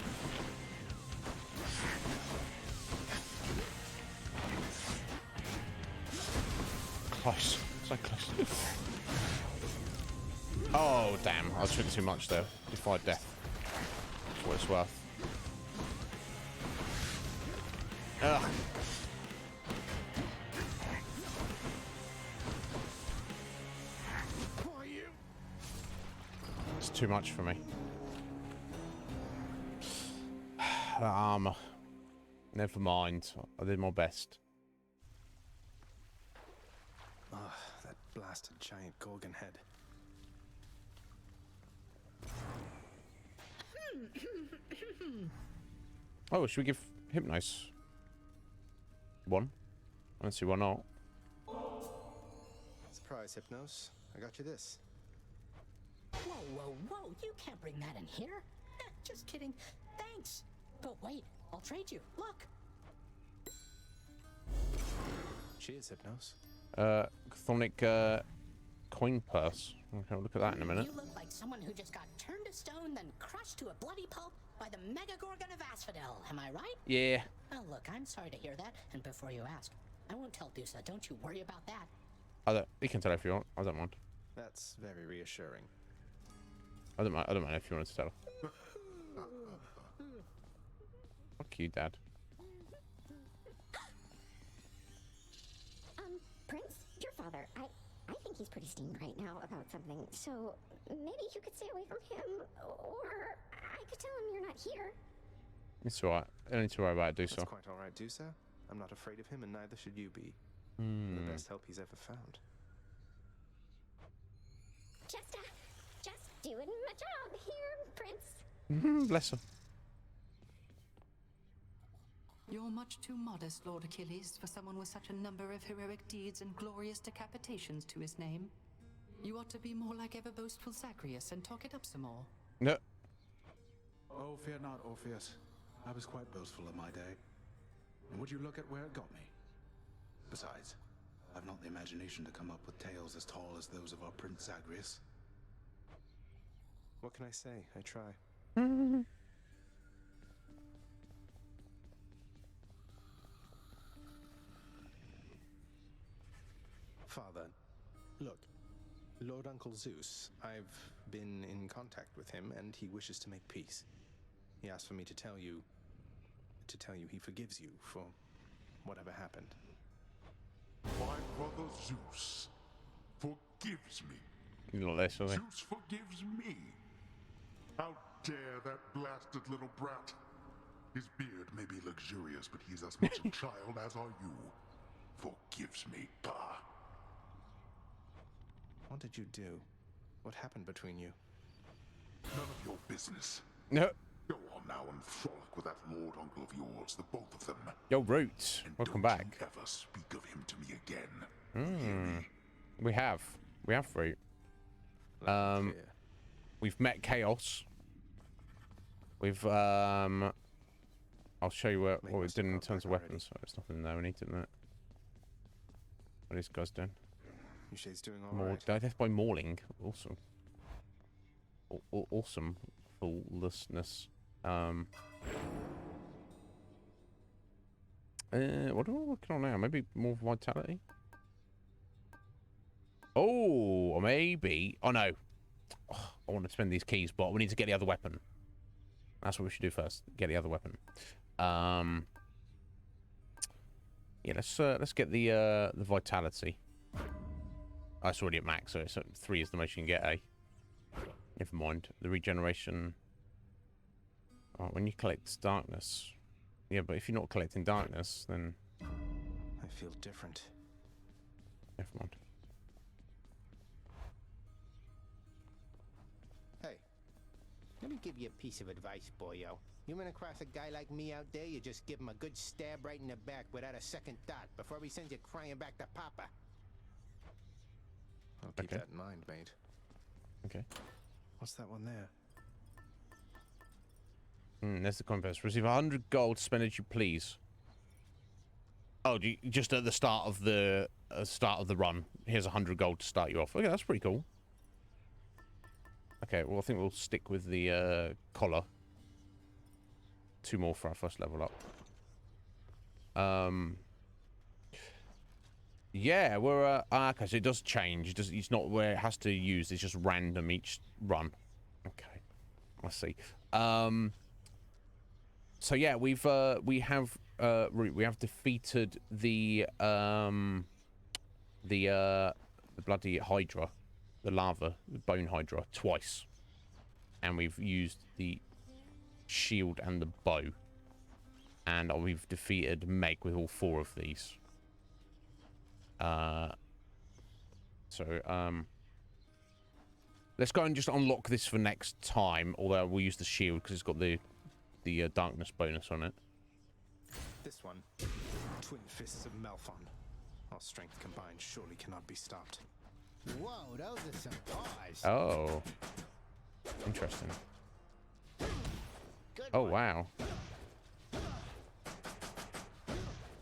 Close. So close. Oh, damn. I was drinking too much there. Defied death. That's what it's worth. Ugh. It's too much for me. That armor. Never mind. I did my best. Ah, that blasted giant Gorgon head. Oh, should we give Hypnos one? I don't see why not. Surprise, Hypnos. I got you this. Whoa, whoa, whoa. You can't bring that in here. Just kidding. Thanks. But wait, I'll trade you. Look. Cheers, Hypnos. Chthonic coin purse. Okay, I'll look at that in a minute. You look like someone who just got turned to stone, then crushed to a bloody pulp by the Mega Gorgon of Asphodel. Am I right? Yeah. Oh, look, I'm sorry to hear that. And before you ask, I won't tell Dusa. Don't you worry about that. You can tell if you want. I don't mind. That's very reassuring. I don't mind if you wanted to tell. Fuck you, Dad. Prince, your father, I think he's pretty steamed right now about something, so maybe you could stay away from him, or I could tell him you're not here. It's alright. I don't need to worry about it, do so. That's quite alright, Dusa. I'm not afraid of him, and neither should you be. The best help he's ever found. Just doing my job here, Prince. Bless him. You're much too modest, Lord Achilles, for someone with such a number of heroic deeds and glorious decapitations to his name. You ought to be more like ever boastful Zagreus and talk it up some more. No. Oh, fear not, Orpheus. I was quite boastful in my day. And would you look at where it got me? Besides, I've not the imagination to come up with tales as tall as those of our Prince Zagreus. What can I say? I try. Father, look, Lord Uncle Zeus, I've been in contact with him and he wishes to make peace. He asked for me to tell you he forgives you for whatever happened. My brother Zeus forgives me. Not this, are they? Zeus forgives me. How dare that blasted little brat? His beard may be luxurious, but he's as much a child as are you. Forgives me, bah. What did you do? What happened between you? None of your business. No. Go on now and frolic with that Lord Uncle of yours, the both of them. Yo, Roots, welcome back. Don't you ever speak of him to me again. We have Fruit. We've met Chaos. We've I'll show you what we're doing in terms of weapons. Oh, there's nothing there we need to know. What are these guys doing? Yushe's doing alright. Death by mauling. Awesome. Awesome. Fulllessness. What am I working on now? Maybe more vitality? Oh, or maybe... Oh, no. Oh, I want to spend these keys, but we need to get the other weapon. That's what we should do first. Get the other weapon. Yeah, let's get the vitality. Oh, it's already at max, so 3 is the most you can get, eh? Never mind. The regeneration... Oh, when you collect darkness... Yeah, but if you're not collecting darkness, then... I feel different. Never mind. Hey, let me give you a piece of advice, boyo. You run across a guy like me out there, you just give him a good stab right in the back without a second thought before he sends you crying back to Papa. I'll keep that in mind, mate. Okay. What's that one there? There's the contest. Receive 100 gold, spend as you please. Oh, just at the start of the run. Here's 100 gold to start you off. Okay, that's pretty cool. Okay, well I think we'll stick with the collar. 2 more for our first level up. Yeah, we're okay. So it does change. It's not where it has to use. It's just random each run. Okay, I see. So yeah, we have defeated the bloody Hydra, the lava, the bone Hydra twice, and we've used the shield and the bow, and we've defeated Meg with all 4 of these. Let's go and just unlock this for next time, although we'll use the shield because it's got the darkness bonus on it. This one. Twin Fists of Malphon. Our strength combined surely cannot be stopped. Whoa, those are some paws. Oh. Interesting. Oh, wow.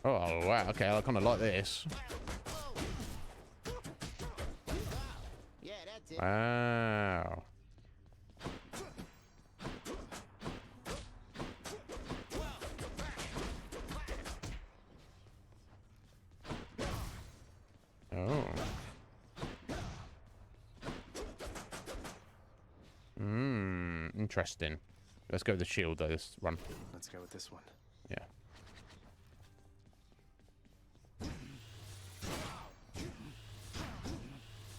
Oh, wow. Okay, I kind of like this. Yeah, that's it. Wow. Oh. Interesting. Let's go with the shield though, this run. Let's go with this one. Yeah.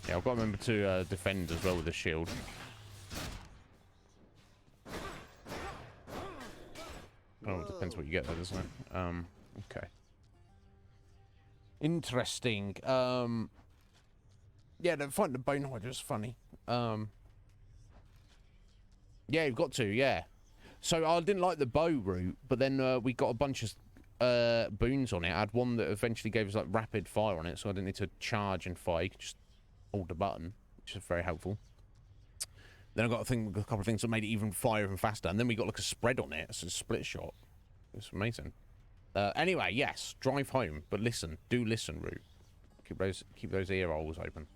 Yeah, I've got to remember to defend as well with the shield. Oh, it depends what you get there, doesn't it? Okay. Interesting. Yeah, the fight the Bone Hydra is funny. Yeah, you've got to, yeah. So I didn't like the bow route, but then we got a bunch of boons on it. I had one that eventually gave us like rapid fire on it, so I didn't need to charge and fire. You could just hold the button, which is very helpful. Then I got a couple of things that made it even fire even faster, and then we got like a spread on it. It's a split shot. It's amazing. Anyway, yes, drive home, but listen, do listen, Root. Keep those ear holes open.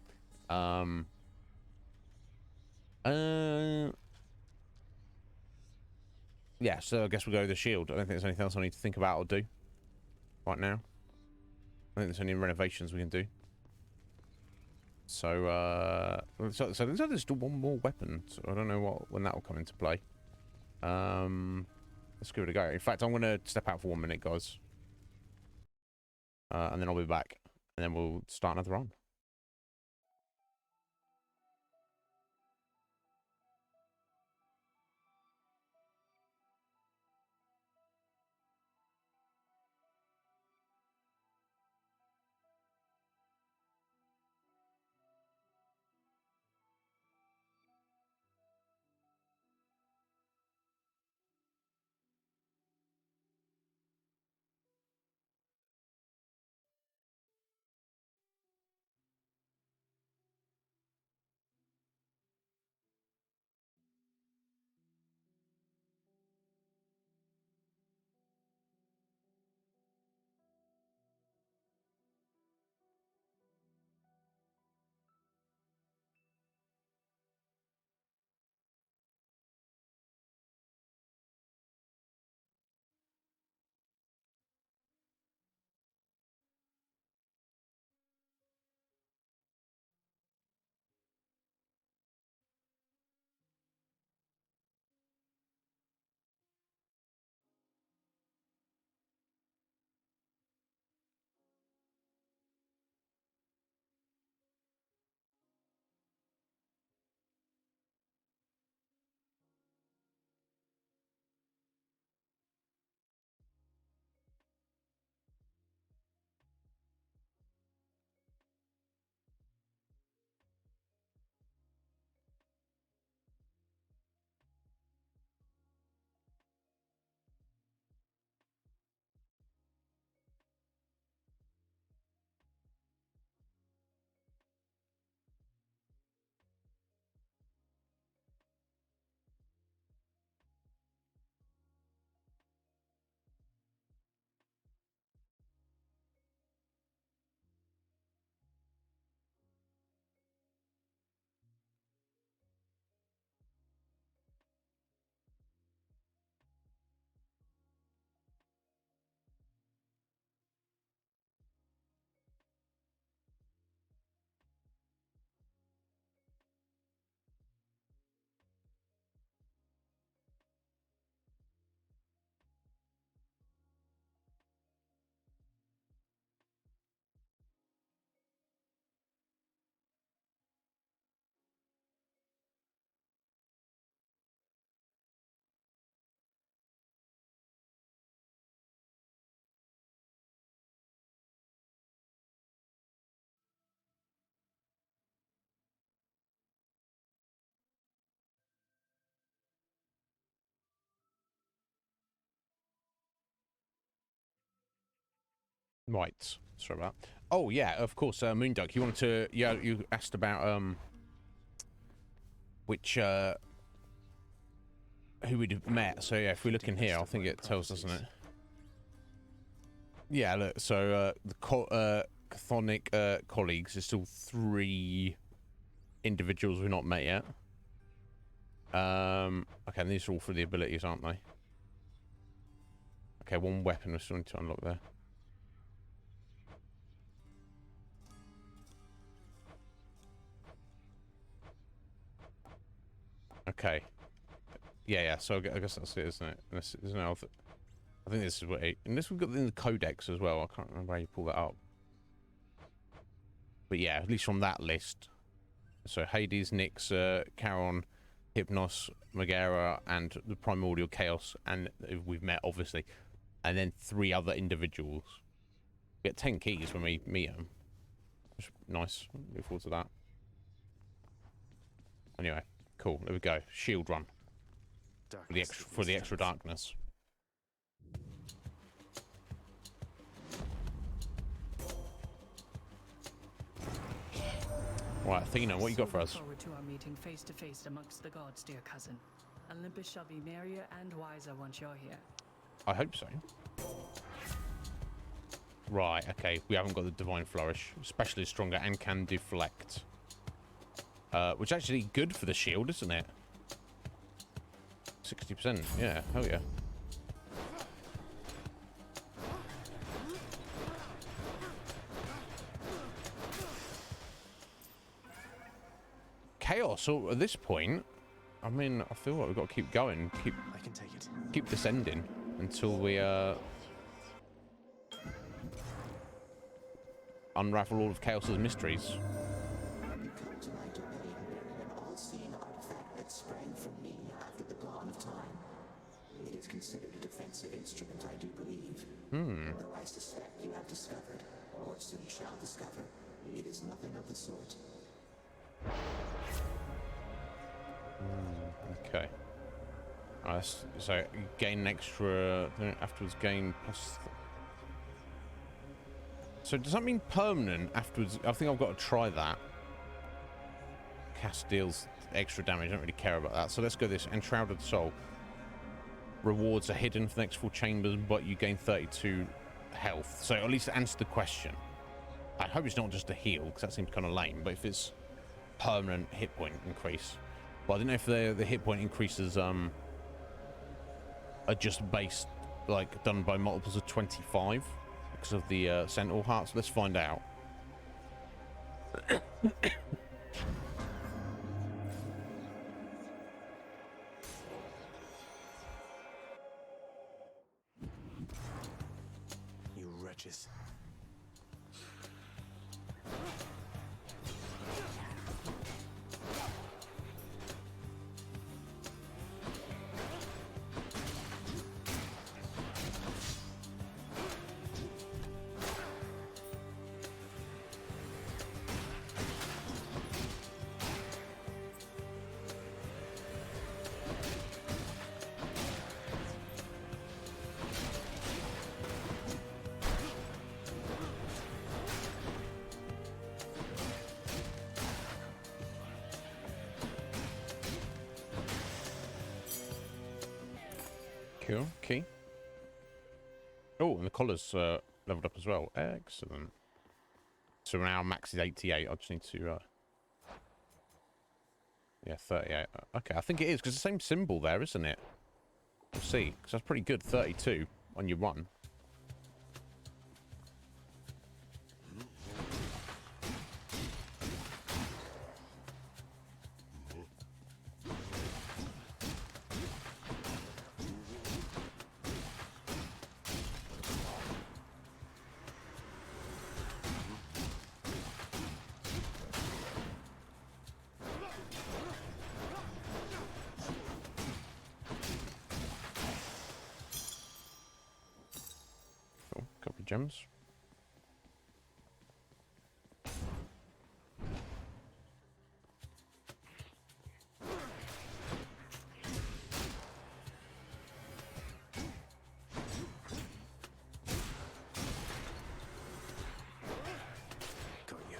Yeah, so I guess we'll go with the shield. I don't think there's anything else I need to think about or do right now. I think there's any renovations we can do. So there's still one more weapon. So I don't know when that will come into play. Let's give it a go. In fact, I'm going to step out for 1 minute, guys. And then I'll be back. And then we'll start another run. Right. Sorry about that. Oh, yeah, of course, Moondog. You wanted to... Yeah, you asked about, which, who we'd met. So, yeah, if we look in here, I think it tells, doesn't it? Yeah, look, so, the Chthonic colleagues, there's still 3 individuals we've not met yet. Okay, and these are all for the abilities, aren't they? Okay, 1 weapon we still need to unlock there. Okay. Yeah. So I guess that's it, isn't it? Unless there's no other... I think this is what... Unless we've got in the codex as well. I can't remember how you pull that up. But yeah, at least from that list. So Hades, Nyx, Charon, Hypnos, Megara, and the Primordial Chaos. And we've met, obviously. And then 3 other individuals. We get 10 keys when we meet them. Nice. Look forward to that. Anyway, cool. There we go. Shield run. For the extra darkness. Right, Athena, what you got for us? Forward to our meeting face to face amongst the gods, dear cousin. Olympus shall be merrier and wiser once you're here. I hope so. Right, okay. We haven't got the Divine Flourish. Especially stronger and can deflect. Which is actually good for the shield, isn't it? 60%. Yeah, hell yeah. Chaos. So at this point, I mean, I feel like we've got to keep going. I can take it. Keep descending until we unravel all of Chaos's mysteries. You come to my domain bearing an all-seeing artifact that sprang from me after the dawn of time. It is considered a defensive instrument, I do believe. Though I suspect you have discovered, or soon shall discover, it is nothing of the sort. Okay. So you gain an extra afterwards. Gain plus. So does that mean permanent afterwards? I think I've got to try that. Cast deals extra damage. I don't really care about that. So let's go this. Enshrouded Soul. Rewards are hidden for the next 4 chambers, but you gain 32 health. So at least answer the question. I hope it's not just a heal, because that seems kind of lame. But if it's permanent hit point increase. But I don't know if the hit point increases are just based, like, done by multiples of 25 because of the Centaur Hearts. Let's find out. You wretches. Cool. Key. Oh, and the collar's leveled up as well. Excellent. So now max is 88. I just need to... yeah, 38. Okay, I think it is, because the same symbol there, isn't it? We'll see, because that's pretty good. 32 on your run. Gems. Got you.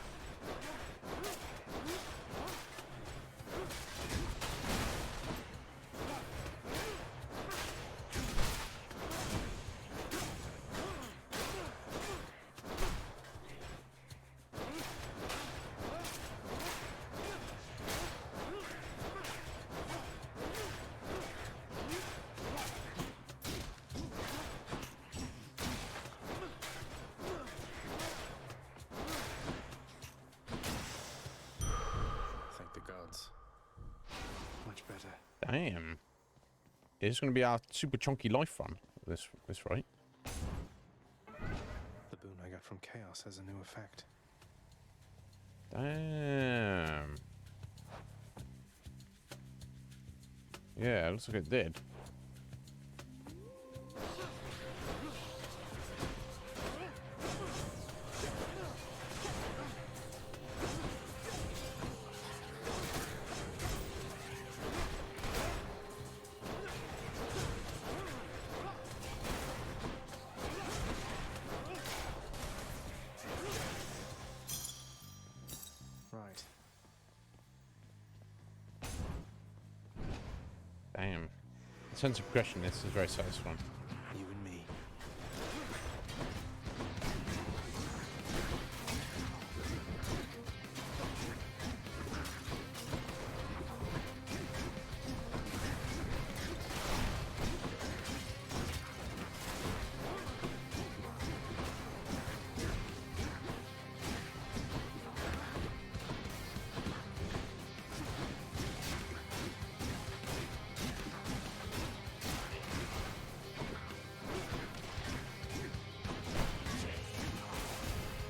Much better. Damn. It's going to be our super chunky life run. This right. The boon I got from Chaos has a new effect. Damn. Yeah, looks like it did. sense of progression in this is very satisfying. You and me.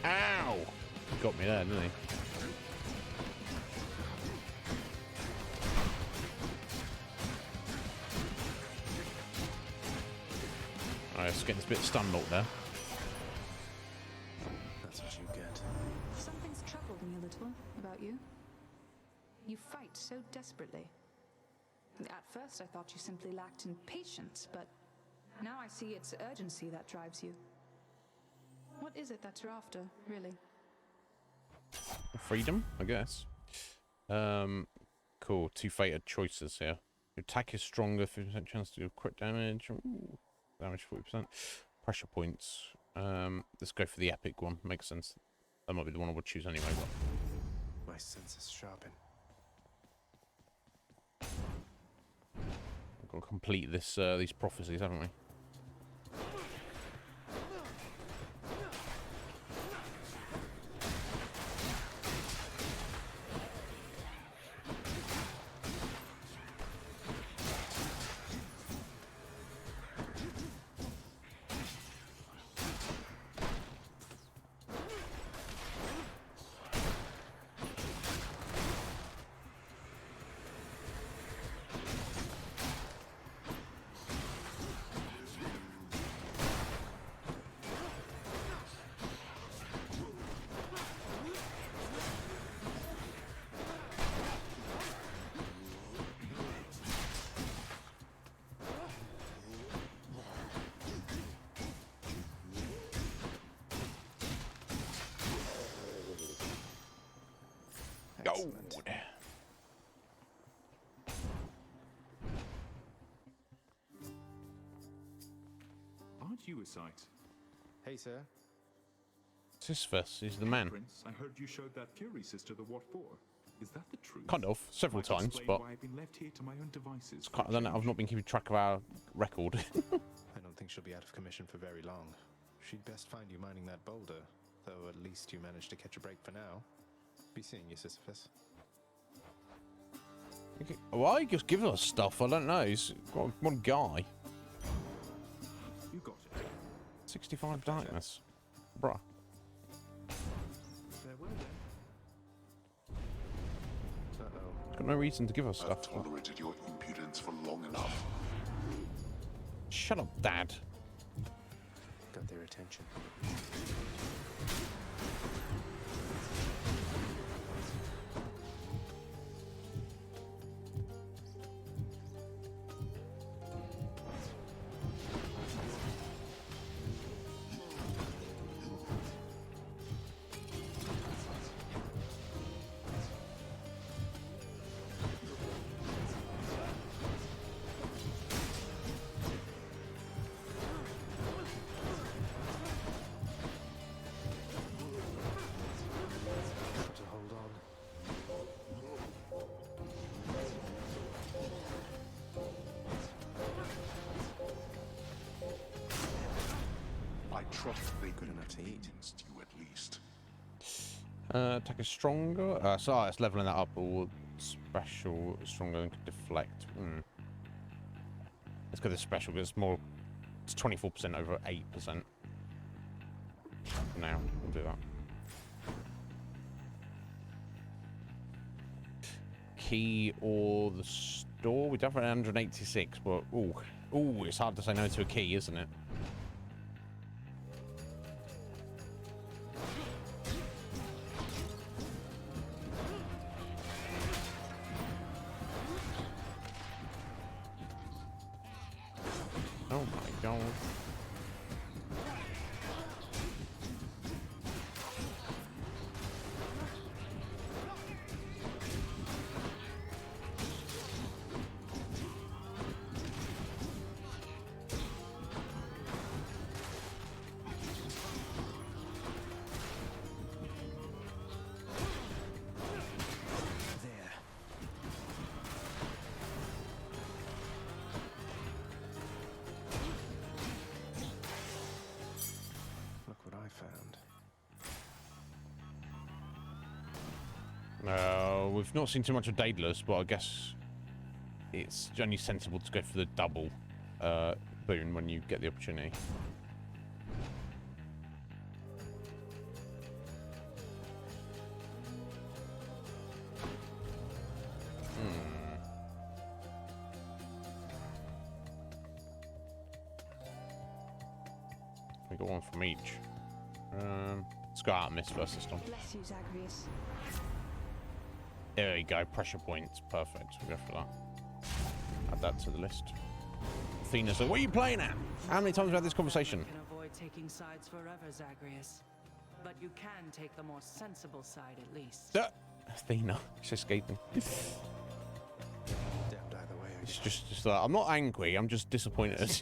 Ow! Got me there, didn't he? Alright, it's getting a bit stun locked there. That's what you get. Something's troubled me a little about you. You fight so desperately. At first I thought you simply lacked in patience, but now I see it's urgency that drives you. What is it that you're after, really? Freedom, I guess. Cool. 2 fated choices here. Your attack is stronger, 50% chance to do crit damage. Ooh, damage 40%. Pressure points. Let's go for the epic one. Makes sense. That might be the one I would choose anyway. But My senses sharpen. we've got to complete this these prophecies, haven't we? Excellent. Aren't you a sight? Hey, sir. Sisyphus, he's the man. Prince, I heard you showed that Fury sister the what for. Is that the truth? Kind of, several Might times, explain but why I've been left here to my own devices. it's kind of, I don't know, I've not been keeping track of our record. I don't think she'll be out of commission for very long. She'd best find you mining that boulder, though at least you managed to catch a break for now. Be seeing you, Sisyphus. Okay. Why just give us stuff? I don't know. He's got one guy. You got it. 65 darkness. Bruh. Farewell then. Uh-oh. He's got no reason to give us stuff. I've tolerated your impudence for long enough. Shut up, Dad. Got their attention. Got to hold on. I trust they Good enough to eat. against you at least. Attack is stronger. So it's leveling that up. Or special, stronger than deflect. Let's go to special because it's more. It's 24% over 8%. Now we'll do that. Key or the store? We definitely 186, but ooh, it's hard to say no to a key, isn't it? Oh my god. We've not seen too much of Daedalus, but I guess it's only sensible to go for the double boon when you get the opportunity. We got one from each. Let's go out and miss first this time. Bless you, Zagreus. There we go, pressure points. Perfect. We'll go for that. Add that to the list. Athena's like, what are you playing at? How many times have we had this conversation? You can avoid taking sides forever, Zagreus. But you can take the more sensible side at least. Athena, she's escaping. Damned either way. It's just like, I'm not angry, I'm just disappointed.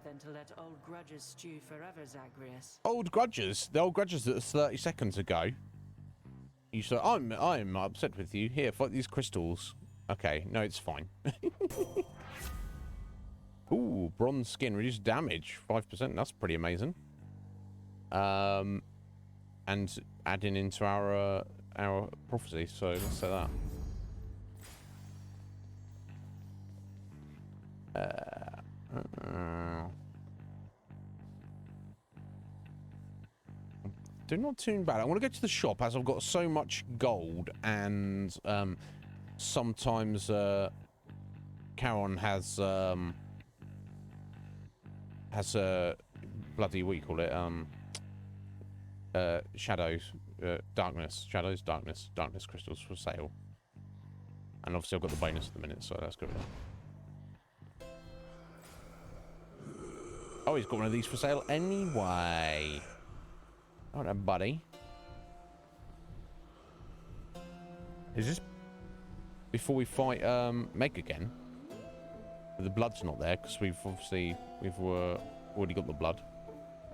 Than to let old grudges stew forever, Zagreus. Old grudges? The old grudges that was 30 seconds ago. You said, I'm upset with you. Here, fight these crystals. Okay, no, it's fine. Ooh, bronze skin, reduced damage, 5%. That's pretty amazing. And adding into our prophecy, so let's say that. Do not too bad. I want to go to the shop as I've got so much gold, and sometimes Charon has bloody, what do you call it? Shadows, darkness crystals for sale. And obviously I've got the bonus at the minute, so that's good. Oh, he's got one of these for sale anyway. All right, buddy. Is this before we fight Meg again? The blood's not there because we've already got the blood.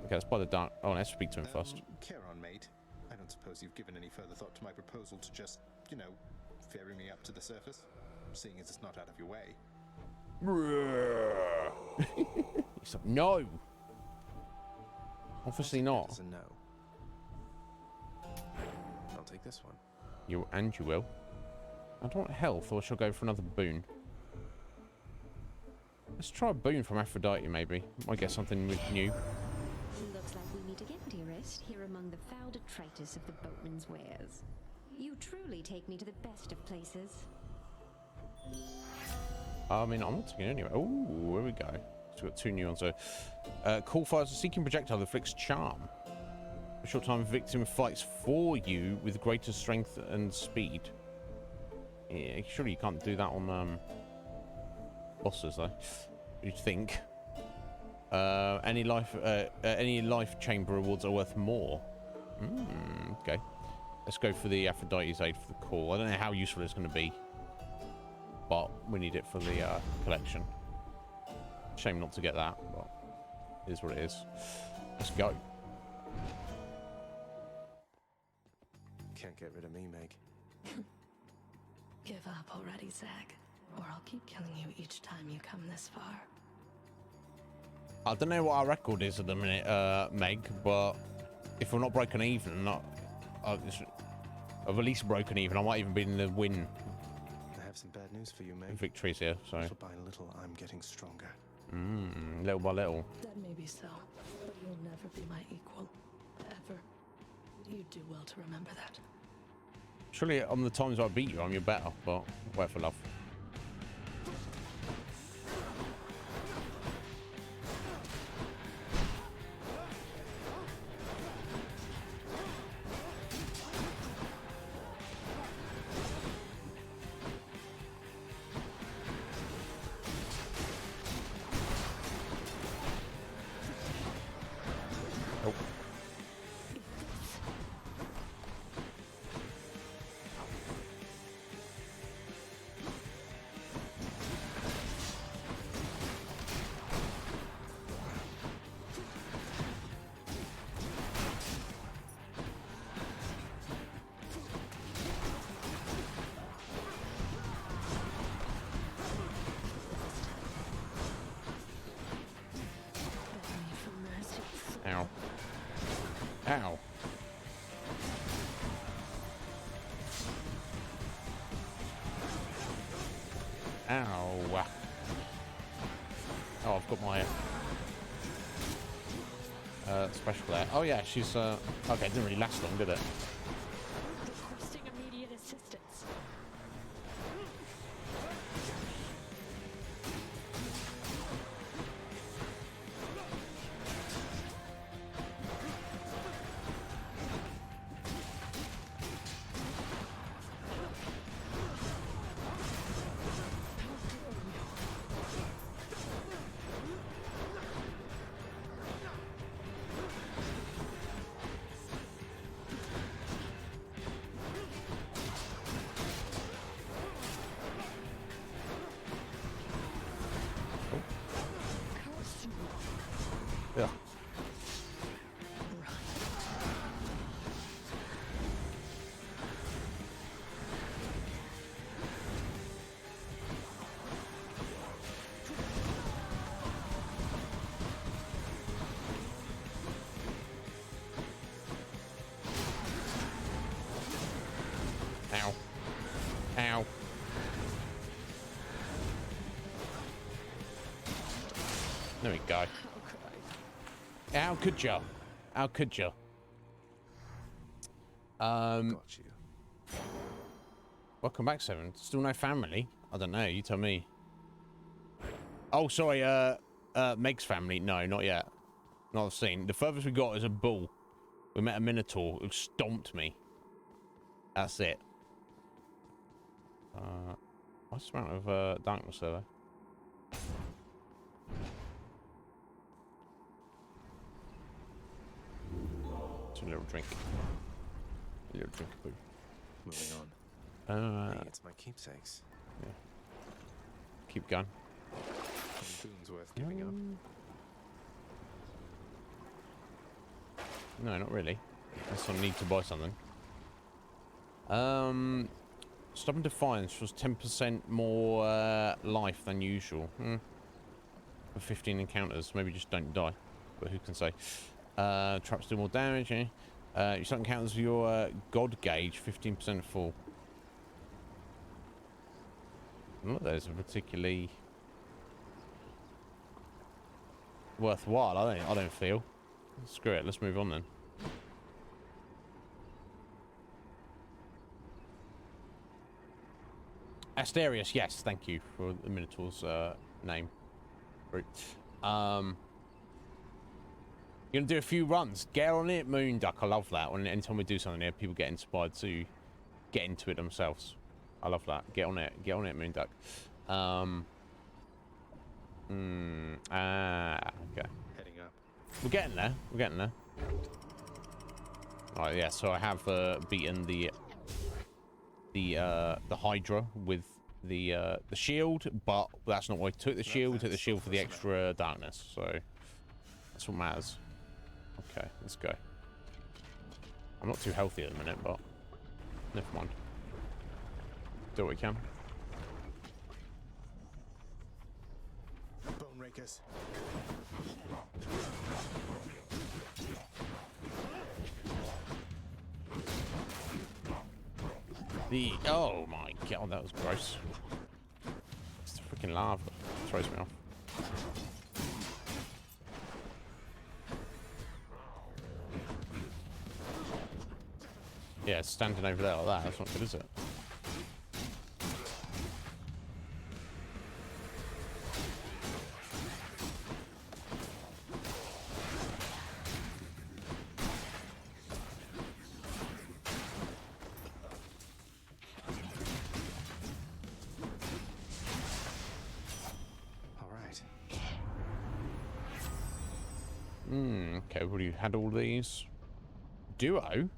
Okay, let's buy the dark. Oh, let's speak to him first. Care on, mate. I don't suppose you've given any further thought to my proposal to just, you know, ferry me up to the surface, seeing as it's not out of your way. He's like, no. Obviously not. That's a no. I'll take this one. You will. I don't want health, or shall I go for another boon? Let's try a boon from Aphrodite, maybe. Might get something new. Looks like we meet again, dearest, here among the foul detritus of the boatman's wares. You truly take me to the best of places. I mean, I'm not taking it anyway. Oh, here we go. So we've got two new ones. So, call fires a seeking projectile that afflicts charm. A short time, victim fights for you with greater strength and speed. Yeah, surely you can't do that on bosses, though. You'd think. Any life chamber rewards are worth more. Okay. Let's go for the Aphrodite's aid for the call. I don't know how useful it's going to be, but we need it for the collection. Shame not to get that, but it is what it is. Let's go. Can't get rid of me, Meg. Give up already, Zag, or I'll keep killing you each time you come this far. I don't know what our record is at the minute, Meg, but if we're not broken even, I've at least broken even. I might even be in the win. I have some bad news for you, Meg. Victories here, so. Little by little, I'm getting stronger. Little by little. That may be so, but you'll never be my equal. Ever. You do well to remember that. Surely on the times I beat you, I'm your better, but wait for love. Ow. Ow. Oh, I've got my special there. Oh yeah, she's okay, it didn't really last long, did it? Requesting immediate assistance. Yeah. Ow. Ow. There we go. How could you? How could you? Got you. Welcome back, Seven. Still no family? I don't know. You tell me. Oh, sorry. Meg's family. No, not yet. Not seen. The furthest we got is a bull. We met a minotaur who stomped me. That's it. What's the amount of darkness there? It's a little drink. A little drink of boo. Moving on. Hey, it's my keepsakes. Yeah. Keep going. Boon's worth giving up. No, not really. Unless I need to buy something. Stubborn Defiance was 10% more life than usual. For 15 encounters. Maybe just don't die. But who can say? Traps do more damage, eh? You start encounters with your god gauge, 15% full. Not that it's a particularly worthwhile, I don't feel. Screw it, let's move on then. Asterius, yes, thank you for the Minotaur's name. You're gonna do a few runs. Get on it, Moonduck. I love that. When anytime we do something here, people get inspired to get into it themselves. I love that. Get on it, Moonduck. Okay. Heading up. We're getting there. We're getting there. Alright, yeah. So I have beaten the Hydra with the shield, but that's not why I took the shield. I took the shield for the extra darkness. So that's what matters. Okay, let's go. I'm not too healthy at the minute, but never mind. Do what we can. Bone rakers. Oh my god, that was gross. It's the freaking lava. It throws me off. Yeah, it's standing over there like that. That's not good, is it? Okay, well, you had all these. Duo?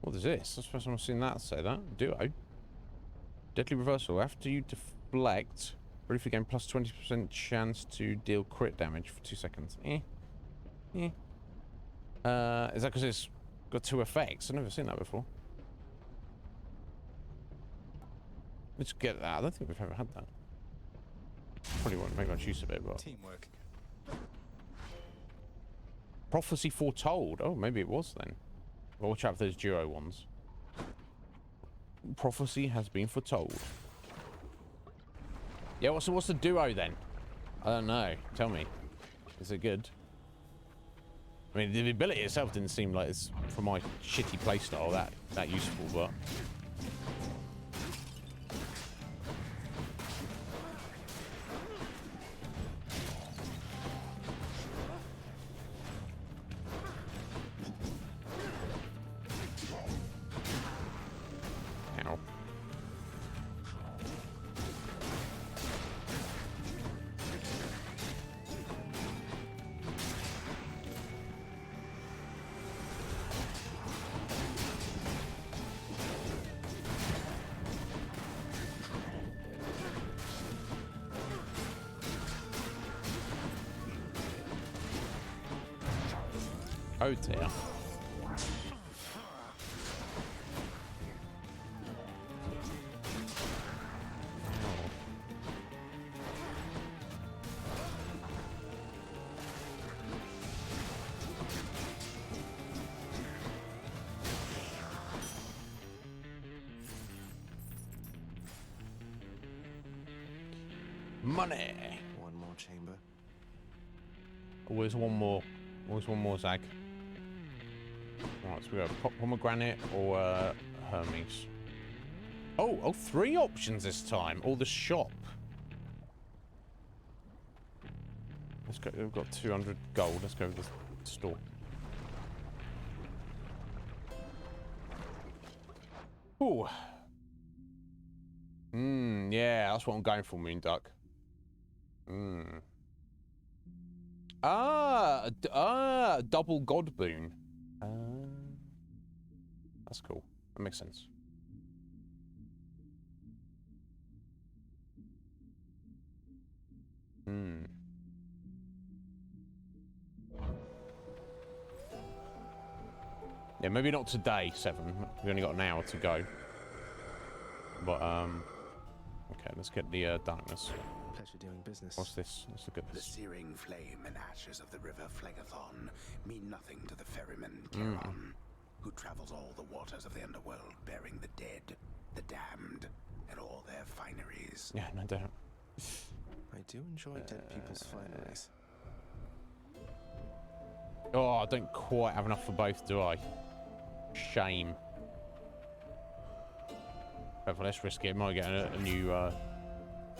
What is this? That's the first time I've seen that say that. Duo. Deadly reversal. After you deflect, briefly gain plus 20% chance to deal crit damage for 2 seconds. Is that because it's got 2 effects? I've never seen that before. Let's get that. I don't think we've ever had that. Probably won't make much use of it, but... Teamwork. Prophecy foretold. Oh, maybe it was then. Well, watch out for those duo ones. Prophecy has been foretold. Yeah, what's the duo then? I don't know. Tell me. Is it good? I mean, the ability itself didn't seem like it's, for my shitty playstyle, that useful, but... Ow. Oh dear. Money. One more chamber. Always one more. Always one more, Zag. Right, so we got pomegranate or Hermes. Oh, 3 options this time. Or the shop. Let's go. We've got 200 gold. Let's go to the store. Ooh. Yeah, that's what I'm going for, Moon Duck. Double God boon. That's cool. That makes sense. Yeah, maybe not today, 7. We only got an hour to go. But, okay, let's get the darkness. Pleasure doing business. What's this? Let's look at The this. searing flame and ashes of the river Phlegethon mean nothing to the ferryman Charon, who travels all the waters of the underworld bearing the dead, the damned, and all their fineries. Yeah, no doubt. I do enjoy dead people's fineries. Oh, I don't quite have enough for both, do I? Shame. But let's risk it. Might get a new...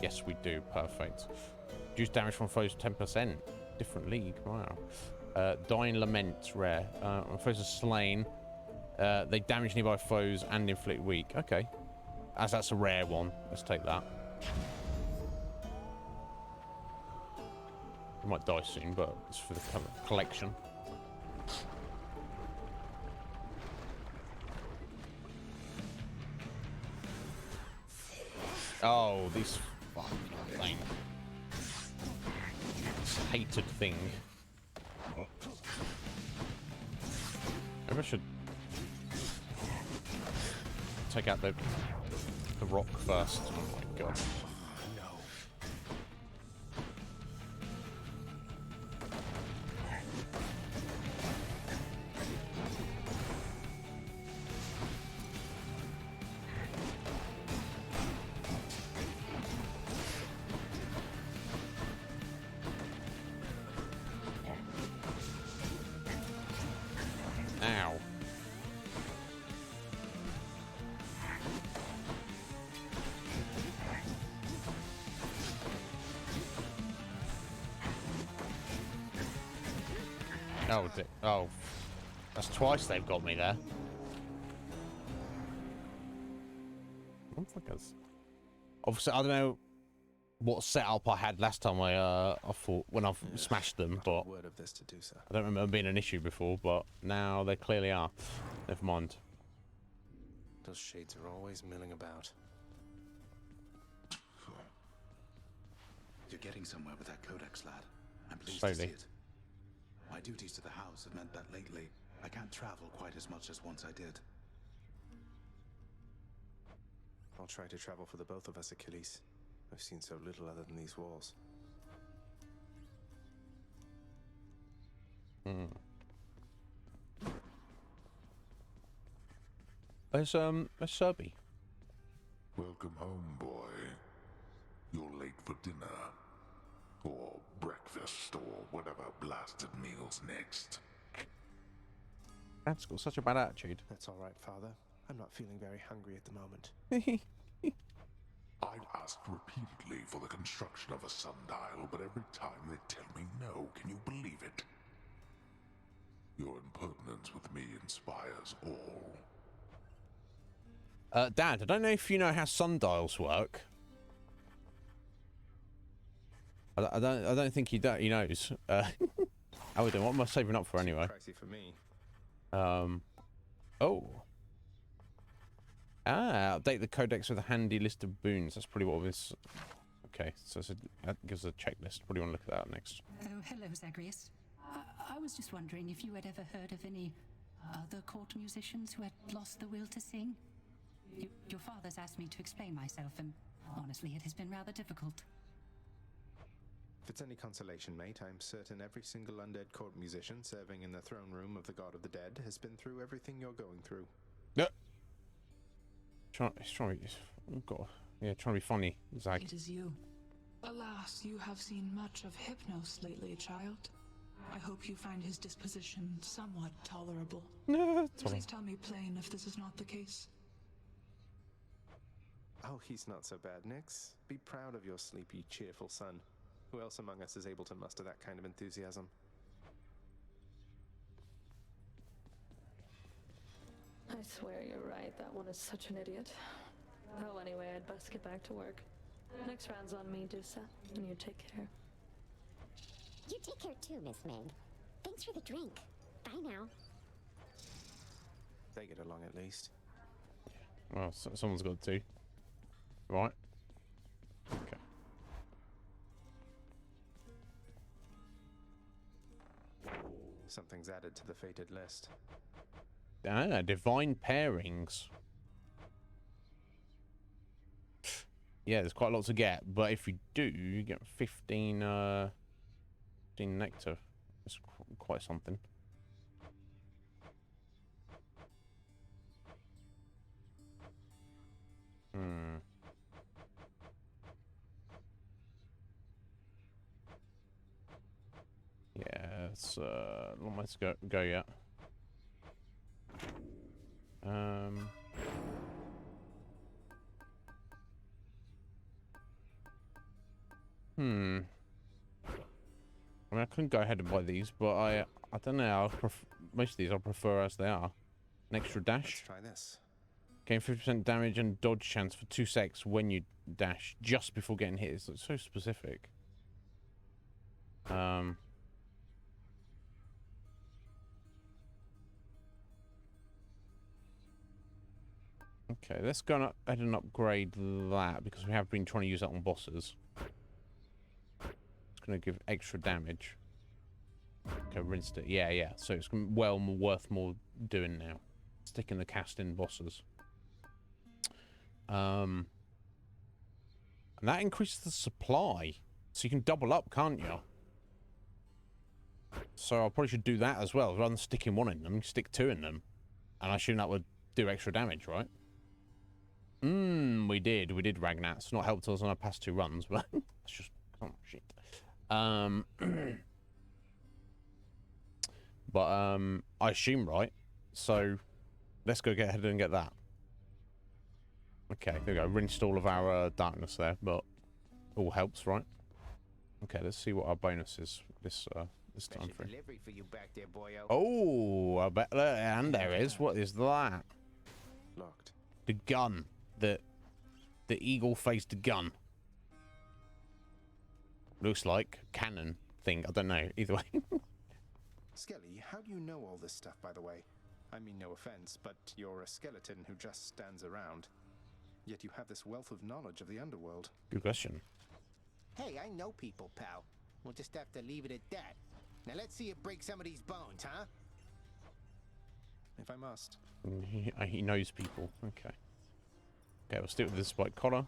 Yes, we do. Perfect. Reduce damage from foes 10%. Different league. Wow. Dying Lament, rare. When foes are slain, they damage nearby foes and inflict weak. Okay. As that's a rare one. Let's take that. We might die soon, but it's for the collection. Oh, this fucking thing. This hated thing. Maybe I should take out the rock first. Oh my god. Ow. Oh, oh. That's twice they've got me there. Motherfuckers. Obviously, I don't know what setup I had last time I thought when I've smashed them, but Word of this to do so. I don't remember being an issue before, but now they clearly are. Never mind. Those shades are always milling about. You're getting somewhere with that codex, lad. I'm pleased Slowly. to see it. My duties to the house have meant that lately I can't travel quite as much as once I did. I'll try to travel for the both of us, Achilles. I've seen so little other than these walls. Where's Serby? Welcome home, boy. You're late for dinner. Or breakfast, or whatever blasted meal's next. Dad's got such a bad attitude. That's all right, Father. I'm not feeling very hungry at the moment. I've asked repeatedly for the construction of a sundial, but every time they tell me no. Can you believe it? Your impertinence with me inspires all. Dad, I don't know if you know how sundials work. I don't think he knows. How we doing? What am I saving up for anyway? Pricey for me. Oh. Update the codex with a handy list of boons. That's probably what this. Okay, so that gives a checklist. Probably want to look at that next. Oh, hello, Zagreus. I was just wondering if you had ever heard of any other court musicians who had lost the will to sing. Your father's asked me to explain myself, and honestly, it has been rather difficult. If it's any consolation, mate, I'm certain every single undead court musician serving in the throne room of the God of the Dead has been through everything you're going through. Yeah. Trying to be funny, Zag. It is you. Alas, you have seen much of Hypnos lately, child. I hope you find his disposition somewhat tolerable. Please tell me plain if this is not the case. Oh, he's not so bad, Nix. Be proud of your sleepy, cheerful son. Who else among us is able to muster that kind of enthusiasm? I swear you're right, that one is such an idiot. Oh, anyway, I'd best get back to work. Next round's on me, Dusa, and you take care. You take care too, Miss Meg. Thanks for the drink. Bye now. They get along at least. Well, someone's got to. Right. Okay. Something's added to the fated list. Divine pairings. Yeah, there's quite a lot to get, but if you do, you get 15 nectar. That's quite something. Yeah, it's not much to go yet. I mean, I couldn't go ahead and buy these, but I don't know. Most of these I prefer as they are. An extra dash. Let's try this. Gain 50% damage and dodge chance for 2 seconds when you dash, just before getting hit. It's so specific. Okay, let's go ahead and upgrade that, because we have been trying to use that on bosses. It's going to give extra damage. Okay, rinsed it. Yeah. So it's well worth more doing now. Sticking the cast in bosses. And that increases the supply. So you can double up, can't you? So I probably should do that as well. Rather than sticking one in them, stick 2 in them. And I assume that would do extra damage, right? We did Ragnats. Not helped us on our past 2 runs, but it's just, oh shit. But I assume right. So let's go get ahead and get that. Okay, there we go. Rinsed all of our darkness there, but all helps, right? Okay, let's see what our bonus is this time frame. Delivery for you back there, boyo. Oh, I bet there, and there is. What is that? Locked. The gun. The eagle-faced gun. Looks like cannon thing. I don't know. Either way. Skelly, how do you know all this stuff, by the way? I mean, no offense, but you're a skeleton who just stands around. Yet you have this wealth of knowledge of the underworld. Good question. Hey, I know people, pal. We'll just have to leave it at that. Now let's see you break some of these bones, huh? If I must. He knows people. Okay. Okay, we'll stick with the spike collar.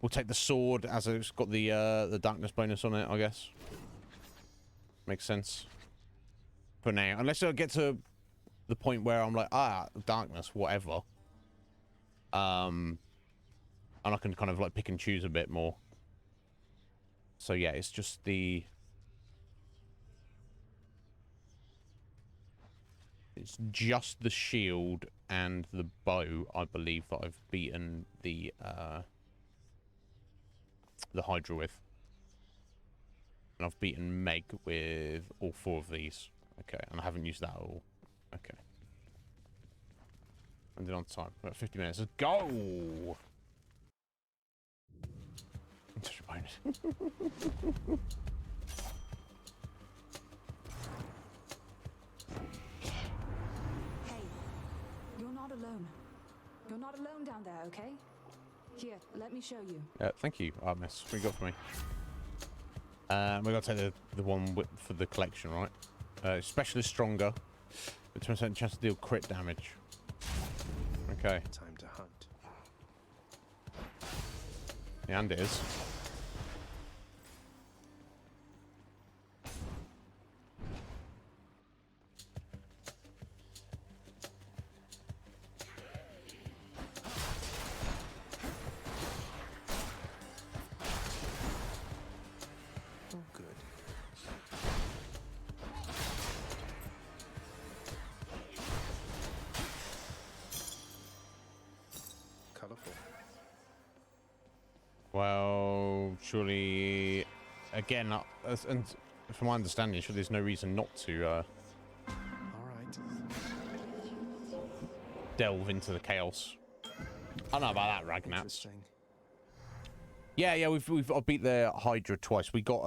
We'll take the sword as it's got the darkness bonus on it, I guess. Makes sense. For now. Unless I get to the point where I'm like, darkness, whatever. And I can kind of like pick and choose a bit more. So yeah, it's just the... It's just the shield and the bow, I believe, that I've beaten the Hydra with. And I've beaten Meg with all 4 of these. Okay, and I haven't used that at all. Okay. Ended on time. About 50 minutes. Let's go! Just reminded. You're not alone. You're not alone down there, okay? Here, let me show you. Thank you, Artemis. What you got for me? We got to take the one for the collection, right? Specialist stronger. With 20% chance to deal crit damage. Okay. Time to hunt. Yeah, and it is. Oh, good. Colorful. Well, surely, again, and from my understanding, surely there's no reason not to All right. delve into the chaos. I don't know about that, Ragnar. Interesting. Yeah, I beat the Hydra twice. We got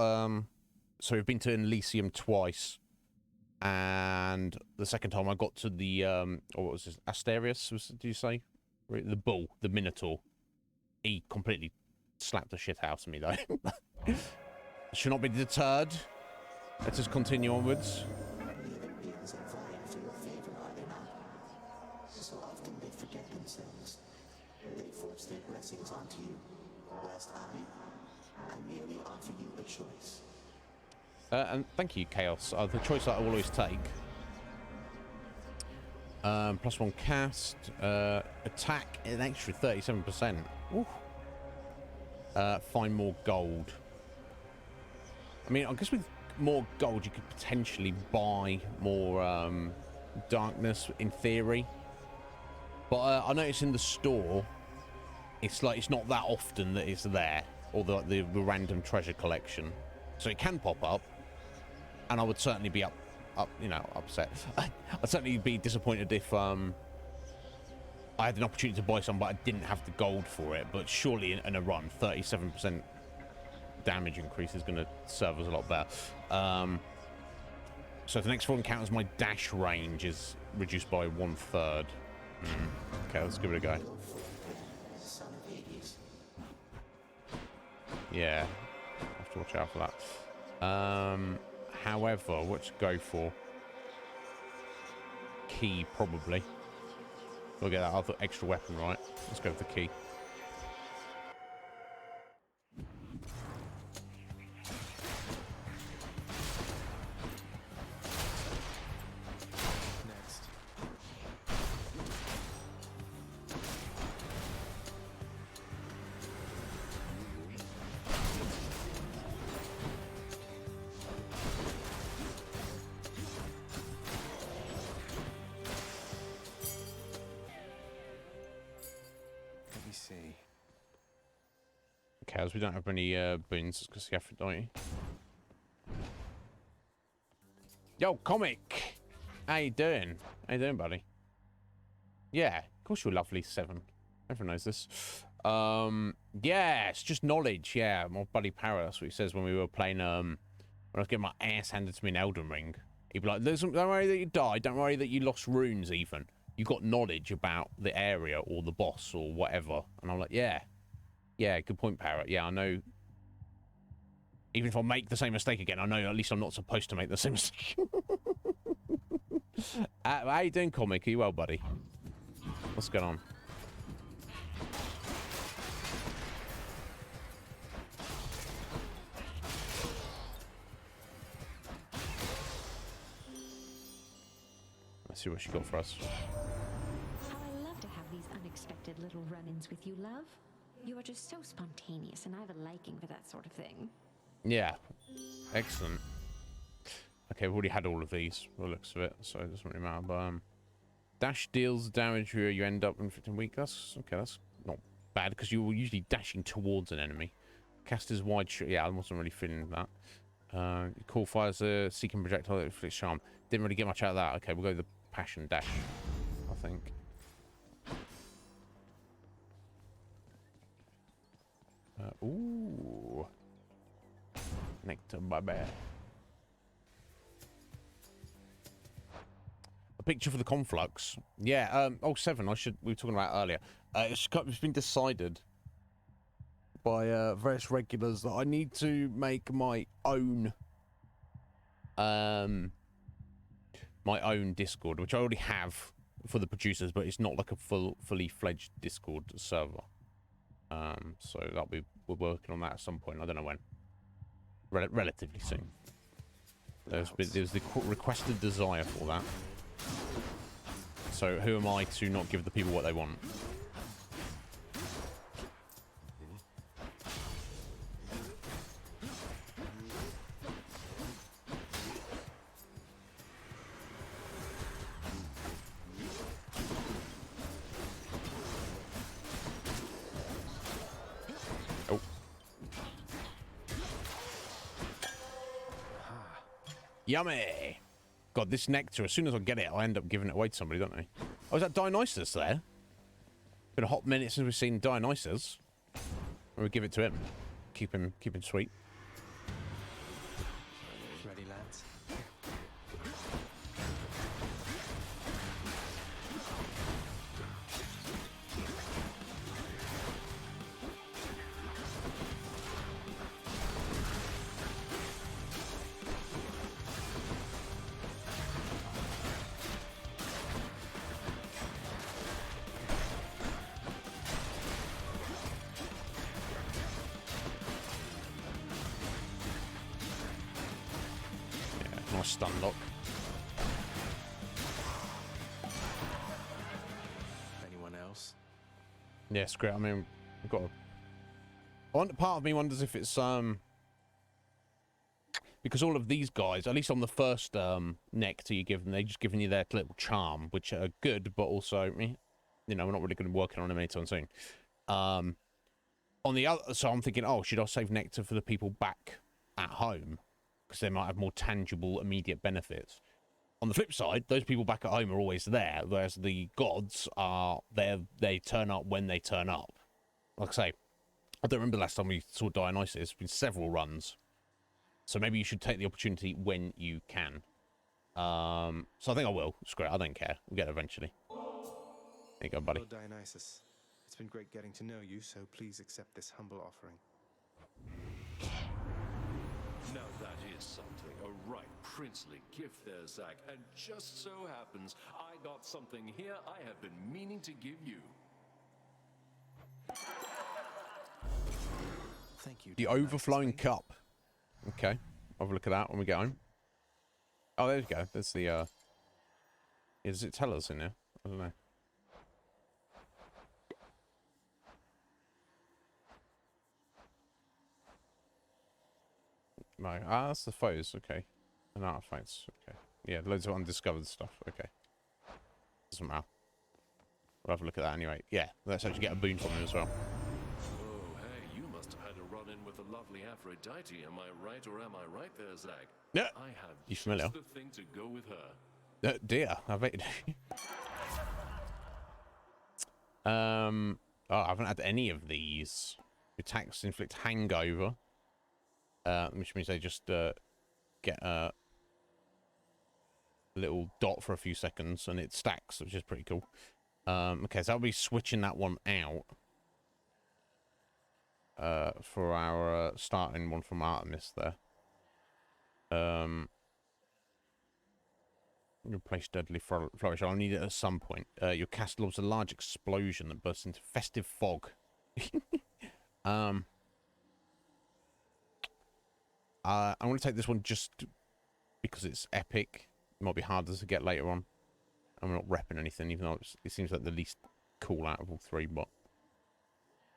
so we've been to Elysium twice, and the second time I got to the what was this? Asterius? Did you say the bull, the Minotaur? He completely slapped the shit out of me though. Should not be deterred. Let's just continue onwards. Beings are vying for your favor, are they not? So often they forget themselves. They force their blessings onto you, whilst I merely offer you a choice. And thank you, Chaos. The choice that I will always take. +1 cast, attack an extra 37%. Ooh. Find more gold. I mean, I guess with more gold, you could potentially buy more darkness in theory. But I noticed in the store, it's like it's not that often that it's there, or the random treasure collection. So it can pop up, and I would certainly be upset. I'd certainly be disappointed if I had an opportunity to buy some, but I didn't have the gold for it. But surely in a run, 37% damage increase is going to serve us a lot better. So if the next 4 encounters, my dash range is reduced by 1/3. Okay, let's give it a go. Yeah, I have to watch out for that. However, what to go for? Key, probably. We'll get that other extra weapon, right? Let's go with the key. Next. Let me see. Okay, as we don't have any boons, because the Aphrodite. Yo, Comic! How you doing? How you doing, buddy? Yeah, of course you're lovely, 7. Everyone knows this. Yeah, it's just knowledge, yeah. My buddy Parrot, that's what he says when we were playing, when I was getting my ass handed to me in Elden Ring. He'd be like, don't worry that you died, don't worry that you lost runes even. You got knowledge about the area or the boss or whatever. And I'm like, yeah. Yeah, good point, Parrot. Yeah, I know. Even if I make the same mistake again, I know at least I'm not supposed to make the same mistake. How you doing, Comic? Are you well, buddy? What's going on? Let's see what she got for us. How I love to have these unexpected little run-ins with you, love. You are just so spontaneous, and I have a liking for that sort of thing. Yeah. Excellent. Okay, we've already had all of these, by the looks of it, so it doesn't really matter. But, dash deals damage where you end up inflicting weak. That's okay, that's not bad, because you're usually dashing towards an enemy. Caster's wide shot. Yeah, I wasn't really feeling that. Call fires a seeking projectile that inflicts charm. Didn't really get much out of that. Okay, we'll go the passion dash, I think. Ooh. Nectar baby. A picture for the conflux. Yeah, oh, 7, we were talking about earlier. It's been decided by various regulars that I need to make my own Discord, which I already have for the producers, but it's not like a fully fledged Discord server. So we're working on that at some point. I don't know when. Relatively soon. There's the requested desire for that. So who am I to not give the people what they want? Yummy! God, this nectar, as soon as I get it, I end up giving it away to somebody, don't I? Oh, is that Dionysus there? Been a hot minute since we've seen Dionysus. We'll give it to him. Keep him sweet. Ready, lads? Stun lock. Anyone else? Yes, great. I mean, we've got part of me wonders if it's because all of these guys, at least on the first nectar you give them, they're just giving you their little charm, which are good, but also, you know, we're not really going to be working on them anytime soon. On the other, so I'm thinking, oh, should I save nectar for the people back at home? Because they might have more tangible, immediate benefits. On the flip side, those people back at home are always there, whereas the gods are there. They turn up when they turn up. Like I say, I don't remember the last time we saw Dionysus. It's been several runs. So maybe you should take the opportunity when you can. So I think I will. Screw it, I don't care. We'll get it eventually. There you go, buddy. Lord Dionysus, it's been great getting to know you, so please accept this humble offering. Now that is something, a right princely gift there, Zach. And just so happens, I got something here I have been meaning to give you. Thank you. The overflowing cup. Okay, I'll have a look at that when we get home. Oh, there we go. There's the, yeah, does it tell us in there? I don't know. No, that's the foes, okay. And artifacts, okay. Yeah, loads of undiscovered stuff, okay. Doesn't matter. We'll have a look at that anyway. Yeah, let's actually get a boon from him as well. Oh, hey, you must have had a run-in with the lovely Aphrodite, am I right or am I right there, Zach? Yeah. I have You familiar? just the thing to go with her. Dear, I bet you do. Oh, I haven't had any of these. Attacks inflict hangover. Which means they just get a little dot for a few seconds and it stacks, which is pretty cool. Okay, so I'll be switching that one out for our starting one from Artemis there. Replace Deadly Flourish. I'll need it at some point. Your cast loves a large explosion that bursts into festive fog. I'm going to take this one just because it's epic. It might be harder to get later on. I'm not repping anything, even though it seems like the least cool out of all three, but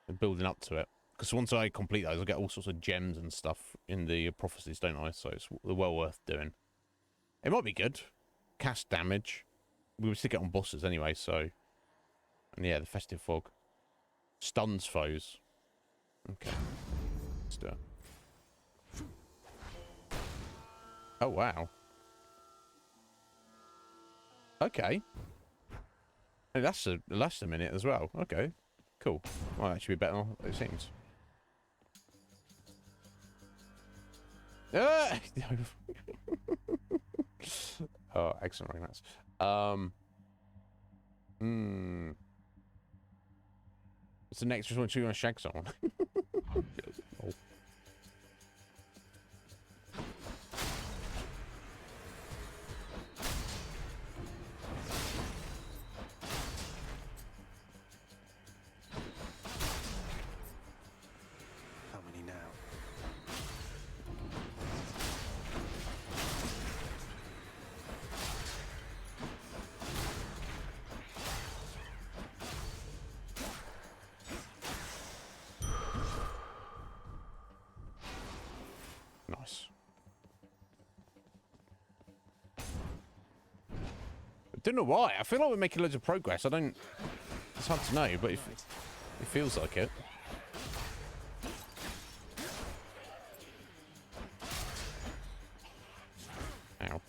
I'm building up to it. Because once I complete those, I get all sorts of gems and stuff in the prophecies, don't I? So it's well worth doing. It might be good. Cast damage. We would stick it on bosses anyway, so... And yeah, the Festive Fog. Stuns foes. Okay. Let's do it. Oh, wow. Okay. Hey, that's a minute as well. Okay. Cool. Might actually be better than it seems. Oh, excellent romance. What's the next one? You want to shag someone? Oh. How many now? Nice. I don't know why. I feel like we're making loads of progress. I don't... It's hard to know, but it feels like it. Ow.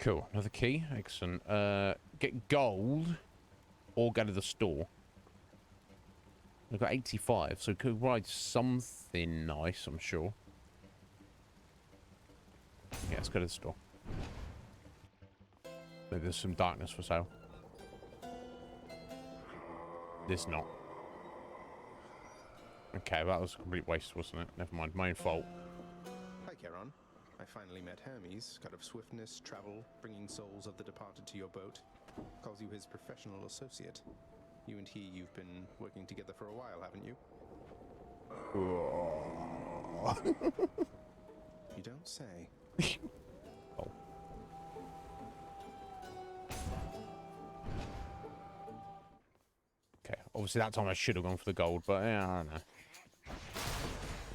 Cool. Another key. Excellent. Get gold or go to the store. I've got 85, so could ride something nice, I'm sure. Yeah, let's go to the store. Maybe there's some darkness for sale. There's not. Okay, that was a complete waste, wasn't it? Never mind, my own fault. Hi, Charon. I finally met Hermes, god of swiftness, travel, bringing souls of the departed to your boat. Calls you his professional associate. You and you've been working together for a while, haven't you? You don't say. Oh. Okay, obviously that time I should have gone for the gold, but yeah, I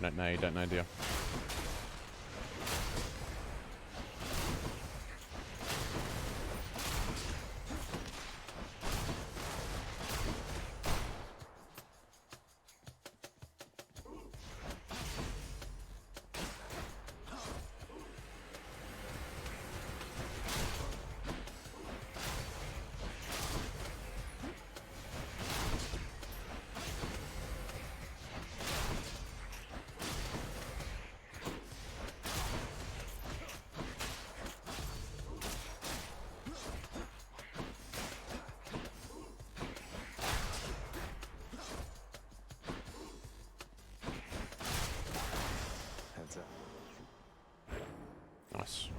don't know. You don't know, do you? Nice.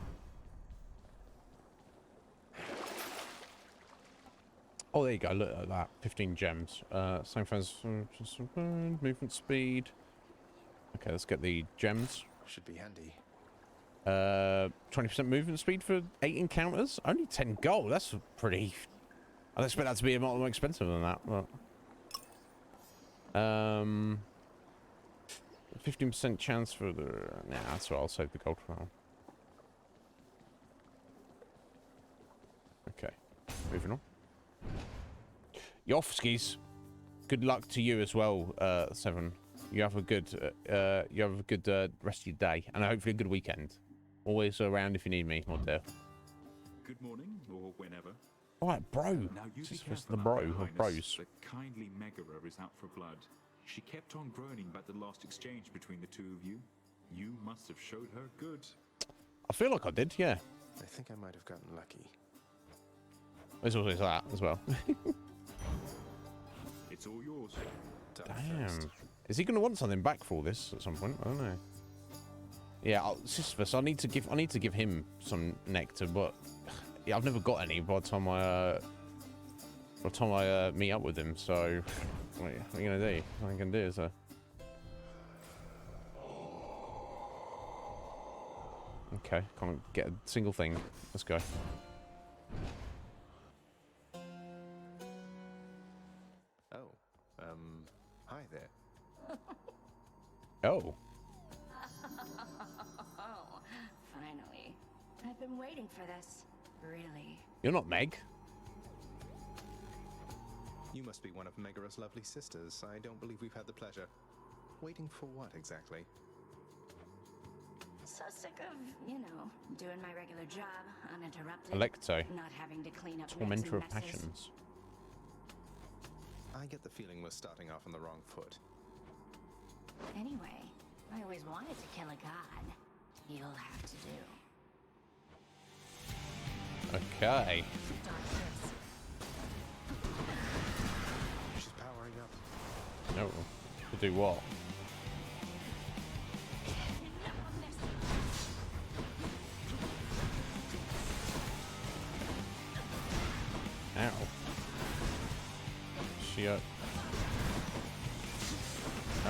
Oh, there you go. Look at that. 15 gems. Same as movement speed. Okay, let's get the gems. Should be handy. 20% movement speed for 8 encounters. Only 10 gold. That's pretty. I'd expect that to be a lot more expensive than that. But 15% chance for the. Nah, that's what I'll save the gold for now. Okay, moving on. Yofskis, good luck to you as well, Seven. You have a good, rest of your day, and hopefully a good weekend. Always around if you need me, my dear. Good morning, or whenever. All right, bro. Now you This be is careful the out bro there, of Highness. bros. The kindly Megara is out for blood. She kept on groaning about the last exchange between the two of you. You must have showed her good. I feel like I did, yeah. I think I might have gotten lucky. There's always that as well. It's all yours. Damn. Is he going to want something back for all this at some point? I don't know. Yeah, Sisyphus, I need to give him some nectar, but yeah, I've never got any by the time I meet up with him. So what are you gonna do? All I can do is okay, can't get a single thing. Let's go. Oh, hi there. Oh. Oh, finally. I've been waiting for this. Really. You're not Meg. You must be one of Megara's lovely sisters. I don't believe we've had the pleasure. Waiting for what exactly? So sick of, doing my regular job, uninterrupted. Electo. Not having to clean up Tormentor of messes. passions. I get the feeling we're starting off on the wrong foot. Anyway, I always wanted to kill a god. You'll have to do. Okay. She's powering up. No. To do what? Ow. She, oh, I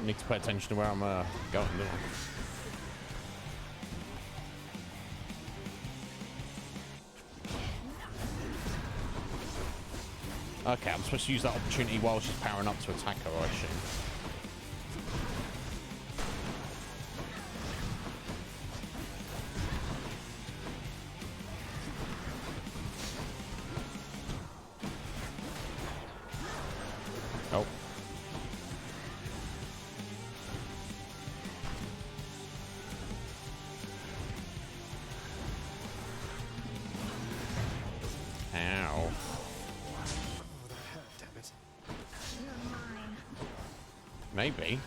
need to pay attention to where I'm going, don't I? Okay, I'm supposed to use that opportunity while she's powering up to attack her, I assume. Oh. Ow. Maybe.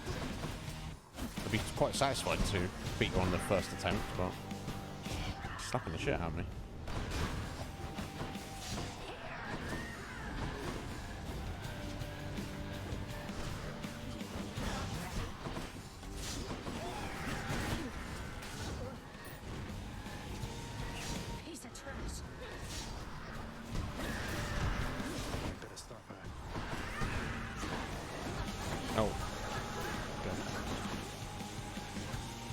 I'd be quite satisfied to beat her on the first attempt, but slapping the shit out of me. Piece of trash. Better stop her. Oh.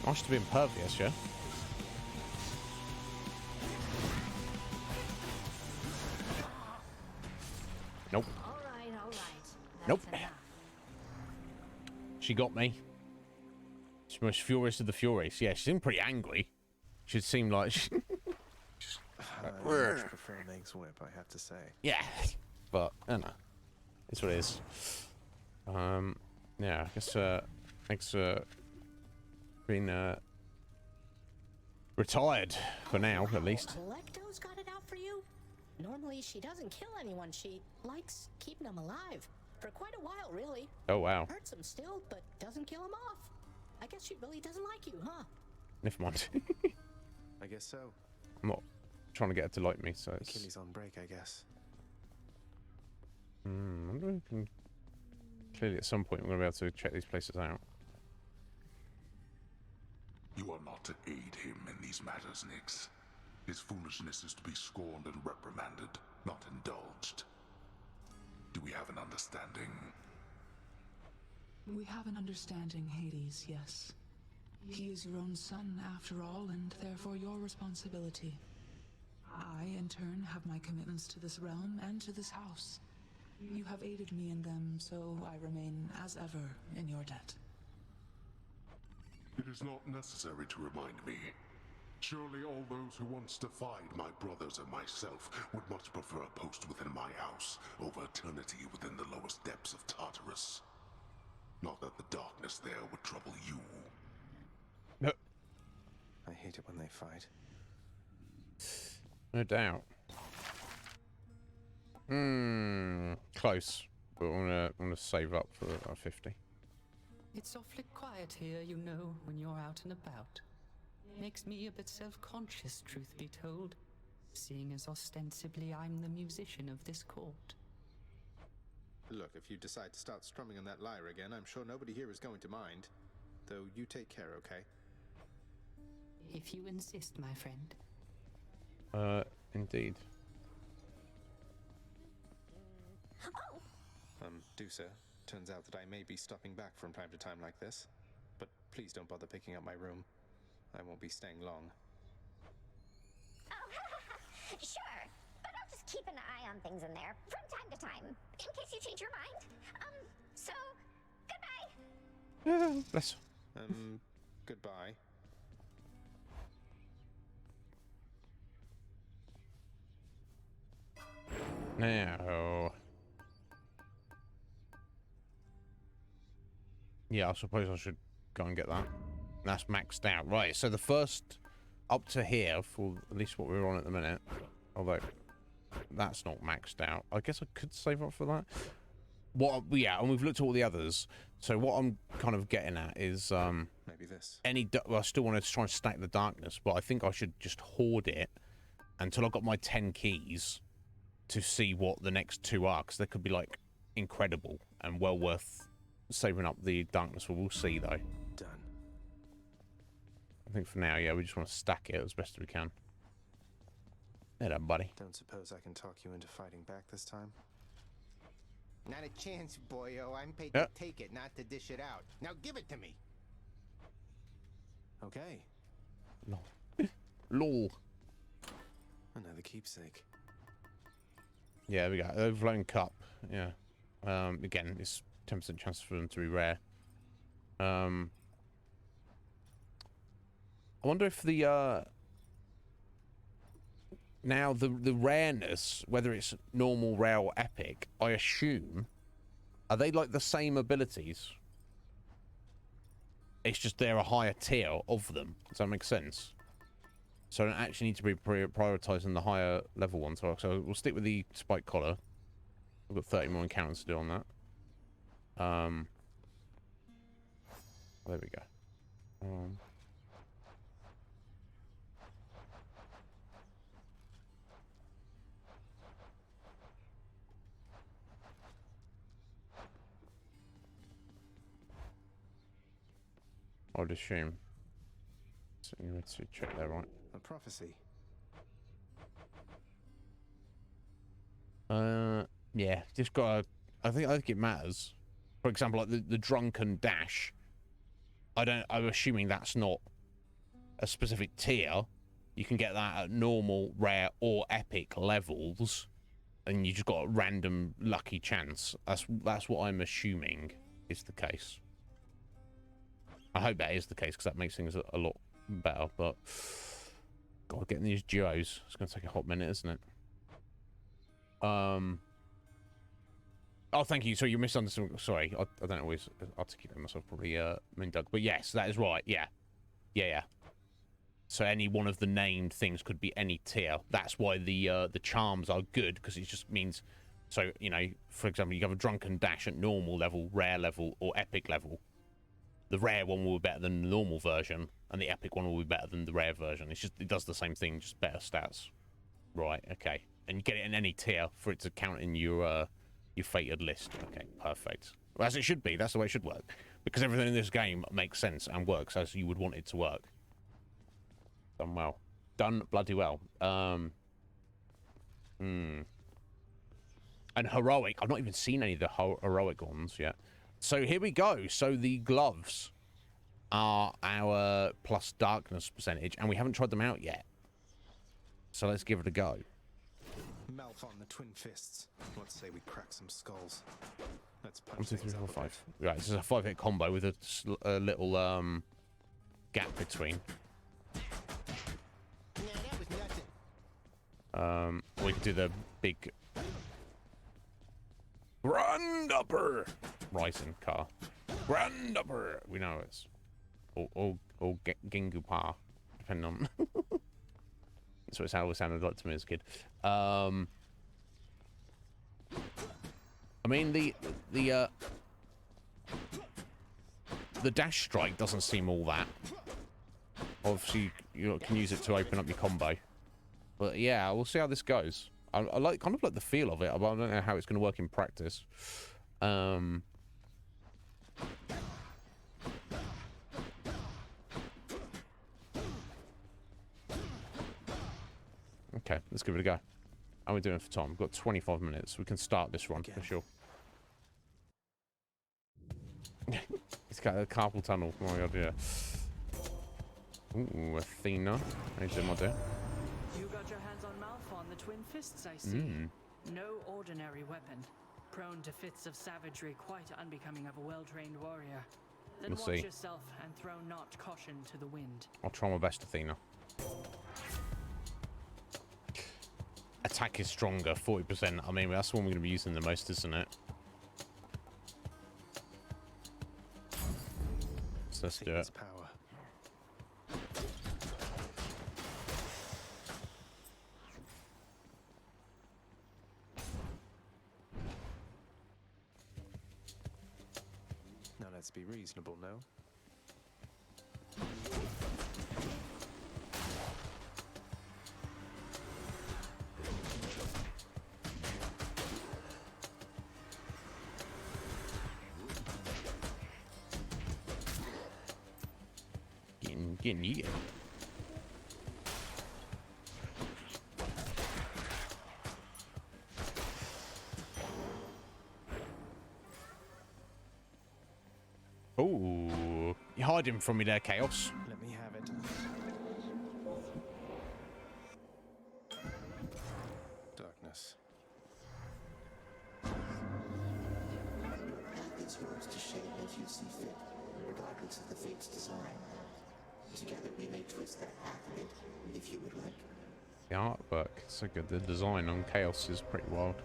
Nice to be impervious, yeah? Nope. All right. Nope. She got me. She's the most furious of the Furies. Yeah, she seemed pretty angry. She seemed like she... I much prefer Meg's whip, I have to say. Yeah, but I don't know. It's what it is. Yeah, I guess Meg's been retired for now, at least. Electo's got it out for you? Normally she doesn't kill anyone. She likes keeping them alive. For quite a while, really. Oh, wow. Hurts them still, but doesn't kill them off. I guess she really doesn't like you, huh? Never mind. I guess so. I'm not trying to get her to like me, so it's... Achilles on break, I guess. I wonder if we can... Clearly, at some point, we're going to be able to check these places out. You are not to aid him in these matters, Nyx. His foolishness is to be scorned and reprimanded, not indulged. Do we have an understanding? We have an understanding, Hades, yes. He is your own son, after all, and therefore your responsibility. I, in turn, have my commitments to this realm and to this house. You have aided me in them, so I remain, as ever, in your debt. It is not necessary to remind me. Surely all those who once defied my brothers and myself would much prefer a post within my house over eternity within the lowest depths of Tartarus. Not that the darkness there would trouble you. No. I hate it when they fight. No doubt. Close. But I'm gonna save up for 50. It's awfully quiet here, you know, when you're out and about. Makes me a bit self-conscious, truth be told, seeing as ostensibly I'm the musician of this court. Look, if you decide to start strumming on that lyre again, I'm sure nobody here is going to mind. Though you take care, okay? If you insist, my friend. Indeed. Do so. Turns out that I may be stopping back from time to time like this. But please don't bother picking up my room. I won't be staying long. Oh, sure. But I'll just keep an eye on things in there from time to time, in case you change your mind. So, goodbye. Bless. Goodbye. Now. Yeah, I suppose I should go and get that. That's maxed out. Right, so the first up to here, for at least what we're on at the minute, although that's not maxed out. I guess I could save up for that. Yeah, and we've looked at all the others. So what I'm kind of getting at is maybe this. Well, I still want to try and stack the darkness, but I think I should just hoard it until I've got my 10 keys to see what the next 2 are, because they could be like incredible and well worth saving up the darkness. We'll see though. Done. I think for now, yeah, we just want to stack it as best we can. Hello, buddy. Don't suppose I can talk you into fighting back this time? Not a chance, boyo. I'm paid to take it, not to dish it out. Now give it to me. Okay. Lol. Another keepsake. Yeah, we got overflowing cup. Yeah. Again, it's 10% chance for them to be rare. I wonder if the now the rareness, whether it's normal, rare, or epic, I assume, are they like the same abilities? It's just they're a higher tier of them. Does that make sense? So I don't actually need to be prioritizing the higher level ones. So we'll stick with the spike collar. We've got 30 more encounters to do on that. There we go. I'd assume. So you need to check that, right? A prophecy. Yeah, just gotta. I think it matters. For example, like the drunken dash. I'm assuming that's not a specific tier. You can get that at normal, rare, or epic levels, and you just got a random lucky chance. That's what I'm assuming is the case. I hope that is the case, because that makes things a lot better, but God, getting these duos, it's going to take a hot minute, isn't it? Oh, thank you. So you misunderstood. Sorry, I don't always articulate myself probably, Doug. But yes, that is right. Yeah. So any one of the named things could be any tier. That's why the charms are good, because it just means, so, you know, for example, you have a drunken dash at normal level, rare level, or epic level. The rare one will be better than the normal version, and the epic one will be better than the rare version. It's just, it does the same thing, just better stats. Right, okay. And you get it in any tier for it to count in your fated list. Okay, perfect. Well, as it should be. That's the way it should work. Because everything in this game makes sense and works as you would want it to work. Done well. Done bloody well. And heroic. I've not even seen any of the heroic ones yet. So here we go. So the gloves are our plus darkness percentage, and we haven't tried them out yet. So let's give it a go. Mouth on the twin fists. Let's say we crack some skulls. Let's punch 1, 2, 3, things 4, up a 5. Right, this is a 5-hit combo with a little gap between. Nah, that was nothing. We can do the big Grand Upper Rising car. Grand Upper. We know it's or Gengu Pa, depending on. That's what it always sounded like to me as a kid. I mean, the dash strike doesn't seem all that. Obviously, you can use it to open up your combo. But yeah, we'll see how this goes. I like kind of like the feel of it, but I don't know how it's going to work in practice. Okay, let's give it a go. How are we doing for time? We've got 25 minutes. We can start this run for sure. It's got a carpal tunnel. Oh my god, yeah. Ooh, Athena. How you doing, my dear? You got your hands on Malphon, the Twin Fists, I see. No ordinary weapon. Prone to fits of savagery, quite unbecoming of a well-trained warrior. Then We'll watch see. yourself and throw not caution to the wind. I'll try my best, Athena. Attack is stronger, 40%. I mean, that's the one we're going to be using the most, isn't it? So let's do it. Power. Now let's be reasonable, no? Getting you. Oh, you're hiding from me there, Chaos. Let me have it. Darkness. It's yours to shape as you see fit, regardless of the fate's design. Together we may twist that path a bit, if you would like. The artwork, so good. The design on Chaos is pretty wild.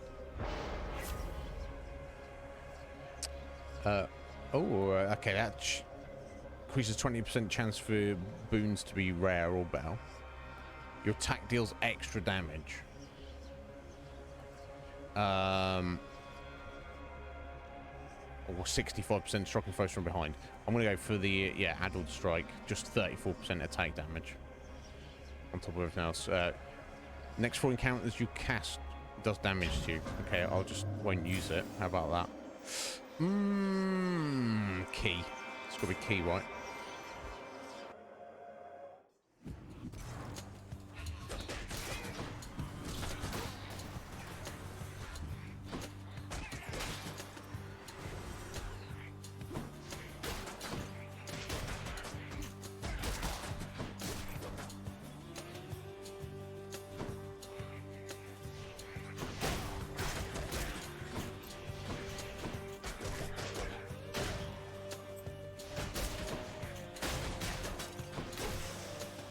Okay, that increases 20% chance for boons to be rare or better. Your attack deals extra damage. Or 65% striking foes from behind. I'm gonna go for the adult strike, just 34% attack damage on top of everything else. Next 4 encounters you cast does damage to you. Okay, I'll just won't use it. How about that? Key. It's gotta be key, right?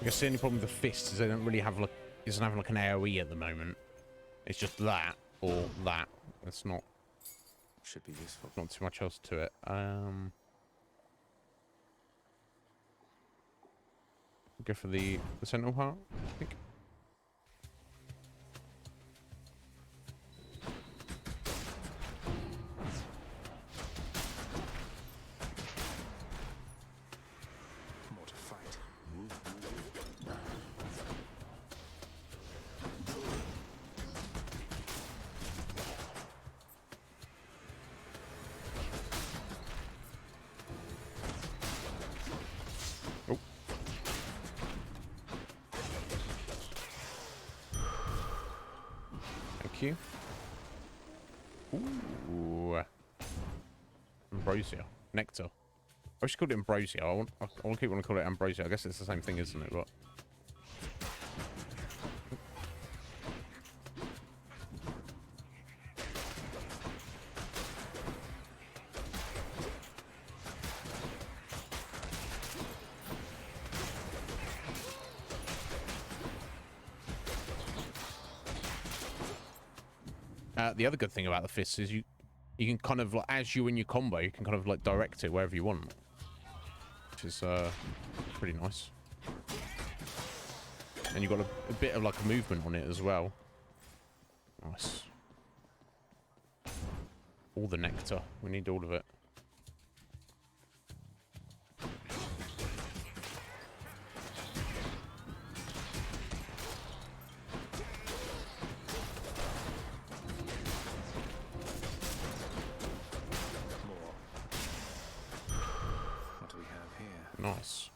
I guess the only problem with the fists is they don't really have like, it doesn't have like an AoE at the moment. It's just that or that. It's not. Should be useful. Not too much else to it. Go for the sentinel part, I think. More to fight. Oh. Thank you. Ooh. Ambrosia. Nectar. I should call it Ambrosia. I want to keep wanting to call it Ambrosia. I guess it's the same thing, isn't it? But the other good thing about the fists is you can kind of like, as you in your combo, you can kind of like direct it wherever you want, which is pretty nice. And you've got a bit of like a movement on it as well. Nice. All the nectar. We need all of it. More. What do we have here? Nice.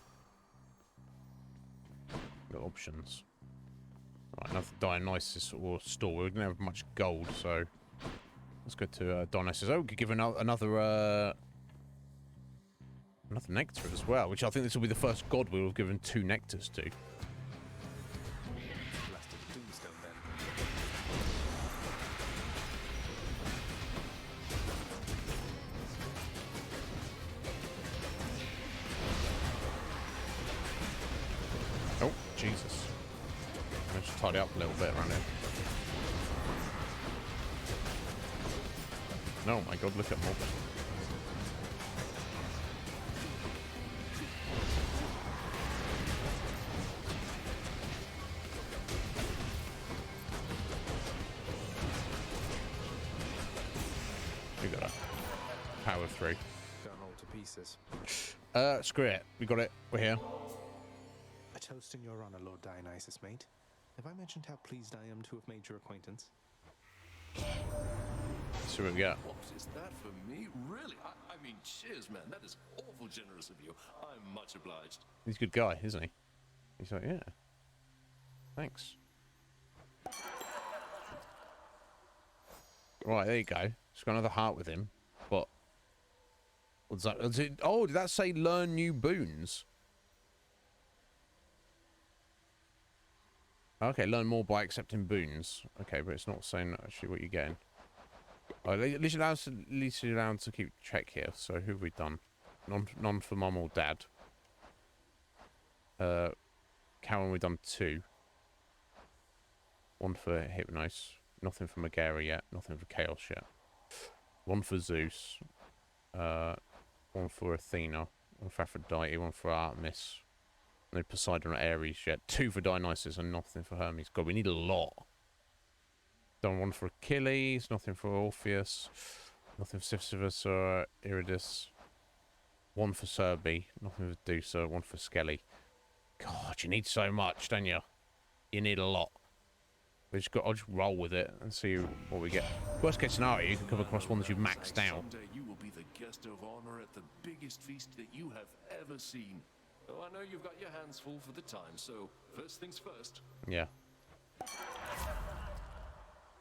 Got options. Right, another Dionysus or store. We don't have much gold, so let's go to Dionysus. Oh, we could give another nectar as well, which I think this will be the first god we'll have given 2 nectars to. Blasted tombstone then. Oh, Jesus. Let's tidy up a little bit around here. Oh my god, look at mob. We got it. Power through. Done all to pieces. Screw it. We got it. We're here. A toast in your honor, Lord Dionysus, mate. Have I mentioned how pleased I am to have made your acquaintance? See what we got. What is that for me? Really? I mean, cheers, man. That is awful generous of you. I'm much obliged. He's a good guy, isn't he? He's like, yeah. Thanks. Right, there you go. Just got another heart with him. But what's that? Oh, did that say learn new boons? Okay, learn more by accepting boons. Okay, but it's not saying actually what you're getting. At least you're allowed to keep check here. So who have we done? None for mum or dad. Karen, we've done 2. 1 for Hypnos. Nothing for Megara yet. Nothing for Chaos yet. 1 for Zeus. 1 for Athena. 1 for Aphrodite. 1 for Artemis. No Poseidon or Ares yet. 2 for Dionysus and nothing for Hermes. God, we need a lot. Done 1 for Achilles. Nothing for Orpheus. Nothing for Sisyphus or Iridus. 1 for Cerbe. Nothing for Dusa. 1 for Skelly. God, you need so much, don't you? You need a lot. I'll just roll with it and see what we get. Worst case scenario, you can come across one that you've maxed out. Someday you will be the guest of honor at the biggest feast that you have ever seen. Oh, I know you've got your hands full for the time, so first things first. Yeah.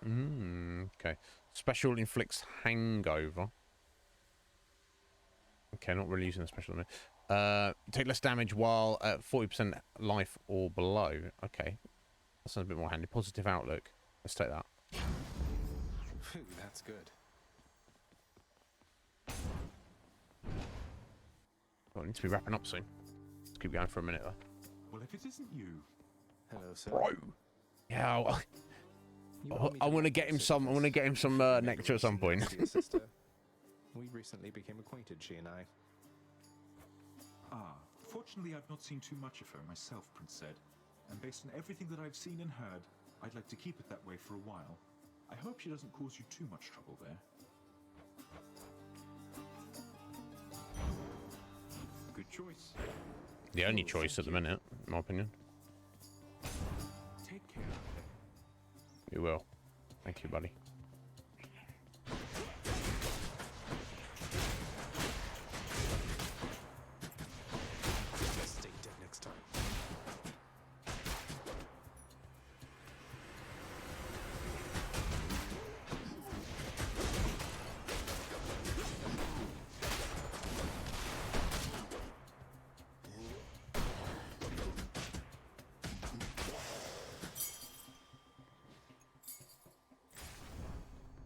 Okay. Special inflicts hangover. Okay, not really using the special. Take less damage while at 40% life or below. Okay. That sounds a bit more handy. Positive outlook. Let's take that. Phew, that's good. Well, I need to be wrapping up soon. Let's keep going for a minute though. Well, if it isn't you. Hello, sir. Bro. Yeah, I'm gonna get him some. I'm gonna get him some nectar at some point. Sister. We recently became acquainted, she and I. Ah, fortunately, I've not seen too much of her myself, Prince said. And based on everything that I've seen and heard, I'd like to keep it that way for a while. I hope she doesn't cause you too much trouble there. Good choice. The only choice at the minute, in my opinion. Take care. You will. Thank you, buddy. Stay dead next time.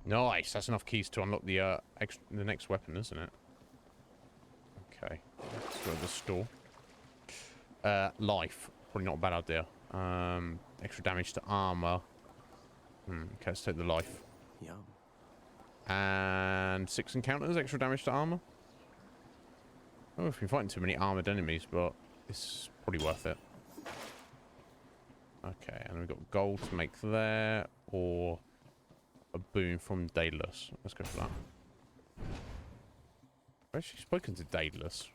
Nice. That's enough keys to unlock the next weapon, isn't it? Okay. Let's go to the store. Life. Probably not a bad idea. Extra damage to armor. Okay, let's take the life. Yum. And 6 encounters, extra damage to armor. Oh, if you're fighting too many armored enemies, but it's probably worth it. Okay, and we've got gold to make there, or a boon from Daedalus. Let's go for that. I've actually spoken to Daedalus.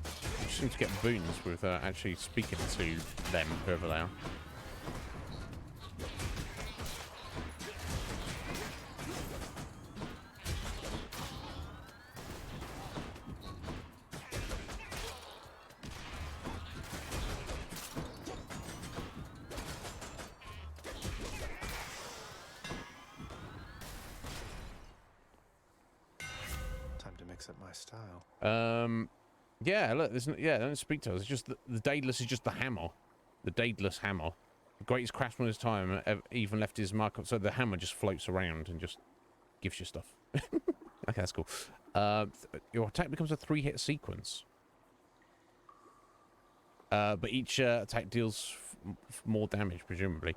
I seem to get boons with actually speaking to them, whoever they are. Time to mix up my style. Yeah, look, yeah, don't speak to us. It's just the Daedalus is just the hammer. The Daedalus hammer. The greatest craftsman of his time even left his mark up, so the hammer just floats around and just gives you stuff. Okay, that's cool. Your attack becomes a 3-hit sequence. But each attack deals more damage, presumably.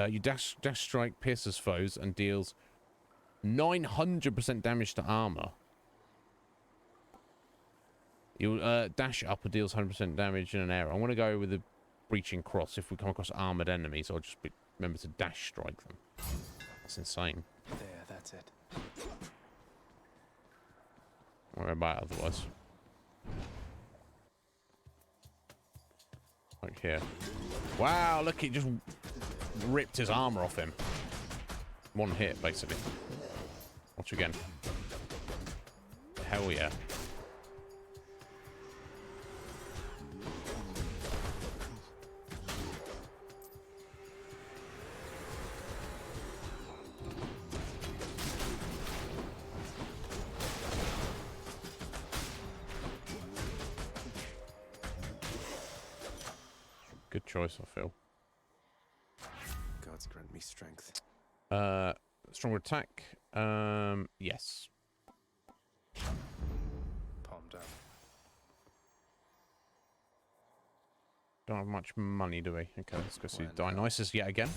You dash strike pierces foes and deals 900% damage to armor. You dash up and deals 100% damage in an arrow. I want to go with the breaching cross. If we come across armored enemies, I'll just remember to dash strike them. That's insane. There, that's it. Don't worry about it otherwise. Like here. Wow, look, it just ripped his armor off him. One hit, basically. Watch again. Hell yeah. Good choice, I feel. Gods grant me strength. Stronger attack. Yes. Palm down. Don't have much money, do we? Okay, let's go see Dionysus yet again.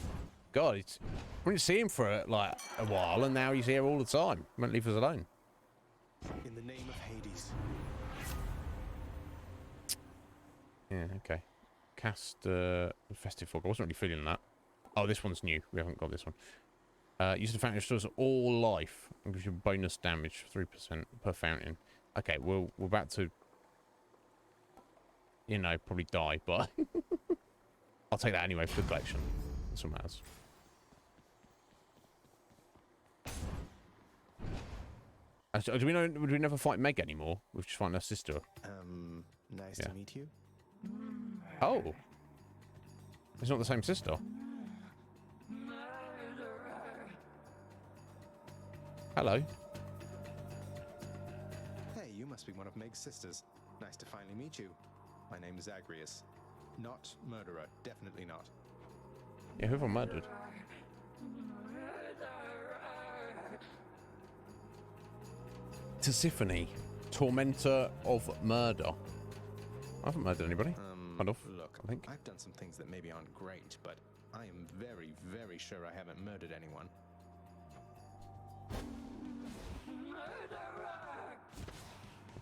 God, we didn't see him for like a while, and now he's here all the time. Won't leave us alone. In the name of Hades. Yeah, okay. Cast Festive Fog. I wasn't really feeling that. Oh, this one's new. We haven't got this one. Use the fountain restores all life and gives you bonus damage 3% per fountain. Okay, we're about to, you know, probably die, but I'll take that anyway for the collection. That's what matters. Do we know? Would we never fight Meg anymore? We've just find her sister. Nice to meet you. Oh, it's not the same sister. Hello. Hey, you must be one of Meg's sisters. Nice to finally meet you. My name is Agrius. Not murderer. Definitely not. Yeah, who have I murdered? Tisiphone, tormentor of murder. I haven't murdered anybody. Kind of. Look, I think. I've done some things that maybe aren't great, but I am very, very sure I haven't murdered anyone.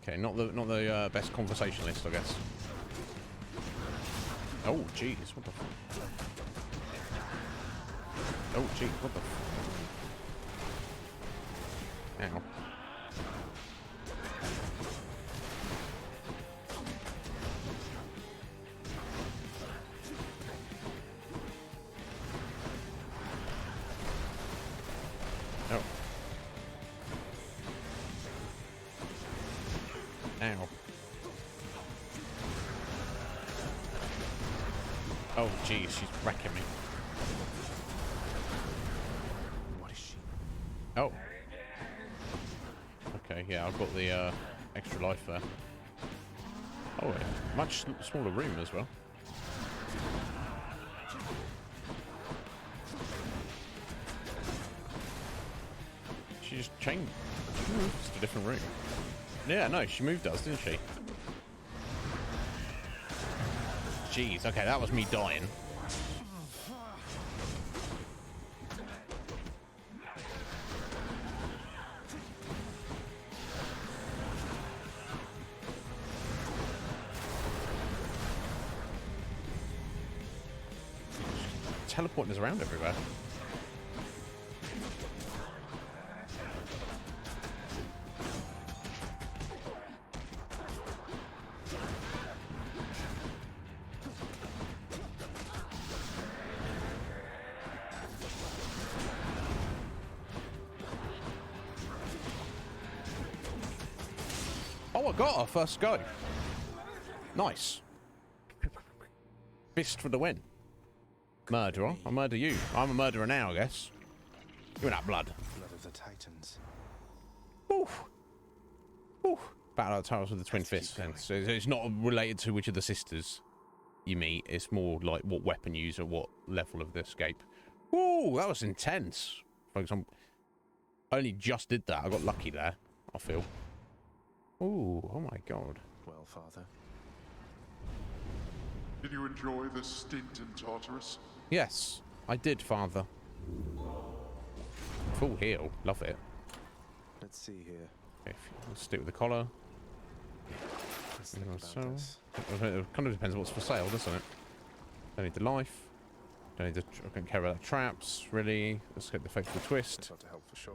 Okay, not the best conversationalist, I guess. Oh, jeez, what the? Oh, jeez, what the? Ow. Oh. Ow. Oh, geez, she's wrecking me. What is she? Oh. Okay, yeah, I've got the extra life there. Oh, a much smaller room as well. She just changed. She moved to a different room. Yeah, no, she moved us, didn't she? Jeez, okay, that was me dying. Teleporting us around everywhere. Oh, I got her first go. Nice. Fist for the win. Murderer. I'll murder you. I'm a murderer now, I guess. Give me that blood. Blood of the Titans. Oof. Oof. Battle of the Titans with the twin fists. So it's not related to which of the sisters you meet. It's more like what weapon you use at what level of the escape. Ooh, that was intense. For example, I only just did that. I got lucky there, I feel. Ooh, oh my god. Well, Father. Did you enjoy the stint in Tartarus? Yes, I did, Father. Full heal. Love it. Let's see here. Let's stick with the collar. Let's think about this. It kind of depends on what's for sale, doesn't it? Don't need the life. Don't need to. I don't care about the traps, really. Let's get the faithful twist. That's not to help for sure.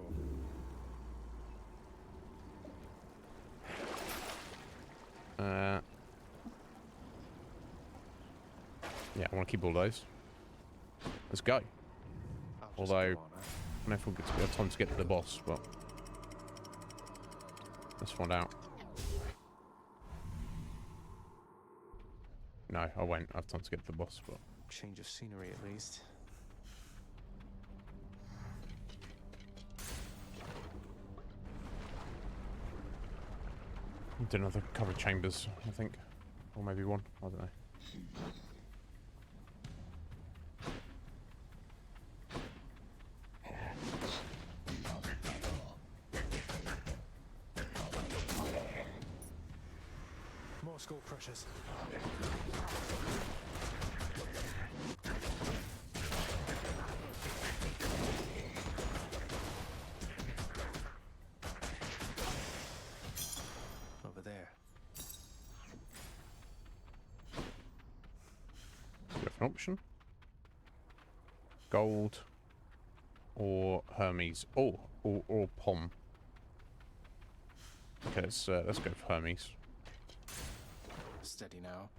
Yeah, I want to keep all those. Let's go. Although, I don't know if we'll have time to get to the boss, but let's find out. No, I won't have time to get to the boss, but Change of scenery at least. do another couple of chambers, I think, or maybe one. I don't know. More skull crushers. Over there. Different option. Gold or Hermes. Oh, or Pom. Okay, let's go for Hermes. Steady now.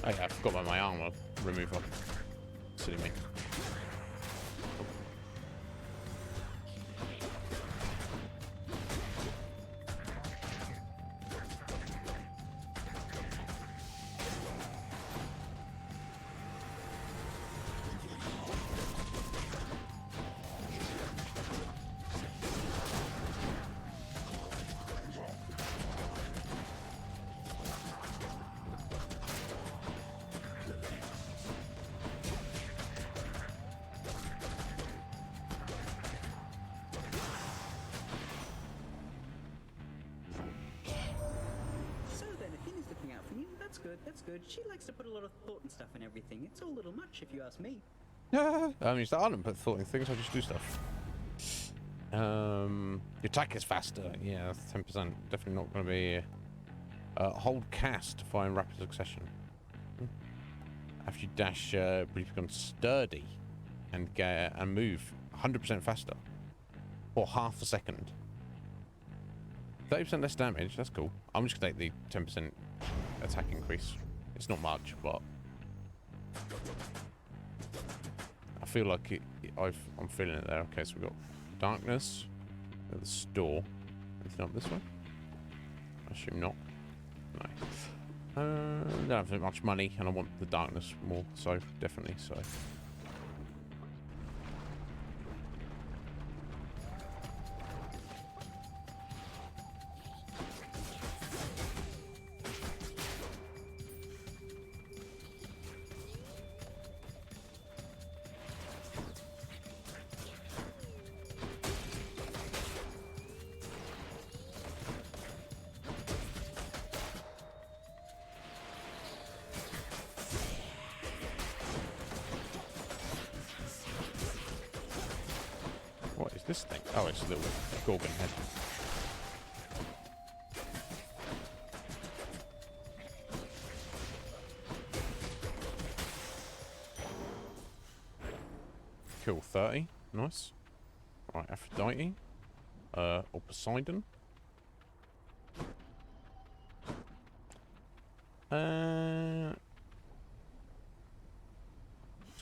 Oh yeah, I forgot about my armor removal. Silly me. That's good. She likes to put a lot of thought and stuff in everything. It's all a little much, if you ask me. Yeah, I mean, I don't put thought in things. I just do stuff. Your attack is faster. Yeah, that's 10%. Definitely not going to be. Hold cast to fire in rapid succession. After you dash, you become sturdy and move 100% faster, or half a second. 30% less damage. That's cool. I'm just gonna take the 10% attack increase. It's not much, but I feel like I'm feeling it there. Okay, so we've got darkness at the store. Anything up this way? I assume not. No. Don't have that much money, and I want the darkness more. So definitely. So. What is this thing? Oh, it's a little gorgon head. Cool, 30. Nice. Right, Aphrodite. Or Poseidon. Let's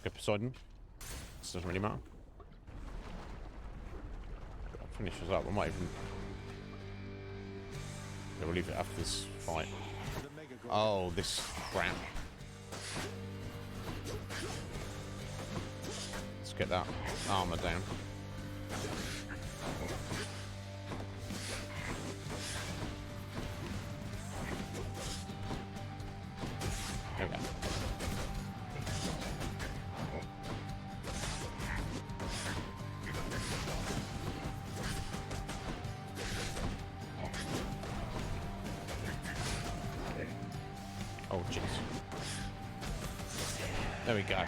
go Poseidon. This doesn't really matter. I'll finish this up. I might even... We'll leave it after this fight. Oh, this crap. Let's get that armor down. There we go. Oh, jeez. There we go.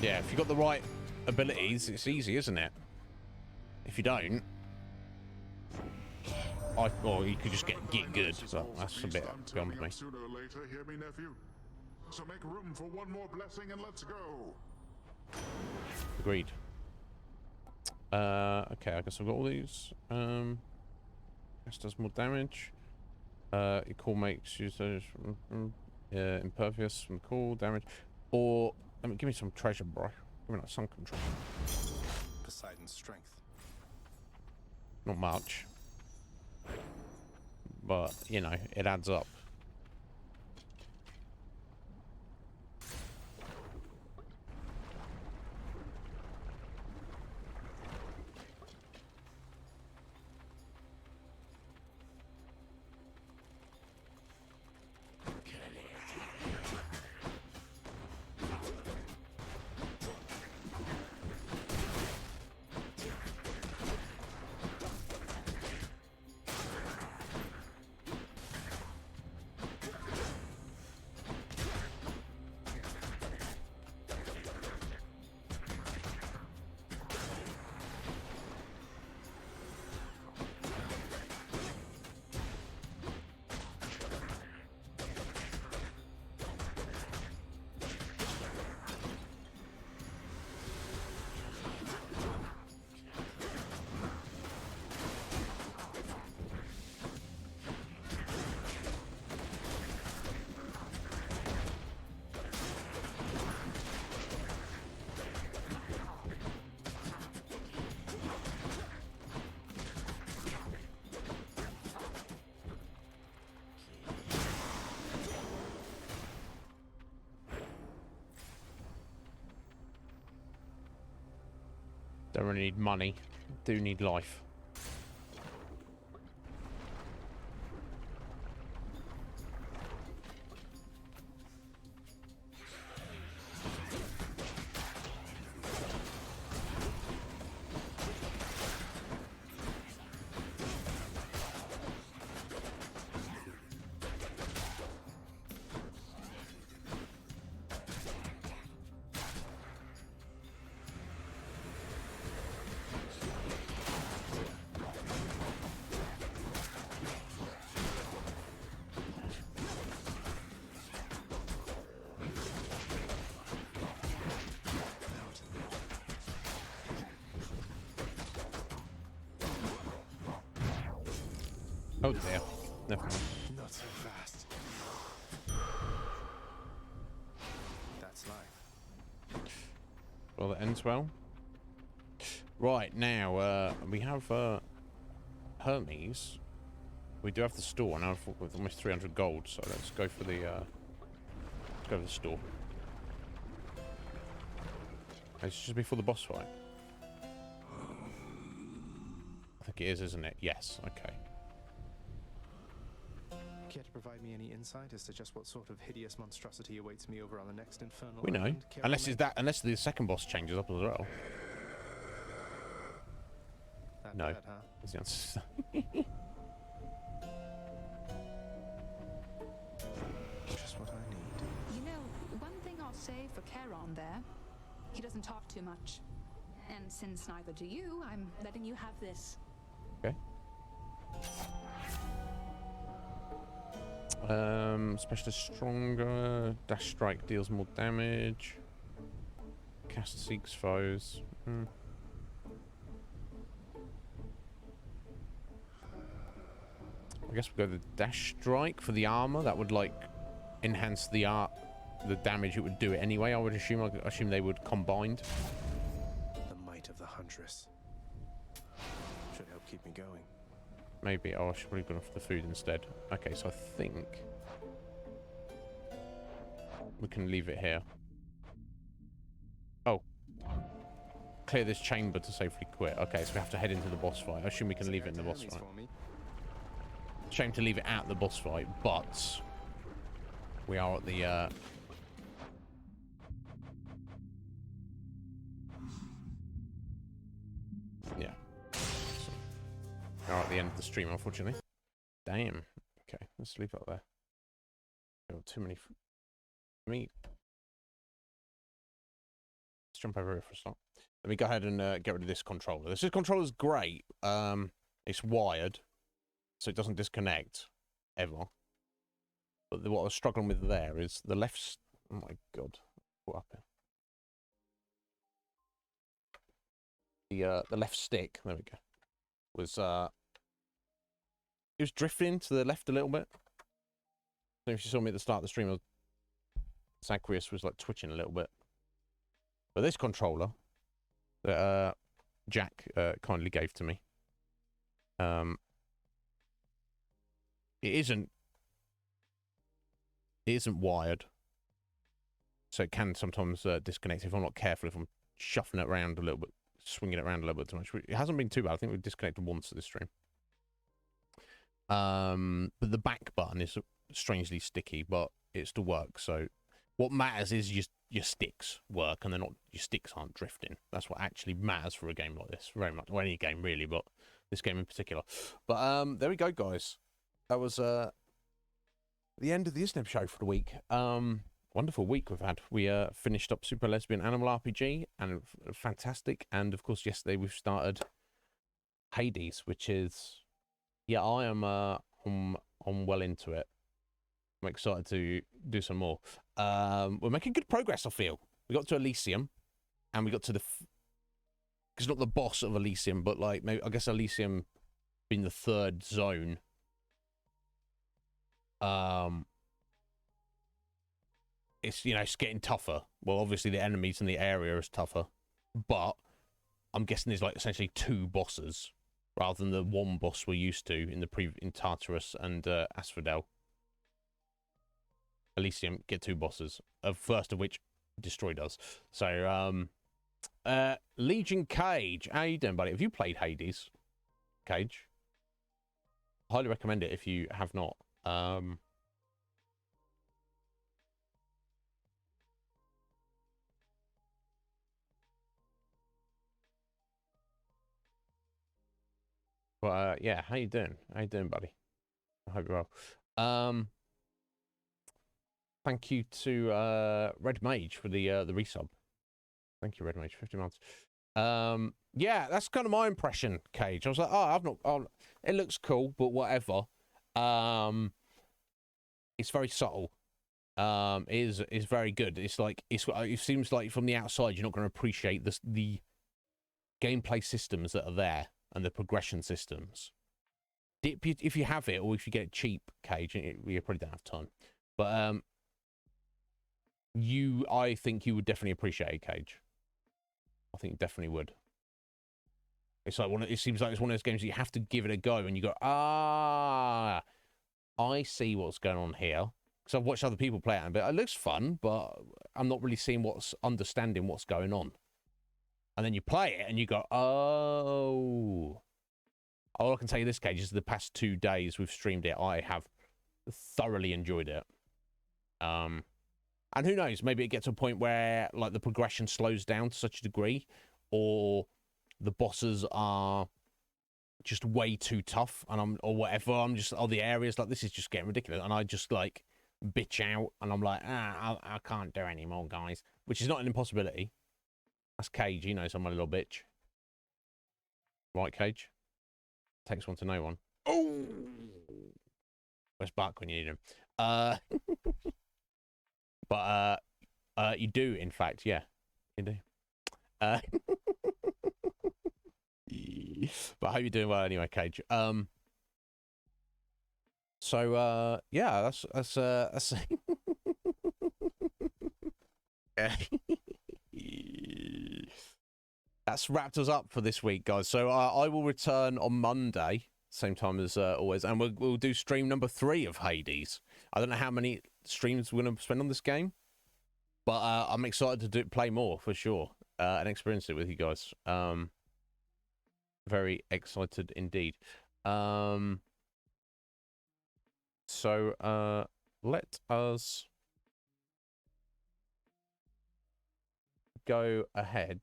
Yeah, if you've got the right abilities, it's easy, isn't it? If you don't, or you could just get good. So that's a bit beyond me. Sooner or later, hear me, nephew? So make room for one more blessing and let's go. Agreed. Okay, I guess I've got all these. This does more damage. Your call makes you impervious from call damage. Or give me some treasure, bro. Give me like some control. Poseidon's strength. Not much. But, you know, it adds up. Don't really need money. Do need life. Oh dear. Never mind. Not so fast. That's life. Well, that ends well. Right, now, we have Hermes. We do have the store now with almost 300 gold, so let's go for the store. It's just before the boss fight. I think it is, isn't it? Yes, okay. Care to provide me any insight as to just what sort of hideous monstrosity awaits me over on the next infernal We know. island? Unless the second boss changes up as well. That No. bad, huh? That's the answer. Just what I need. You know, one thing I'll say for Charon there, he doesn't talk too much. And since neither do you, I'm letting you have this. Okay. Specialist stronger. Dash strike deals more damage. Cast seeks foes. I guess we'll go the dash strike for the armor. That would like enhance the damage it would do it anyway. I would assume. I assume they would combined. The might of the huntress should help keep me going. Maybe. Oh, I should probably have gone for the food instead. Okay, so I think we can leave it here. Oh. Clear this chamber to safely quit. Okay, so we have to head into the boss fight. I assume we can leave it in the boss fight. Shame to leave it at the boss fight, but we are at the yeah. So, we are at the end of the stream, unfortunately. Damn. Okay, let's leave it up there. Oh, too many meat. Let's jump over here for a start. Let me go ahead and get rid of this controller. This controller's great. It's wired, so it doesn't disconnect ever. But what I was struggling with there is the left. Oh my god! What up here? The left stick. There we go. Was it was drifting to the left a little bit. So if you saw me at the start of the stream, Zacharias was like twitching a little bit. But this controller that Jack kindly gave to me, it isn't wired, so it can sometimes disconnect if I'm not careful. If I'm shuffling it around a little bit, swinging it around a little bit too much. It hasn't been too bad. I think we've disconnected once at this stream. But the back button is strangely sticky, but it still works. So what matters is your sticks work, and they're not, your sticks aren't drifting. That's what actually matters for a game like this, very much. Well, any game really, but this game in particular. But there we go, guys. That was the end of the Iznib Show for the week. Wonderful week we've had. We finished up Super Lesbian Animal RPG, and fantastic. And of course, yesterday we've started Hades, which is, yeah, I am I'm well into it. I'm excited to do some more. We're making good progress, I feel. We got to Elysium, and we got to the, because not the boss of Elysium, but like maybe I guess Elysium being the third zone. It's, you know, it's getting tougher. Well, obviously the enemies in the area is tougher, but I'm guessing there's like essentially two bosses rather than the one boss we're used to in the in Tartarus and Asphodel. Elysium get two bosses, first of which destroyed us. So, Legion Cage, how you doing, buddy? Have you played Hades, Cage? Highly recommend it if you have not. But yeah, how you doing? How you doing, buddy? I hope you're well. Thank you to Red Mage for the resub. Thank you, Red Mage, 50 months. Yeah, that's kind of my impression, Cage. I was like, it looks cool, but whatever. It's very subtle. It is very good. It's like it seems like from the outside you're not going to appreciate the gameplay systems that are there and the progression systems. If you have it, or if you get it cheap, Cage, you probably don't have time. But I think you would definitely appreciate it, Cage. I think you definitely would. It's like it seems like it's one of those games that you have to give it a go, and you go, I see what's going on here. Because I've watched other people play it, and it looks fun, but I'm not really seeing understanding what's going on. And then you play it, and you go, oh. All I can tell you this, Cage, is the past 2 days we've streamed it, I have thoroughly enjoyed it. And who knows, maybe it gets to a point where like the progression slows down to such a degree, or the bosses are just way too tough, and the areas like this is just getting ridiculous, and I just like bitch out, and I'm like, I can't do any more, guys, which is not an impossibility. That's Cage, he knows I'm a little bitch. Right, Cage? Takes one to know one. Oh! Where's Bark when you need him? But you do, in fact, yeah, you do. But I hope you're doing well anyway, Cage. So yeah, that's that's wrapped us up for this week, guys. So I will return on Monday, same time as always, and we'll do stream number 3 of Hades. I don't know how many streams we're going to spend on this game, but I'm excited to play more for sure and experience it with you guys. Very excited indeed. So let us go ahead.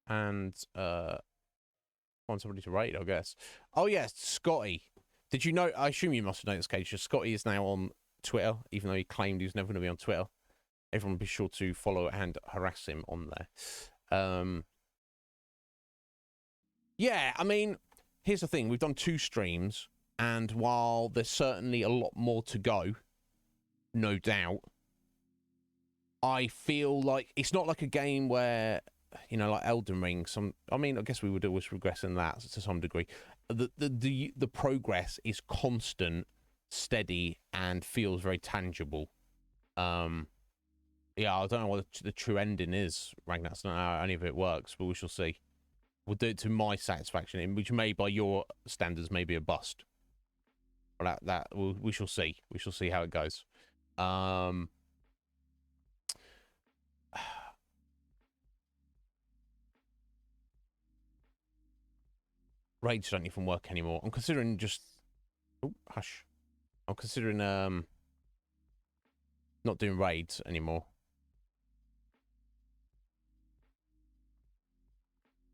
And find somebody to raid, I guess. Oh yes, Scotty. Did you know? I assume you must have noticed, Cage. Scotty is now on Twitter, even though he claimed he was never going to be on Twitter. Everyone be sure to follow and harass him on there. Yeah, I mean, here's the thing. We've done 2 streams, and while there's certainly a lot more to go, no doubt, I feel like it's not like a game where, you know, like Elden Ring. I mean, I guess we would always regress in that to some degree. The progress is constant, steady, and feels very tangible. Yeah, I don't know what the true ending is, Ragnar. I don't know how any of it works, but we shall see. We'll do it to my satisfaction, which may, by your standards, may be a bust. But we shall see. We shall see how it goes. Raids don't even work anymore. I'm considering just... Oh, hush. I'm considering not doing raids anymore.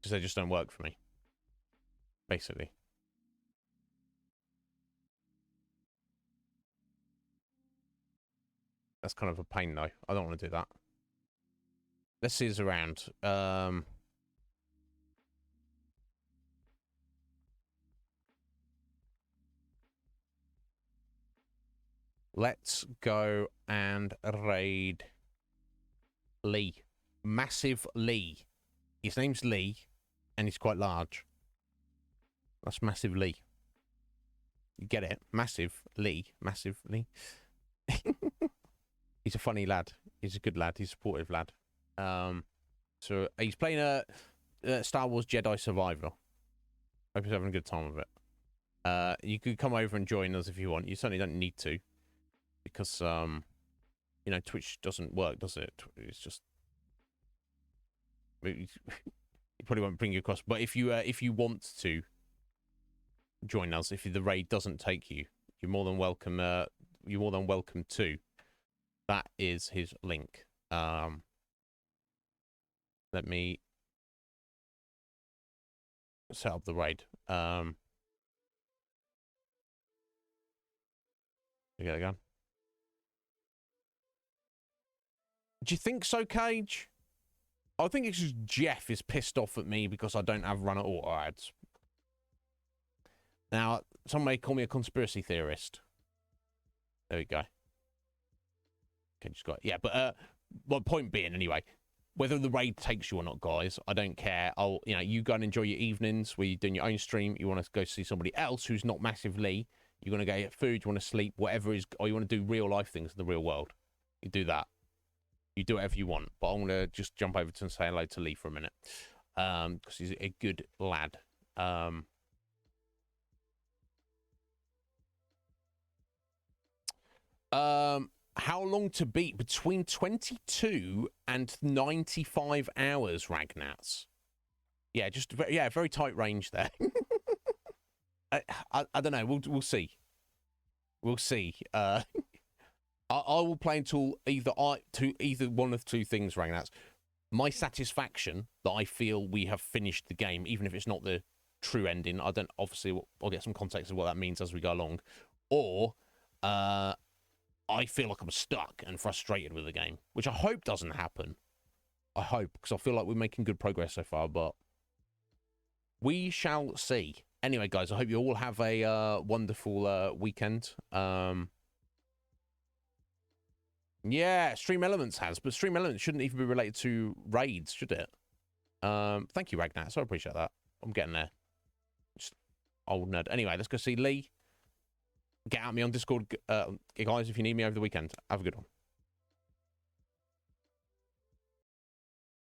Because they just don't work for me. Basically. That's kind of a pain, though. I don't want to do that. Let's see us around. Let's go and raid Lee. Massive Lee. His name's Lee, and he's quite large. That's Massive Lee. You get it? Massive Lee. Massive Lee. He's a funny lad. He's a good lad. He's a supportive lad. So he's playing a Star Wars Jedi Survivor. Hope he's having a good time with it. You could come over and join us if you want. You certainly don't need to, because you know, Twitch doesn't work, does it? It's just it probably won't bring you across. But if you want to join us, if the raid doesn't take you, you're more than welcome. You're more than welcome to. That is his link. Let me set up the raid. You get it going. Do you think so, Cage? I think it's just Jeff is pissed off at me because I don't have runner auto ads. Now, some may call me a conspiracy theorist. There we go. Okay, just got it. Yeah, but my point being, anyway, whether the raid takes you or not, guys, I don't care. You go and enjoy your evenings where you're doing your own stream. You want to go see somebody else who's not massively. You want to go get food. You want to sleep. Whatever is, or you want to do real life things in the real world. You do that. You do whatever you want. But I'm gonna just jump over to and say hello to Lee for a minute, because he's a good lad. How long to beat? Between 22 and 95 hours, Ragnats. Yeah, just very tight range there. I don't know. We'll see. We'll see. I will play until either one of 2 things, Ragnats. My satisfaction that I feel we have finished the game, even if it's not the true ending. Obviously, I'll get some context of what that means as we go along. Or I feel like I'm stuck and frustrated with the game, which I hope doesn't happen. I hope, because I feel like we're making good progress so far, but we shall see. Anyway, guys, I hope you all have a wonderful weekend. Yeah, Stream Elements has, but Stream Elements shouldn't even be related to raids, should it? Thank you, Ragnat. So I appreciate that. I'm getting there. Just old nerd. Anyway, let's go see Lee. Get at me on Discord, guys, if you need me over the weekend. Have a good one.